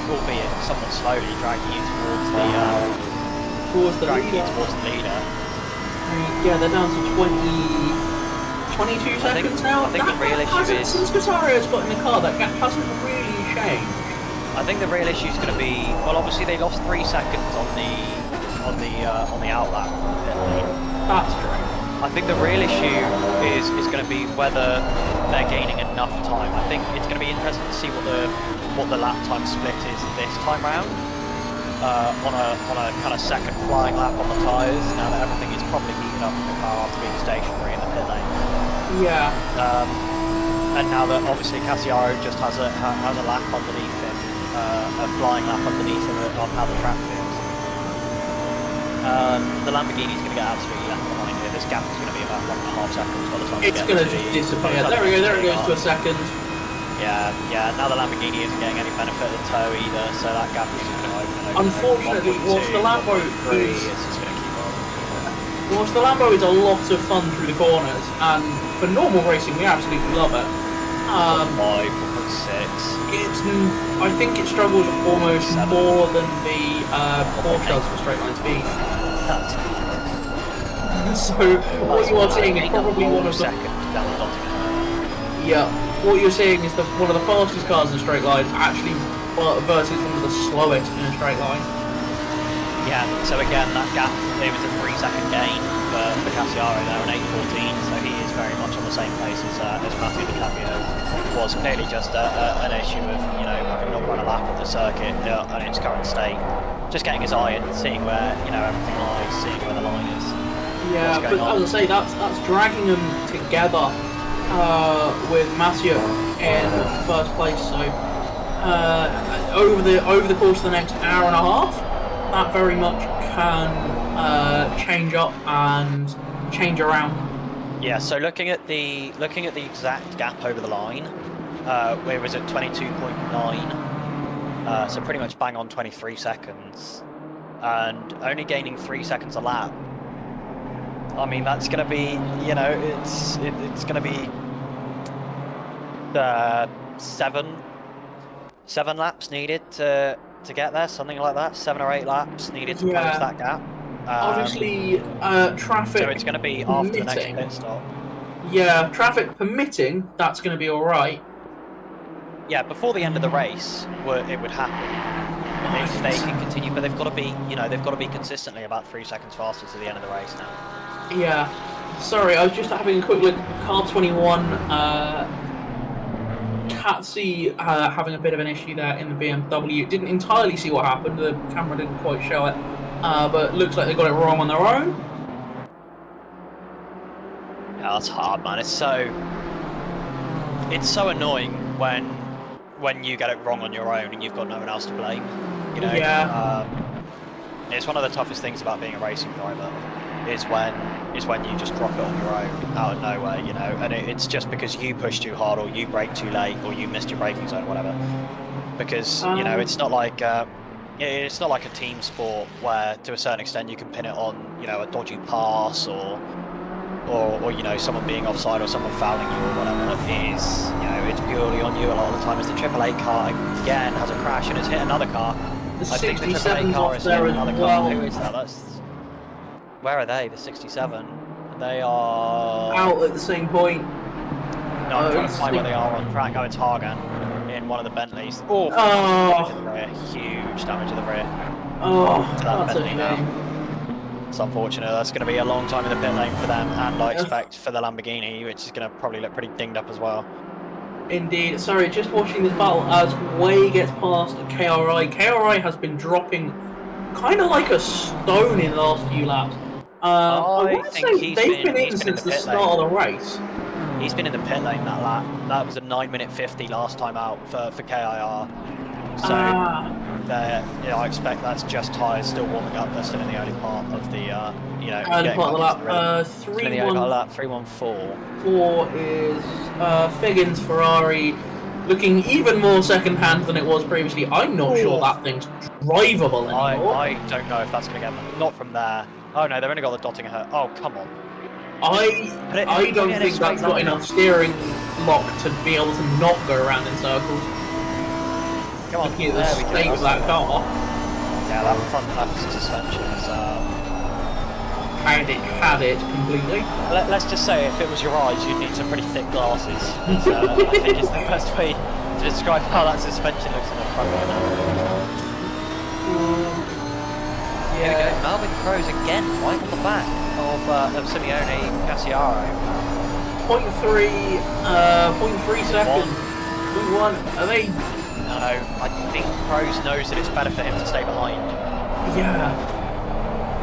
albeit somewhat slowly dragging you towards the leader. Yeah, they're down to 22 seconds now. I think the real issue is... Since Casario's got in the car, that gap hasn't really changed. I think the real issue is going to be... Well, obviously they lost 3 seconds on the outlap from the pit lane. That's true. I think the real issue is going to be whether they're gaining enough time. I think it's going to be interesting to see what the lap time split is this time round. On a kind of second flying lap on the tyres, now that everything is probably heating up in the car after being stationary in the pit lane. Yeah. And now that obviously Cassiaro just has a lap underneath him, a flying lap underneath him on how the track feels. The Lamborghini is going to get absolutely left behind here. This gap is going to be about 1.5 seconds by the time it's going to just disappear. There we go, there it goes to a second. Yeah, now the Lamborghini isn't getting any benefit of the tow either, so that gap is just going to open. Unfortunately, whilst the Lambo it's just going to keep on. Whilst the Lambo is a lot of fun through the corners, and for normal racing we absolutely love it. 5.6. I think it struggles almost 7. more than the Porsche does for straight line speed. So what you are seeing is probably one of the... Yeah, what you're seeing is one of the fastest cars in a straight line actually versus one of the slowest in a straight line. Yeah, so again, that gap, there was a 3-second gain for Cassiaro there on 8.14, so he is very much on the same pace as Matthew Di Caprio. Was clearly just an issue of, having not run a lap of the circuit in its current state. Just getting his eye and seeing where, everything lies, seeing where the line is. Yeah, but as I say, that's dragging them together with Mathieu in first place. So over the course of the next hour and a half, that very much can change up and change around. Yeah. So looking at the exact gap over the line, where was it 22.9? So pretty much bang on 23 seconds, and only gaining 3 seconds a lap. I mean, that's going to be, it's going to be 7 laps needed to get there, something like that. 7 or 8 laps needed to close that gap. Obviously, traffic. So it's going to be after the next pit stop. Yeah, traffic permitting, that's going to be all right. Yeah, before the end of the race, it would happen. If they can continue, but they've got to be, they've got to be consistently about 3 seconds faster to the end of the race now. Yeah, sorry, I was just having a quick look at car 21. Katsi having a bit of an issue there in the BMW. Didn't entirely see what happened, the camera didn't quite show it, but looks like they got it wrong on their own. Yeah, that's hard, man. It's so annoying when you get it wrong on your own and you've got no one else to blame. Yeah. It's one of the toughest things about being a racing driver. Is when you just drop it on your own out of nowhere, and it's just because you pushed too hard or you braked too late or you missed your braking zone, whatever. Because it's not like a team sport where to a certain extent you can pin it on a dodgy pass or someone being offside or someone fouling you or whatever. It is it's purely on you a lot of the time. As the AAA car again has a crash and it's hit another car. The I think the 67's AAA car off is there hitting as another well. car. Who is that? Where are they? The 67. They are Out at the same point. No, I'm trying to find where they are on track. Oh, it's Hagen in one of the Bentleys. Oh, damage to the rear. Huge damage to the rear. Oh, To that that's Bentley a now. shame. It's unfortunate. That's going to be a long time in the pit lane for them, and I expect for the Lamborghini, which is going to probably look pretty dinged up as well. Indeed. Sorry, just watching this battle as Way gets past KRI. KRI has been dropping kind of like a stone in the last few laps. I want to say they've been in since the start of the race. He's been in the pit lane that lap. That was a 9:50 last time out for KIR. So I expect that's just tyres still warming up. They're still in the early part of the early part of the lap. 314. 4 is Figgins Ferrari, looking even more second-hand than it was previously. I'm not sure that thing's drivable anymore. I don't know if that's going to get not from there. Oh no, they've only got the dotting ahead. Oh come on. I don't think that's got enough steering lock to be able to not go around in circles. Come on, looking at the state of that car. Yeah, that front left suspension is had it completely. Let's just say, if it was your eyes, you'd need some pretty thick glasses. I think it's the best way to describe how that suspension looks in the front right now. Here we go, Melvin Crows again, right on the back of Simeone Cassiaro. 0.3 seconds. 1. Are they? No, I think Crows knows that it's better for him to stay behind. Yeah.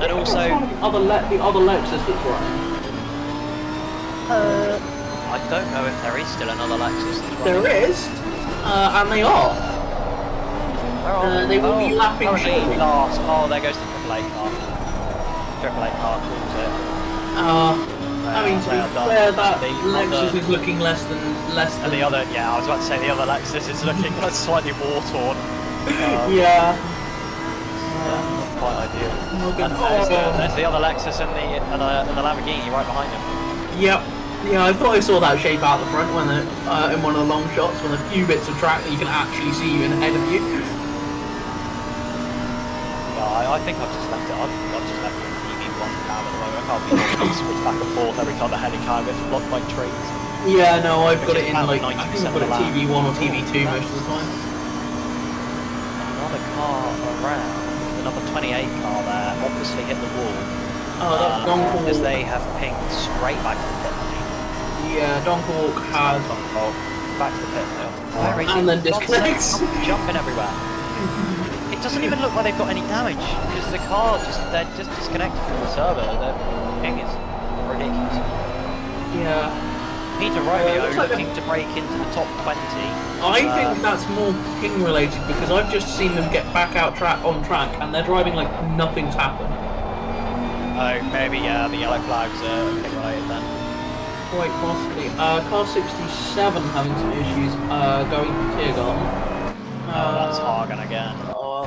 And also, the other Lexus that's running. I don't know if there is still another Lexus that's running. There is, and they are. They will be lapping shortly. Last. Oh, there goes the Triple A car. Triple A car calls it. I mean, to be fair, that Lexus is looking less than. And the other, yeah, I was about to say the other Lexus is looking slightly war-torn. Yeah. Not quite ideal. And there's the other Lexus and the Lamborghini right behind him. Yep. Yeah, I thought I saw that shape out the front when in one of the long shots, when a few bits of track that you can actually see in ahead of you. Yeah, I think I've just left it. I've just left it in TV1 cam at the moment. I can't be switch back and forth every time the heli cam gets blocked by trees. Yeah, no, I've got it in like I think I've got it TV1 or TV2 most of the time. Another car around, the number 28 car there, obviously hit the wall. Oh, that's Donkor. Because they have pinged straight back to the pit lane. Yeah, Donkor had. Back to the pit lane. And then disconnects. Jumping everywhere. It doesn't even look like they've got any damage, because the car they're just disconnected from the server. Their ping is ridiculous. Yeah. Peter Romeo looking to break into the top 20. I think that's more ping related, because I've just seen them get back out on track and they're driving like nothing's happened. Oh, maybe the yellow flags are ping related then. Quite possibly. Car 67 having some issues going to Tiergarten. That's Hagen again.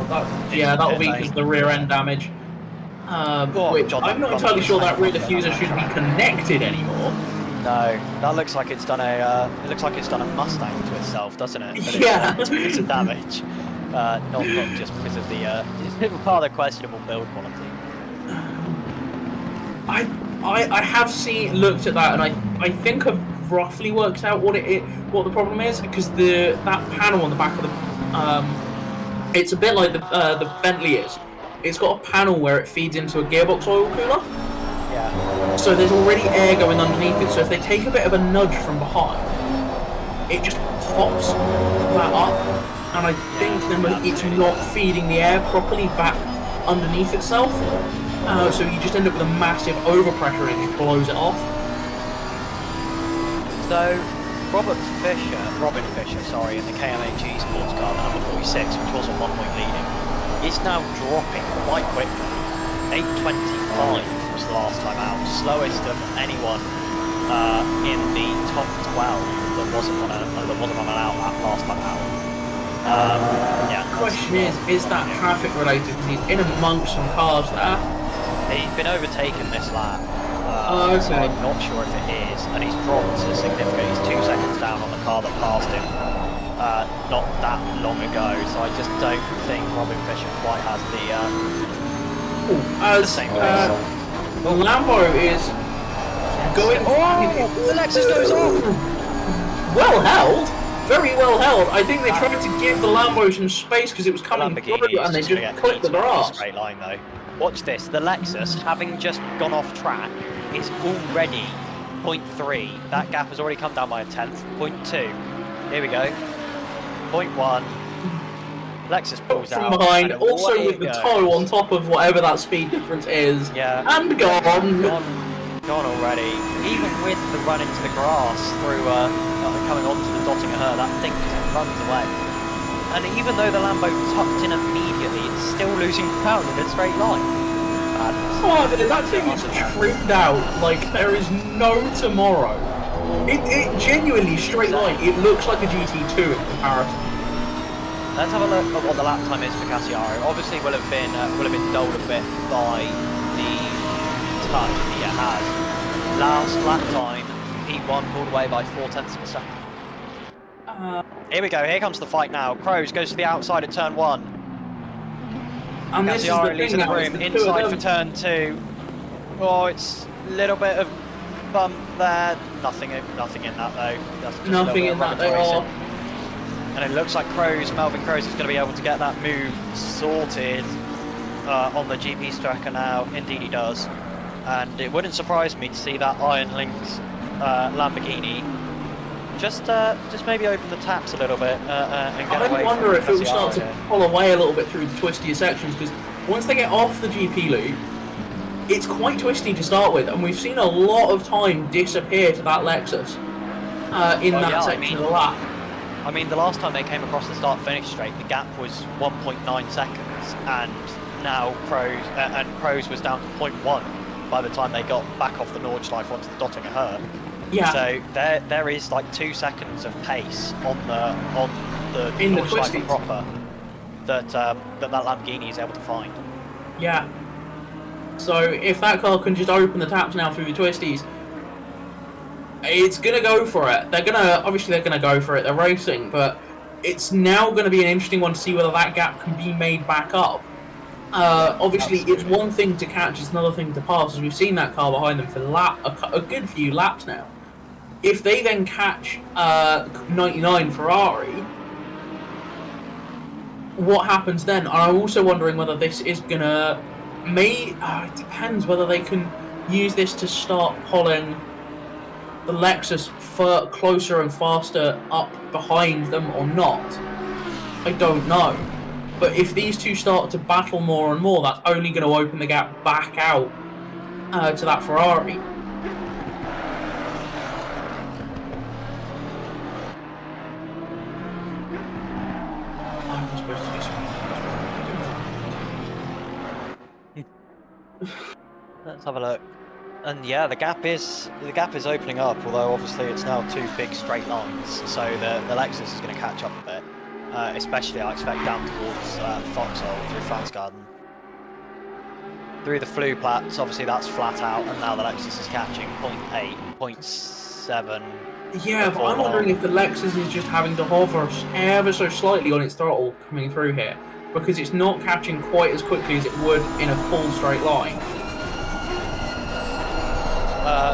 That'll be because of the rear end damage. Which I'm not entirely sure that rear diffuser should be connected anymore. No, that looks like it's done a Mustang to itself, doesn't it? But Yeah. It's because of damage, not just because of the rather questionable build quality. I have looked at that, and I think I've roughly worked out what the problem is, because that panel on the back of the it's a bit like the Bentley is. It's got a panel where it feeds into a gearbox oil cooler. Yeah. So there's already air going underneath it. So if they take a bit of a nudge from behind, it just pops that up, and I think it's not feeding the air properly back underneath itself. So you just end up with a massive overpressure and it just blows it off. So Robin Fisher, in the KMAG sports car, the number 46, which was on 1 point leading, is now dropping quite quickly. 8.25 was the last time out, slowest of anyone in the top 12 that wasn't on an out that last time out. Yeah. The question is that traffic related? Because he's in amongst some cars there. He's been overtaken this lap. Okay. So I'm not sure if it is, and he's dropped significantly. He's 2 seconds down on the car that passed him not that long ago. So I just don't think Robin Fisher quite has the same pace. The Lambo is going. The Lexus goes off. Well held. Very well held. I think they tried to give the Lambo some space because it was coming through, and they just clipped the grass. Straight line though. Watch this. The Lexus, having just gone off track, is already 0.3. That gap has already come down by a tenth. 0.2. Here we go. 0.1. Lexus pulls out from behind, and also away with the goes. toe on top of whatever that speed difference is. Yeah. And gone. Gone already. Even with the run into the grass through coming onto the dotting of her, that thing just runs away. And even though the Lambo tucked in immediately, it's still losing ground in a straight line. Oh, that thing is trimmed out like there is no tomorrow. It genuinely straight line. It looks like a GT2 in comparison. Let's have a look at what the lap time is for Cassiaro. Obviously, will have been dulled a bit by the touch he has. Last lap time, P1 pulled away by 0.4 of a second. Here we go. Here comes the fight now. Crows goes to the outside at turn 1. And this is Cassiaro the leaves thing the now, room the inside two for of turn 2. Oh, it's a little bit of bump there. Nothing in that though. That's just Nothing in that they are. And it looks like Melvin Crows is going to be able to get that move sorted on the GP tracker now. Indeed he does. And it wouldn't surprise me to see that Iron Lynx Lamborghini just maybe open the taps a little bit and get away. I wonder if it will SCR start to pull away a little bit through the twistier sections, because once they get off the GP loop, it's quite twisty to start with, and we've seen a lot of time disappear to that Lexus in that section of the lap. I mean, the last time they came across the start-finish straight, the gap was 1.9 seconds, and now Crows was down to 0.1 by the time they got back off the Nordschleife onto the Dottinger Hurt. Yeah. So there is like 2 seconds of pace on the Nordschleife proper that Lamborghini is able to find. Yeah. So if that car can just open the taps now through the twisties, it's gonna go for it. They're gonna go for it. They're racing, but it's now going to be an interesting one to see whether that gap can be made back up. Obviously, it's one thing to catch, it's another thing to pass, as we've seen that car behind them for a good few laps now. If they then catch 99 Ferrari, what happens then? And I'm also wondering whether this is going to... it depends whether they can use this to start pulling the Lexus closer and faster up behind them or not. I don't know. But if these two start to battle more and more, that's only going to open the gap back out to that Ferrari. I'm supposed to do something. Let's have a look. And yeah, the gap is opening up, although obviously it's now 2 big straight lines, so the Lexus is going to catch up a bit. Especially, I expect, down towards Foxhole through Fansgarden. Through the Fluplats, obviously that's flat out, and now the Lexus is catching 0.8, 0.7. Yeah, but I'm wondering if the Lexus is just having to hover ever so slightly on its throttle coming through here, because it's not catching quite as quickly as it would in a full straight line.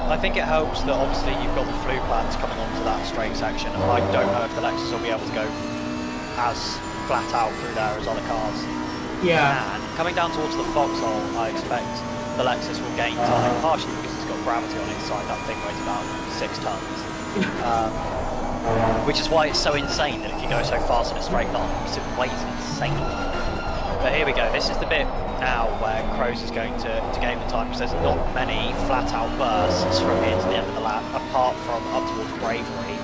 I think it helps that obviously you've got the Fluplats coming onto that straight section. I don't know if the Lexus will be able to go as flat out through there as other cars. Yeah. And coming down towards the Foxhole, I expect the Lexus will gain time, partially because it's got gravity on its side. That thing weighs about 6 tons. Which is why it's so insane that it can go so fast in a straight line, because it weighs insane. But here we go, this is the bit now where Crows is going to gain the time, because there's not many flat out bursts from here to the end of the lap, apart from up towards Bravery.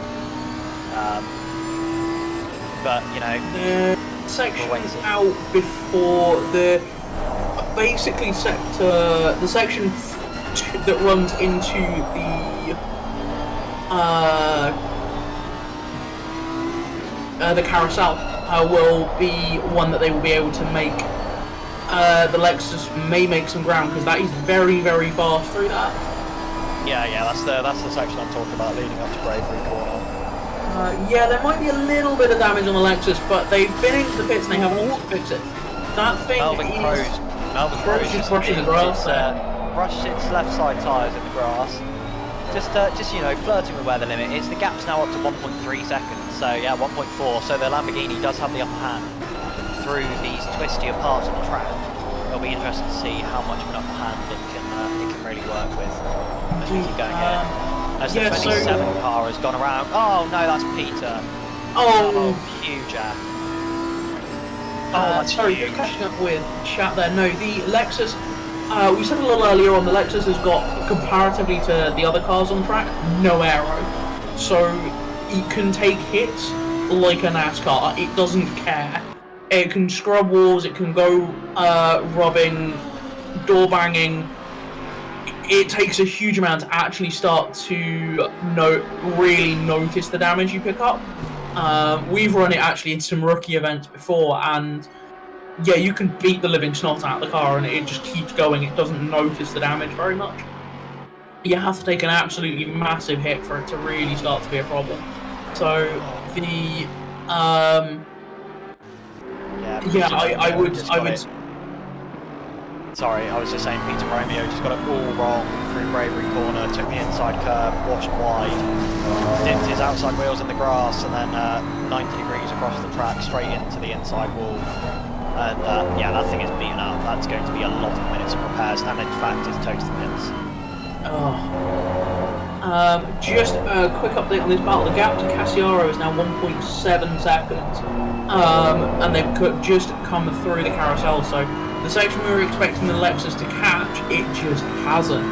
But, you know... The section is out before the... Basically, the section that runs into the carousel will be one that they will be able to make. The Lexus may make some ground, because that is very, very fast through that. Yeah, that's the section I'm talking about, leading up to Bravery Corner. Yeah, there might be a little bit of damage on the Lexus, but they've been into the pits and they have to fix it. That thing Melvin Crows is brushing the grass. Brushed its left side tyres in the grass. Just you know, flirting with where the limit is. The gap's now up to 1.3 seconds, so yeah, 1.4. So the Lamborghini does have the upper hand through these twistier parts of the track. It'll be interesting to see how much of an upper hand it can really work with as we keep going here. As the 27 car has gone around. Oh no, that's Peter. Oh, huge F. Sorry, you're catching up with chat there. No, the Lexus, we said a little earlier on, the Lexus has got, comparatively to the other cars on track, no aero. So it can take hits like a NASCAR. It doesn't care. It can scrub walls, it can go rubbing, door banging. It takes a huge amount to actually start to really notice the damage you pick up. We've run it actually in some rookie events before, and yeah, you can beat the living snot out of the car and it just keeps going. It doesn't notice the damage very much. You have to take an absolutely massive hit for it to really start to be a problem. So the Sorry, I was just saying Peter Romeo just got it all wrong through Bravery Corner, took the inside curb, washed wide, dipped his outside wheels in the grass, and then 90 degrees across the track straight into the inside wall. And yeah, that thing is beaten up. That's going to be a lot of minutes of repairs, and in fact, it's toast to bits. Just a quick update on this battle. The gap to Cassiaro is now 1.7 seconds, and they've just come through the carousel. So the section we were expecting the Lexus to catch, it just hasn't.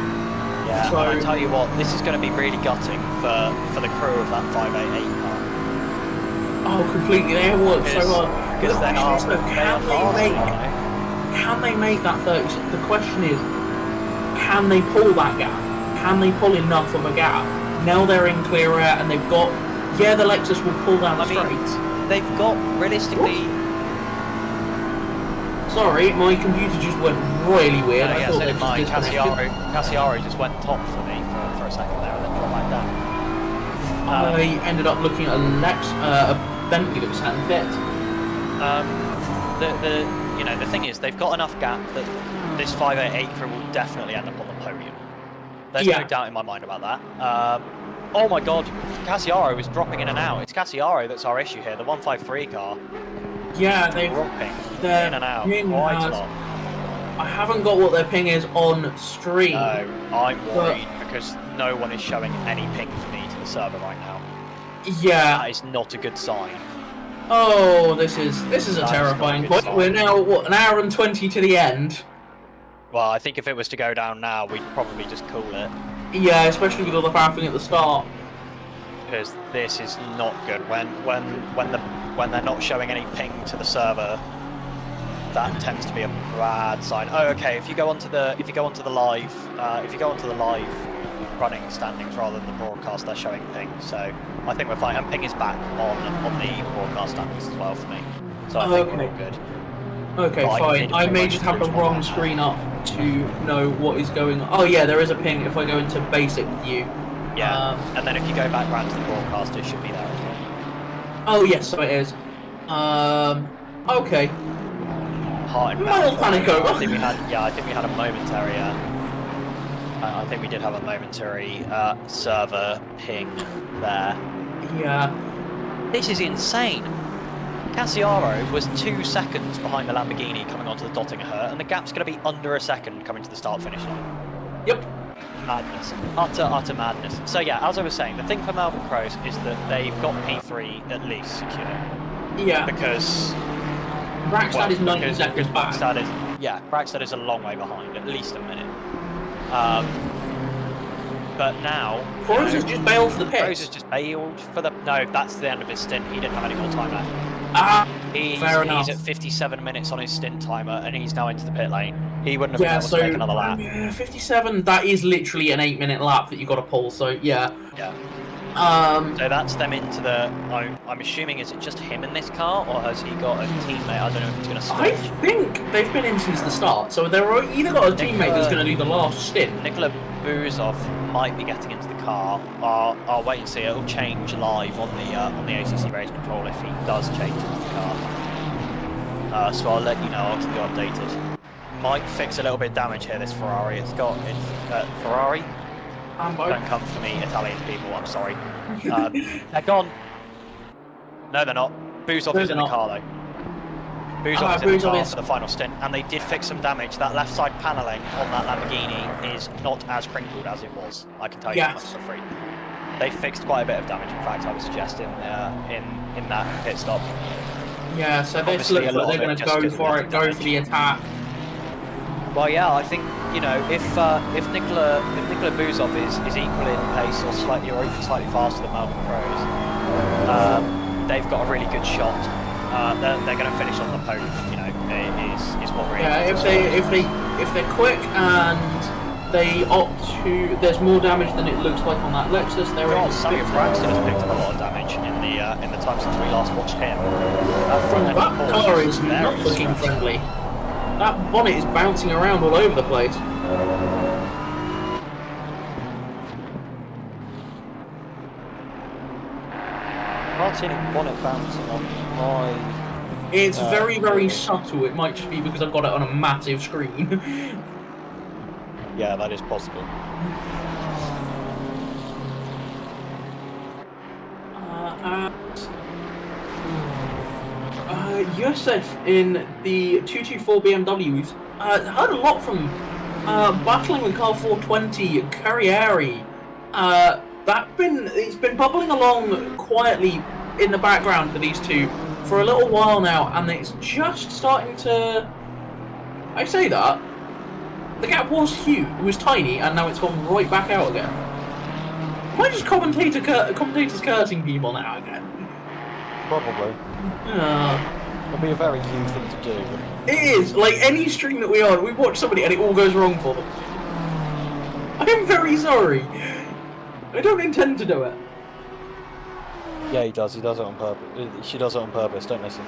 Yeah, so, I tell you what, this is going to be really gutting for the crew of that 588 car. Oh, completely. They have worked so hard. Because Can they make that 30? The question is, can they pull that gap? Can they pull enough of a gap? Now they're in clear air and they've got... Yeah, the Lexus will pull down the straights. They've got, realistically... Sorry, my computer just went really weird. Yeah, so did mine. Cassiaro just went top for me for a second there and then dropped back down. I ended up looking at a Bentley that was sat in pit. The thing is, they've got enough gap that this 588 crew will definitely end up on the podium. There's no doubt in my mind about that. Oh my god, Cassiaro is dropping in and out. It's Cassiaro that's our issue here, the 153 car. Yeah, they're dropping in and out quite a lot. I haven't got what their ping is on stream. No, I'm worried because no one is showing any ping for me to the server right now. Yeah. That is not a good sign. Oh, this is a terrifying point. We're now, what, an hour and 20 to the end? Well, I think if it was to go down now, we'd probably just call it. Yeah, especially with all the faffing at the start. Because this is not good. When they're not showing any ping to the server, that tends to be a bad sign. Oh, okay. If you go onto the live running standings rather than the broadcast, they're showing ping. So I think we're fine. And ping is back on the broadcast standings as well for me. So I think we're all good. Okay, but fine. I may just have the wrong screen up to know what is going on. Oh yeah, there is a ping if I go into basic view. Yeah, and then if you go back round to the broadcast, it should be there as well. Oh yes, so it is. Okay. Heart and Mild panic over. I think we had a momentary. I think we did have a momentary server ping there. Yeah. This is insane. Cassiaro was 2 seconds behind the Lamborghini coming onto the Dottinger, and the gap's going to be under a second coming to the start-finish line. Yep. Madness. Utter madness. So yeah, as I was saying, the thing for Melbourne Crows is that they've got P3 at least secure. Yeah. Because... Brackstad is 90 seconds back. Brackstad is a long way behind, at least a minute. But now... Crows has just bailed for the pits. Crows has just bailed for the... No, that's the end of his stint. He didn't have any more time left. Fair enough. He's at 57 minutes on his stint timer, and he's now into the pit lane. He wouldn't have been able to make another lap. Yeah, 57, that is literally an 8-minute lap that you got to pull, so yeah. Yeah. So that's them into the... I'm assuming, is it just him in this car, or has he got a teammate? I don't know if he's going to switch. I think they've been in since the start, so they're either got a teammate that's going to do the last stint. Nicola Buzov might be getting into the car. I'll wait and see. It'll change live on the ACC race control if he does change into the car. So I'll let you know. I'll keep you updated. Might fix a little bit of damage here. This Ferrari. It's Ferrari. Don't come for me, Italian people. I'm sorry. They're gone. No, they're not. Buzov is in the car though. Buzov is in the car for the final stint, and they did fix some damage. That left side panelling on that Lamborghini is not as crinkled as it was. I can tell you that much for free. They fixed quite a bit of damage. In fact, I would suggest in that pit stop. Yeah, so this looks like they're going to go for it, go for the attack. Well, yeah, I think if Nicola Buzov is equal in pace or even slightly faster than Melbourne Crows, they've got a really good shot. They're going to finish on the podium. Is what really. Yeah, if they're quick and they opt to, there's more damage than it looks like on that Lexus. Samuel Braxton has picked up a lot of damage in the time since we last watched him. That car is not looking friendly. That bonnet is bouncing around all over the place. I can't see any bonnet bouncing on my It's very, very subtle. It might just be because I've got it on a massive screen. Yeah, that is possible. Yosef in the 224 BMW, we've heard a lot from battling with car 420 Carrieri. It's been bubbling along quietly in the background for these two for a little while now, and it's just starting to. I say that the gap was huge, it was tiny, and now it's gone right back out again. Am I just commentators cursing people now again? Probably. It'll be a very new thing to do. It is, like any stream that we on, we watch somebody and it all goes wrong for them. I am very sorry. I don't intend to do it. Yeah, he does it on purpose. She does it on purpose, don't listen.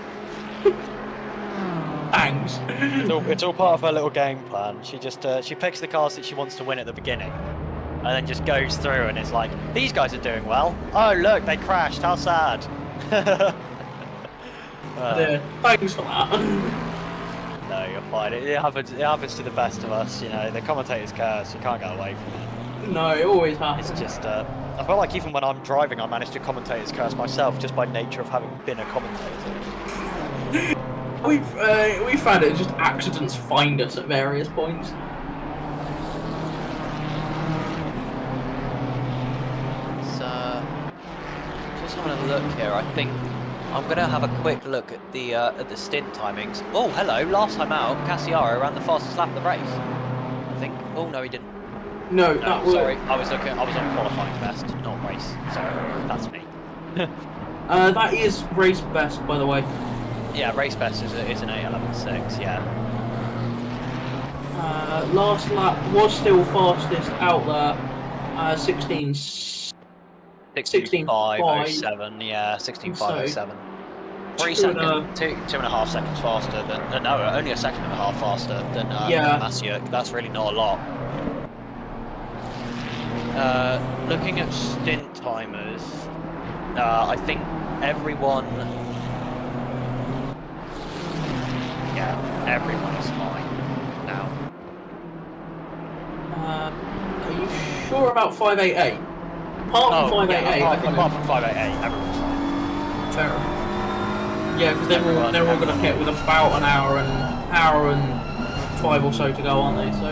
Thanks. It's all part of her little game plan. She just she picks the cars that she wants to win at the beginning, and then just goes through and it's like, these guys are doing well. Oh look, they crashed. How sad. Yeah, thanks for that. No, you're fine. It happens to the best of us. You know, the commentators curse. You can't get away from it. No, it always happens. It's just I feel like even when I'm driving, I manage to commentators curse myself just by nature of having been a commentator. We've found it just accidents find us at various points. So, just having a look here. I think I'm gonna have a quick look at the stint timings. Oh, hello! Last time out, Cassiaro ran the fastest lap of the race. I think. Oh no, he didn't. No, Sorry, I was on qualifying best, not race. Sorry, that's me. that is race best, by the way. Yeah, race best is an 8:11.6. Yeah. Last lap was still fastest out there. 16.507. Yeah, 16.507. 3 seconds, 2.5 seconds faster than no, only a second and a half faster than Masiuk. That's really not a lot. Looking at stint timers, I think everyone is fine now. Are you sure about 588? Apart from 588, apart from 588, everyone's fine. Fair enough. Yeah, because they're all going to hit with about an hour and 5 or so to go, aren't they? So.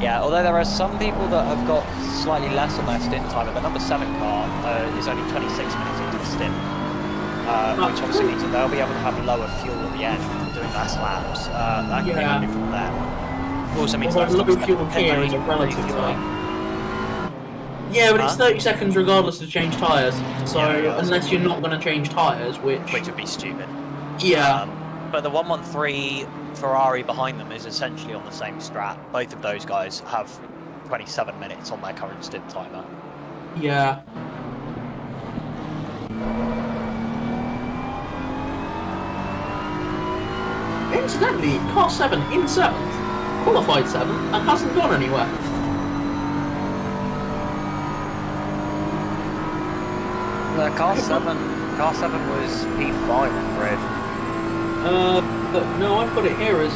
Yeah, although there are some people that have got slightly less on their stint time, the number 7 car is only 26 minutes into the stint, which obviously means that they'll be able to have lower fuel at the end, doing less laps. That can be handy from them. Also means that low fuel here is a relative time. Yeah, but it's 30 seconds regardless to change tyres. So unless you're not going to change tyres, which would be stupid. Yeah. But the 113 Ferrari behind them is essentially on the same strat. Both of those guys have 27 minutes on their current stint timer. Yeah. Incidentally, car 7 in 7th, qualified 7th, and hasn't gone anywhere. Car 7 was P5 on grid. But no, I've got it here as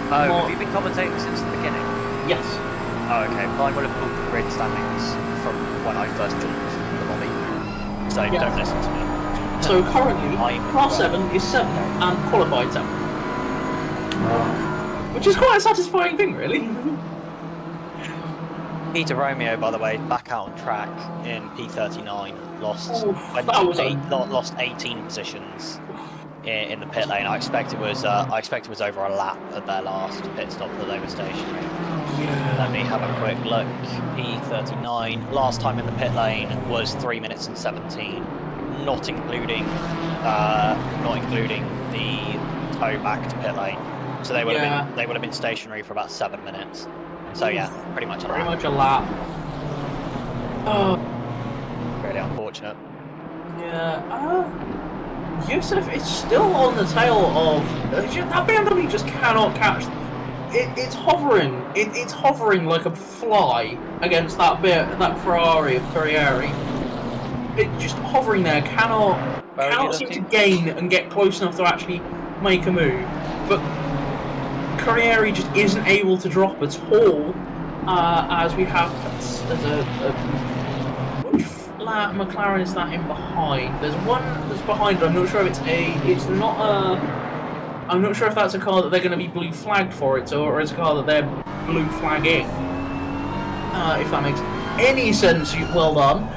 have you been commentating since the beginning? Yes. Oh, okay. Mine would have pulled the grid standings from when I first joined the lobby. So don't listen to me. So currently, car 7 is 7th and qualified 7th. Which is quite a satisfying thing, really. Peter Romeo, by the way, back out on track in P39, lost 18 positions in the pit lane. I expect it was over a lap at their last pit stop that they were stationary. Yeah. Let me have a quick look. P39 last time in the pit lane was 3 minutes and 17, not including the tow back to pit lane. So they would have been stationary for about 7 minutes. So yeah, pretty much a lap. Oh. Really unfortunate. Yeah. Yusuf is still on the tail of that BMW. Just cannot catch. It's hovering. It's hovering like a fly against that Ferrari of Carrieri. just hovering there, cannot seem to gain and get close enough to actually make a move. But Carrieri just isn't able to drop at all, as we have which flat McLaren is that in behind? There's one that's behind, but I'm not sure if I'm not sure if that's a car that they're going to be blue flagged for it, or it's a car that they're blue flagging. If that makes any sense, well done.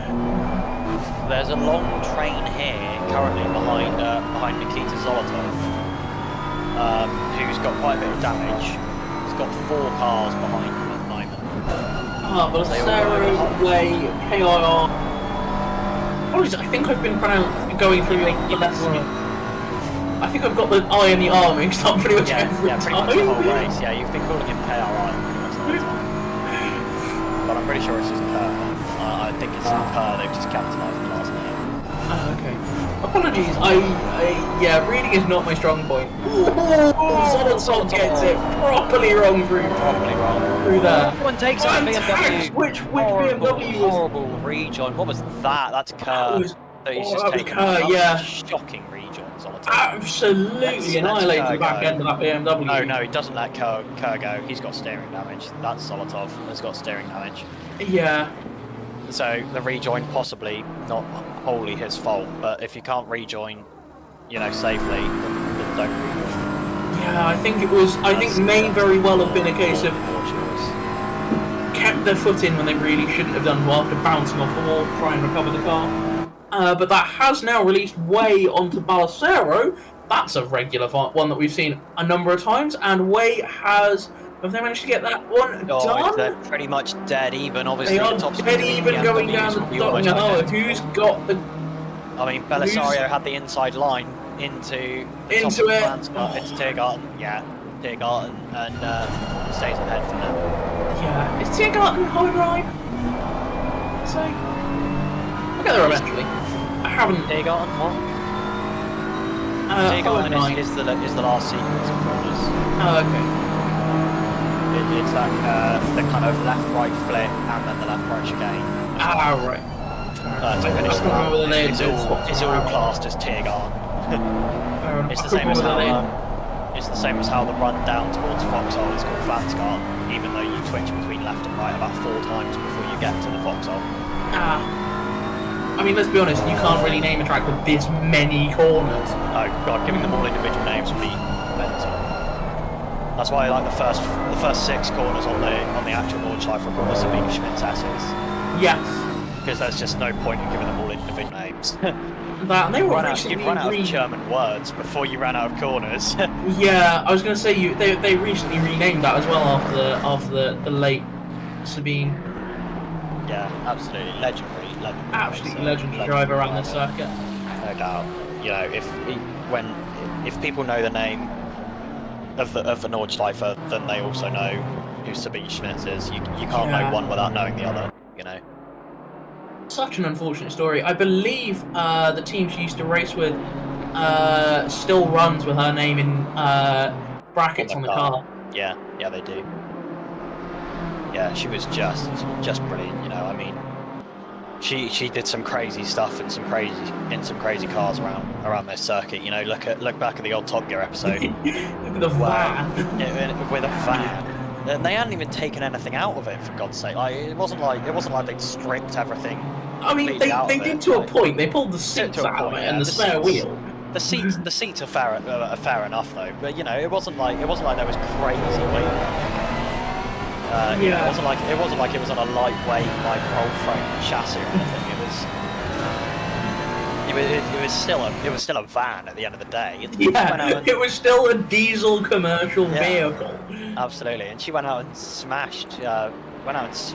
There's a long train here currently behind Nikita Zolotov, who's got quite a bit of damage. He's got 4 cars behind him at the moment. Balsero, Way, KIR. Apologies, I think I've been going through the left. I think I've got the I and the R mixed up pretty much every time. Pretty much the whole race. Yeah, you've been calling him KRI pretty much the whole time. But I'm pretty sure it's just Per. I think it's Per. They've just capitalised the last name. Okay. Apologies. Yeah, reading is not my strong point. Zolotov gets it properly wrong through there. Everyone takes out a BMW. Which BMW was horrible rejoin. What was that? That's Kerr. That he's just taken yeah. Shocking rejoin. Absolutely annihilated the back end of that BMW. No, he doesn't let Kerr go. He's got steering damage. That's Zolotov has got steering damage. Yeah. So the rejoin possibly not wholly his fault, but if you can't rejoin, safely, then don't rejoin. Yeah, I think it may very well have been a case of kept their foot in when they really shouldn't have done, after bouncing off the wall to try and recover the car. But that has now released Way onto Balsero. That's a regular one that we've seen a number of times, and Way have they managed to get that one done? They're pretty much dead even, obviously. They are dead even going down the top. Who's got the... I mean, Belisario had the inside line into it. Into Tiergarten. Yeah, Tiergarten, and stays ahead for now. Yeah, is Tiergarten home line? So, I'll get there eventually. I haven't... Tiergarten, what? Tiergarten is the last sequence of corners. Oh, okay. It's like the kind of left-right flip and then the left-right chicane. Right. To finish the lap. It's all classed as Tiergarten. It's the same as how the run down towards Vauxhall is called Vansgarten, even though you twitch between left and right about 4 times before you get to the Vauxhall. I mean, let's be honest, you can't really name a track with this many corners. Oh god, giving them all individual names would be mental. That's why I like the first 6 corners on the actual Nordschleife are called the Sabine Schmitz S's. Yes. Because there's just no point in giving them all individual names. And they were you'd run out of German words before you ran out of corners. Yeah, I was going to say they recently renamed that as well after the late Sabine. Yeah, absolutely legendary. Absolutely legendary driver around the circuit. No doubt. If people know the name of the Nordschleife, then they also know who Sabine Schmitz is. You can't know one without knowing the other. Such an unfortunate story. I believe the team she used to race with still runs with her name in brackets on the car. Yeah, they do. Yeah, she was just brilliant. I mean, she did some crazy stuff in some crazy cars around this circuit. Look back at the old Top Gear episode. With a van. With a van. And they hadn't even taken anything out of it, for God's sake. It wasn't like they'd stripped everything. I mean, they did to a point. They pulled the seats out of it and the spare wheel. The seats are fair enough though. But it wasn't like there was crazy weight. It wasn't like it was on a lightweight roll frame chassis or anything. It was still a van at the end of the day. It was still a diesel commercial vehicle. Absolutely, and she went out and smashed Clarkson's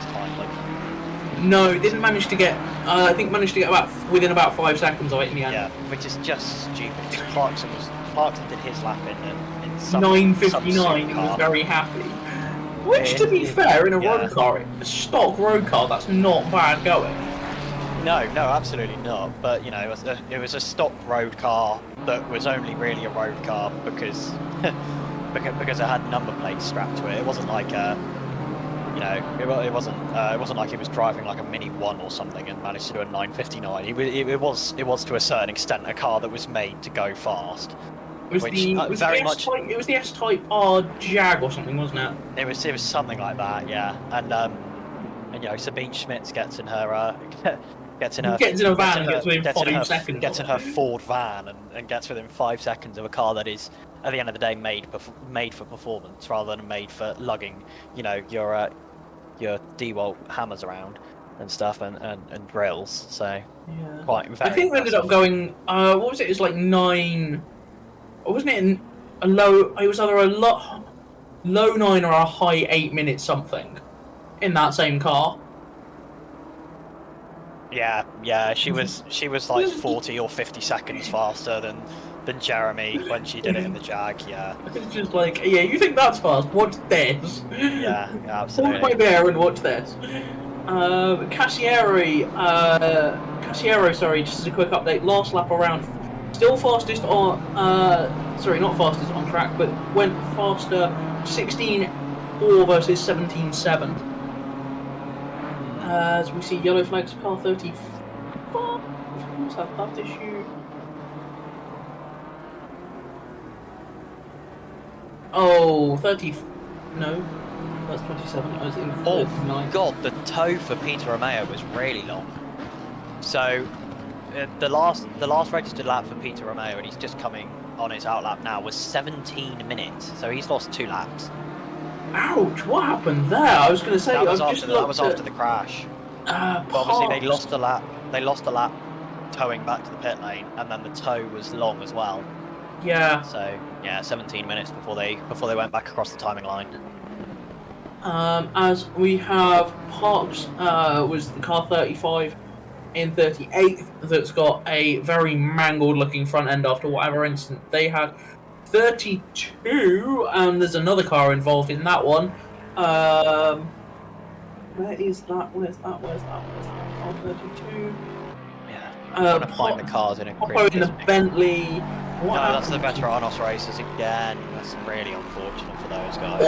time. No, didn't manage to get. I think managed to get within about 5 seconds of it in the end. Yeah, which is just stupid. Clarkson did his lap in some 9:59 and was very happy. Which, to be fair, in a road car, a stock road car, that's not bad going. No, absolutely not. But it was a stock road car that was only really a road car because it had number plates strapped to it. It wasn't like it wasn't like he was driving like a Mini 1 or something and managed to do a 9:59. It was to a certain extent a car that was made to go fast. It was the S-Type R Jag or something, wasn't it? It was something like that, yeah. And Sabine Schmitz gets in her gets in a van and gets within 5 seconds. Gets in her Ford van and gets within 5 seconds of a car that is, at the end of the day, made for performance rather than made for lugging, your DeWalt hammers around and stuff and drills. So yeah. Quite. I think we ended up going. What was it? It was like 9. Wasn't it a low? It was either a low 9 or a high 8 minutes something in that same car. Yeah. She was like 40 or 50 seconds faster than Jeremy when she did it in the Jag. Yeah. It's just like, yeah, you think that's fast? Watch this. Yeah, absolutely. Hold my bear and watch this. Cassiero, sorry, just as a quick update. Last lap around. Still fastest on, not fastest on track, but went faster 16.4 versus 17.7. As we see yellow flags, car 34. What's that issue? Oh, 30. No, that's 27. I was in 39. Oh God, the tow for Peter Romeo was really long. So. The last registered lap for Peter Romeo, and he's just coming on his outlap now, was 17 minutes. So he's lost 2 laps. Ouch! What happened there? I was going to say that was after the crash. But obviously they lost a lap. They lost a lap towing back to the pit lane, and then the tow was long as well. Yeah. So yeah, 17 minutes before they went back across the timing line. As we have Parks was the car 35. In 38th, that's got a very mangled looking front end after whatever incident they had. 32, and there's another car involved in that one. Where is that? Where's that? Car 32. Yeah. I'm trying to find the cars in a grid. In the Bentley. No, that's the Veteranos races again. That's really unfortunate for those guys.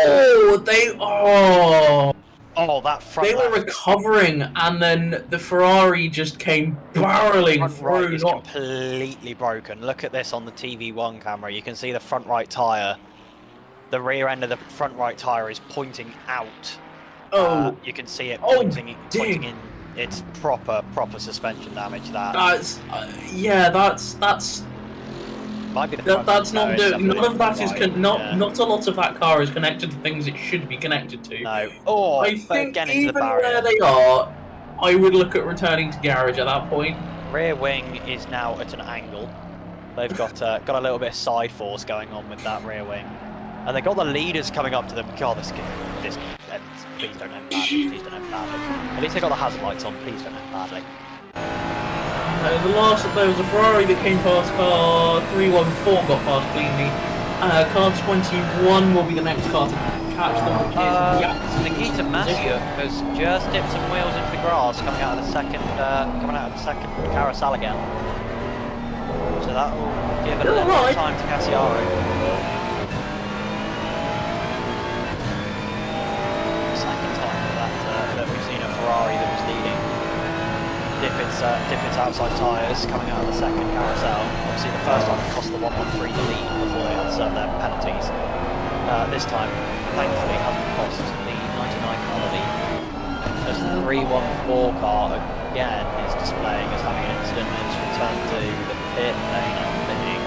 Oh, that front They were recovering, and then the Ferrari just came barreling through. Right is not completely broken. Look at this on the TV1 camera. You can see the front right tyre. The rear end of the front right tyre is pointing out. Oh. You can see it pointing in. It's proper suspension damage. That's that's. Might be the that's not doing. None of that is not a lot of that car is connected to things it should be connected to. No. Oh, I think even where they are, I would look at returning to garage at that point. Rear wing is now at an angle. They've got a little bit of side force going on with that rear wing, and they've got the leaders coming up to them. God, this please don't end badly. Please don't end badly. At least they got the hazard lights on. Please don't end badly. There was a Ferrari that came past car 314, got past cleanly. Car 21 will be the next car to catch them. Nikita Mathieu has just dipped some wheels into the grass coming out of the second carousel again. So that will give a little bit of time to Cassiaro. Second time that we've seen a Ferrari that was leading. Dip its outside tyres coming out of the second carousel. Obviously the first time it cost the 113 the lead before they had to serve their penalties. This time, thankfully, hasn't cost the 99 car the lead. As the 314 car again is displaying as having an incident and it's returned to the pit lane, I think.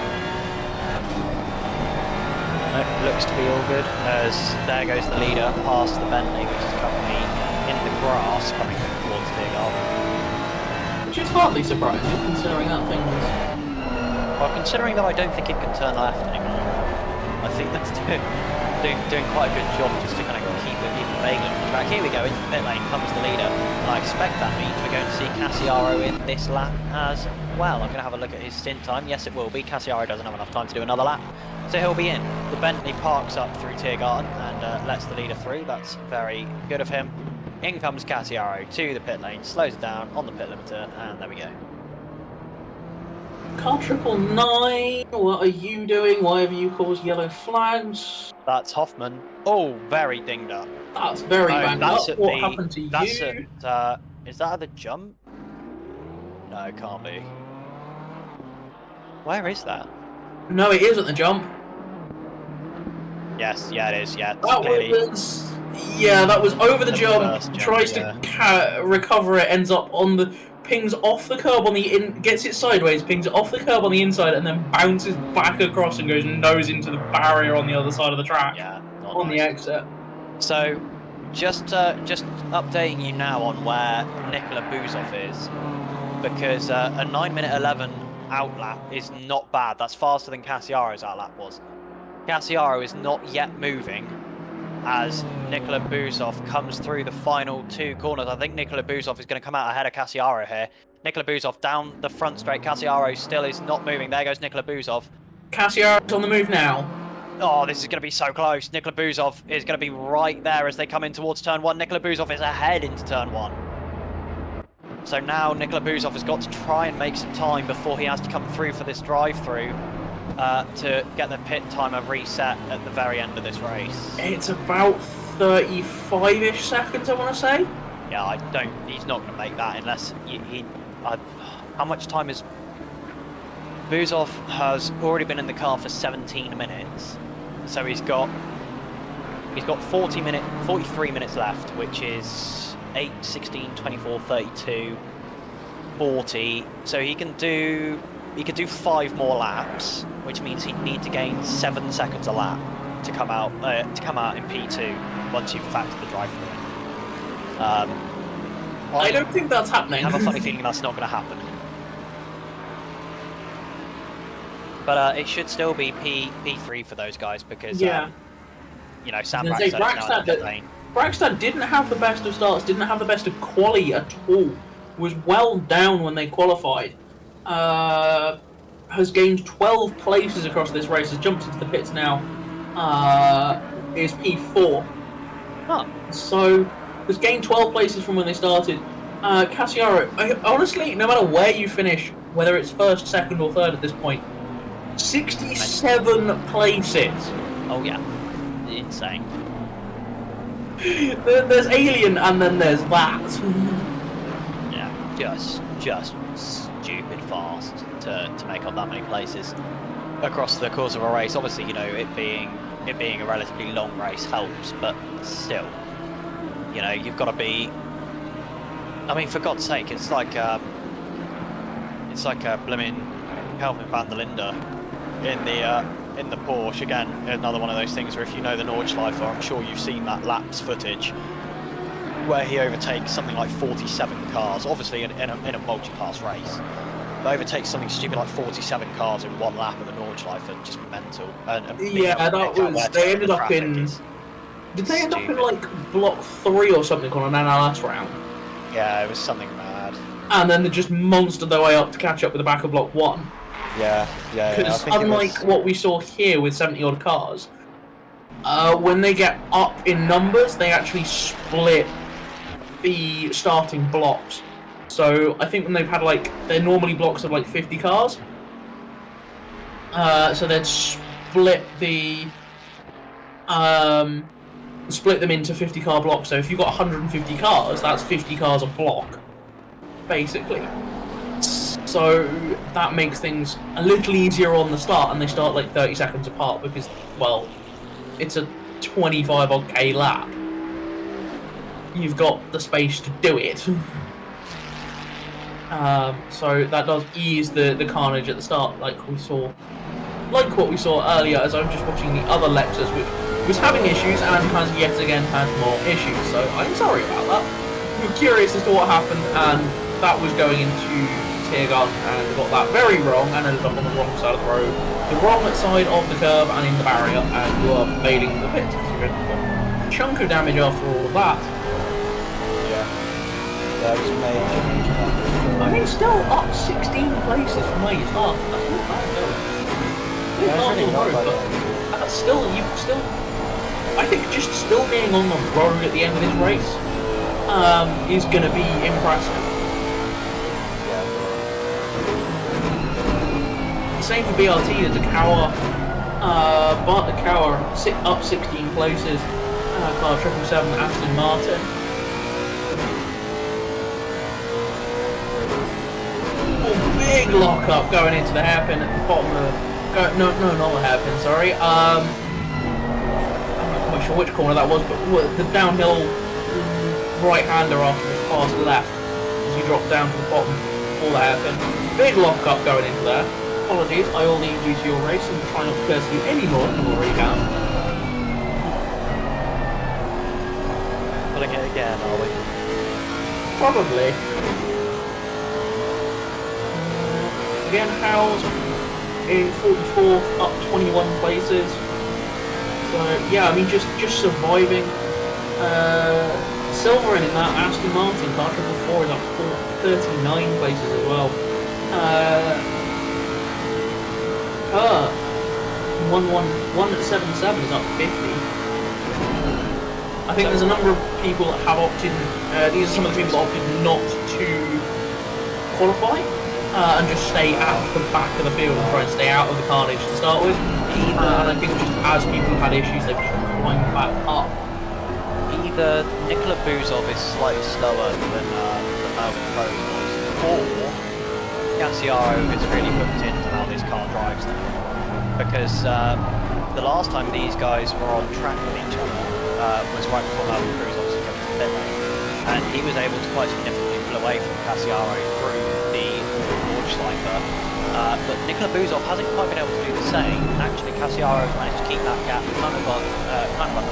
Looks to be all good, as there goes the leader past the Bentley, which is currently in the grass coming towards Tiergarten. Which is hardly surprising, considering that thing was... Well, considering that I don't think it can turn left anymore, I think that's doing quite a good job just to kind of keep it even vaguely on the track. Here we go, into the pit lane comes the leader, and I expect that means we're going to see Cassiaro in this lap as well. I'm going to have a look at his stint time. Yes, it will be. Cassiaro doesn't have enough time to do another lap, so he'll be in. The Bentley parks up through Tiergarten and lets the leader through. That's very good of him. In comes Cassiaro to the pit lane, slows it down on the pit limiter, and there we go. Car 999, what are you doing? Why have you caused yellow flags? That's Hoffman. Oh, very dinged up. That's very banged that's up. at What the, happened to that's you? At, is that at the jump? No, it can't be. Where is that? No, it isn't the jump. Yes, yeah, it is. Yeah, it's That clearly was... Yeah, that was over the jump, first jump, tries yeah. to recover it, ends up on the... Pings off the curb on the gets it sideways, pings it off the curb on the inside, and then bounces back across and goes nose into the barrier on the other side of the track. Yeah, not on the nice. exit. So, just updating you now on where Nikola Buzov is, because a 9:11 outlap is not bad. That's faster than Cassiaro's outlap was. Cassiaro is not yet moving as Nikola Buzov comes through the final 2 corners. I think Nikola Buzov is going to come out ahead of Cassiaro here. Nikola Buzov down the front straight. Cassiaro still is not moving. There goes Nikola Buzov. Cassiaro's on the move now. Oh, this is going to be so close. Nikola Buzov is going to be right there as they come in towards turn 1. Nikola Buzov is ahead into turn 1. So now Nikola Buzov has got to try and make some time before he has to come through for this drive-through to get the pit timer reset at the very end of this race. It's about 35-ish seconds, I want to say. Yeah, he's not going to make that unless how much time is... Buzov has already been in the car for 17 minutes, so he's got 43 minutes left, which is 8, 16, 24, 32, 40. So he could do 5 more laps, which means he'd need to gain 7 seconds a lap to come out in P2 once you've factored the drive-through in. I don't think that's happening. I have a funny feeling that's not going to happen. But it should still be P3 for those guys because, you know, Sam Braxton didn't have the best of starts, didn't have the best of quali at all. Was well down when they qualified. Has gained 12 places across this race, has jumped into the pits now. Is P4. Huh. So, has gained 12 places from when they started. Cassiaro, honestly, no matter where you finish, whether it's first, second, or third at this point, 67 places. Oh yeah, insane. There's Alien, and then there's that. Yeah, just stupid fast to make up that many places across the course of a race. Obviously, you know, it being a relatively long race helps, but still, you know, you've got to be. I mean, for God's sake, it's like a blimmin' Kelvin van der Linde in the Porsche. Again, another one of those things where if you know the Nordschleife, I'm sure you've seen that laps footage where he overtakes something like 47 cars, obviously in a multi-class race. But overtakes something stupid like 47 cars in one lap of the Nordschleife, and just mental. Yeah, that was. They ended up in. Did they end up in like block 3 or something on an NLS round? Yeah, it was something mad. And then they just monstered their way up to catch up with the back of block 1. Yeah. Because unlike what we saw here with 70 odd cars, when they get up in numbers, they actually split the starting blocks. So I think when they've had they're normally blocks of 50 cars. So they'd split them into 50 car blocks. So if you've got 150 cars, that's 50 cars a block, basically. So that makes things a little easier on the start, and they start 30 seconds apart because, well, it's a 25 odd K lap. You've got the space to do it. So that does ease the carnage at the start, like what we saw earlier, as I'm just watching the other Lexus, which was having issues and has yet again had more issues. So I'm sorry about that. I'm curious as to what happened, and that was going into tear gun and got that very wrong and ended up on the wrong side of the road, the wrong side of the curb and in the barrier, and you are bailing the pits because you've got a chunk of damage after all of that. Yeah, that was major. I mean, still up 16 places from where you started. That's not bad going. But that's still, I think just still being on the road at the end of this race is going to be impressive. Same for BRT, the Cower, Bart the Cower, up 16 places, car 777 Aston Martin. Oh, big lock-up going into the hairpin at the bottom of, no, not the hairpin, sorry, I'm not quite sure which corner that was, but the downhill right-hander after the fast left, as you drop down to the bottom for the hairpin. Big lock-up going into there. Apologies, I will leave you to your race and try not to curse you any more than you already have. Pulling it again, are we? Probably. Again, Howes in 44th, up 21 places. So yeah, I mean just surviving. Silver in that Aston Martin car 4 is up 39 places as well. Her 177 is up 50. I think there's a number of people that have opted, these are some of the people that opted not to qualify and just stay at the back of the field and try and stay out of the carnage to start with. And I think just as people have had issues, they've just climbed back up. Either Nikola Buzov is slightly slower than Melvin Rose was, or Gassiaro is really hooked into how this car drives now. Because the last time these guys were on track with each other was right before Melvin Cruz obviously came to the pit lane. And he was able to quite significantly pull away from Gassiaro through the Nordschleife. But Nikola Buzov hasn't quite been able to do the same. Actually, Gassiaro has managed to keep that gap kind of on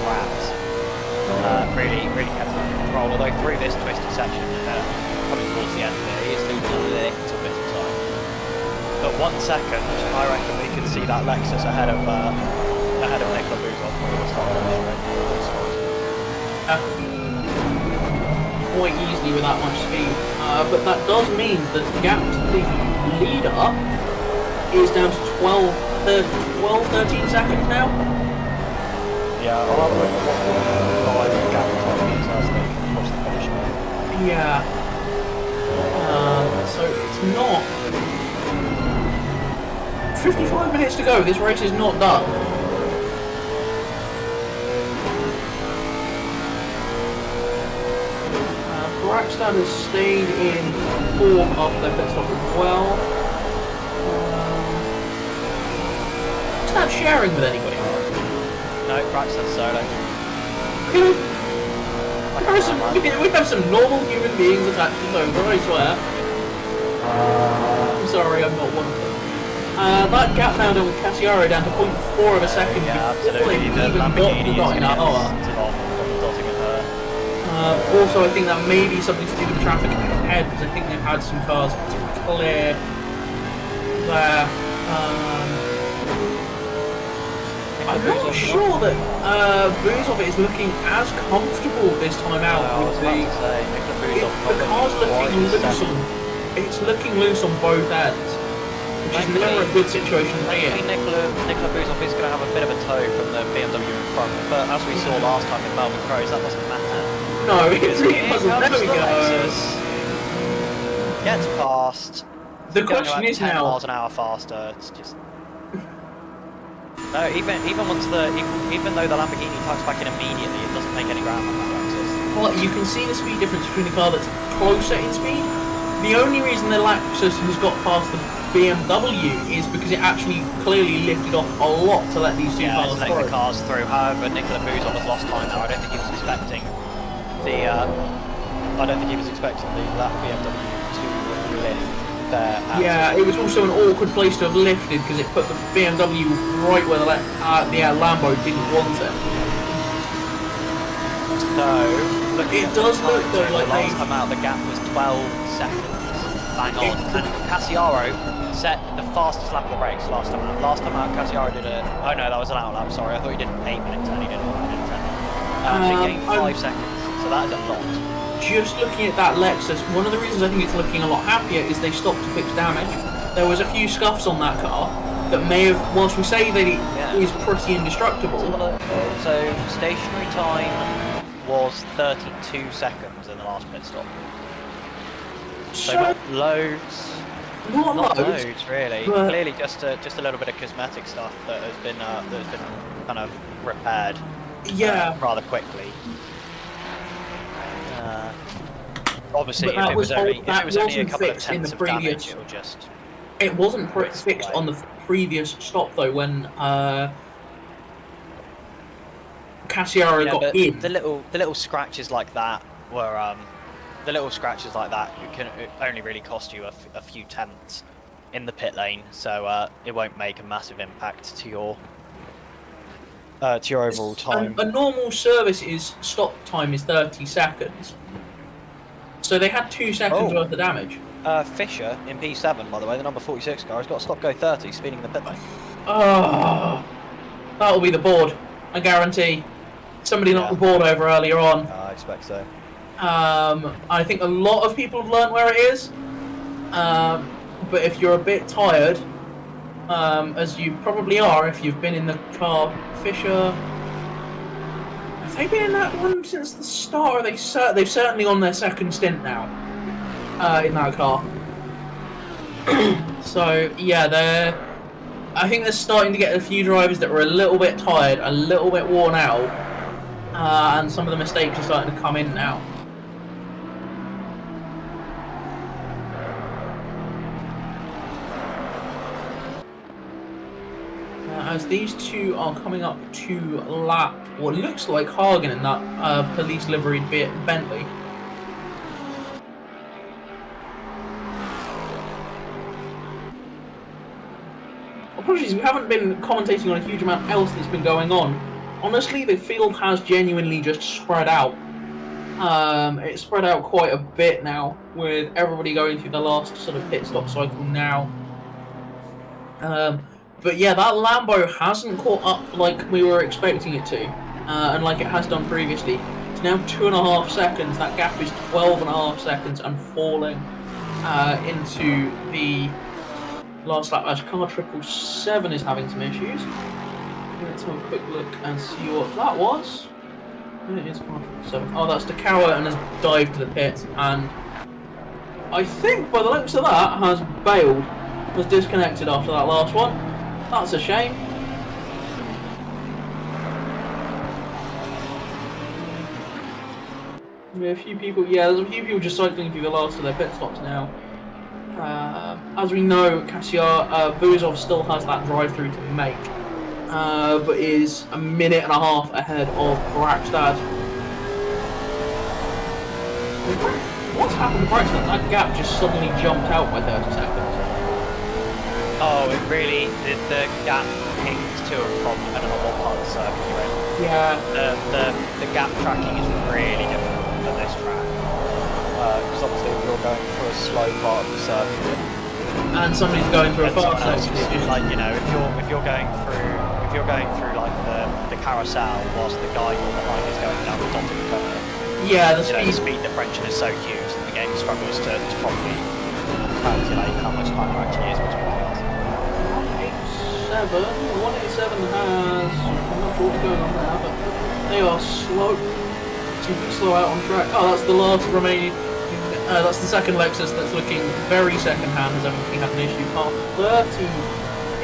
wraps. Really kept it under control, although through this twisty section, coming towards the end there, he is losing a little bit of time. But 1 second, I reckon we could see that Lexus ahead of Nikola Buzov before the start of the quite easily with that much speed. But that does mean that the gap to the leader is down to 12-13 seconds now. Yeah, I'll have a look at what the gap is as they push the finish line. Yeah. So it's not 55 minutes to go. This race is not done. Braxton has stayed in 4th after their pit stop as well. Is that sharing with anybody? No, Braxton's solo. We have some normal human beings attached to Toga, I swear. I'm sorry, I'm not one of them. That gap now with Cassiaro down to 0.4 of a second. Yeah, absolutely. The Lamborghini is dotting at her. Also, I think that may be something to do with the traffic ahead, because I think they've had some cars to clear there. I'm not sure that Buzov is looking as comfortable this time out. The car's looking loose on, it's looking loose on both ends, which is never a good situation to be in. Nikola Buzov is going to have a bit of a tow from the BMW in front, but as we saw last time with Melvin Cruz, that doesn't matter. No, it really doesn't. There we go. Gets past. The question is 10 now. miles an hour faster. It's just. No, even though the Lamborghini tucks back in immediately, it doesn't make any ground on that Lexus. Well, you can see the speed difference between the car that's closer in speed. The only reason the Lexus has got past the BMW is because it actually clearly lifted off a lot to let these two cars through. The cars through. However, Nikola Buzov has lost time now. I don't think he was expecting that BMW to lift. Yeah, it was also an awkward place to have lifted because it put the BMW right where the Lambo didn't want it. So, it does look though like the last time out the gap was 12 seconds. Bang on. And Cassiaro set the fastest lap of the race last time out. Last time out, Cassiaro did a. Oh no, that was an out lap. Sorry, I thought he did an 8-minute turn. He did a 10. He gained 5 seconds, so that is a lot. Just looking at that Lexus, one of the reasons I think it's looking a lot happier is they stopped to fix damage. There was a few scuffs on that car that may have, whilst we say that it is pretty indestructible. So stationary time was 32 seconds in the last pit stop. So not loads, Not Not loads. loads, really. but- Clearly, just a little bit of cosmetic stuff that has been kind of repaired Yeah. rather quickly. Obviously, But that if it was was only that a wasn't couple of fixed in tenths the of damage, previous- it will just. It wasn't Whisked fixed away. on the previous stop though when Cassiaro Yeah, got but in. the little scratches like that were the little scratches like that it only really cost you a few tenths in the pit lane, so it won't make a massive impact to your overall time. A normal service stop time is 30 seconds. So they had 2 seconds Oh. worth of damage. Fisher in P7, by the way, the number 46 car has got a stop go 30, speeding the pit lane. Oh, that'll be the board, I guarantee. Somebody knocked the board over earlier on. I expect so. I think a lot of people have learnt where it is. But if you're a bit tired, as you probably are if you've been in the car, Fisher... Have they been in that one since the start? Or they've certainly on their second stint now. In that car. So, yeah, I think they're starting to get a few drivers that were a little bit tired, a little bit worn out. And some of the mistakes are starting to come in now. As these two are coming up to lap what looks like Hagen in that police liveried Bentley. Apologies, we haven't been commentating on a huge amount else that's been going on. Honestly, the field has genuinely just spread out. It's spread out quite a bit now, with everybody going through the last sort of pit stop cycle now. But yeah, that Lambo hasn't caught up like we were expecting it to, and like it has done previously. It's now 2.5 seconds. That gap is 12.5 seconds and falling into the last lap as car 777 is having some issues. Let's have a quick look and see what that was. It is car 777. Oh, that's Dakawa and has dived to the pit, and I think by the looks of that has bailed, was disconnected after that last one. That's a shame. A few people, yeah, there's a few people just cycling through the last of their pit stops now. As we know, Buzov still has that drive-through to make, but is 1.5 minutes ahead of Brakstad. What's happened to Brakstad? That gap just suddenly jumped out by 30 seconds. Oh, it really, the gap pings to and from, depending on what part of the circuit you're in. Yeah. The gap tracking is really difficult for this track. Because obviously you're going through a slow part of the circuit. And somebody's going through a fast circuit. Like, you know, if you're going through like the carousel whilst the guy you're behind is going down the dotted curve. Yeah, the speed differential is so huge that the game struggles to properly calculate how much time there actually is between cars. 187 has, I'm not sure what's going on there, but they are slow. Seem to slow out on track. Oh, that's the last remaining. That's the second Lexus that's looking very second-hand, has evidently had an issue. Car 30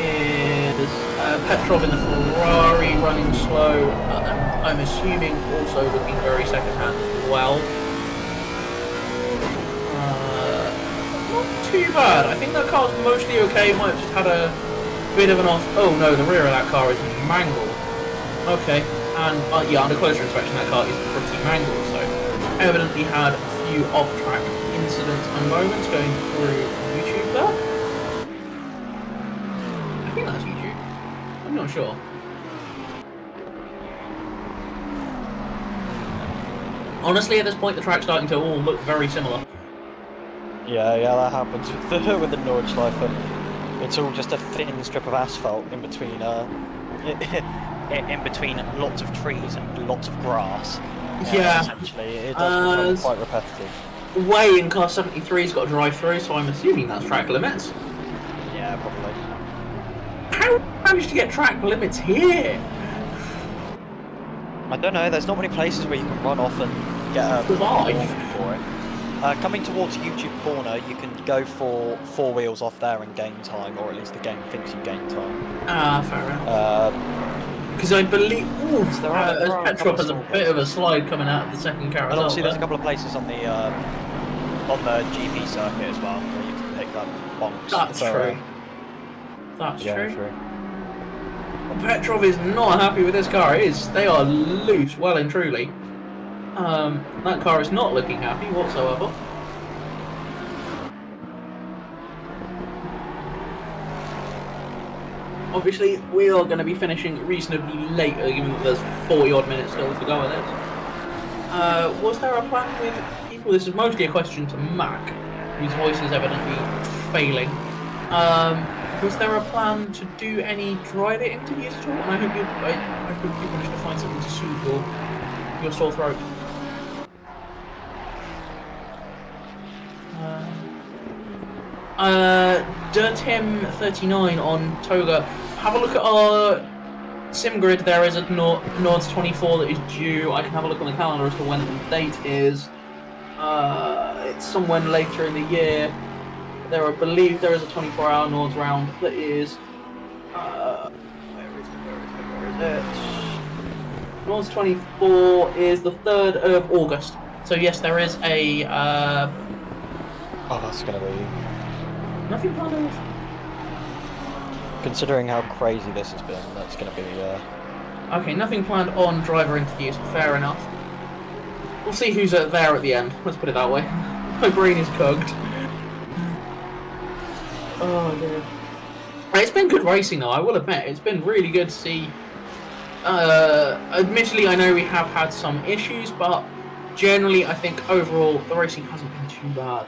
is Petrov in the Ferrari running slow, and I'm assuming also looking very second-hand as well. Not too bad. I think that car's mostly okay. It might have just had a bit of an off. Oh no, the rear of that car is mangled. Okay, and yeah, under closer inspection, that car is pretty mangled. So, evidently had a few off-track incidents and moments going through YouTube there. I think that's YouTube. I'm not sure. Honestly, at this point, the track's starting to all look very similar. Yeah, that happens with the Nordschleife. It's all just a thin strip of asphalt in between in between lots of trees and lots of grass. Yeah. Essentially, it does become quite repetitive. Way in car 73's got to drive through, so I'm assuming that's track limits. Yeah, probably. How did you manage to get track limits here? I don't know, there's not many places where you can run off and get a Survive. warning for it. Coming towards YouTube corner, you can go for 4 wheels off there and gain time, or at least the game thinks you gain time. Fair enough. Because I believe, Petrov has a bit of a slide coming out of the second carousel. And obviously there's a couple of places on the GP circuit as well, where you can pick up bonks. That's true. That's true. Petrov is not happy with this car. They are loose, well and truly. That car is not looking happy whatsoever. Obviously, we are going to be finishing reasonably late, given that there's 40 odd minutes still to go in this. Was there a plan with people? This is mostly a question to Mac, whose voice is evidently failing. Was there a plan to do any driver interviews at all? And I hope you managed to find something to soothe your sore throat. Dirtim39 on Toga. Have a look at our sim grid. There is a Nords 24 that is due. I can have a look on the calendar as to when the date is. It's somewhere later in the year. I believe there is a 24-hour Nords round that is. Where is it? Nords 24 is the 3rd of August. So yes, there is a. Oh, that's gonna be. Nothing planned off. Considering how crazy this has been, that's gonna be. Okay, nothing planned on driver interviews. Fair enough. We'll see who's there at the end. Let's put it that way. My brain is cooked. Oh dear. It's been good racing though, I will admit. It's been really good to see. Admittedly, I know we have had some issues, but generally I think overall the racing hasn't been too bad.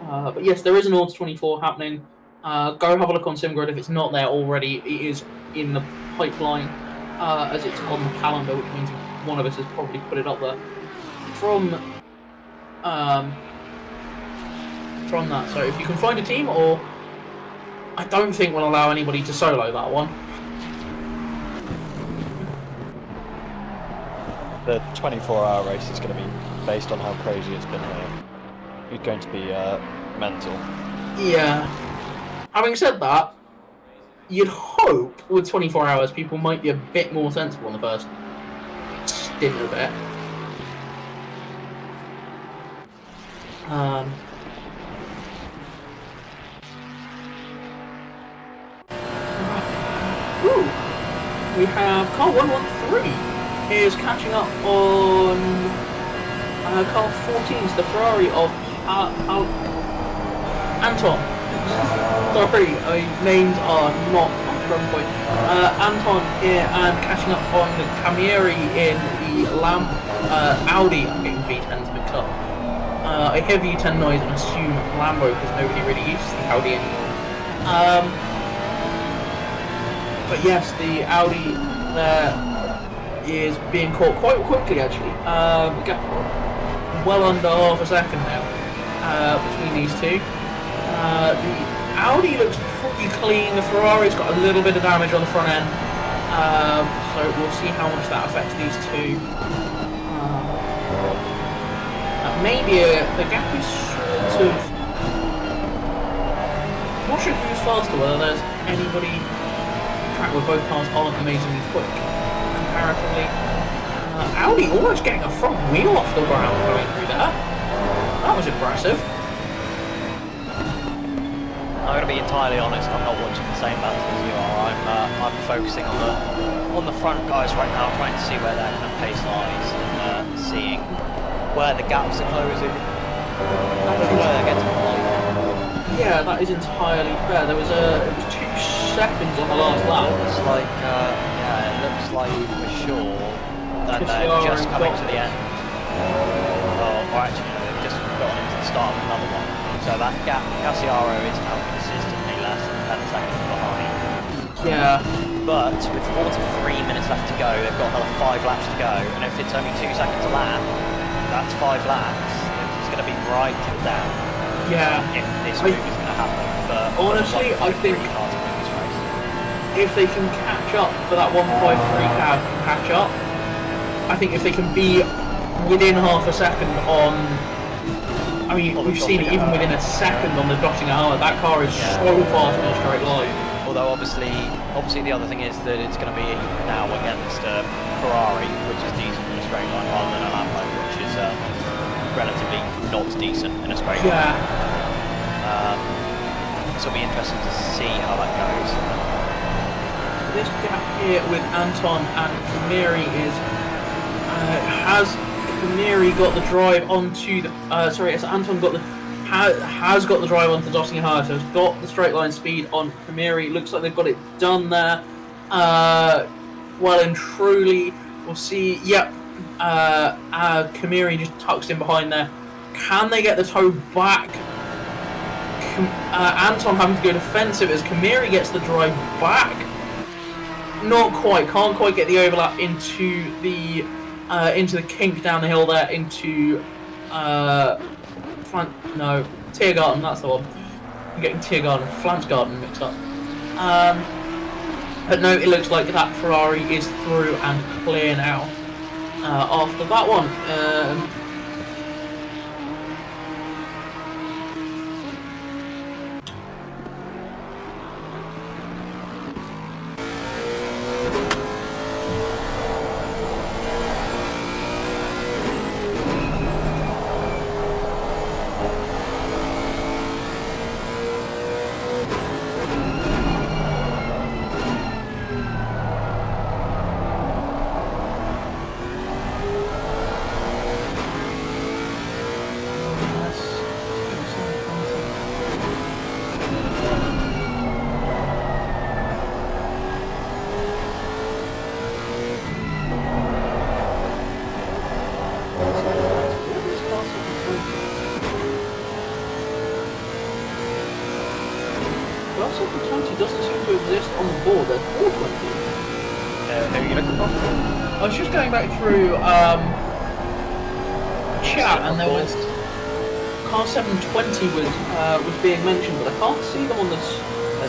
But yes, there is an Ords 24 happening. Go have a look on SimGrid if it's not there already. It is in the pipeline as it's on the calendar, which means one of us has probably put it up there. From that, so if you can find a team, or I don't think we'll allow anybody to solo that one. The 24-hour race is going to be based on how crazy it's been here. It's going to be mental. Yeah. Having said that, you'd hope with 24 hours people might be a bit more sensible in the first stint of it. We have car 113 is catching up on car 14's the Ferrari of Anton. Sorry, names are not on point. Anton here and catching up on Camieri in the Audi. I'm getting V10s mixed up. I hear V10 noise and assume Lambo because nobody really uses the Audi anymore. But yes, the Audi there is being caught quite quickly actually. Well under half a second now between these two. The Audi looks pretty clean. The Ferrari's got a little bit of damage on the front end. So we'll see how much that affects these two. Maybe the gap is sort of. I'm not sure who's faster, whether there's anybody track where both cars aren't amazingly quick comparatively. Audi almost getting a front wheel off the ground going through there. That was impressive. I'm going to be entirely honest, I'm not watching the same battles as you are. I'm focusing on the front guys right now, trying to see where their kind of pace lies and seeing where the gaps are closing. Where they're getting light. Yeah, that is entirely fair. There was 2 seconds on the last lap. It looks like, yeah, it looks like for sure that they're just coming to the end. Or actually, they've just gotten into the start of another one. So that gap, Cassiaro is now consistently less than 10 seconds behind. Yeah. But with 43 minutes left to go, they've got another 5 laps to go. And if it's only 2 seconds a lap, that's 5 laps. It's going to be right to death. Yeah. If this move is going to happen for honestly, I think cars to win this race. If they can catch up for that 153 cab can catch up, I think if they can be within half a second on, I I mean, we've seen it even within a second on the Dottinger Hard. That car is so fast in a straight line. Although obviously the other thing is that it's going to be now against Ferrari, which is decent in a straight line, rather than a Lambo, which is relatively not decent in a straight line. So it'll be interesting to see how that goes. This gap here with Anton and Kamiri is has Kamiri got the drive onto the has Anton got the has got the drive onto Dottinger Hard, so has got the straight line speed on Kamiri. Looks like they've got it done there. Well and truly, we'll see. Yep, Kamiri just tucks in behind there. Can they get the toe back? Anton having to go defensive as Kamiri gets the drive back. Not quite. Can't quite get the overlap into the kink down the hill there into Tiergarten. That's the one. I'm getting Tiergarten and Flansgarten mixed up. But no, it looks like that Ferrari is through and clear now. After that one. Doesn't seem to exist on the board. There's 420. Who are you looking for? I was just going back through chat, and there was car 720 was being mentioned, but I can't see them on the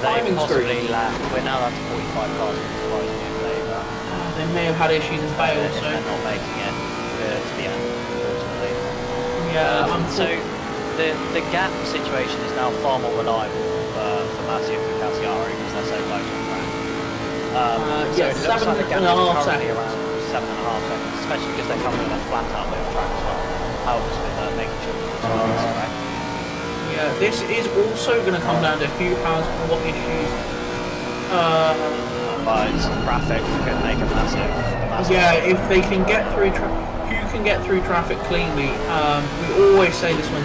timing screen. We're now down to 45 cars. They may have had issues and failed, so they're not making it to the end, unfortunately. Yeah. So the gap situation is now far more reliable for Massey and Cassiari because they're so close on track. So it looks like the gap is currently around 7.5 seconds, especially because they're covering a flat out bit of track as well. Helps with making sure the time is correct. Yeah, this is also going to come down to who has what issues. But traffic could make a massive yeah, if they can get through who can get through traffic cleanly. We always say this when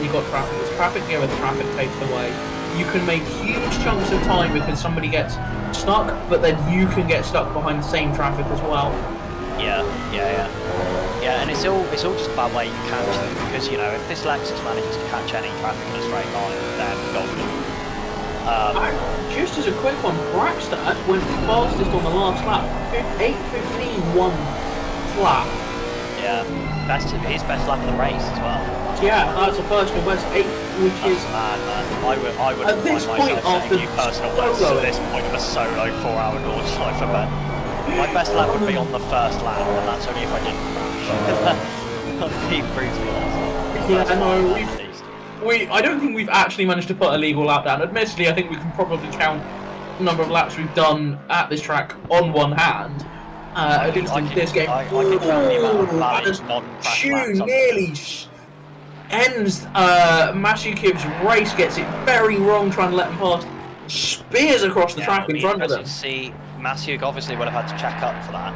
you got traffic. It's traffic giveth, traffic takes away. You can make huge chunks of time because somebody gets stuck, but then you can get stuck behind the same traffic as well. Yeah, and it's all just about where you catch them, because you know if this Lexus manages to catch any traffic in a straight line, then golden. Just as a quick one, Brackstad went fastest on the last lap, 8:15.1 flat. Yeah, his best lap of the race as well. Yeah, that's a personal best 8, which is mad, man. I would at this find point myself after setting new personal bests at this point of a solo 4-hour Nordschleife event. My best lap would be on the first lap, and that's only if I didn't crash. I'd be brutally honest. Yeah, no, I don't think we've actually managed to put a legal lap down. Admittedly, I think we can probably count the number of laps we've done at this track on one hand. I can count the amount of valid non-crash laps. Nearly ends Matthew Gibbs' race, gets it very wrong, trying to let him pass, spears across the track in front of them. See, Matthew obviously would have had to check up for that.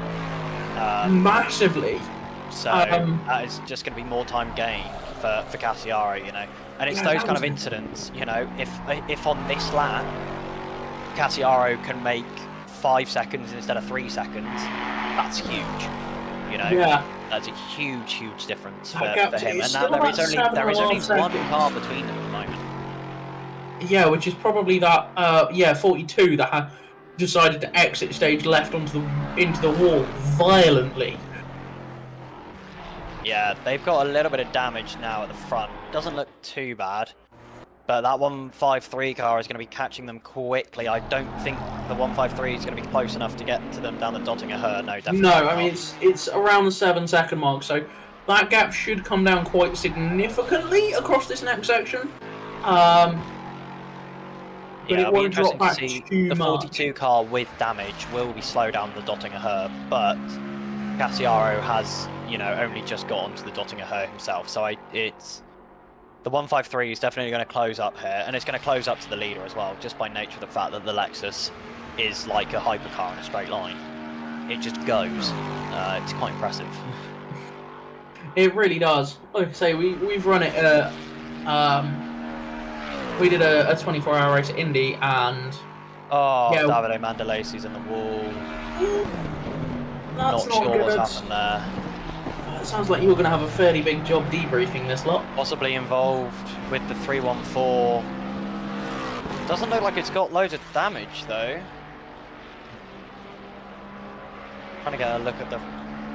Massively. So that is just going to be more time gained for Cassiari, you know. And it's those kind of incidents, you know, if on this lap Cassiaro can make 5 seconds instead of 3 seconds, that's huge, you know. Yeah. That's a huge difference for him. And now there is only one car between them at the moment. Yeah, which is probably that 42 that had decided to exit stage left into the wall violently. Yeah, they've got a little bit of damage now at the front. Doesn't look too bad, but that 153 car is going to be catching them quickly. I don't think the 153 is going to be close enough to get to them down the Dottinger Herd. No, definitely. No, I mean it's around the 7-second mark. So that gap should come down quite significantly across this next section. But Yeah, it it'll be won't drop interesting to back see. too The much. 42 car with damage will be slow down the Dottinger Her, but Cassiaro has, only just got onto the Dottinger Her himself. So it's the 153 is definitely going to close up here, and it's going to close up to the leader as well, just by nature of the fact that the Lexus is like a hypercar in a straight line. It just goes. It's quite impressive. It really does. Like I say, we've run it. We did a 24-hour race at Indy, and Oh, yeah, Davide Mandolesi's in the wall. that's Not sure good. what's happened there. It sounds like you're going to have a fairly big job debriefing this lot. Possibly involved with the 314. Doesn't look like it's got loads of damage though. Trying to get a look at the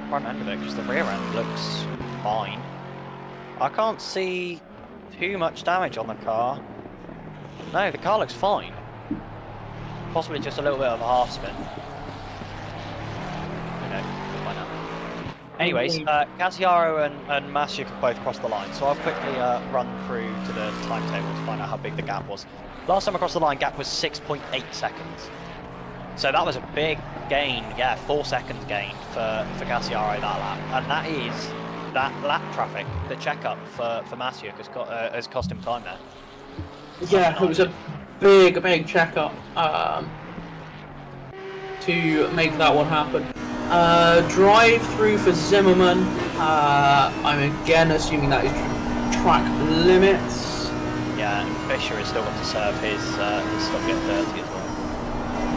front end of it because the rear end looks fine. I can't see too much damage on the car. No, the car looks fine. Possibly just a little bit of a half spin. Who knows? We'll find out. Anyways, Cassiaro and Masiuk have both crossed the line, so I'll quickly run through to the timetable to find out how big the gap was. Last time across the line, gap was 6.8 seconds. So that was a big gain, 4 seconds gain for Cassiaro that lap. And that is, that lap traffic, the checkup for Masiuk has cost him time there. Yeah, it was a big checkup to make that one happen. Drive through for Zimmerman. I'm again assuming that is track limits. Yeah, and Fisher has still got to serve his stop get 30 as well.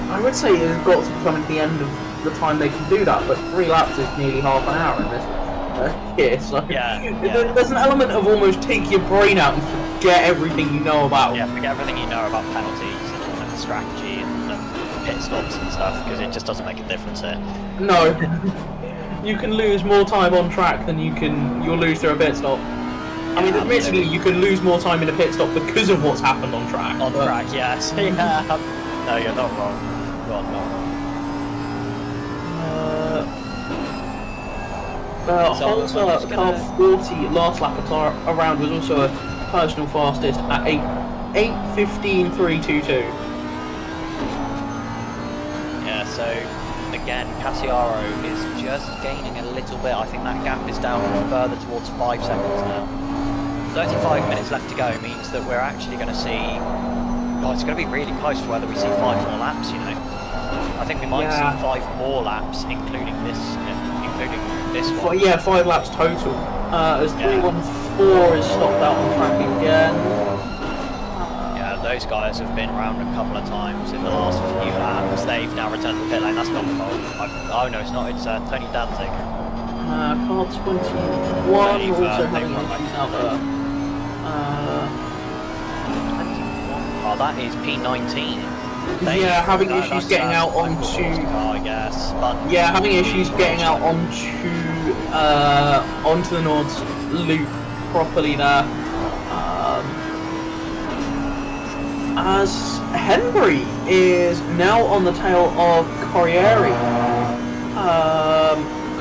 I would say it's got to come at the end of the time they can do that, but 3 laps is nearly half an hour in this here, so there's an element of almost take your brain out and forget everything you know about. Yeah, forget everything you know about penalties and strategy and pit stops and stuff, because it just doesn't make a difference here. No. You can lose more time on track than you'll lose through a pit stop. I mean, admittedly, you can lose more time in a pit stop because of what's happened on track. On track, yes. No, you're not wrong. You're not wrong. Holter car 40 last lap around was also a personal fastest at 8:15.322. Yeah, so again, Cassiaro is just gaining a little bit. I think that gap is down further towards 5 seconds now. 35 minutes left to go means that we're actually going to see. Oh, it's going to be really close for whether we see 5 more laps. I think we might see 5 more laps, including this one. Well, yeah, 5 laps total. As 314 is stopped out on track again. Yeah, those guys have been around a couple of times in the last few laps. They've now returned to the pit lane. That's not the fault. Oh no, it's not. It's Tony Danzig. Car 21 also having issues out there. Oh, that is P19. Having issues getting out onto. Car, I guess. But yeah, having issues getting out onto the Nord's loop properly there. As Henbury is now on the tail of Corriere.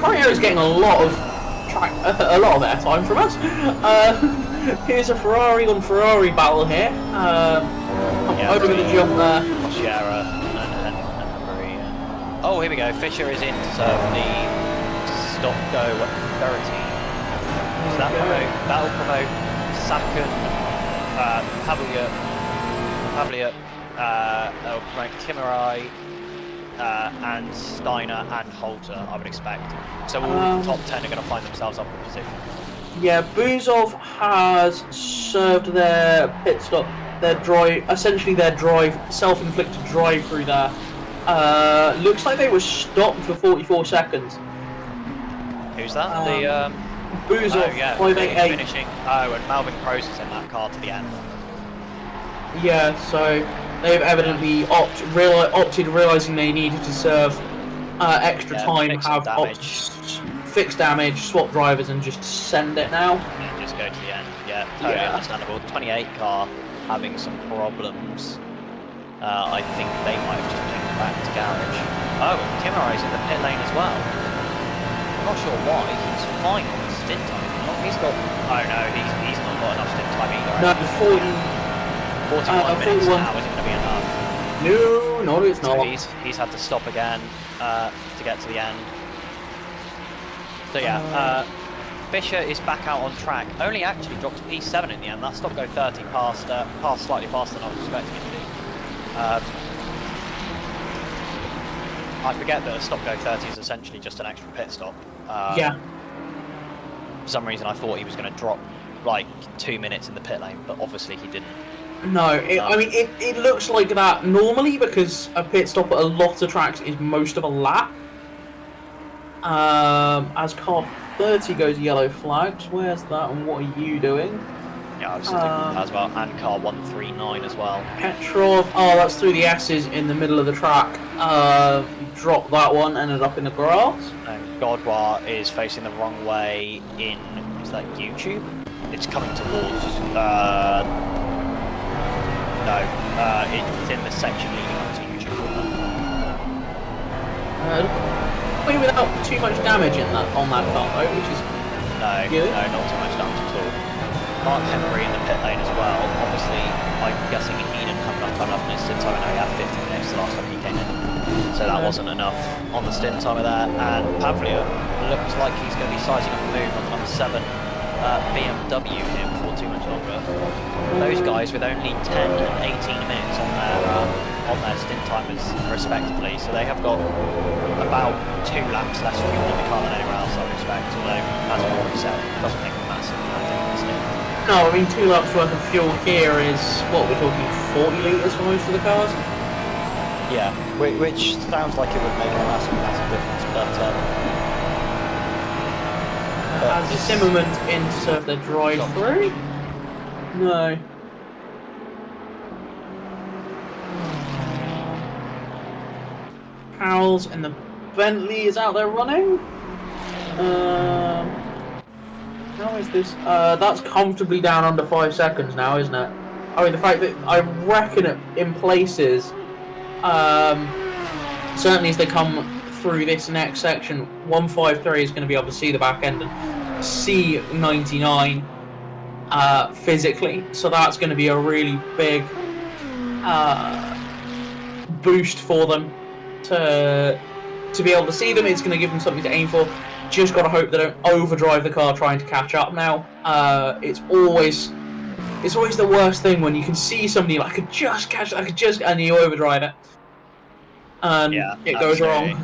Corriere's getting a lot of airtime from us. Here's a Ferrari on Ferrari battle here. Over the jump there. Sierra and Henbury. Oh, here we go. Fisher is in to serve the stop-go at 30. So that will promote Sakan, Pavliot, will promote Timirai, and Steiner and Holter, I would expect. So all the top 10 are going to find themselves up in position. Yeah, Buzov has served their pit stop, essentially their self-inflicted drive through there. Looks like they were stopped for 44 seconds. Who's that? Buzov, 588. Finishing. Oh, and Malvin Croce is in that car to the end. Yeah, so they've evidently opted, realising they needed to serve extra time, fix damage, swap drivers, and just send it now. Yeah, just go to the end. Yeah, totally understandable. 28 car having some problems. I think they might have just pinged back to garage. Oh, Timaray's in the pit lane as well. I'm not sure why. He's fine on this stint time. He's got. Oh no, he's not got enough stint time either. No, actually. 41 minutes 41. now isn't going to be enough. No, it's So not. he's had to stop again to get to the end. So yeah, Fisher is back out on track. Only actually dropped to P7 in the end. That stop go 30 passed slightly faster than I was expecting it to. I forget that a stop go 30 is essentially just an extra pit stop. Yeah. For some reason I thought he was going to drop like 2 minutes in the pit lane, but obviously he didn't. No, I mean, it looks like that normally because a pit stop at a lot of tracks is most of a lap. As car 30 goes yellow flags, where's that and what are you doing? Yeah, I was thinking that as well, and car 139 as well. Petrov, oh, that's through the S's in the middle of the track. Dropped that one, ended up in the grass. And Godwar is facing the wrong way in, is that YouTube? It's coming towards, no, it's in the section leading up to YouTube. Without too much damage in that on that car though, which is good. No, not too much damage at all. Mark Henry in the pit lane as well. Obviously, I'm guessing he didn't have enough in his stint time. I know he had 50 minutes the last time he came in, so that wasn't enough on the stint time of that. And Pavlia looks like he's going to be sizing up a move on the number 7 BMW here before too much longer. Those guys with only 10 and 18 minutes on their stint timers respectively, so they have got about 2 laps less fuel in the car than anywhere else I would expect, although as we already said, it doesn't make a massive difference here. No, I mean 2 laps worth of fuel here is, what, we're talking 40 litres for most of the cars? Yeah, which sounds like it would make a massive difference, but Has Zimmerman in to serve their drive-through? No. Powell's and the Bentley is out there running. How is this? That's comfortably down under 5 seconds now, isn't it? I mean, the fact that I reckon it in places, certainly as they come through this next section, 153 is going to be able to see the back end and see 99 physically. So that's going to be a really big boost for them to be able to see them. It's going to give them something to aim for. Just got to hope they don't overdrive the car trying to catch up now. It's always the worst thing when you can see somebody like, I could just catch it, and you overdrive it. And it goes wrong.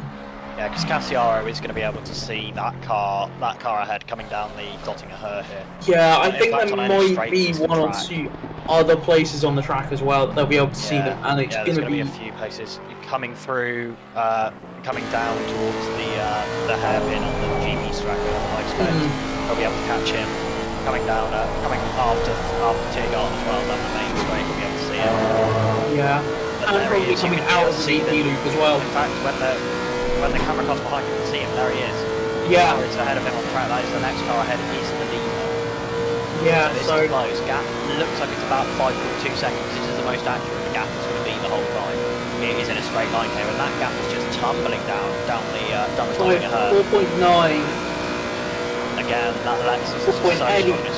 Yeah, because Cassiaro is going to be able to see that car ahead coming down the Dottinger Her here. Yeah, I think there might be one or two other places on the track as well that they'll be able to see them, and it's going to be a few places coming through, coming down towards the hairpin on the GB track. I expect they'll be able to catch him coming down, coming after Tiergarten as well. Down the main straight, we'll be able to see him. Yeah, and probably coming out of the VP loop as well. In fact, when the camera comes behind, you can see him. There he is. Yeah. It's ahead of him on the track. That is the next car ahead. He's the leader. Yeah, so close. Gap looks like it's about 5.2 seconds. This is the most accurate the gap is going to be the whole time. It is in a straight line here, and that gap is just tumbling down the Dottinger Her. 4.9. Again, that Lexus is so strong in a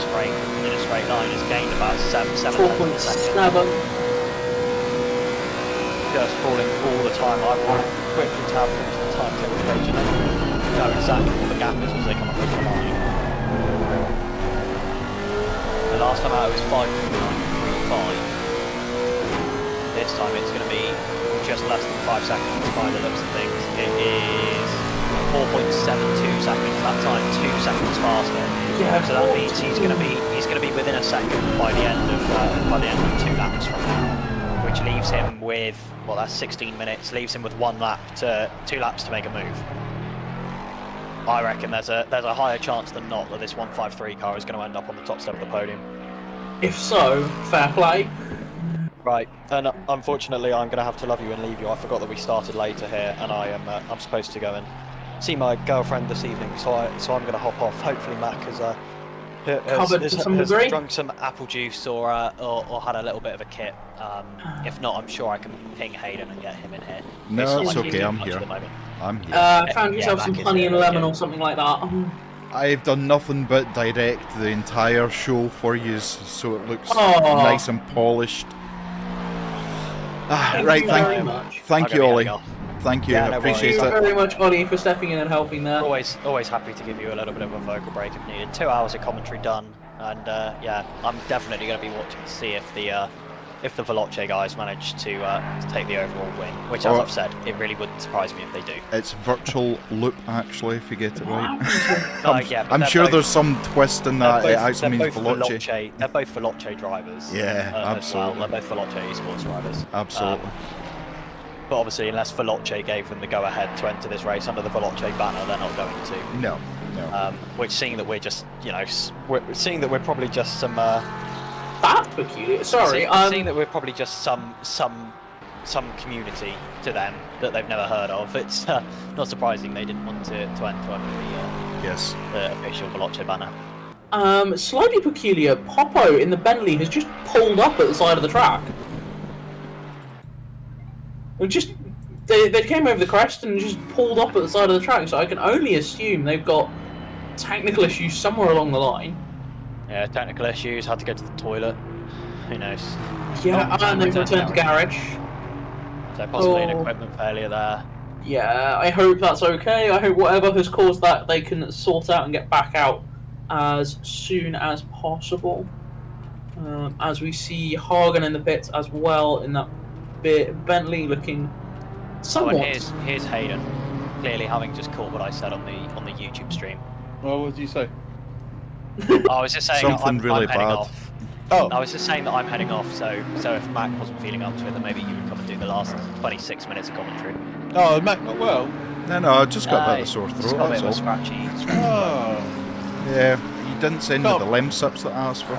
straight line. It's gained about 7 seconds. Just falling all the time. I will quickly tab into the time table page and know exactly what the gap is as they come across the line. The last time out it was 5.935. This time it's going to be just less than 5 seconds by the looks of things. It is 4.72 seconds. That time 2 seconds faster. Yeah, so that means he's going to be within a second by the end of 2 laps from now. Which leaves him with, well, that's 16 minutes, leaves him with 2 laps to make a move. I reckon there's a higher chance than not that this 153 car is going to end up on the top step of the podium. If so, fair play. Right, and unfortunately I'm going to have to love you and leave you. I forgot that we started later here, and I'm supposed to go and see my girlfriend this evening, so I'm going to hop off. Hopefully Mac has drunk some apple juice or had a little bit of a kit. If not, I'm sure I can ping Hayden and get him in here. No, it's okay, I'm here. At the moment. I'm here. Found yourself some honey and lemon or something like that. I've done nothing but direct the entire show for you, so it looks Aw. nice and polished. Right, you very much. thank you, Ollie. Thank you, Yeah, I no appreciate Thank you it. very much, Ollie, for stepping in and helping there. Always happy to give you a little bit of a vocal break if needed. 2 hours of commentary done, and yeah, I'm definitely going to be watching to see if the Veloce guys manage to take the overall win. Which, as I've said, it really wouldn't surprise me if they do. It's virtual loop, actually, if you get it right. Yeah, but I'm they're sure both- there's some twist in that. It they're actually means both Veloce. They're both Veloce drivers. Yeah, as well. absolutely. They're both Veloce esports drivers. Absolutely. But obviously, unless Veloce gave them the go-ahead to enter this race under the Veloce banner, they're not going to. No. Which, seeing that we're just, seeing that we're probably just some. That's peculiar. Sorry, seeing that we're probably just some community to them that they've never heard of, it's not surprising they didn't want to enter under Yes. the official Veloce banner. slightly peculiar. Popo in the Bentley has just pulled up at the side of the track. They came over the crest and just pulled up at the side of the track, so I can only assume they've got technical issues somewhere along the line. Yeah, technical issues, had to go to the toilet. Who knows? Yeah, and they've returned to garage. So possibly an Oh. equipment failure there. Yeah, I hope that's okay. I hope whatever has caused that they can sort out and get back out as soon as possible. As we see Hagen in the pits as well in that bit. Bentley looking Oh, somewhat. and here's Hayden, clearly having just caught what I said on the YouTube stream. Well, what did you say? I was just saying Something I'm really heading bad. off. Oh, I was just saying that I'm heading off, so if Mac wasn't feeling up to it, then maybe you would come and do the last 26 minutes of commentary. oh, Mac not well. No, I just got a bit of a sore Just throat, got a bit that's of a all. scratchy Oh, Yeah, you didn't send me No. the limb sips that I asked for.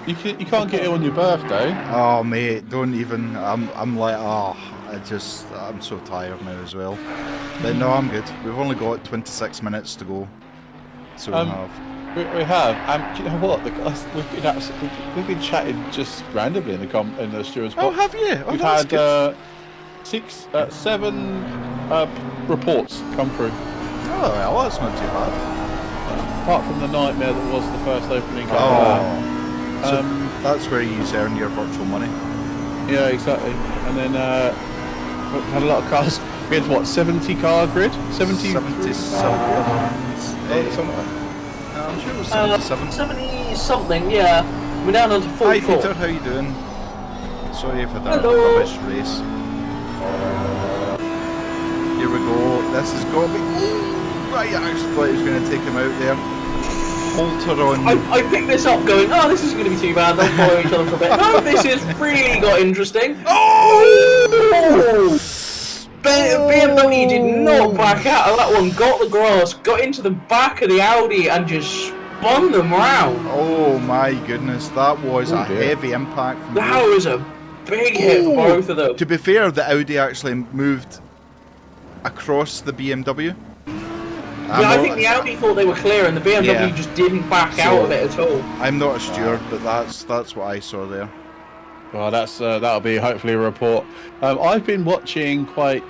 you can't get it on your birthday. Oh, mate, don't even. I'm like, I'm so tired now as well. But no, I'm good. We've only got 26 minutes to go. So we have. We have. Do you know what? The guys, we've been chatting just randomly in the stewards Oh, box. have you? Oh, We've that's had good. 7 reports come through. Oh, well, that's not too bad. Apart from the nightmare that was the first opening. Oh. So Um, that's where you earn your virtual money. Yeah, exactly. And then we've had a lot of cars. We had what, 70 car grid? 70. 77. I'm sure it was 77. 70 something, yeah. We're down onto Hi 44. Peter, how you doing? Sorry if I did a Hello. rubbish race. Here we go. This is going to be. Ooh, right, I actually thought he was going to take him out there. Pateron. I picked this up going, oh, this isn't going to be too bad. They'll follow each other for a bit. No, this has really got interesting. Oh! BMW did not back out of that one. Got the grass, got into the back of the Audi and just spun them round. Oh my goodness, that was a dear. heavy impact from That was a big hit for both of them. To be fair, the Audi actually moved across the BMW. Yeah, I think the Audi thought they were clear and the BMW Yeah. just didn't back So- out of it at all. I'm not a steward, but that's what I saw there. Well, that'll be hopefully a report. I've been watching quite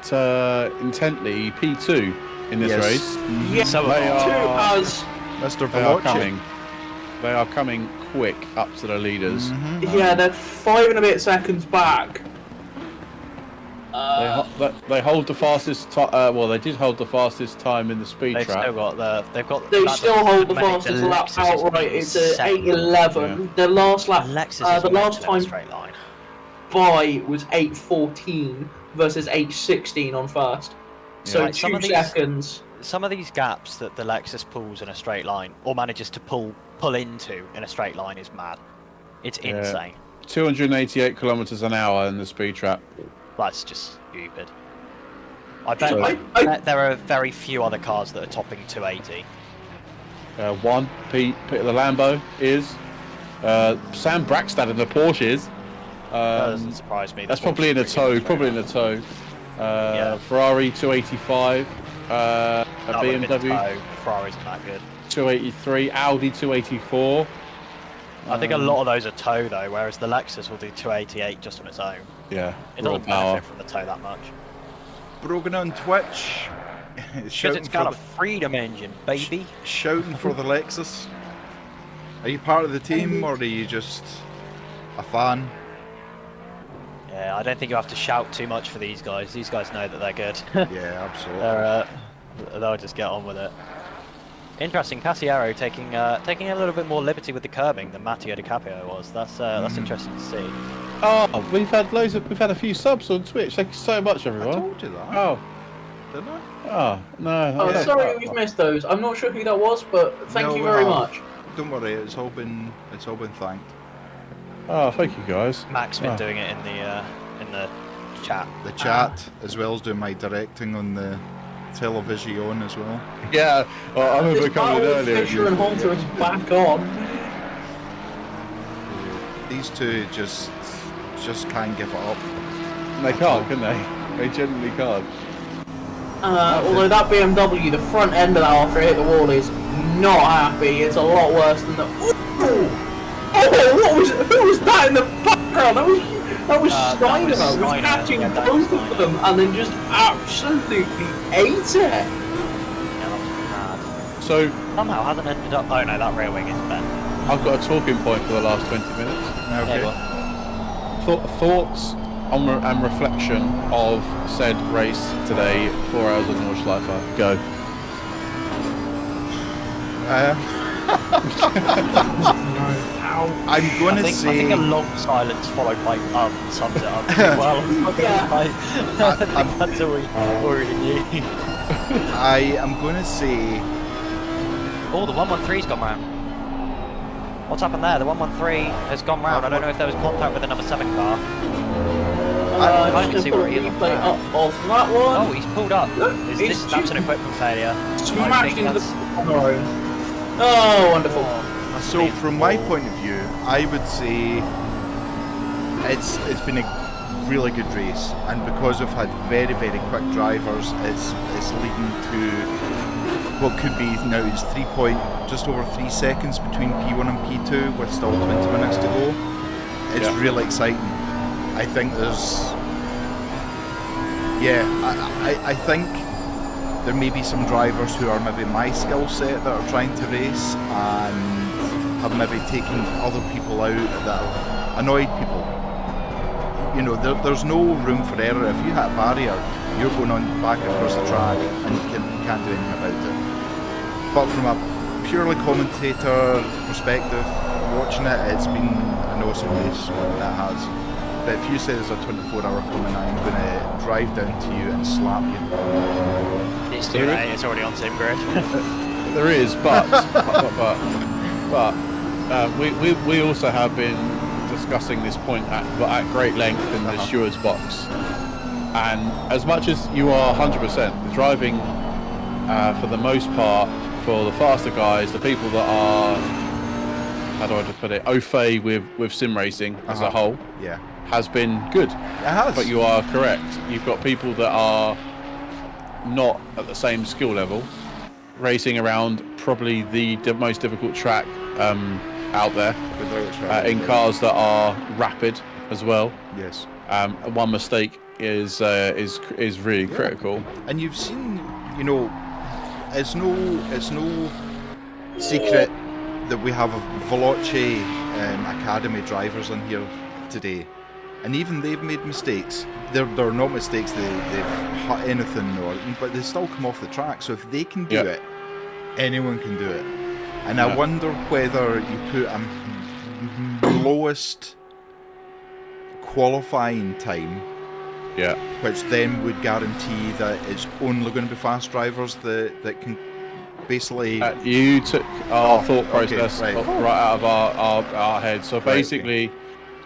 intently P2 in this Yes. race. Yeah, So They are- as Mr. They are Veloce. coming. They are coming quick up to the leaders. yeah, they're 5 and a bit seconds back. They hold the fastest time. Well, they did hold the fastest time in the speed They've trap. still got They that's still hold the many- fastest the lap Lexus is outright. It's a second. 8:11. The last lap, Lexus is the last mental in a time straight line. by was 8:14 versus 8:16 on first. So Right, some 2 of these- seconds. Some of these gaps that the Lexus pulls in a straight line, or manages to pull into in a straight line, is mad. It's Yeah. insane. 288 kilometers an hour in the speed trap. That's just stupid. I bet, So- I bet there are very few other cars that are topping 280. One, Pete the Lambo is. Sam Braxton in the Porsche is. That doesn't surprise me. That's The probably in a Porsche's tow. pretty Probably in a tow. Yeah. Ferrari 285. A That would've been BMW tow. Ferrari's not that good. 283. Audi 284. I think a lot of those are tow though, whereas the Lexus will do 288 just on its own. Yeah. It Raw doesn't power. benefit from the tow that much. Brogan on Twitch. Because it's got a freedom engine, baby. Shouting for the Lexus. Are you part of the team or are you just a fan? Yeah, I don't think you have to shout too much for these guys. These guys know that they're good. Yeah, absolutely. They'll just get on with it. Interesting, Cassiero taking a little bit more liberty with the curbing than Matteo Di Caprio was. That's interesting to see. Oh, we've had a few subs on Twitch. Thank you so much, everyone. I told you that. Oh, Didn't I? oh no. Oh, sorry, we've missed those. I'm not sure who that was, but thank you very much. Don't worry, it's all been thanked. Oh, thank you guys. Mac's been doing it in the chat. The chat, as well as doing my directing on the television as well. Yeah, well, I remember This coming in battle earlier. Fisher and Hunter is back on. These two just can't give it up. They can't, can they? They genuinely can't. Although that BMW, the front end of that after it hit the wall is not happy. It's a lot worse than the. Oh, who was that in the background? That was Steiner. Was catching both of them and then just absolutely ate it. Yeah, that was mad. So Somehow hasn't ended up. Oh no, that rear wing is bent. I've got a talking point for the last 20 minutes. Okay. Yeah, well, Thoughts on and reflection of said race today, 4 hours of Nordschleife. Go. I'm going to I say. think a long silence followed by sums it up pretty well. I think that's all we already knew. I am going to say. Oh, the 113's gone round. What's happened there? The 113 has gone round. I don't know if there was contact with the number 7 car. I can Just see put where a he is on replay track. up of that one. Oh, he's pulled up. That's an equipment failure. Smashed into the corner. Oh, wonderful. So from my point of view, I would say it's been a really good race, and because we've had very quick drivers, it's leading to what could be now is just over 3 seconds between P1 and P2 with still 20 minutes to go. It's really exciting. I think I think there may be some drivers who are maybe my skill set that are trying to race and have maybe taken other people out that have annoyed people. You know, there's no room for error. If you hit a barrier, you're going on back across the track and you can't do anything about it. But from a purely commentator perspective, watching it, it's been an awesome race. That has. But if you say there's a 24-hour coming, I'm going to drive down to you and slap you. It's too late. It's already on same grid. There is, but we also have been discussing this point at great length in the steward's box. And as much as you are 100%, the driving, for the most part, for the faster guys, the people that are, how do I just put it, au fait with sim racing as a whole, has been good. It has. But you are correct. You've got people that are not at the same skill level, racing around probably the most difficult track out there, in cars that are rapid as well. Yes. One mistake is really critical. And you've seen, you know, it's no secret that we have Veloce Academy drivers in here today, and even they've made mistakes. They're not mistakes they've hurt anything, but they still come off the track. So if they can do it, anyone can do it. And I wonder whether you put a lowest qualifying time, which then would guarantee that it's only going to be fast drivers that can basically. You took our thought process right out of our head. So basically,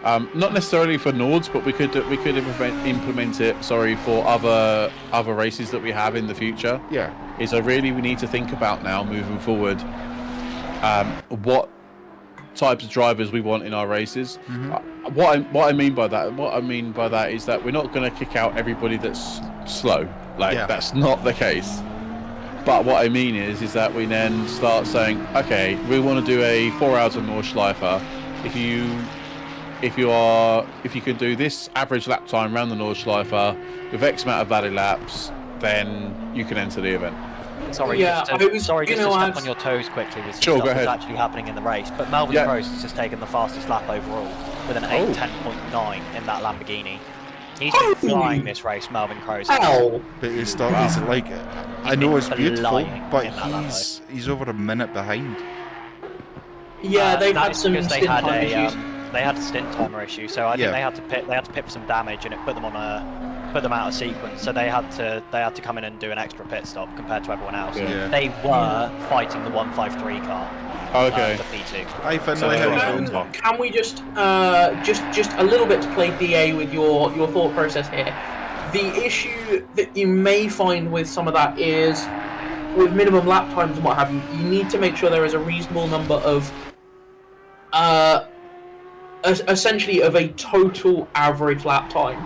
not necessarily for Nords, but we could implement it. For other races that we have in the future. Yeah. We need to think about now moving forward. What types of drivers we want in our races. What I mean by that is that we're not going to kick out everybody that's slow. That's not the case. But what I mean is that we then start saying, okay, we want to do a 4 hours of Nordschleife. If you can do this average lap time around the Nordschleife with X amount of valley laps, then you can enter the event. Sorry, Yeah, just to, I was sorry, just to gonna step ask- on your toes quickly with some Sure, stuff go that's ahead. actually happening in the race. But Melvin Yeah. Prost has just taken the fastest lap overall with an Oh. 8:10.9 in that Lamborghini. He's been flying this race, Melvin Prost. Ow! But he's like, I know it's been beautiful, flying but in that he's over a minute behind. Yeah, they've had That's some because they stint had time a issues. they had a stint timer issue, so I think Yeah. they had to pit for some damage, and it put them out of sequence. So they had to come in and do an extra pit stop compared to everyone else. Yeah. They were fighting the 153 car. Okay. For P2. Hi Finlay, So, how yeah. you doing? Can we just a little bit to play DA with your thought process here? The issue that you may find with some of that is with minimum lap times and what have you. You need to make sure there is a reasonable number of essentially of a total average lap time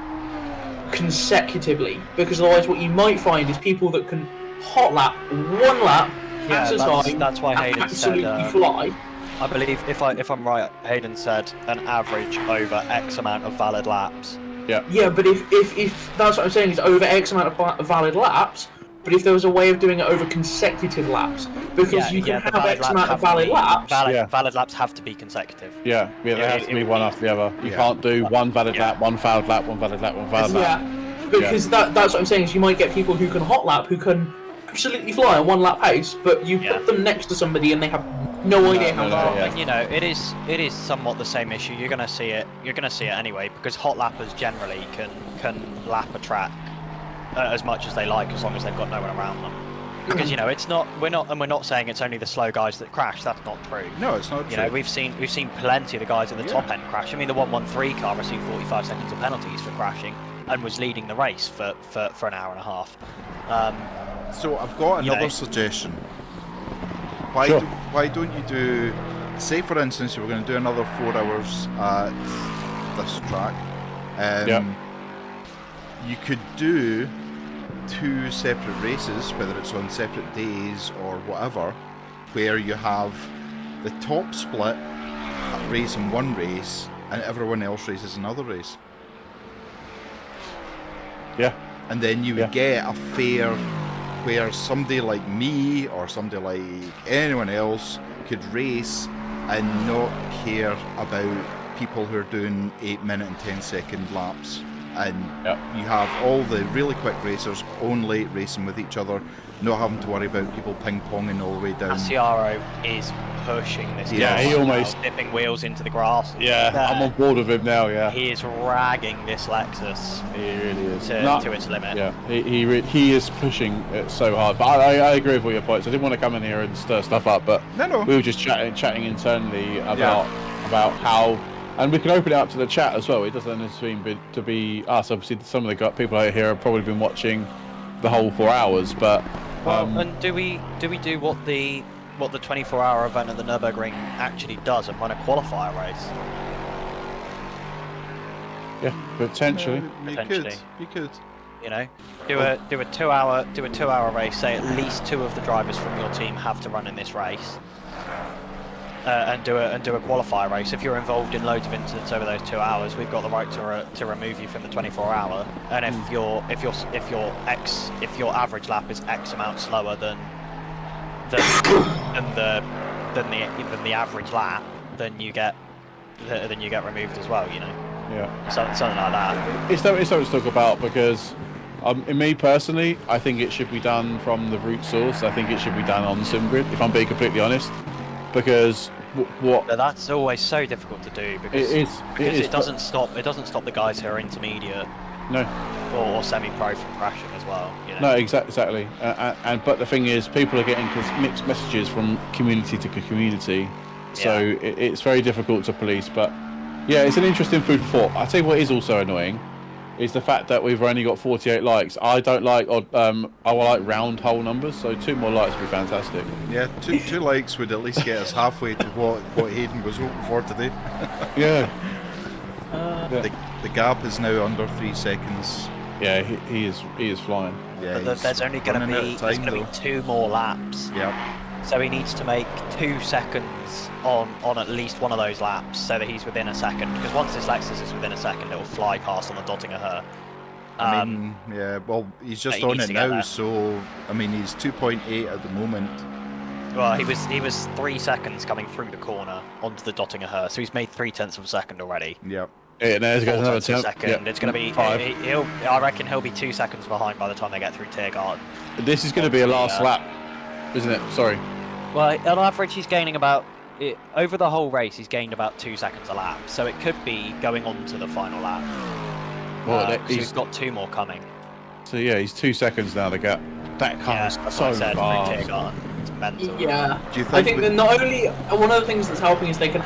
consecutively, because otherwise what you might find is people that can hot lap one lap at a time that's why and Hayden absolutely said. fly. I believe if I'm right, Hayden said an average over X amount of valid laps. Yeah, but if that's what I'm saying is over X amount of valid laps, but if there was a way of doing it over consecutive laps, because you can the have valid X amount of have to valid be- laps. Valid laps have to be consecutive. Yeah, there has to be one after the other. You Yeah. can't do one valid Yeah. lap, one fouled lap, one valid lap, one valid lap. Yeah, because that's what I'm saying is you might get people who can hot lap, who can absolutely fly on one lap pace, but you Yeah. put them next to somebody and they have no idea how no, to no, fly. yeah. And you know, it is somewhat the same issue. You're gonna see it anyway, because hot lappers generally can lap a track as much as they like, as long as they've got no one around them. Because you know, we're not saying it's only the slow guys that crash. That's not true. No, it's not You true. know, we've seen plenty of the guys at the top end crash. I mean, the 113 car received 45 seconds of penalties for crashing and was leading the race for an hour and a half. So I've got You another know. suggestion. Sure. Why don't you do, say for instance, you were going to do another 4 hours at this track. Yep. You could do 2 separate races, whether it's on separate days or whatever, where you have the top split racing one race and everyone else races another race. Yeah. And then you would get a fair where somebody like me or somebody like anyone else could race and not care about people who are doing 8-minute and 10-second laps. And you have all the really quick racers only racing with each other, not having to worry about people ping-ponging all the way down. Asiaro is pushing this. Yeah, car he now, almost- dipping wheels into the grass. Yeah, I'm on board with him now. Yeah, He is ragging this Lexus he really is. to its limit. Yeah, he is pushing it so hard. But I agree with all your points. I didn't want to come in here and stir stuff up, but No. we were just chatting internally about how, and we can open it up to the chat as well. It doesn't necessarily to be us. Obviously, some of the people out here have probably been watching the whole 4 hours, but And do we do what the 24-hour event at the Nürburgring actually does and run a qualifier race? yeah, potentially. You could. You know, do a 2-hour race. Say at least 2 of the drivers from your team have to run in this race, and do a qualifier race. If you're involved in loads of incidents over those 2 hours, we've got the right to remove you from the 24-hour. And if your average lap is X amount slower than the average lap, then you get removed as well. You know, Yeah. something like that. It's something to talk about because, in me personally, I think it should be done from the root source. I think it should be done on SimGrid, if I'm being completely honest, because what But that's always so difficult to do because it doesn't stop the guys who are intermediate no. or semi-pro from crashing as well. You know? No, exactly. And but the thing is, people are getting mixed messages from community to community, so it's very difficult to police. But yeah, it's an interesting food for thought. I tell you what is also annoying is the fact that we've only got 48 likes. I don't like I like round whole numbers, so 2 more likes would be fantastic. Yeah, two likes would at least get us halfway to what Hayden was hoping for today. Yeah. The gap is now under 3 seconds. Yeah, he is flying. Yeah, But there's only going to be 2 more laps. Yeah. So he needs to make 2 seconds on at least one of those laps so that he's within a second. Because once this Lexus is within a second, it will fly past on the Dottinger her. I mean, yeah, well, he's just he on needs it to get now, there. so, I mean, he's 2.8 at the moment. Well, he was 3 seconds coming through the corner onto the Dottinger Her, so he's made 0.3 of a second already. Yep. Yeah, there's 4 another tenths of a attempt. second. Yep. It's going to be 5. I reckon he'll be 2 seconds behind by the time they get through Tiergarten. This is going to be a last lap, isn't it? Sorry. Well, on average, he's gaining about over the whole race. He's gained about 2 seconds a lap, so it could be going on to the final lap. Well, So he's got 2 more coming. So yeah, he's 2 seconds now. The gap. That car is that's so what I said. fast. Tiergarten. It's mental. Yeah. Do you think I think that not only one of the things that's helping is they can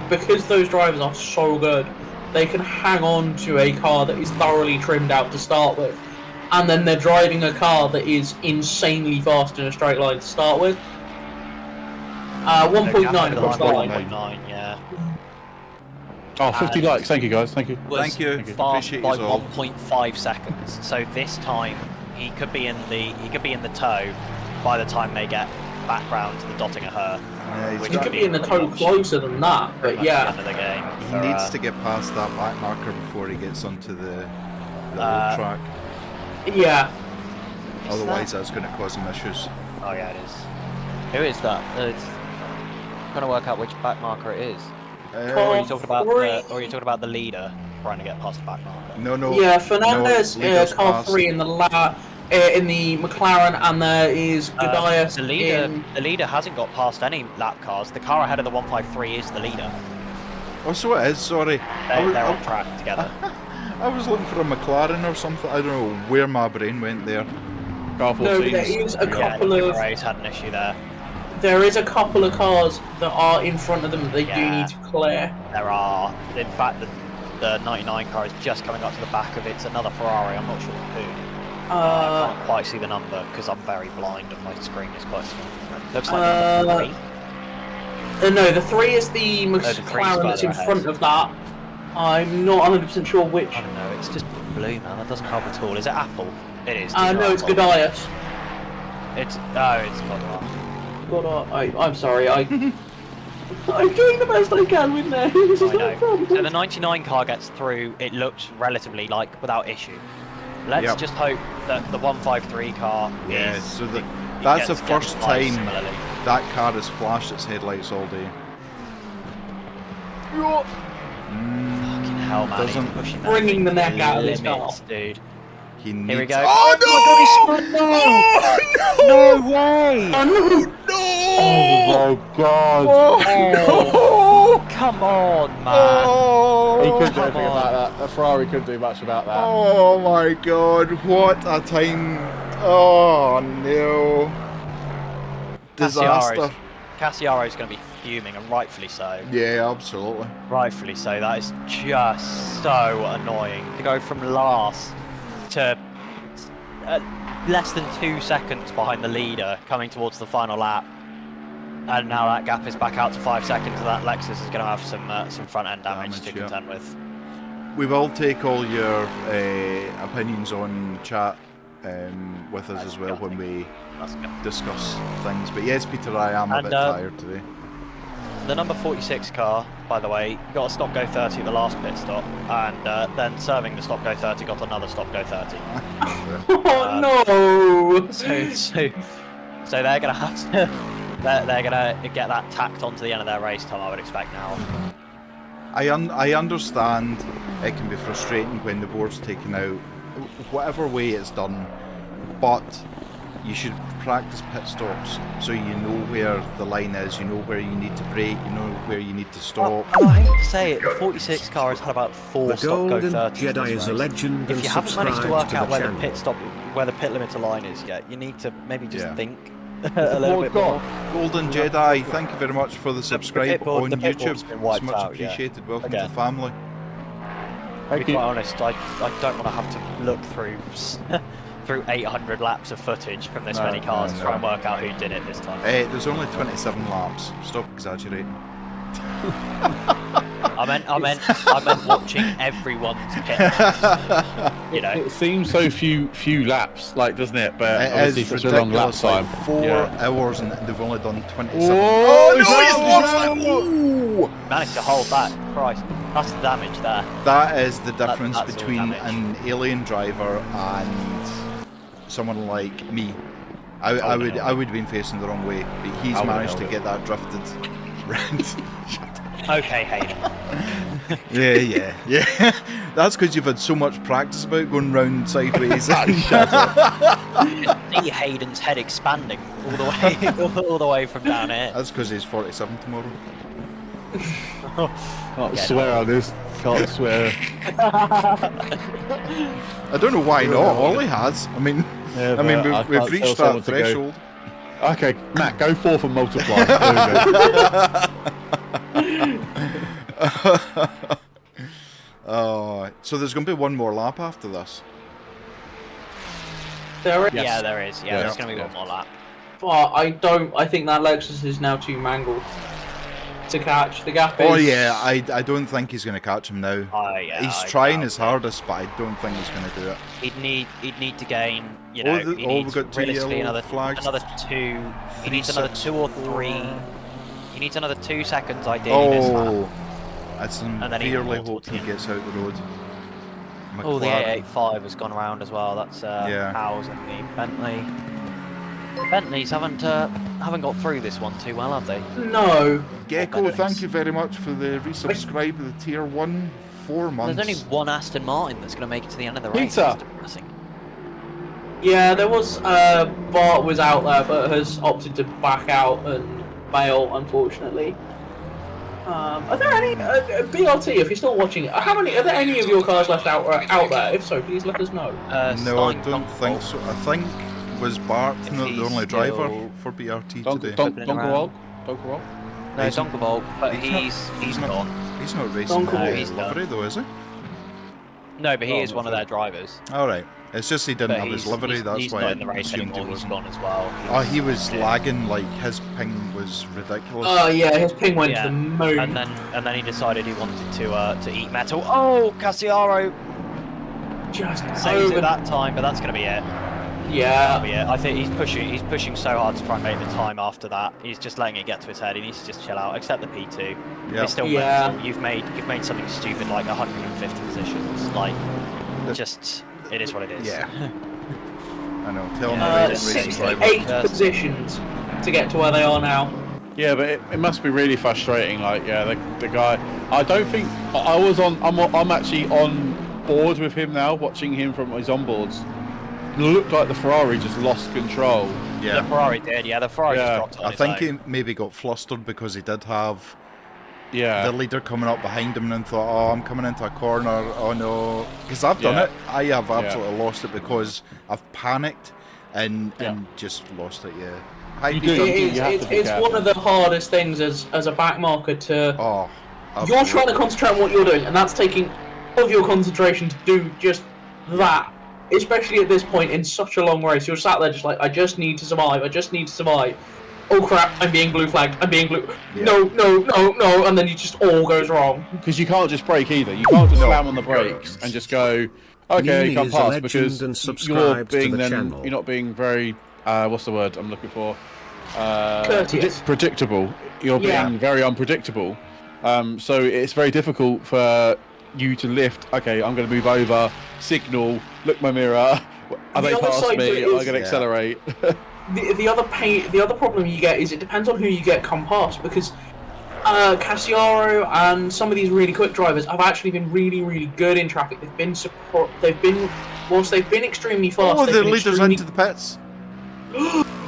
because those drivers are so good, they can hang on to a car that is thoroughly trimmed out to start with, and then they're driving a car that is insanely fast in a straight line to start with. 1.9 across the line. 1.9, yeah. Oh, 50 likes. Thank you, guys. Thank you. Was Thank you. fast Appreciate by yous all. 1.5 seconds. So this time he could be in the tow by the time they get back round to the Dottinger Her. Yeah, he's Which He got- could be in the tow closer than that, Pretty but much the yeah. end of the game. He needs to get past that back marker before he gets onto the road track. Yeah. Otherwise, that's going to cause him issues. Oh yeah, it is. Who is that? It's trying to work out which back marker it is. Or are you talking about Three. or are you talking about the leader trying to get past the back marker? No, no. Yeah, Fernandez, no, leaders car past. 3 in the in the McLaren, and there is Godiath The leader in... the leader hasn't got past any lap cars. The car ahead of the 153 is the leader. Oh, so it is, sorry. They're on track together. I was looking for a McLaren or something. I don't know where my brain went there. Car No, 14's there is a Yeah, couple of... Race had an issue there. There is a couple of cars that are in front of them that they do Yeah. need to clear. There are. In fact, the 99 car is just coming up to the back of it. It's another Ferrari. I'm not sure who. I can't quite see the number because I'm very blind and my screen is quite small. Looks like number 3. No, the 3 is the the 3 is McLaren that's in further ahead. front of that. I'm not 100% sure which. I don't know. It's just blue, man. That doesn't help at all. Is it Apple? It is. No, it's Apple. Godiath. It's Godot. I'm sorry, I'm doing the best I can with names. I know. So the 99 car gets through. It looks relatively like without issue. Let's Yep. just hope that the 153 car Yeah, is. so it that's the gets first penalised time similarly. that car has flashed its headlights all day. Fucking hell, man! Doesn't- He's pushing that Bringing the neck to out of his limits, car. dude. He needs... Here we go. Oh, no! Oh my God, he spun! Oh, No way! no! Oh my god! Oh, Come on, man! oh, He couldn't do come anything on. about that. The Ferrari couldn't do much about that. oh my god, what a time. Oh no. Disaster. Cassiaro's going to be fuming, and rightfully so. Yeah, absolutely. Rightfully so. That is just so annoying to go from last to less than 2 seconds behind the leader coming towards the final lap, and now that gap is back out to 5 seconds. And that Lexus is going to have some front end damage to Damage, yeah. contend with. We will take all your opinions on chat with us as well when we That's good. discuss things. But yes, Peter, I am a And, bit tired today. The number 46 car, by the way, got a stop go 30 at the last pit stop, and then serving the stop go 30 got another stop go 30. Oh no! So they're gonna have to they're gonna get that tacked onto the end of their race time, I would expect now. I understand it can be frustrating when the board's taken out, whatever way it's done, but you should practice pit stops so you know where the line is, you know where you need to brake, you know where you need to stop. I hate to say it, the 46 car has had about 4 The stop go Golden 30s Jedi this is a race. legend If and you haven't managed to subscribe work to out the where the pit limiter line is yet, you need to maybe just Yeah. think a little bit more. Golden Jedi, thank you very much for the subscribe pitboard- on the pitboard's YouTube. been It's wiped much out, yeah. appreciated. Welcome Again. to the family. To be quite honest, I don't want to have to look through through 800 laps of footage from this No, many cars no, to try no. and work out who did it this time. There's only 27 laps. Stop exaggerating. I meant watching everyone's pit. You know, It seems so few laps, like, doesn't it? But It obviously is such a long lap ridiculous. time. Like 4 Yeah. hours and they've only done 27. Oh, no, he's no, lost it! no. Ooh. managed to hold that. Christ. That's the damage there. That is the difference that's all between damage. an alien driver and someone like me. I would have been facing the wrong way, but he's managed to get that drifted round. Okay, Hayden. Yeah. That's because you've had so much practice about going round sideways. Shut up. See Hayden's head expanding all the way from down here. That's because he's 47 tomorrow. Can't swear on this. Can't swear. I don't know why not. Ollie has. I mean, Yeah, we've can't tell reached someone that to go. threshold. Okay, Matt, go 4 and multiply. There we go. Oh, so there's going to be one more lap after this. There is. Yeah, there is. Yeah, there's Yeah. going to be one more lap. But I think that Lexus is now too mangled to catch. The gap is... Oh yeah, I don't think he's going to catch him now. He's I trying doubt his it. hardest, but I don't think he's going to do it. He'd need to gain, you know, he we've needs got 2 realistically yellow another flags. two. He needs another 2 or 3. He needs another 2 seconds ideally this lap. Oh, I sincerely hope towards the he end. gets out the road. Oh, the McLaren. A85 has gone around as well. That's Yeah. Howes and the Bentley. The Bentleys haven't got through this one too well, have they? No. Gecko, thank you very much for the resubscribe with the tier 1 4 months. There's only one Aston Martin that's going to make it to the end of the race. Peter! It's depressing. Yeah, there was... Bart was out there, but has opted to back out and bail, unfortunately. Are there any... BRT, if you're still watching, are there any of your cars left out there? If so, please let us know. No, I Stein don't think so. I think was Bart If not the he's only driver still- for BRT today. Donkerwalk? Donkerwalk? No, He's- Donkervolt, but he's he's not- gone. He's not racing Donkerwalk. the He's done. livery though, is he? No, but he Oh, is one of okay. their drivers. Alright. It's just he didn't But have his livery, that's he's why not I in the race assumed he anymore. He's wasn't. gone as well. Oh, he was Yeah. lagging, like his ping was ridiculous. Oh yeah, his ping went Yeah. to the moon. And then he decided he wanted to eat metal. Oh, Cassiaro Just saves over it that time, but that's going to be it. Yeah. That'll be it. I think he's pushing so hard to try and make the time after that. He's just letting it get to his head. He needs to just chill out. Except the P2. Yeah. They still Yeah. win. You've made something stupid like 150 positions. Like, just it is what it is. Yeah. I know. Tell him Yeah. the racing driver. 68 Yes. positions to get to where they are now. Yeah, but it must be really frustrating. Like, yeah, the guy. I don't think I was on. I'm actually on board with him now, watching him from his onboards. It looked like the Ferrari just lost control. The Yeah. Ferrari did. Yeah, the Ferrari Yeah. just dropped on I its think own. he maybe got flustered because he did have Yeah. the leader coming up behind him and thought, oh, I'm coming into a corner, oh no. Because I've done Yeah. it. I have absolutely lost it because I've panicked and just lost it, yeah. Hi, You Peter. do. It's, You have it's, to be it's careful. one of the hardest things as a back marker to... Oh, You're trying to concentrate on what you're doing, and that's taking of your concentration to do just that. Especially at this point in such a long race. You're sat there just like, I just need to survive, I just need to survive. Oh crap, I'm being blue flagged, I'm being blue... Yeah. No, and then you just all goes wrong. Because you can't just brake either. You can't just No. slam on the brakes and just go, okay, Nini you come is a past, legend because and you're subscribed to being the then channel. you're not being very what's the word I'm looking for? Courteous. Predictable. You're being Yeah. very unpredictable. So it's very difficult for you to lift. Okay, I'm going to move over, signal, look my mirror. Are The they other past side me? to it Am I is- going to Yeah. accelerate? The other problem you get is it depends on who you get come past, because Cassiaro and some of these really quick drivers have actually been really, really good in traffic. Whilst they've been extremely fast. Oh, they've the been leader's extremely... into the pits.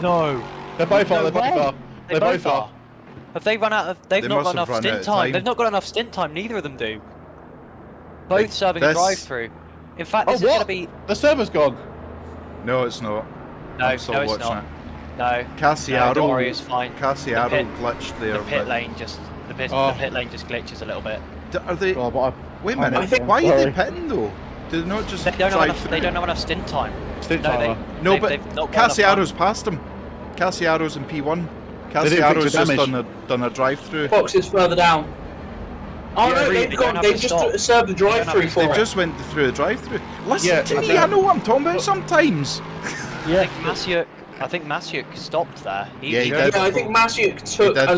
No. They're both No are. They're both way. are. They They're both are. Have they run out of... They've They not must got have enough run out stint of time. time. They've not got enough stint time. Neither of them do. Both Like, serving this- a drive-through. In fact, Oh, this is going to what? be... The server's gone. No, it's not. No, I'm still no, it's watching not. it. No. Cassiaro, don't worry, it's fine. Cassiaro The pit- glitched there. The pit but- lane just... The Oh. pit lane just glitches a little bit. Are they... Oh, but Wait a I minute, think- why are they Sorry. pitting though? Do they not just They don't have drive enough. through? They don't have enough stint time. Stint No, timer. No, they've- but they've not got enough Cassiaro's passed him. Cassiaro's in P1. They didn't fix Cassiaro's the just damage. done a drive-through. Box is further down. Oh Yeah, no, really, they've they gone. don't have They've to just stop. served the don't have drive-through to for They it. just went through a drive-through. Listen Yeah, to I me, know. I know what I'm talking about sometimes. I think Masiuk stopped there. Yeah, he Yeah, did. I think Masiuk took did. a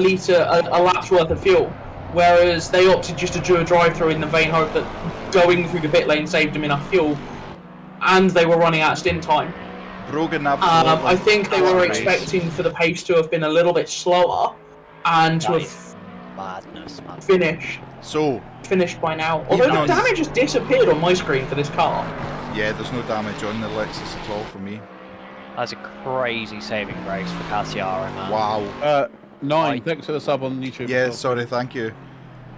lap's worth of fuel. whereas they opted just to do a drive-through in the vain hope that going through the pit lane saved them enough fuel, and they were running out of stint time. Brogan absolutely. I think they were Nice. expecting for the pace to have been a little bit slower and to That have is madness, man. finished by now. Although Even the on- damage has disappeared on my screen for this car. Yeah, there's no damage on the Lexus at all for me. That's a crazy saving grace for Cassiaro, man. Wow. 9, thanks for the sub on YouTube. Yeah, sorry, thank you.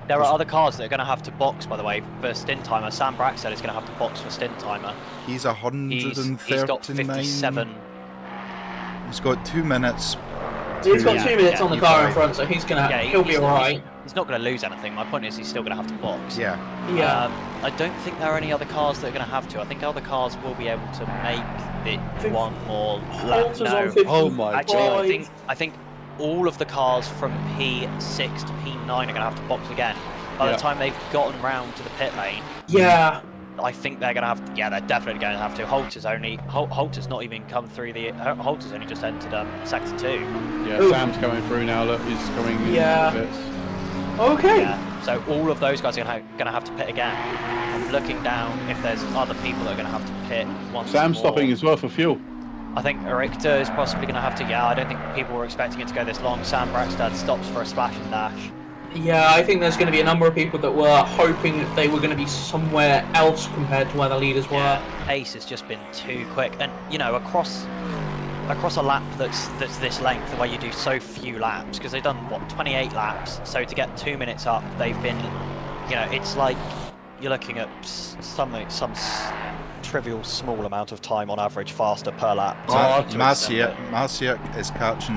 There are other cars that are going to have to box, by the way, for stint timer. Sam Braxton is going to have to box for stint timer. He's 139. He's got 57. He's got 2 minutes. He's got Yeah, 2 minutes yeah, on the you're car in right. front, so he'll be alright. He's not going to lose anything. My point is he's still going to have to box. Yeah. Yeah. I don't think there are any other cars that are going to have to. I think other cars will be able to make it one more lap. Holters on No, 55. Oh my actually, I think all of the cars from P6 to P9 are going to have to box again. By Yeah. the time they've gotten round to the pit lane, Yeah. I think they're going to have to. Yeah, they're definitely going to have to. Holter's not even come through the. Holter's only just entered sector 2. Yeah, Ooh. Sam's coming through now. Look, he's coming in. Yeah. Bits. Okay. Yeah. So all of those guys are going to have to pit again. I'm looking down if there's other people that are going to have to pit once Sam's more. stopping as well for fuel. I think Ericta is possibly going to have to. Yeah, I don't think people were expecting it to go this long. Sam Braxton stops for a splash and dash. Yeah, I think there's going to be a number of people that were hoping that they were going to be somewhere else compared to where the leaders were. Yeah, pace has just been too quick, and you know, across a lap that's this length, where you do so few laps, because they've done what 28 laps. So to get 2 minutes up, they've been, you know, it's like you're looking at some trivial small amount of time on average faster per lap. Masiak is catching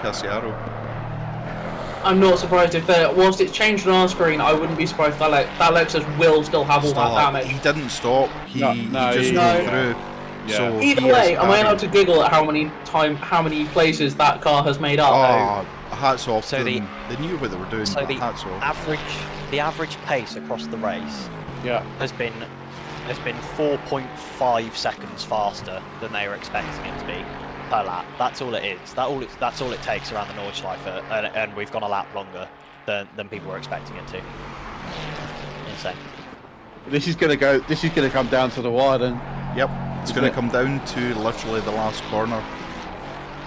Cassiaro. I'm not surprised if whilst it's changed on our screen, I wouldn't be surprised that Lexus will still have all that damage. He didn't stop. He No, just he- went No. through. Yeah. So Either he way, is am I allowed carried. to giggle at how many places that car has made up? Oh, hats off So to the- them. They knew what they were doing. So but the hats off. the average pace across the race Yeah. has been 4.5 seconds faster than they were expecting it to be per lap. That's all it is. That's all it takes around the Nordschleife, and we've gone a lap longer than people were expecting it to. Insane. This is gonna come down to the wire then. Yep, it's Isn't going to it? come down to literally the last corner.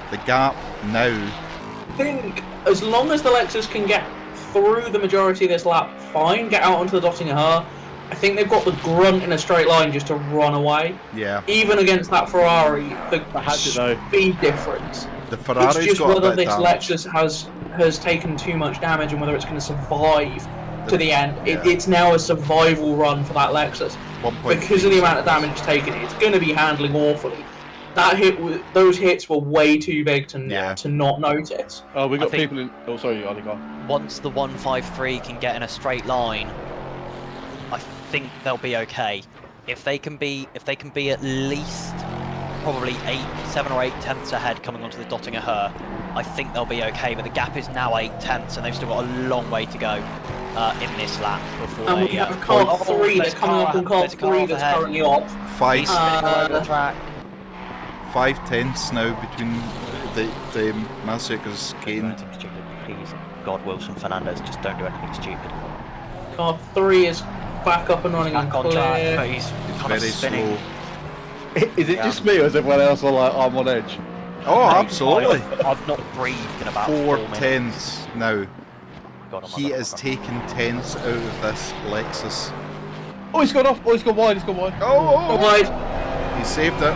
The gap now. I think as long as the Lexus can get through the majority of this lap, fine, get out onto the Dottinger Her, I think they've got the grunt in a straight line just to run away. Yeah, Even against that Ferrari, the has it though. speed difference. the Ferrari's It's just got a whether bit this of damage. Lexus has taken too much damage and whether it's going to survive to the end. Yeah. It's now a survival run for that Lexus. 1.3 Because of the amount of damage taken, it's going to be handling awfully. Those hits were way too big to not notice. Oh, we I got think- people in. Oh, sorry, Ollie, go on. Once the 153 can get in a straight line, I think they'll be okay. If they can be at least probably 7 or 8 tenths ahead coming onto the Dottinger Her, I think they'll be okay. But the gap is now 8 tenths, and they've still got a long way to go in this lap before And they. we have car 3 there's that's coming up on car there's a car 3 up that's ahead. currently off. Five, He's spinning all over the track. 5 tenths now between the Masiak has gained. Stupid. Please, God, Wilson Fernandez, just don't do anything stupid. Car 3 is back up and running and Back on track, clear. but he's kind of Very spinning. slow. Is it just me or is everyone else on like I'm on edge? Oh, absolutely. I've not breathed in about 4 4 minutes. tenths now. God, I'm He not- is taking tenths out of this Lexus. Oh, he's gone off. Oh, he's gone wide. He's gone wide. Go wide. He saved it.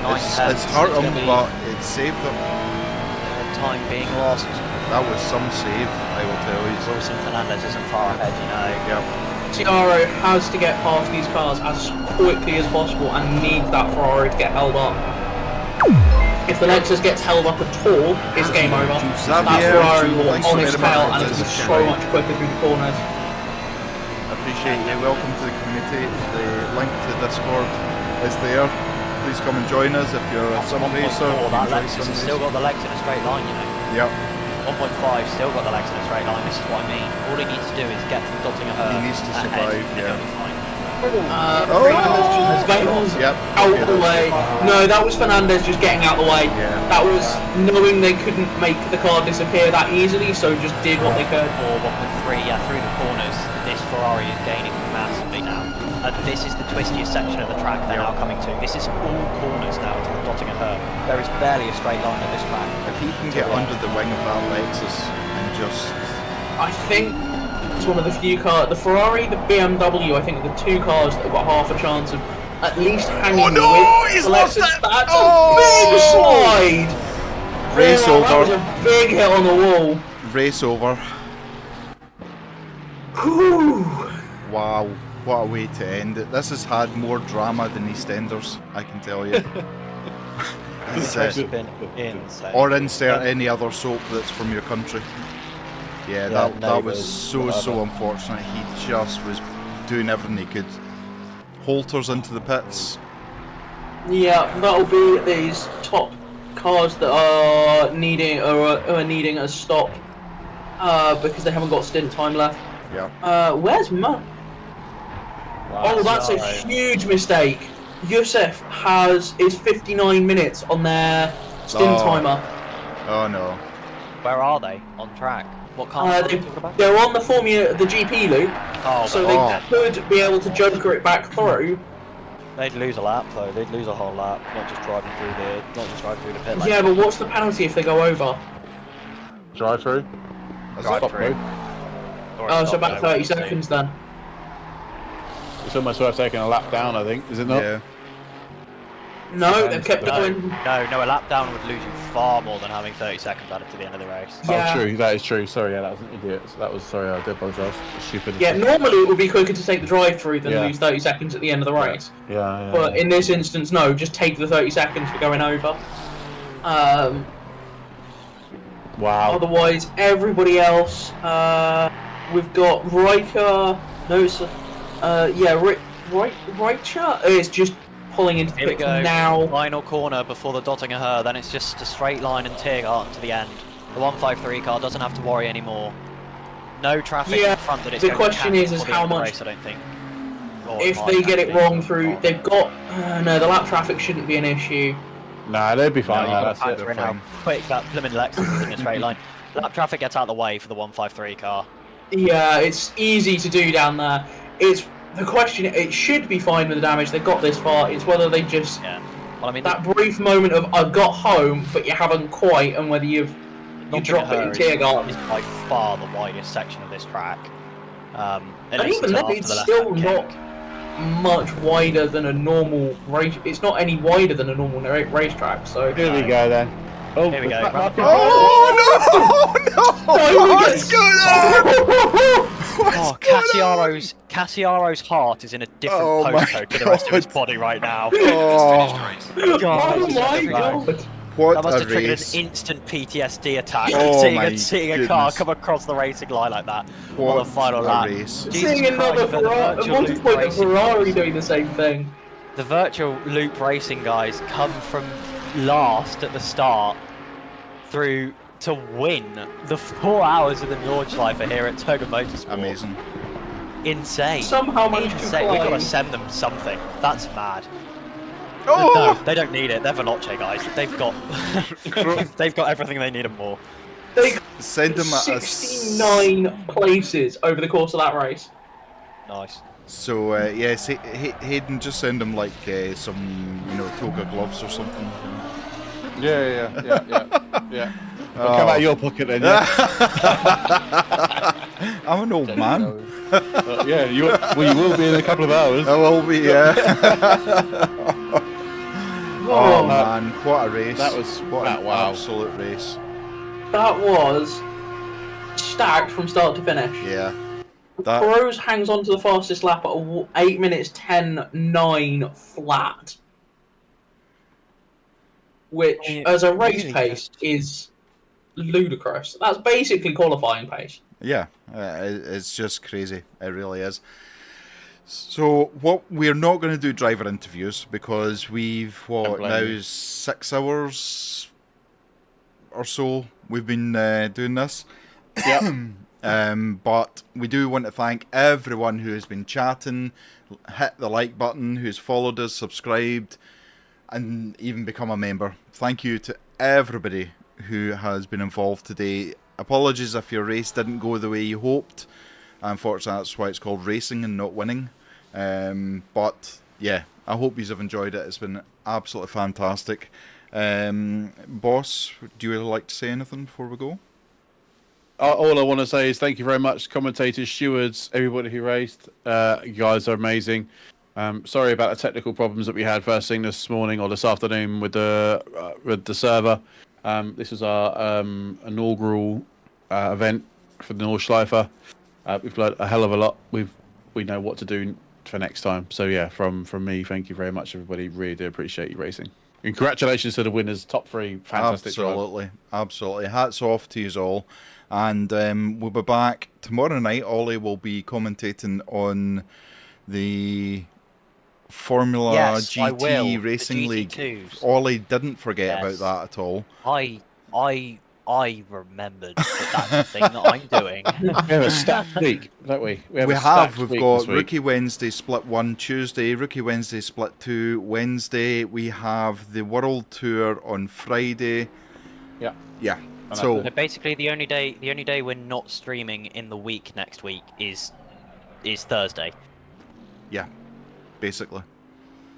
9 It's tenths, hurt it's him, gonna be but it saved him. time being lost. That was some save, I will tell you. Wilson Fernandez isn't far ahead, you know. Yeah. Tiaro has to get past these cars as quickly as possible and needs that Ferrari to get held up. If the Lexus gets held up at all, it's game over. That Ferrari will thanks on very its tail and much. it's so much quicker through the corners. Appreciate you. Welcome to the community. The link to Discord is there. Please come and join us if you're a sim racer. if you That enjoy Lexus sim has still racing. got the legs in a straight line, you know. Yep. 1.5 still got the legs in a straight line, this is what I mean. All he needs to do is get to the Dottinger Her. He needs to ahead, survive, and yeah. he'll be fine. Fernandez just bails out the way. No, that was Fernandez just getting out the way. Yeah. That was knowing they couldn't make the car disappear that easily, so just did what they could. Or 1.3, yeah, through the corners, this Ferrari is gaining massively now. And this is the twistiest section of the track they're now coming to. This is all corners now to the Nottingham Her. There is barely a straight line on this track. If he can get under the wing of that Lexus and just... I think it's one of the few cars, the Ferrari, the BMW, I think are the two cars that have got half a chance of at least hanging with He's the lost Lexus. it! That's a big slide! Race That was over. a big hit on the wall. Race over. Whew. Wow, what a way to end it. This has had more drama than EastEnders, I can tell you. It's, It's been insane. or insert any other soap that's from your country. Yeah, that was so unfortunate. He just was doing everything he could. Holters into the pits. Yeah, that'll be these top cars that are needing a stop because they haven't got stint time left. Yeah. Where's Mo? Oh, that's a huge mistake. Yusuf is 59 minutes on their stint timer. Oh no. Where are they on track? What car are they talking about? They're on the the GP loop, so they could be able to joker it back through. They'd lose a lap though. They'd lose a whole lap, not just driving through the pit lane. Yeah, but what's the penalty if they go over? Drive through. Drive through. Oh, so about 30 seconds then. It's almost worth taking a lap down, I think, is it not? Yeah. No, they've kept going. No, a lap down would lose you far more than having 30 seconds added to the end of the race. Yeah. Oh, true. That is true. Sorry, that was an idiot. Sorry, I do apologise. Stupid. Yeah, normally it would be quicker to take the drive through than Yeah. lose 30 seconds at the end of the race. Yeah. But in this instance, no, just take the 30 seconds for going over. Wow. Otherwise, everybody else, we've got Riker. No, Riker is just pulling into the Here we pits go. now. Final corner before the Dottinger Her, then it's just a straight line and Tiergarten to the end. The 153 car doesn't have to worry anymore. No traffic in front that it's the going question to is before the how end of the much- race, I don't think. If they get it wrong through, they've got no. The lap traffic shouldn't be an issue. Nah, they'd be fine. No, Yeah, that's that's it. factor in how quick that Plymouth Lexus is in a straight line. Lap traffic gets out of the way for the 153 car. Yeah, it's easy to do down there. It's the question. It should be fine with the damage. They got this far. It's whether they just Well, I mean, that brief moment of I've got home, but you haven't quite, and whether you drop it in Tiergarten. is by far the widest section of this track. At And least even then, after it's the still left-hand not kick. much wider than a normal race. It's not any wider than a normal racetrack. So Here we go then. Oh, Here we go. Oh no! What's going on? Oh, Cassiaro's heart is in a different Oh my postcode to the rest of his God. body right now. Oh, God, Oh it's my just a god! what That must a have triggered race! an instant PTSD attack. Oh seeing a car goodness. come across the racing line like that on What the final a lap. race! Jesus Seeing another Christ, but the Ferrari, virtual one loop point a racing Ferrari guys- doing the same thing. The virtual loop racing guys come from last at the start through to win the 4 hours of the Nordschleife here at Toga Motorsport. Amazing. Insane. Somehow managed to Insane. We've got climb. to send them something. That's mad. Oh! No, they don't need it. They're Veloce guys. They've got they've got everything they need and more. They Send him at a 69 places over the course of that race. Nice. So yes, Hayden, just send him like some Toga gloves or something. Yeah. Well, come out of your pocket then. Yeah. I'm an old man. Yeah. You will be in a couple of hours. I will be. Yeah. Oh man, what a race! That was what an wow. absolute race. That was stacked from start to finish. Yeah. That, Rose hangs on to the fastest lap at 8 minutes 10.9 flat. Which, as a race really pace, is ludicrous. That's basically qualifying pace. yeah, it's just crazy. It really is. So, what we're not going to do driver interviews because we've now 6 hours or so we've been doing this. Yeah. But we do want to thank everyone who has been chatting, hit the like button, who's followed us, subscribed, and even become a member. Thank you to everybody who has been involved today. Apologies if your race didn't go the way you hoped. Unfortunately, that's why it's called racing and not winning. But yeah, I hope you have enjoyed it. It's been absolutely fantastic. Boss, do you like to say anything before we go? All I want to say is thank you very much, commentators, stewards, everybody who raced. You guys are amazing. Sorry about the technical problems that we had first thing this morning or this afternoon with the server. This is our inaugural event for the Nordschleife. We've learned a hell of a lot. We know what to do for next time. So yeah, from me, thank you very much, everybody. Really do appreciate you racing. And congratulations to the winners, top 3, fantastic. Absolutely. Hats off to you all. And we'll be back tomorrow night. Ollie will be commentating on the Formula GT Racing League. Ollie didn't forget about that at all. I remembered that that's the thing that I'm doing. We have a stacked week, don't we? We've got Rookie Wednesday Split 1 Tuesday, Rookie Wednesday Split 2 Wednesday. We have the World Tour on Friday. Yeah. So basically, the only day we're not streaming in the week next week is Thursday. Yeah, basically.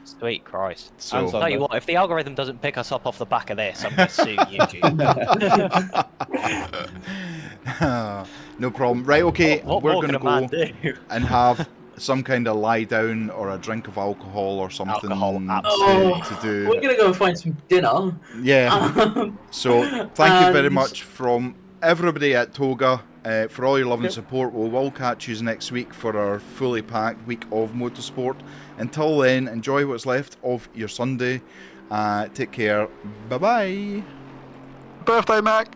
Sweet Christ. So, tell you what, if the algorithm doesn't pick us up off the back of this, I'm going to sue YouTube. no problem. Right, okay, what we're more going to can a man go do? and have some kind of lie down or a drink of alcohol or something to do. We're going to go and find some dinner. Yeah. So, thank you very much from everybody at Toga for all your love and support. We'll all catch you next week for our fully packed week of motorsport. Until then, enjoy what's left of your Sunday. Take care. Bye-bye. Birthday, Mac.